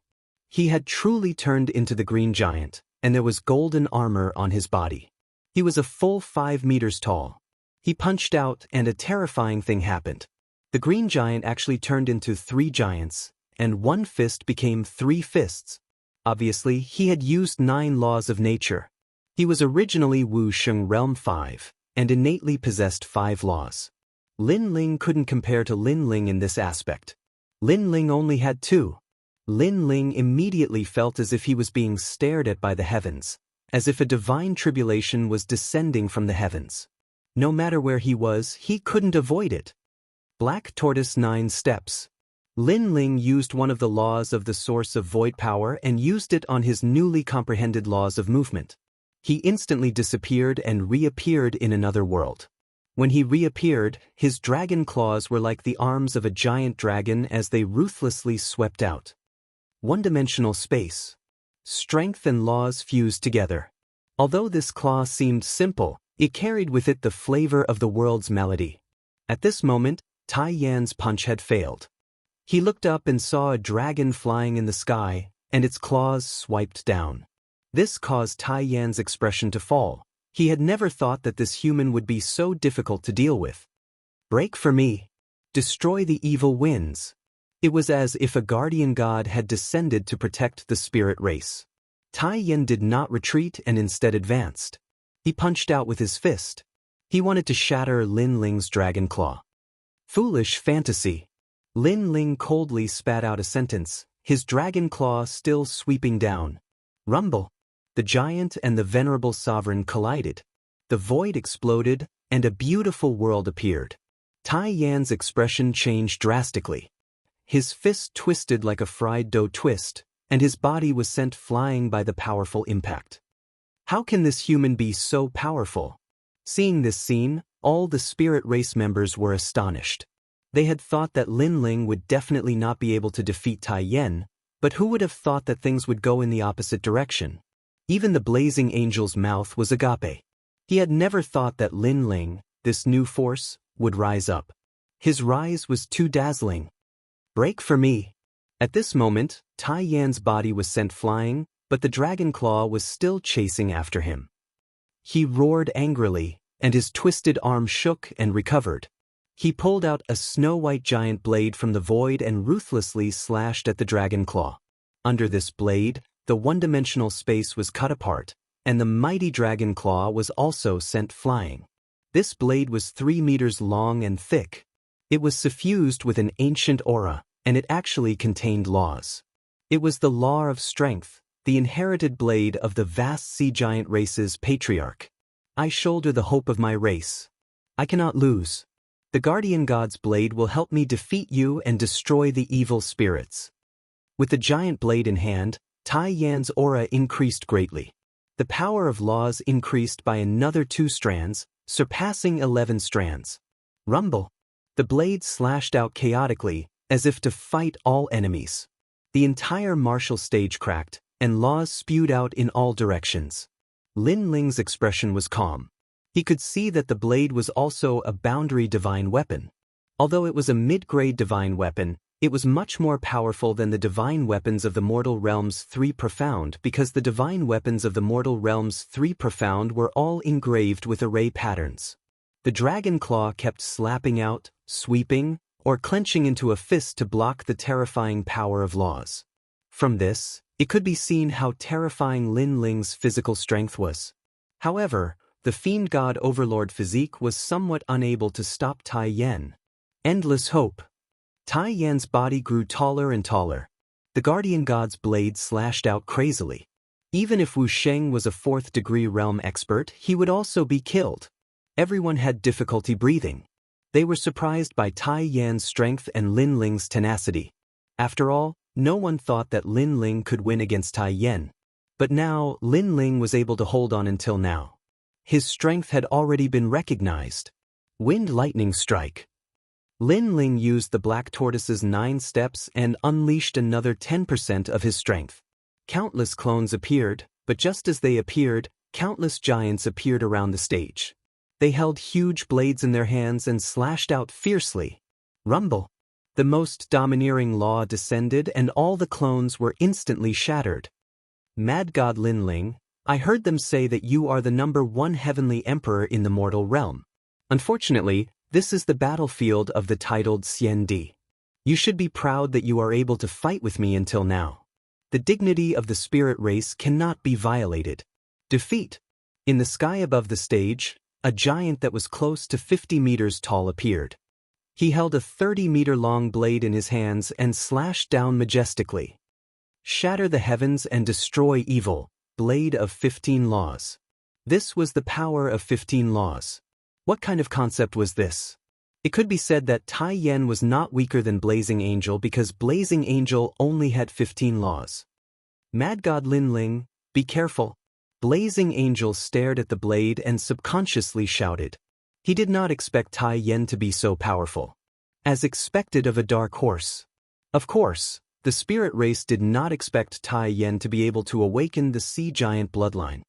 He had truly turned into the green giant, and there was golden armor on his body. He was a full 5 meters tall. He punched out, and a terrifying thing happened. The green giant actually turned into 3 giants, and one fist became 3 fists. Obviously, he had used 9 laws of nature. He was originally Wuxia Realm 5, and innately possessed 5 laws. Lin Ling couldn't compare to Lin Ling in this aspect. Lin Ling only had 2. Lin Ling immediately felt as if he was being stared at by the heavens, as if a divine tribulation was descending from the heavens. No matter where he was, he couldn't avoid it. Black Tortoise 9 Steps. Lin Ling used one of the laws of the source of void power and used it on his newly comprehended laws of movement. He instantly disappeared and reappeared in another world. When he reappeared, his dragon claws were like the arms of a giant dragon as they ruthlessly swept out. One-dimensional space. Strength and laws fused together. Although this claw seemed simple, it carried with it the flavor of the world's melody. At this moment, Tai Yan's punch had failed. He looked up and saw a dragon flying in the sky, and its claws swiped down. This caused Tai Yan's expression to fall. He had never thought that this human would be so difficult to deal with. Break for me. Destroy the evil winds. It was as if a guardian god had descended to protect the spirit race. Tai Yan did not retreat and instead advanced. He punched out with his fist. He wanted to shatter Lin Ling's dragon claw. Foolish fantasy. Lin Ling coldly spat out a sentence, his dragon claw still sweeping down. Rumble. The giant and the venerable sovereign collided. The void exploded, and a beautiful world appeared. Tai Yan's expression changed drastically. His fist twisted like a fried dough twist, and his body was sent flying by the powerful impact. How can this human be so powerful? Seeing this scene, all the spirit race members were astonished. They had thought that Lin Ling would definitely not be able to defeat Tai Yan, but who would have thought that things would go in the opposite direction? Even the blazing angel's mouth was agape. He had never thought that Lin Ling, this new force, would rise up. His rise was too dazzling. Break for me. At this moment, Tai Yan's body was sent flying, but the dragon claw was still chasing after him. He roared angrily, and his twisted arm shook and recovered. He pulled out a snow-white giant blade from the void and ruthlessly slashed at the dragon claw. Under this blade, the one-dimensional space was cut apart, and the mighty dragon claw was also sent flying. This blade was 3 meters long and thick. It was suffused with an ancient aura, and it actually contained laws. It was the law of strength, the inherited blade of the vast sea giant race's patriarch. I shoulder the hope of my race. I cannot lose. The guardian god's blade will help me defeat you and destroy the evil spirits. With the giant blade in hand, Tai Yan's aura increased greatly. The power of laws increased by another 2 strands, surpassing 11 strands. Rumble. The blade slashed out chaotically, as if to fight all enemies. The entire martial stage cracked, and laws spewed out in all directions. Lin Ling's expression was calm. He could see that the blade was also a boundary divine weapon. Although it was a mid-grade divine weapon, it was much more powerful than the divine weapons of the mortal realms 3 profound because the divine weapons of the mortal realms 3 profound were all engraved with array patterns. The dragon claw kept slapping out, sweeping, or clenching into a fist to block the terrifying power of laws. From this, it could be seen how terrifying Lin Ling's physical strength was. However, the fiend god overlord physique was somewhat unable to stop Tai Yan. Endless hope. Tai Yan's body grew taller and taller. The guardian god's blade slashed out crazily. Even if Wu Sheng was a 4th-degree realm expert, he would also be killed. Everyone had difficulty breathing. They were surprised by Tai Yan's strength and Lin Ling's tenacity. After all, no one thought that Lin Ling could win against Tai Yan. But now, Lin Ling was able to hold on until now. His strength had already been recognized. Wind Lightning Strike. Lin Ling used the Black Tortoise's 9 steps and unleashed another 10% of his strength. Countless clones appeared, but just as they appeared, countless giants appeared around the stage. They held huge blades in their hands and slashed out fiercely. Rumble. The most domineering law descended and all the clones were instantly shattered. Mad God Lin Ling, I heard them say that you are the #1 heavenly emperor in the mortal realm. Unfortunately, This is the battlefield of the titled Xian Di. You should be proud that you are able to fight with me until now. The dignity of the spirit race cannot be violated. Defeat. In the sky above the stage, a giant that was close to 50 meters tall appeared. He held a 30-meter-long blade in his hands and slashed down majestically. Shatter the heavens and destroy evil, blade of 15 laws. This was the power of 15 laws. What kind of concept was this? It could be said that Tai Yan was not weaker than Blazing Angel because Blazing Angel only had 15 laws. Mad God Lin Ling, be careful. Blazing Angel stared at the blade and subconsciously shouted. He did not expect Tai Yan to be so powerful. As expected of a dark horse. Of course, the spirit race did not expect Tai Yan to be able to awaken the sea giant bloodline.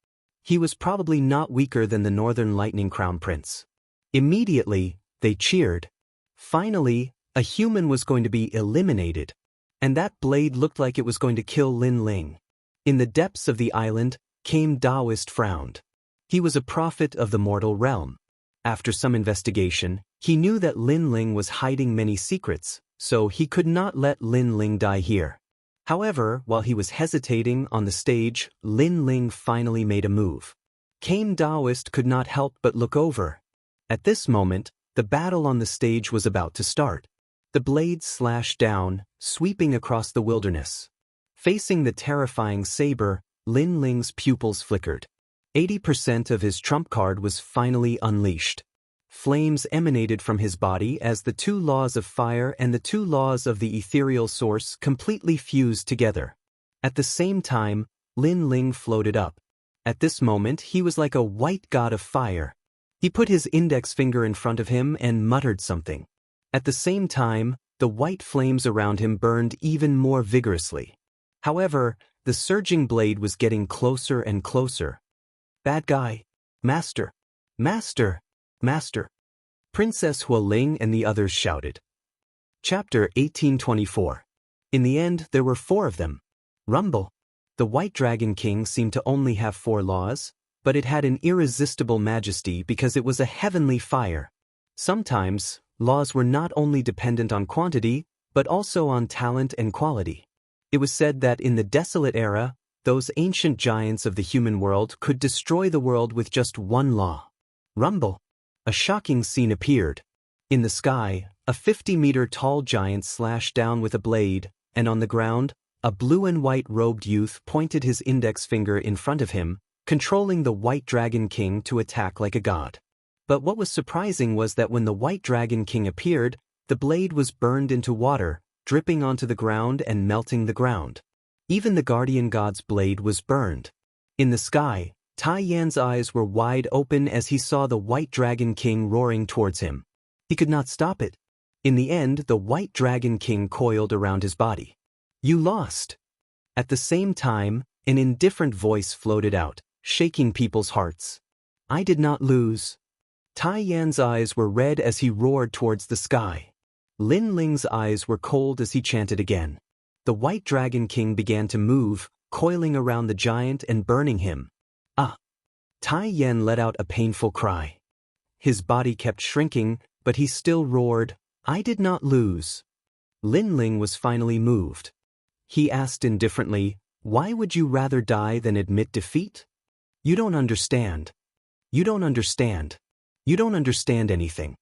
He was probably not weaker than the Northern Lightning Crown Prince. Immediately, they cheered. Finally, a human was going to be eliminated. And that blade looked like it was going to kill Lin Ling. In the depths of the island, Daoist frowned. He was a prophet of the mortal realm. After some investigation, he knew that Lin Ling was hiding many secrets, so he could not let Lin Ling die here. However, while he was hesitating on the stage, Lin Ling finally made a move. Daoist could not help but look over. At this moment, the battle on the stage was about to start. The blade slashed down, sweeping across the wilderness. Facing the terrifying saber, Lin Ling's pupils flickered. 80% of his trump card was finally unleashed. Flames emanated from his body as the 2 laws of fire and the 2 laws of the ethereal source completely fused together. At the same time, Lin Ling floated up. At this moment, he was like a white god of fire. He put his index finger in front of him and muttered something. At the same time, the white flames around him burned even more vigorously. However, the surging blade was getting closer and closer. Bad guy. Master. Master. Master. Princess Hualing and the others shouted. Chapter 1824. In the end, there were 4 of them. Rumble. The White Dragon King seemed to only have 4 laws, but it had an irresistible majesty because it was a heavenly fire. Sometimes, laws were not only dependent on quantity, but also on talent and quality. It was said that in the desolate era, those ancient giants of the human world could destroy the world with just 1 law. Rumble. A shocking scene appeared. In the sky, a 50-meter-tall giant slashed down with a blade, and on the ground, a blue and white robed youth pointed his index finger in front of him, controlling the White Dragon King to attack like a god. But what was surprising was that when the White Dragon King appeared, the blade was burned into water, dripping onto the ground and melting the ground. Even the Guardian God's blade was burned. In the sky, Tai Yan's eyes were wide open as he saw the White Dragon King roaring towards him. He could not stop it. In the end, the White Dragon King coiled around his body. You lost. At the same time, an indifferent voice floated out, shaking people's hearts. I did not lose. Tai Yan's eyes were red as he roared towards the sky. Lin Ling's eyes were cold as he chanted again. The White Dragon King began to move, coiling around the giant and burning him. Ah! Tai Yan let out a painful cry. His body kept shrinking, but he still roared, I did not lose. Lin Ling was finally moved. He asked indifferently, why would you rather die than admit defeat? You don't understand. You don't understand. You don't understand anything.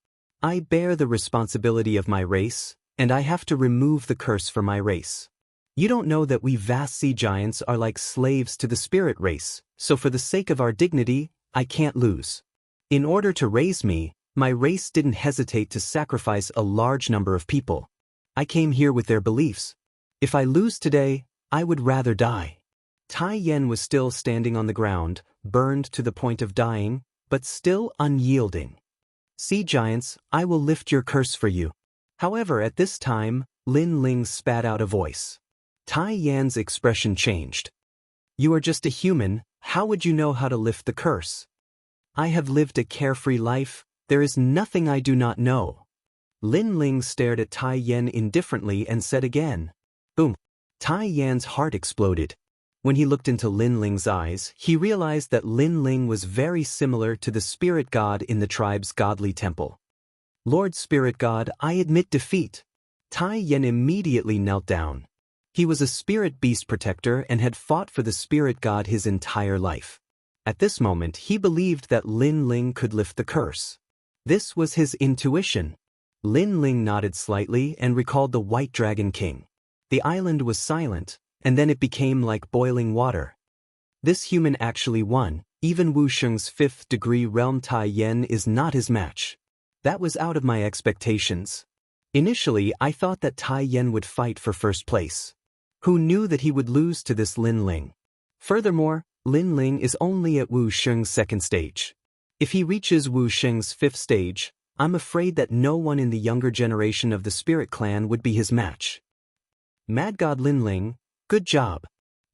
I bear the responsibility of my race, and I have to remove the curse for my race. You don't know that we vast sea giants are like slaves to the spirit race, so for the sake of our dignity, I can't lose. In order to raise me, my race didn't hesitate to sacrifice a large number of people. I came here with their beliefs. If I lose today, I would rather die. Tai Yan was still standing on the ground, burned to the point of dying, but still unyielding. Sea giants, I will lift your curse for you. However, at this time, Lin Ling spat out a voice. Tai Yan's expression changed. You are just a human, how would you know how to lift the curse? I have lived a carefree life, there is nothing I do not know. Lin Ling stared at Tai Yan indifferently and said again. Boom! Tai Yan's heart exploded. When he looked into Lin Ling's eyes, he realized that Lin Ling was very similar to the spirit god in the tribe's godly temple. Lord Spirit God, I admit defeat. Tai Yan immediately knelt down. He was a spirit beast protector and had fought for the spirit god his entire life. At this moment he believed that Lin Ling could lift the curse. This was his intuition. Lin Ling nodded slightly and recalled the White Dragon King. The island was silent, and then it became like boiling water. This human actually won. Even Wu Sheng's 5th degree realm Tai Yan is not his match. That was out of my expectations. Initially I thought that Tai Yan would fight for first place. Who knew that he would lose to this Lin Ling? Furthermore, Lin Ling is only at Wu Sheng's 2nd stage. If he reaches Wu Sheng's 5th stage, I'm afraid that no one in the younger generation of the Spirit Clan would be his match. Mad God Lin Ling, good job.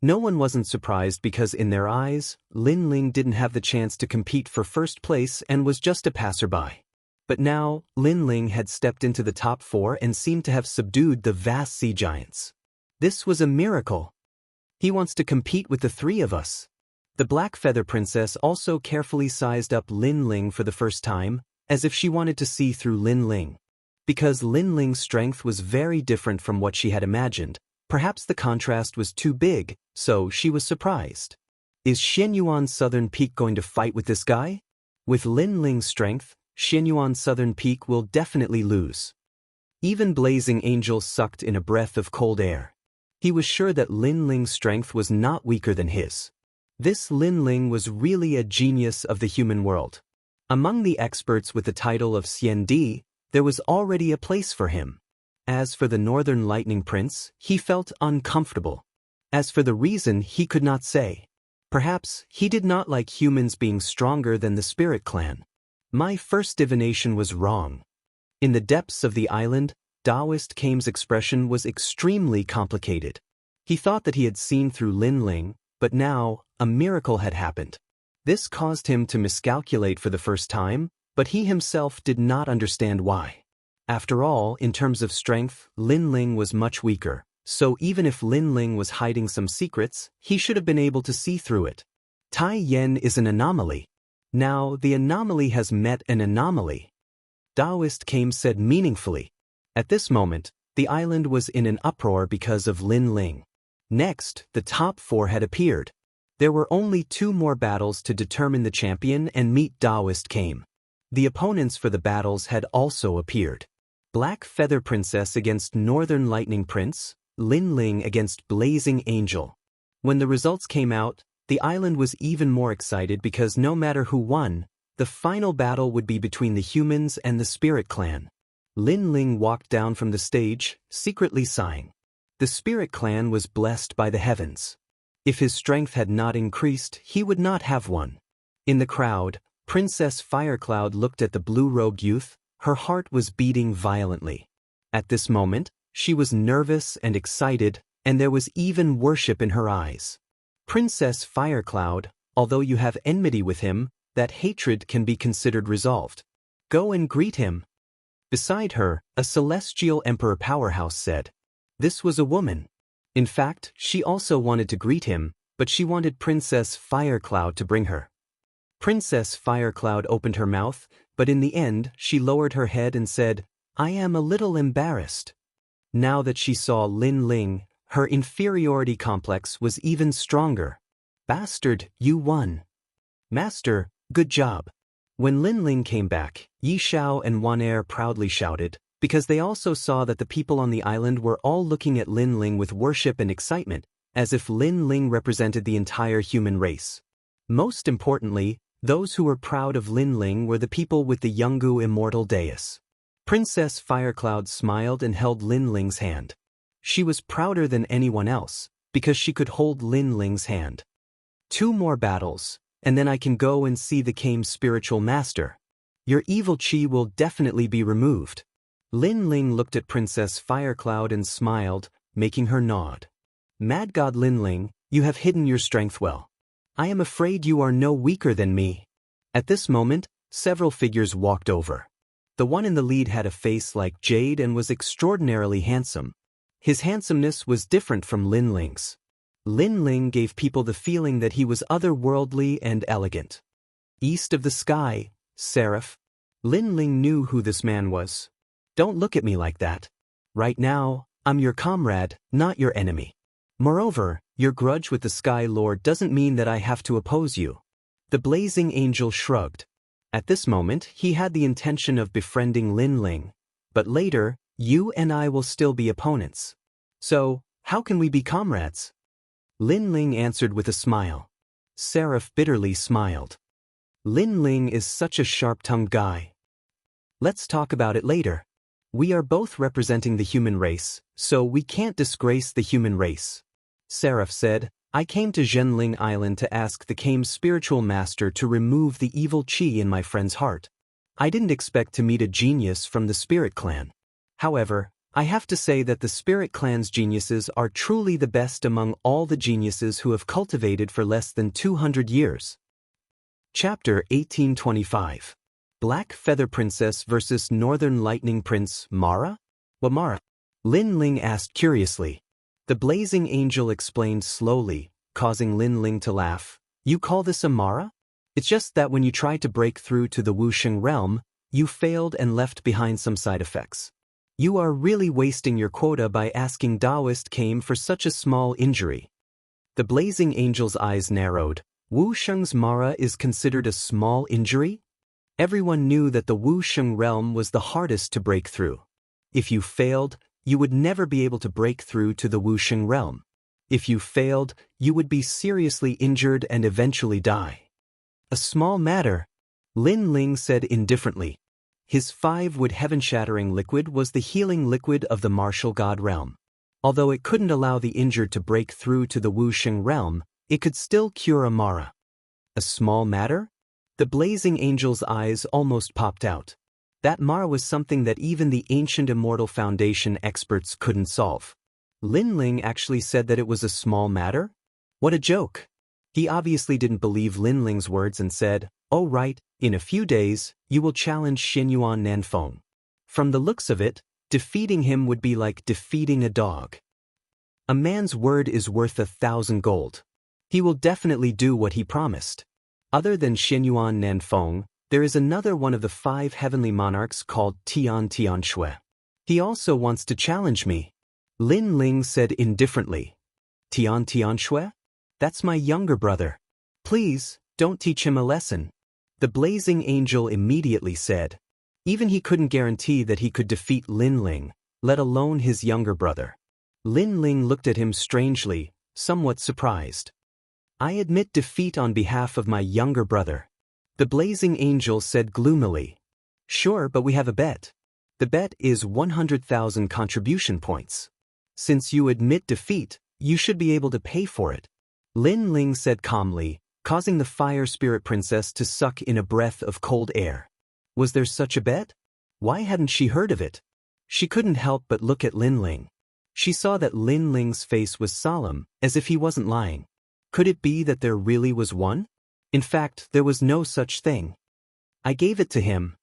No one wasn't surprised because in their eyes, Lin Ling didn't have the chance to compete for first place and was just a passerby. But now, Lin Ling had stepped into the top 4 and seemed to have subdued the vast sea giants. This was a miracle. He wants to compete with the 3 of us. The Black Feather Princess also carefully sized up Lin Ling for the first time, as if she wanted to see through Lin Ling. Because Lin Ling's strength was very different from what she had imagined, perhaps the contrast was too big, so she was surprised. Is Xianyuan's Southern Peak going to fight with this guy? With Lin Ling's strength, Xianyuan's Southern Peak will definitely lose. Even Blazing Angel sucked in a breath of cold air. He was sure that Lin Ling's strength was not weaker than his. This Lin Ling was really a genius of the human world. Among the experts with the title of Xian Di, there was already a place for him. As for the Northern Lightning Prince, he felt uncomfortable. As for the reason, he could not say. Perhaps he did not like humans being stronger than the Spirit Clan. My first divination was wrong. In the depths of the island, Daoist Kame's expression was extremely complicated. He thought that he had seen through Lin Ling, but now, a miracle had happened. This caused him to miscalculate for the first time, but he himself did not understand why. After all, in terms of strength, Lin Ling was much weaker, so even if Lin Ling was hiding some secrets, he should have been able to see through it. Tai Yan is an anomaly. Now, the anomaly has met an anomaly. Daoist Kame said meaningfully. At this moment, the island was in an uproar because of Lin Ling. Next, the top 4 had appeared. There were only 2 more battles to determine the champion and meet Daoist Kame. The opponents for the battles had also appeared. Black Feather Princess against Northern Lightning Prince, Lin Ling against Blazing Angel. When the results came out, the island was even more excited because no matter who won, the final battle would be between the humans and the Spirit Clan. Lin Ling walked down from the stage, secretly sighing. The Spirit Clan was blessed by the heavens. If his strength had not increased, he would not have won. In the crowd, Princess Firecloud looked at the blue-robed youth. Her heart was beating violently. At this moment, she was nervous and excited, and there was even worship in her eyes. Princess Firecloud, although you have enmity with him, that hatred can be considered resolved. Go and greet him. Beside her, a celestial emperor powerhouse said. This was a woman. In fact, she also wanted to greet him, but she wanted Princess Firecloud to bring her. Princess Firecloud opened her mouth, but in the end she lowered her head and said, I am a little embarrassed. Now that she saw Lin Ling, her inferiority complex was even stronger. Bastard, you won. Master, good job. When Lin Ling came back, Yi Xiao and Wan Er proudly shouted, because they also saw that the people on the island were all looking at Lin Ling with worship and excitement, as if Lin Ling represented the entire human race. Most importantly, those who were proud of Lin Ling were the people with the Yungu immortal dais. Princess Firecloud smiled and held Lin Ling's hand. She was prouder than anyone else, because she could hold Lin Ling's hand. 2 more battles, and then I can go and see the Kame's spiritual master. Your evil chi will definitely be removed. Lin Ling looked at Princess Firecloud and smiled, making her nod. Mad God Lin Ling, you have hidden your strength well. I am afraid you are no weaker than me. At this moment, several figures walked over. The one in the lead had a face like jade and was extraordinarily handsome. His handsomeness was different from Lin Ling's. Lin Ling gave people the feeling that he was otherworldly and elegant. East of the sky, Seraph. Lin Ling knew who this man was. Don't look at me like that. Right now, I'm your comrade, not your enemy. Moreover, your grudge with the Sky Lord doesn't mean that I have to oppose you. The blazing angel shrugged. At this moment, he had the intention of befriending Lin Ling. But later, you and I will still be opponents. So, how can we be comrades? Lin Ling answered with a smile. Seraph bitterly smiled. Lin Ling is such a sharp-tongued guy. Let's talk about it later. We are both representing the human race, so we can't disgrace the human race. Seraph said, I came to Zhenling Island to ask the Kame's spiritual master to remove the evil qi in my friend's heart. I didn't expect to meet a genius from the Spirit Clan. However, I have to say that the Spirit Clan's geniuses are truly the best among all the geniuses who have cultivated for less than 200 years. Chapter 1825. Black Feather Princess vs. Northern Lightning Prince Mara? What Mara? Lin Ling asked curiously. The blazing angel explained slowly, causing Lin Ling to laugh. You call this a Mara? It's just that when you tried to break through to the Wuxia realm, you failed and left behind some side effects. You are really wasting your quota by asking Daoist Kame for such a small injury. The blazing angel's eyes narrowed. Wuxia's Mara is considered a small injury? Everyone knew that the Wuxia realm was the hardest to break through. If you failed, you would never be able to break through to the Wuxia realm. If you failed, you would be seriously injured and eventually die. A small matter, Lin Ling said indifferently. His 5-wood heaven-shattering liquid was the healing liquid of the martial god realm. Although it couldn't allow the injured to break through to the Wuxia realm, it could still cure a Mara. A small matter? The blazing angel's eyes almost popped out. That Mara was something that even the ancient Immortal Foundation experts couldn't solve. Lin Ling actually said that it was a small matter? What a joke. He obviously didn't believe Lin Ling's words and said, oh right, in a few days, you will challenge Xianyuan Nanfeng. From the looks of it, defeating him would be like defeating a dog. A man's word is worth 1,000 gold. He will definitely do what he promised. Other than Xianyuan Nanfeng, there is another one of the 5 heavenly monarchs called Tian Shui. He also wants to challenge me. Lin Ling said indifferently. Tian Shui? That's my younger brother. Please, don't teach him a lesson. The blazing angel immediately said. Even he couldn't guarantee that he could defeat Lin Ling, let alone his younger brother. Lin Ling looked at him strangely, somewhat surprised. I admit defeat on behalf of my younger brother. The blazing angel said gloomily. Sure, but we have a bet. The bet is 100,000 contribution points. Since you admit defeat, you should be able to pay for it. Lin Ling said calmly, causing the Fire Spirit Princess to suck in a breath of cold air. Was there such a bet? Why hadn't she heard of it? She couldn't help but look at Lin Ling. She saw that Lin Ling's face was solemn, as if he wasn't lying. Could it be that there really was one? In fact, there was no such thing. I gave it to him.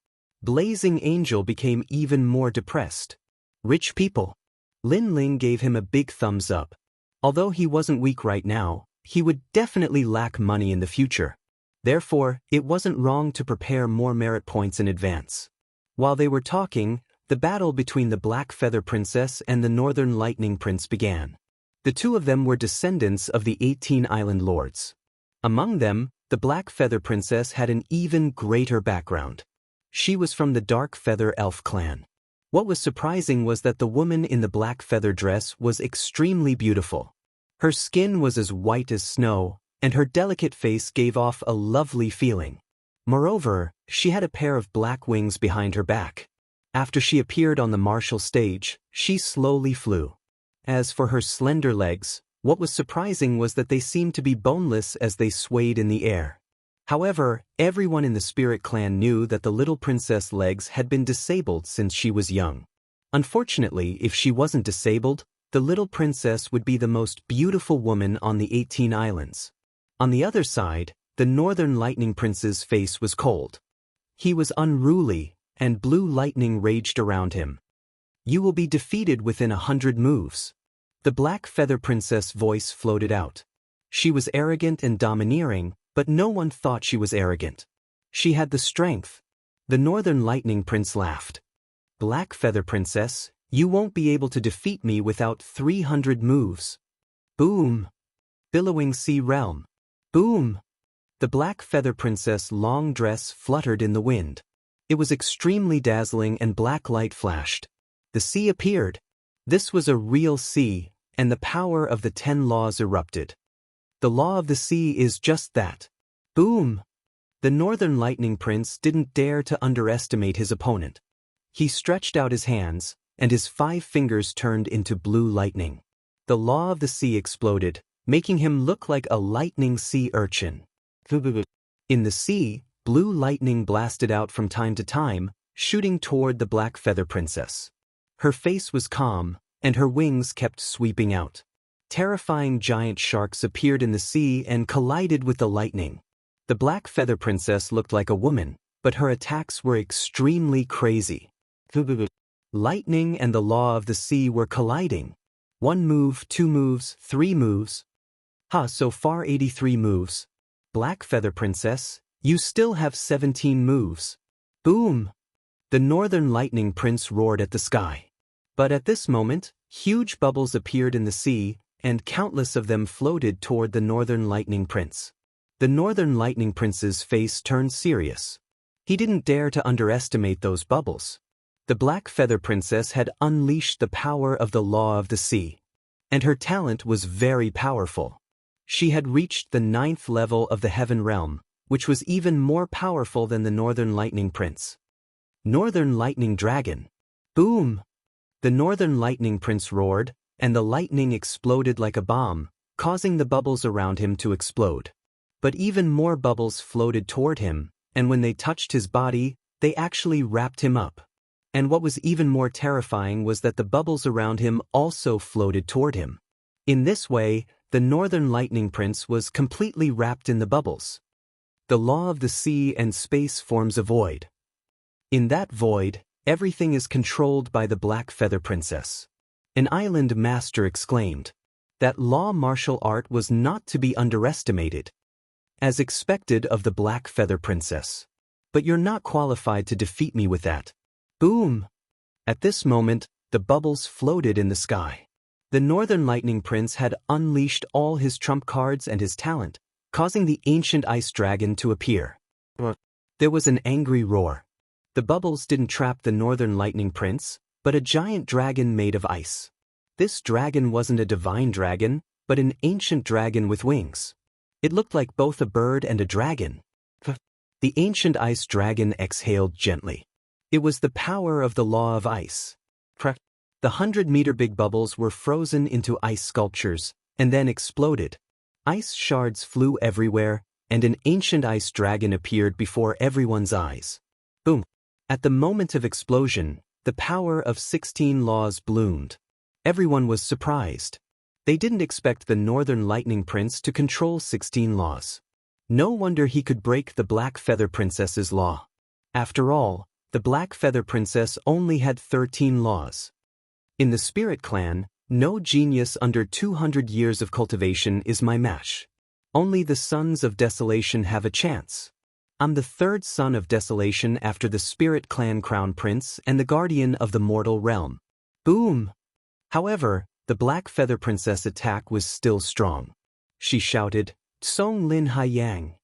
Blazing Angel became even more depressed. Rich people. Lin Ling gave him a big thumbs up. Although he wasn't weak right now, he would definitely lack money in the future. Therefore, it wasn't wrong to prepare more merit points in advance. While they were talking, the battle between the Black Feather Princess and the Northern Lightning Prince began. The two of them were descendants of the 18 Island Lords. Among them, the Black Feather Princess had an even greater background. She was from the Dark Feather Elf clan. What was surprising was that the woman in the black feather dress was extremely beautiful. Her skin was as white as snow, and her delicate face gave off a lovely feeling. Moreover, she had a pair of black wings behind her back. After she appeared on the martial stage, she slowly flew. As for her slender legs, what was surprising was that they seemed to be boneless as they swayed in the air. However, everyone in the Spirit Clan knew that the little princess' legs had been disabled since she was young. Unfortunately, if she wasn't disabled, the little princess would be the most beautiful woman on the 18 islands. On the other side, the Northern Lightning Prince's face was cold. He was unruly, and blue lightning raged around him. You will be defeated within 100 moves. The Black Feather Princess' voice floated out. She was arrogant and domineering, but no one thought she was arrogant. She had the strength. The Northern Lightning Prince laughed. Black Feather Princess, you won't be able to defeat me without 300 moves. Boom! Billowing Sea Realm. Boom! The Black Feather Princess' long dress fluttered in the wind. It was extremely dazzling and black light flashed. The sea appeared. This was a real sea, and the power of the 10 laws erupted. The law of the sea is just that. Boom! The Northern Lightning Prince didn't dare to underestimate his opponent. He stretched out his hands, and his 5 fingers turned into blue lightning. The law of the sea exploded, making him look like a lightning sea urchin. In the sea, blue lightning blasted out from time to time, shooting toward the Black Feather Princess. Her face was calm, and her wings kept sweeping out. Terrifying giant sharks appeared in the sea and collided with the lightning. The Black Feather Princess looked like a woman, but her attacks were extremely crazy. Lightning and the law of the sea were colliding. 1 move, 2 moves, 3 moves. So far 83 moves. Black Feather Princess, you still have 17 moves. Boom! The Northern Lightning Prince roared at the sky. But at this moment, huge bubbles appeared in the sea, and countless of them floated toward the Northern Lightning Prince. The Northern Lightning Prince's face turned serious. He didn't dare to underestimate those bubbles. The Black Feather Princess had unleashed the power of the law of the sea. And her talent was very powerful. She had reached the 9th level of the Heaven Realm, which was even more powerful than the Northern Lightning Prince. Northern Lightning Dragon. Boom! The Northern Lightning Prince roared, and the lightning exploded like a bomb, causing the bubbles around him to explode. But even more bubbles floated toward him, and when they touched his body, they actually wrapped him up. And what was even more terrifying was that the bubbles around him also floated toward him. In this way, the Northern Lightning Prince was completely wrapped in the bubbles. The law of the sea and space forms a void. In that void, everything is controlled by the Black Feather Princess. An island master exclaimed. That law martial art was not to be underestimated. As expected of the Black Feather Princess. But you're not qualified to defeat me with that. Boom! At this moment, the bubbles floated in the sky. The Northern Lightning Prince had unleashed all his trump cards and his talent, causing the ancient ice dragon to appear. There was an angry roar. The bubbles didn't trap the Northern Lightning Prince, but a giant dragon made of ice. This dragon wasn't a divine dragon, but an ancient dragon with wings. It looked like both a bird and a dragon. The ancient ice dragon exhaled gently. It was the power of the law of ice. The 100-meter big bubbles were frozen into ice sculptures, and then exploded. Ice shards flew everywhere, and an ancient ice dragon appeared before everyone's eyes. Boom! At the moment of explosion, the power of 16 laws bloomed. Everyone was surprised. They didn't expect the Northern Lightning Prince to control 16 laws. No wonder he could break the Black Feather Princess's law. After all, the Black Feather Princess only had 13 laws. In the Spirit Clan, no genius under 200 years of cultivation is my match. Only the Sons of Desolation have a chance. I'm the 3rd son of Desolation after the Spirit Clan Crown Prince and the Guardian of the Mortal Realm. Boom! However, the Black Feather Princess' attack was still strong. She shouted, Song Lin Haiyang.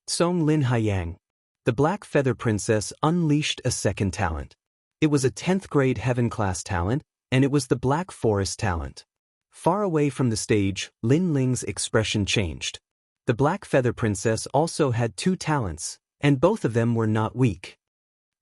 Song Lin Haiyang. The Black Feather Princess unleashed a second talent. It was a 10th grade Heaven class talent, and it was the Black Forest talent. Far away from the stage, Lin Ling's expression changed. The Black Feather Princess also had 2 talents, and both of them were not weak.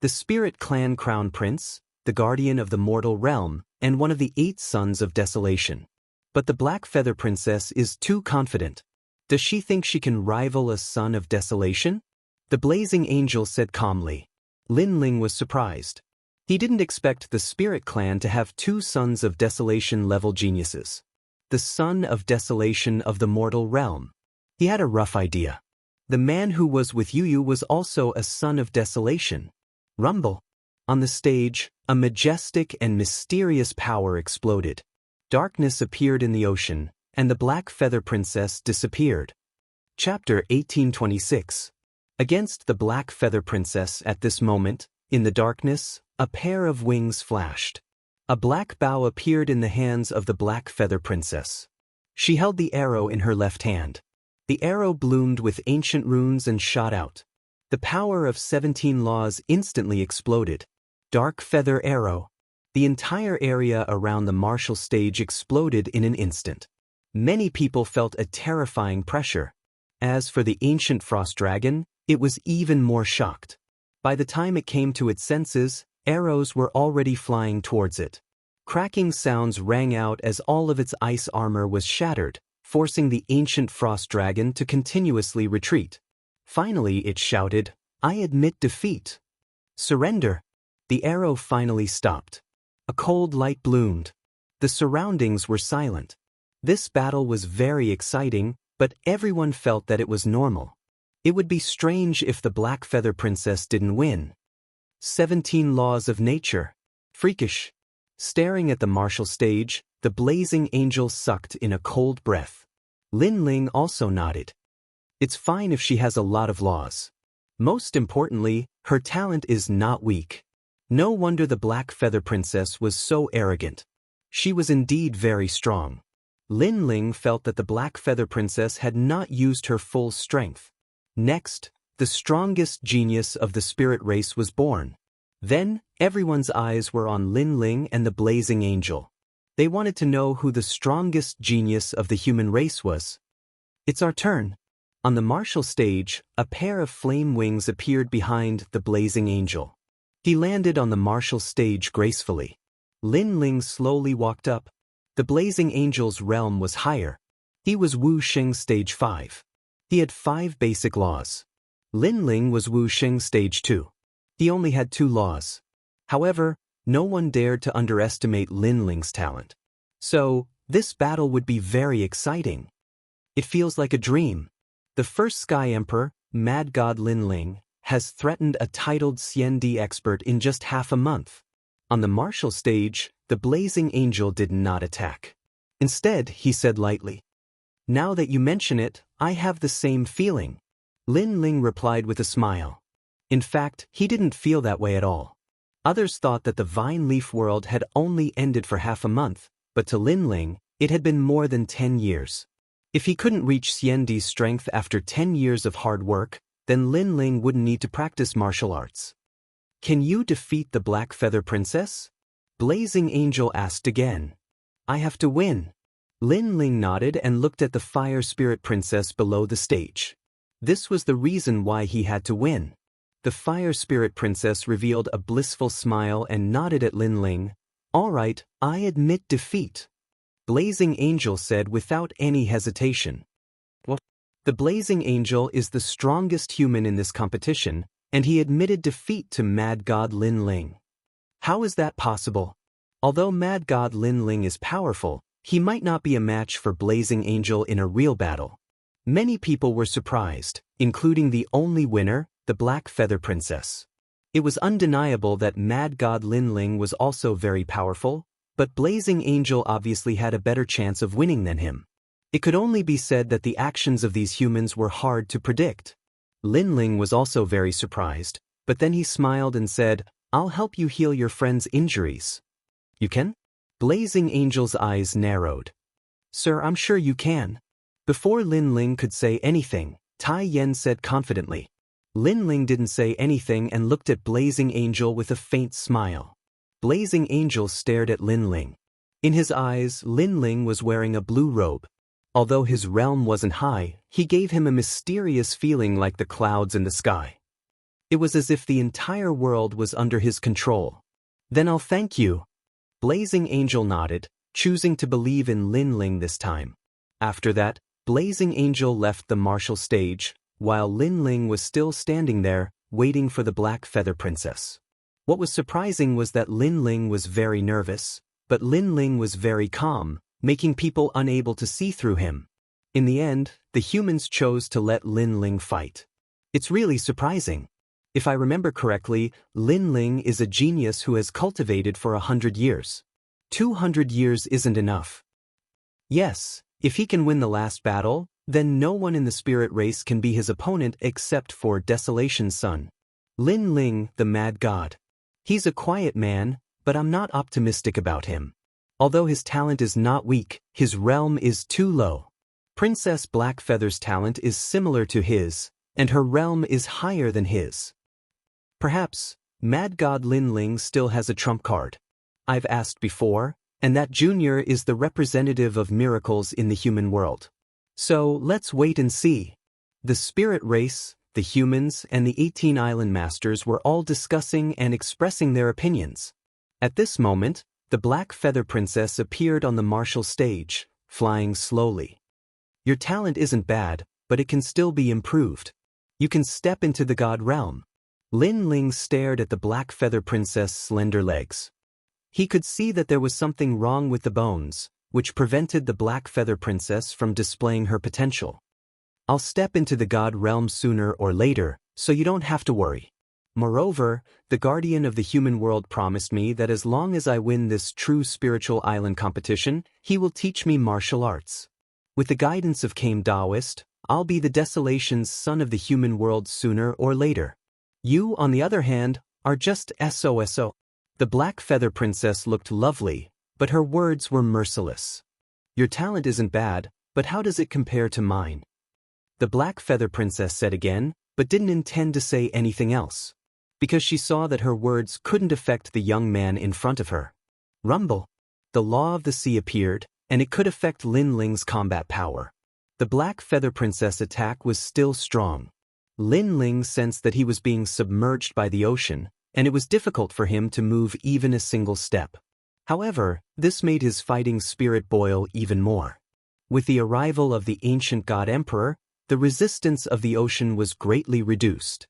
The Spirit Clan Crown Prince, the Guardian of the Mortal Realm, and one of the 8 Sons of Desolation. But the Black Feather Princess is too confident. Does she think she can rival a Son of Desolation? The Blazing Angel said calmly. Lin Ling was surprised. He didn't expect the Spirit Clan to have 2 Sons of Desolation-level geniuses. The Son of Desolation of the Mortal Realm. He had a rough idea. The man who was with Yu was also a Son of Desolation. Rumble. On the stage, a majestic and mysterious power exploded. Darkness appeared in the ocean, and the Black Feather Princess disappeared. Chapter 1826. Against the Black Feather Princess at this moment, in the darkness, a pair of wings flashed. A black bow appeared in the hands of the Black Feather Princess. She held the arrow in her left hand. The arrow bloomed with ancient runes and shot out. The power of 17 laws instantly exploded. Dark Feather Arrow. The entire area around the martial stage exploded in an instant. Many people felt a terrifying pressure. As for the ancient frost dragon, it was even more shocked. By the time it came to its senses, arrows were already flying towards it. Cracking sounds rang out as all of its ice armor was shattered, forcing the ancient frost dragon to continuously retreat. Finally, it shouted, "I admit defeat. Surrender." The arrow finally stopped. A cold light bloomed. The surroundings were silent. This battle was very exciting, but everyone felt that it was normal. It would be strange if the Black Feather Princess didn't win. 17 laws of nature. Freakish. Staring at the martial stage, the blazing angel sucked in a cold breath. Lin Ling also nodded. It's fine if she has a lot of laws. Most importantly, her talent is not weak. No wonder the Black Feather Princess was so arrogant. She was indeed very strong. Lin Ling felt that the Black Feather Princess had not used her full strength. Next, the strongest genius of the spirit race was born. Then, everyone's eyes were on Lin Ling and the Blazing Angel. They wanted to know who the strongest genius of the human race was. It's our turn. On the martial stage, a pair of flame wings appeared behind the Blazing Angel. He landed on the martial stage gracefully. Lin Ling slowly walked up. The Blazing Angel's realm was higher. He was Wuxia stage 5. He had 5 basic laws. Lin Ling was Wuxia stage 2. He only had 2 laws. However, no one dared to underestimate Lin Ling's talent. So, this battle would be very exciting. It feels like a dream. The first Sky Emperor, Mad God Lin Ling, has threatened a titled CND expert in just half a month. On the martial stage, the Blazing Angel did not attack. Instead, he said lightly, "Now that you mention it, I have the same feeling." Lin Ling replied with a smile. In fact, he didn't feel that way at all. Others thought that the Vine Leaf world had only ended for half a month, but to Lin Ling, it had been more than 10 years. If he couldn't reach CND's strength after 10 years of hard work, then Lin Ling wouldn't need to practice martial arts. "Can you defeat the Black Feather Princess?" Blazing Angel asked again. "I have to win." Lin Ling nodded and looked at the Fire Spirit Princess below the stage. This was the reason why he had to win. The Fire Spirit Princess revealed a blissful smile and nodded at Lin Ling. "All right, I admit defeat," Blazing Angel said without any hesitation. Well, the Blazing Angel is the strongest human in this competition, and he admitted defeat to Mad God Lin Ling. How is that possible? Although Mad God Lin Ling is powerful, he might not be a match for Blazing Angel in a real battle. Many people were surprised, including the only winner, the Black Feather Princess. It was undeniable that Mad God Lin Ling was also very powerful, but Blazing Angel obviously had a better chance of winning than him. It could only be said that the actions of these humans were hard to predict. Lin Ling was also very surprised, but then he smiled and said, "I'll help you heal your friend's injuries." "You can?" Blazing Angel's eyes narrowed. "Sir, I'm sure you can." Before Lin Ling could say anything, Tai Yen said confidently. Lin Ling didn't say anything and looked at Blazing Angel with a faint smile. Blazing Angel stared at Lin Ling. In his eyes, Lin Ling was wearing a blue robe. Although his realm wasn't high, he gave him a mysterious feeling like the clouds in the sky. It was as if the entire world was under his control. "Then I'll thank you." Blazing Angel nodded, choosing to believe in Lin Ling this time. After that, Blazing Angel left the martial stage, while Lin Ling was still standing there, waiting for the Black Feather Princess. What was surprising was that Lin Ling was very nervous, but Lin Ling was very calm, making people unable to see through him. In the end, the humans chose to let Lin Ling fight. It's really surprising. If I remember correctly, Lin Ling is a genius who has cultivated for 100 years. 200 years isn't enough. Yes, if he can win the last battle, then no one in the spirit race can be his opponent except for Desolation's son, Lin Ling, the mad god. He's a quiet man, but I'm not optimistic about him. Although his talent is not weak, his realm is too low. Princess Blackfeather's talent is similar to his, and her realm is higher than his. Perhaps, Mad God Lin Ling still has a trump card. I've asked before, and that Junior is the representative of miracles in the human world. So let's wait and see. The spirit race, the humans, and the 18 island masters were all discussing and expressing their opinions. At this moment, the Black Feather Princess appeared on the martial stage, flying slowly. Your talent isn't bad, but it can still be improved. You can step into the god realm. Lin Ling stared at the Black Feather Princess' slender legs. He could see that there was something wrong with the bones, which prevented the Black Feather Princess from displaying her potential. I'll step into the god realm sooner or later, so you don't have to worry. Moreover, the guardian of the human world promised me that as long as I win this true spiritual island competition, he will teach me martial arts. With the guidance of Daoist, I'll be the Desolation's son of the human world sooner or later. You, on the other hand, are just SOSO. The Black Feather Princess looked lovely, but her words were merciless. Your talent isn't bad, but how does it compare to mine? The Black Feather Princess said again, but didn't intend to say anything else, because she saw that her words couldn't affect the young man in front of her. Rumble. The law of the sea appeared, and it could affect Lin Ling's combat power. The Black Feather Princess' attack was still strong. Lin Ling sensed that he was being submerged by the ocean, and it was difficult for him to move even a single step. However, this made his fighting spirit boil even more. With the arrival of the ancient god emperor, the resistance of the ocean was greatly reduced.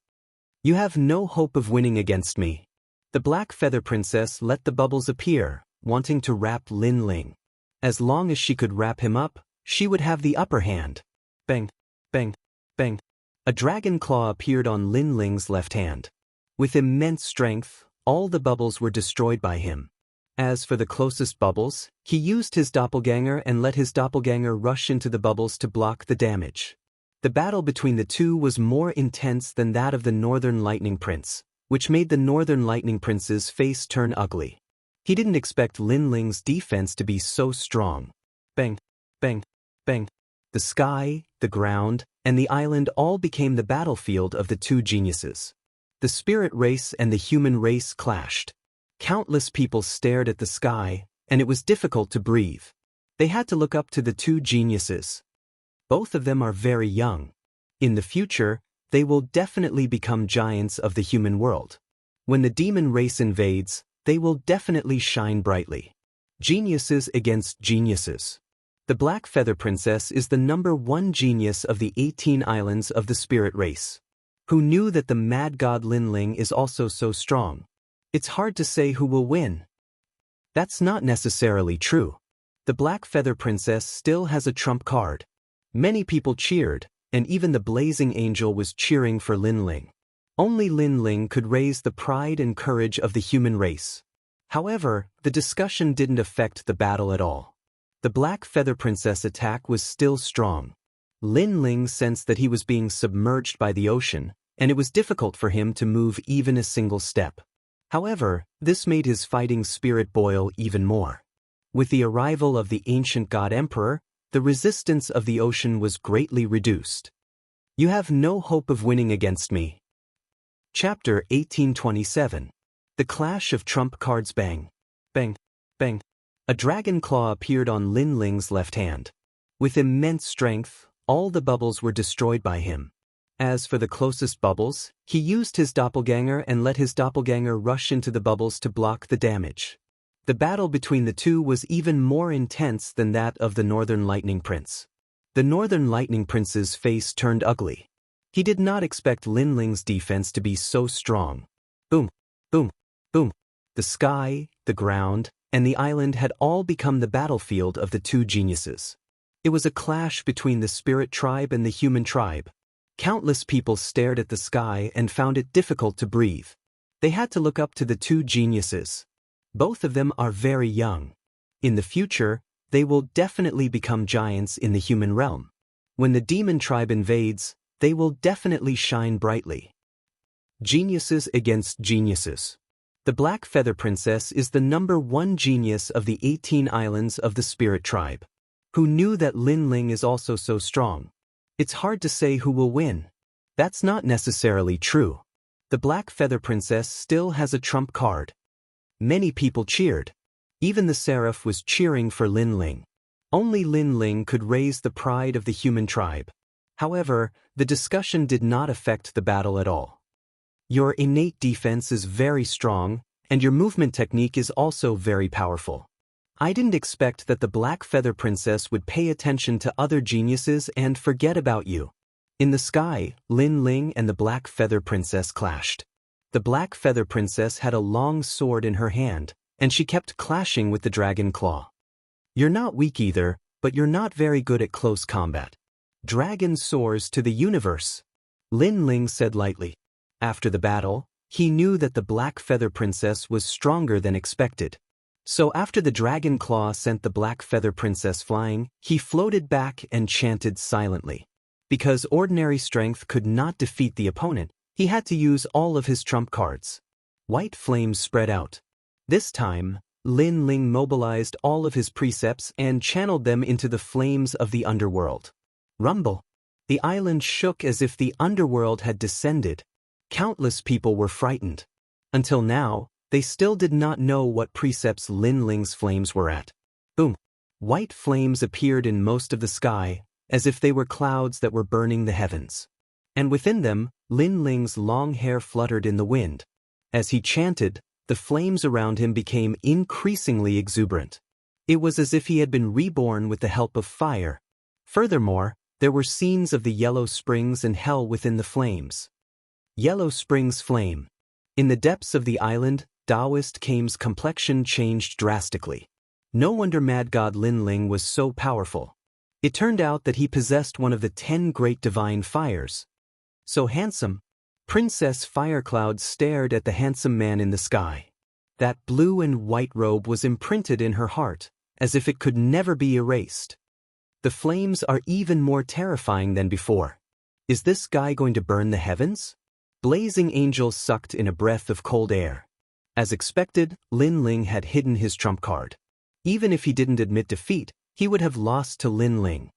You have no hope of winning against me. The Black Feather Princess let the bubbles appear, wanting to wrap Lin Ling. As long as she could wrap him up, she would have the upper hand. Bang, bang, bang. A dragon claw appeared on Lin Ling's left hand. With immense strength, all the bubbles were destroyed by him. As for the closest bubbles, he used his doppelganger and let his doppelganger rush into the bubbles to block the damage. The battle between the two was more intense than that of the Northern Lightning Prince, which made the Northern Lightning Prince's face turn ugly. He didn't expect Lin Ling's defense to be so strong. Bang, bang, bang. The sky, the ground, and the island all became the battlefield of the two geniuses. The spirit race and the human race clashed. Countless people stared at the sky, and it was difficult to breathe. They had to look up to the two geniuses. Both of them are very young. In the future, they will definitely become giants of the human world. When the demon race invades, they will definitely shine brightly. Geniuses against geniuses. The Black Feather Princess is the #1 genius of the 18 islands of the spirit race. Who knew that the mad god Lin Ling is also so strong? It's hard to say who will win. That's not necessarily true. The Black Feather Princess still has a trump card. Many people cheered, and even the Blazing Angel was cheering for Lin Ling. Only Lin Ling could raise the pride and courage of the human race. However, the discussion didn't affect the battle at all. The Black Feather Princess' attack was still strong. Lin Ling sensed that he was being submerged by the ocean, and it was difficult for him to move even a single step. However, this made his fighting spirit boil even more. With the arrival of the ancient god emperor, the resistance of the ocean was greatly reduced. You have no hope of winning against me. Chapter 1827. The Clash of Trump Cards. Bang, bang, bang. A dragon claw appeared on Lin Ling's left hand. With immense strength, all the bubbles were destroyed by him. As for the closest bubbles, he used his doppelganger and let his doppelganger rush into the bubbles to block the damage. The battle between the two was even more intense than that of the Northern Lightning Prince. The Northern Lightning Prince's face turned ugly. He did not expect Lin Ling's defense to be so strong. Boom, boom, boom. The sky, the ground, and the island had all become the battlefield of the two geniuses. It was a clash between the spirit tribe and the human tribe. Countless people stared at the sky and found it difficult to breathe. They had to look up to the two geniuses. Both of them are very young. In the future, they will definitely become giants in the human realm. When the demon tribe invades, they will definitely shine brightly. Geniuses against geniuses. The Black Feather Princess is the #1 genius of the 18 islands of the Spirit Tribe. Who knew that Lin Ling is also so strong? It's hard to say who will win. That's not necessarily true. The Black Feather Princess still has a trump card. Many people cheered. Even the Seraph was cheering for Lin Ling. Only Lin Ling could raise the pride of the human tribe. However, the discussion did not affect the battle at all. Your innate defense is very strong, and your movement technique is also very powerful. I didn't expect that the Black Feather Princess would pay attention to other geniuses and forget about you. In the sky, Lin Ling and the Black Feather Princess clashed. The Black Feather Princess had a long sword in her hand, and she kept clashing with the dragon claw. You're not weak either, but you're not very good at close combat. Dragon soars to the universe, Lin Ling said lightly. After the battle, he knew that the Black Feather Princess was stronger than expected. So after the dragon claw sent the Black Feather Princess flying, he floated back and chanted silently. Because ordinary strength could not defeat the opponent, he had to use all of his trump cards. White flames spread out. This time, Lin Ling mobilized all of his precepts and channeled them into the flames of the underworld. Rumble. The island shook as if the underworld had descended. Countless people were frightened. Until now, they still did not know what precepts Lin Ling's flames were at. Boom. White flames appeared in most of the sky, as if they were clouds that were burning the heavens. And within them, Lin Ling's long hair fluttered in the wind. As he chanted, the flames around him became increasingly exuberant. It was as if he had been reborn with the help of fire. Furthermore, there were scenes of the Yellow Springs and hell within the flames. Yellow Springs flame. In the depths of the island, Daoist Kame's complexion changed drastically. No wonder Mad God Lin Ling was so powerful. It turned out that he possessed one of the 10 great divine fires. So handsome. Princess Firecloud stared at the handsome man in the sky. That blue and white robe was imprinted in her heart, as if it could never be erased. The flames are even more terrifying than before. Is this guy going to burn the heavens? Blazing Angel sucked in a breath of cold air. As expected, Lin Ling had hidden his trump card. Even if he didn't admit defeat, he would have lost to Lin Ling.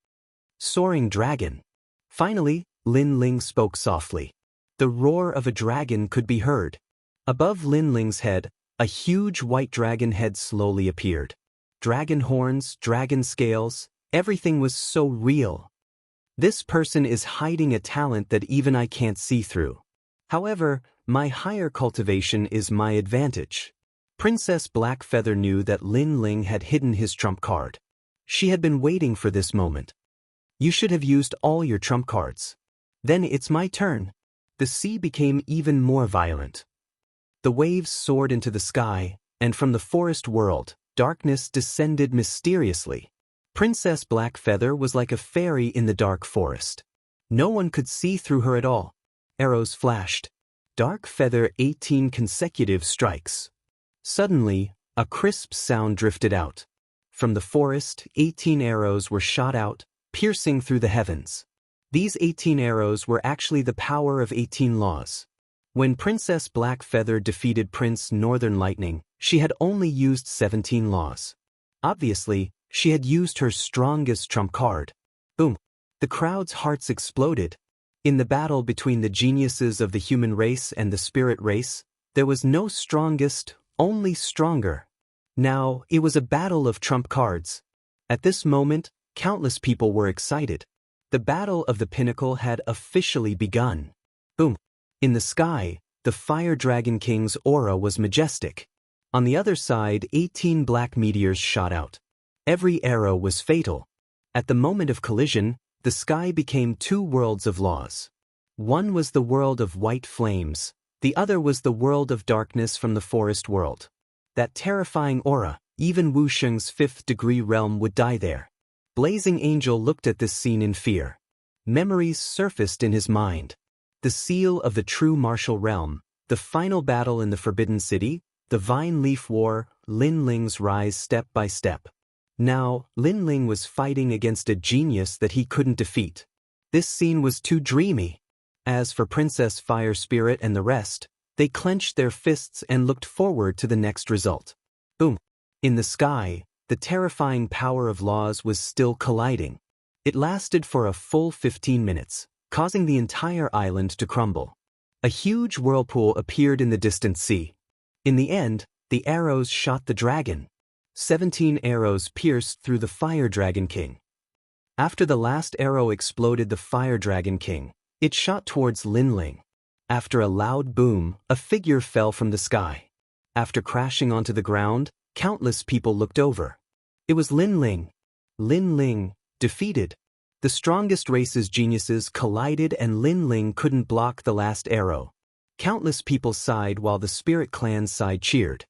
Soaring Dragon. Finally, Lin Ling spoke softly. The roar of a dragon could be heard. Above Lin Ling's head, a huge white dragon head slowly appeared. Dragon horns, dragon scales, everything was so real. This person is hiding a talent that even I can't see through. However, my higher cultivation is my advantage. Princess Blackfeather knew that Lin Ling had hidden his trump card. She had been waiting for this moment. You should have used all your trump cards. Then it's my turn. The sea became even more violent. The waves soared into the sky, and from the forest world, darkness descended mysteriously. Princess Blackfeather was like a fairy in the dark forest. No one could see through her at all. Arrows flashed. Dark Feather 18 consecutive strikes. Suddenly, a crisp sound drifted out. From the forest, 18 arrows were shot out, piercing through the heavens. These 18 arrows were actually the power of 18 laws. When Princess Blackfeather defeated Prince Northern Lightning, she had only used 17 laws. Obviously, she had used her strongest trump card. Boom! The crowd's hearts exploded. In the battle between the geniuses of the human race and the spirit race, there was no strongest, only stronger. Now, it was a battle of trump cards. At this moment, countless people were excited. The battle of the pinnacle had officially begun. Boom! In the sky, the Fire Dragon King's aura was majestic. On the other side, 18 black meteors shot out. Every arrow was fatal. At the moment of collision, the sky became two worlds of laws. One was the world of white flames, the other was the world of darkness from the forest world. That terrifying aura, even Wu Sheng's 5th degree realm would die there. Blazing Angel looked at this scene in fear. Memories surfaced in his mind. The seal of the true martial realm, the final battle in the Forbidden City, the Vine Leaf War, Lin Ling's rise step by step. Now, Lin Ling was fighting against a genius that he couldn't defeat. This scene was too dreamy. As for Princess Fire Spirit and the rest, they clenched their fists and looked forward to the next result. Boom. In the sky, the terrifying power of laws was still colliding. It lasted for a full 15 minutes, causing the entire island to crumble. A huge whirlpool appeared in the distant sea. In the end, the arrows shot the dragon. 17 arrows pierced through the Fire Dragon King. After the last arrow exploded the Fire Dragon King, it shot towards Lin Ling. After a loud boom, a figure fell from the sky. After crashing onto the ground, countless people looked over. It was Lin Ling. Lin Ling, defeated. The strongest race's geniuses collided and Lin Ling couldn't block the last arrow. Countless people sighed while the Spirit Clan's side cheered.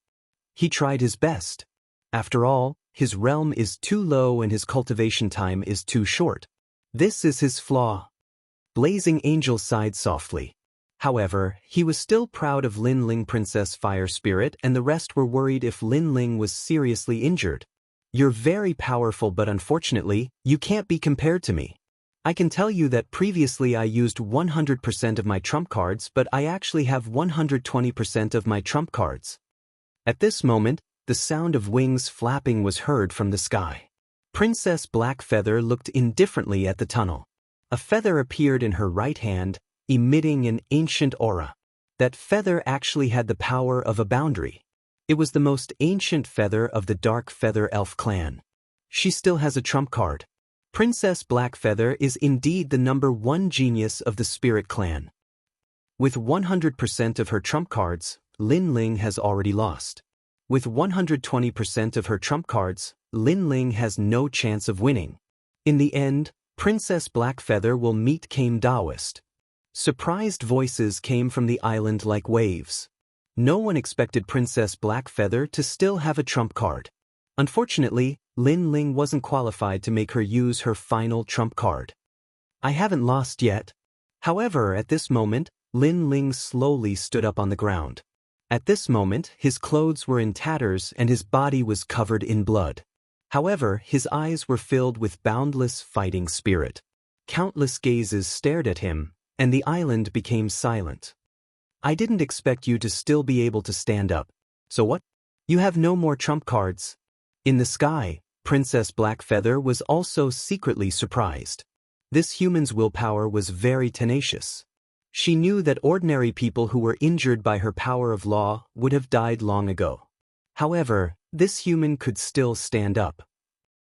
He tried his best. After all, his realm is too low and his cultivation time is too short. This is his flaw. Blazing Angel sighed softly. However, he was still proud of Lin Ling. Princess Fire Spirit and the rest were worried if Lin Ling was seriously injured. You're very powerful, but unfortunately, you can't be compared to me. I can tell you that previously I used 100% of my trump cards, but I actually have 120% of my trump cards. At this moment, the sound of wings flapping was heard from the sky. Princess Blackfeather looked indifferently at the tunnel. A feather appeared in her right hand, emitting an ancient aura. That feather actually had the power of a boundary. It was the most ancient feather of the Dark Feather Elf clan. She still has a trump card. Princess Blackfeather is indeed the #1 genius of the Spirit Clan. With 100% of her trump cards, Lin Ling has already lost. With 120% of her trump cards, Lin Ling has no chance of winning. In the end, Princess Blackfeather will meet King Daoist. Surprised voices came from the island like waves. No one expected Princess Blackfeather to still have a trump card. Unfortunately, Lin Ling wasn't qualified to make her use her final trump card. I haven't lost yet. However, at this moment, Lin Ling slowly stood up on the ground. At this moment, his clothes were in tatters and his body was covered in blood. However, his eyes were filled with boundless fighting spirit. Countless gazes stared at him, and the island became silent. I didn't expect you to still be able to stand up. So what? You have no more trump cards. In the sky, Princess Blackfeather was also secretly surprised. This human's willpower was very tenacious. She knew that ordinary people who were injured by her power of law would have died long ago. However, this human could still stand up.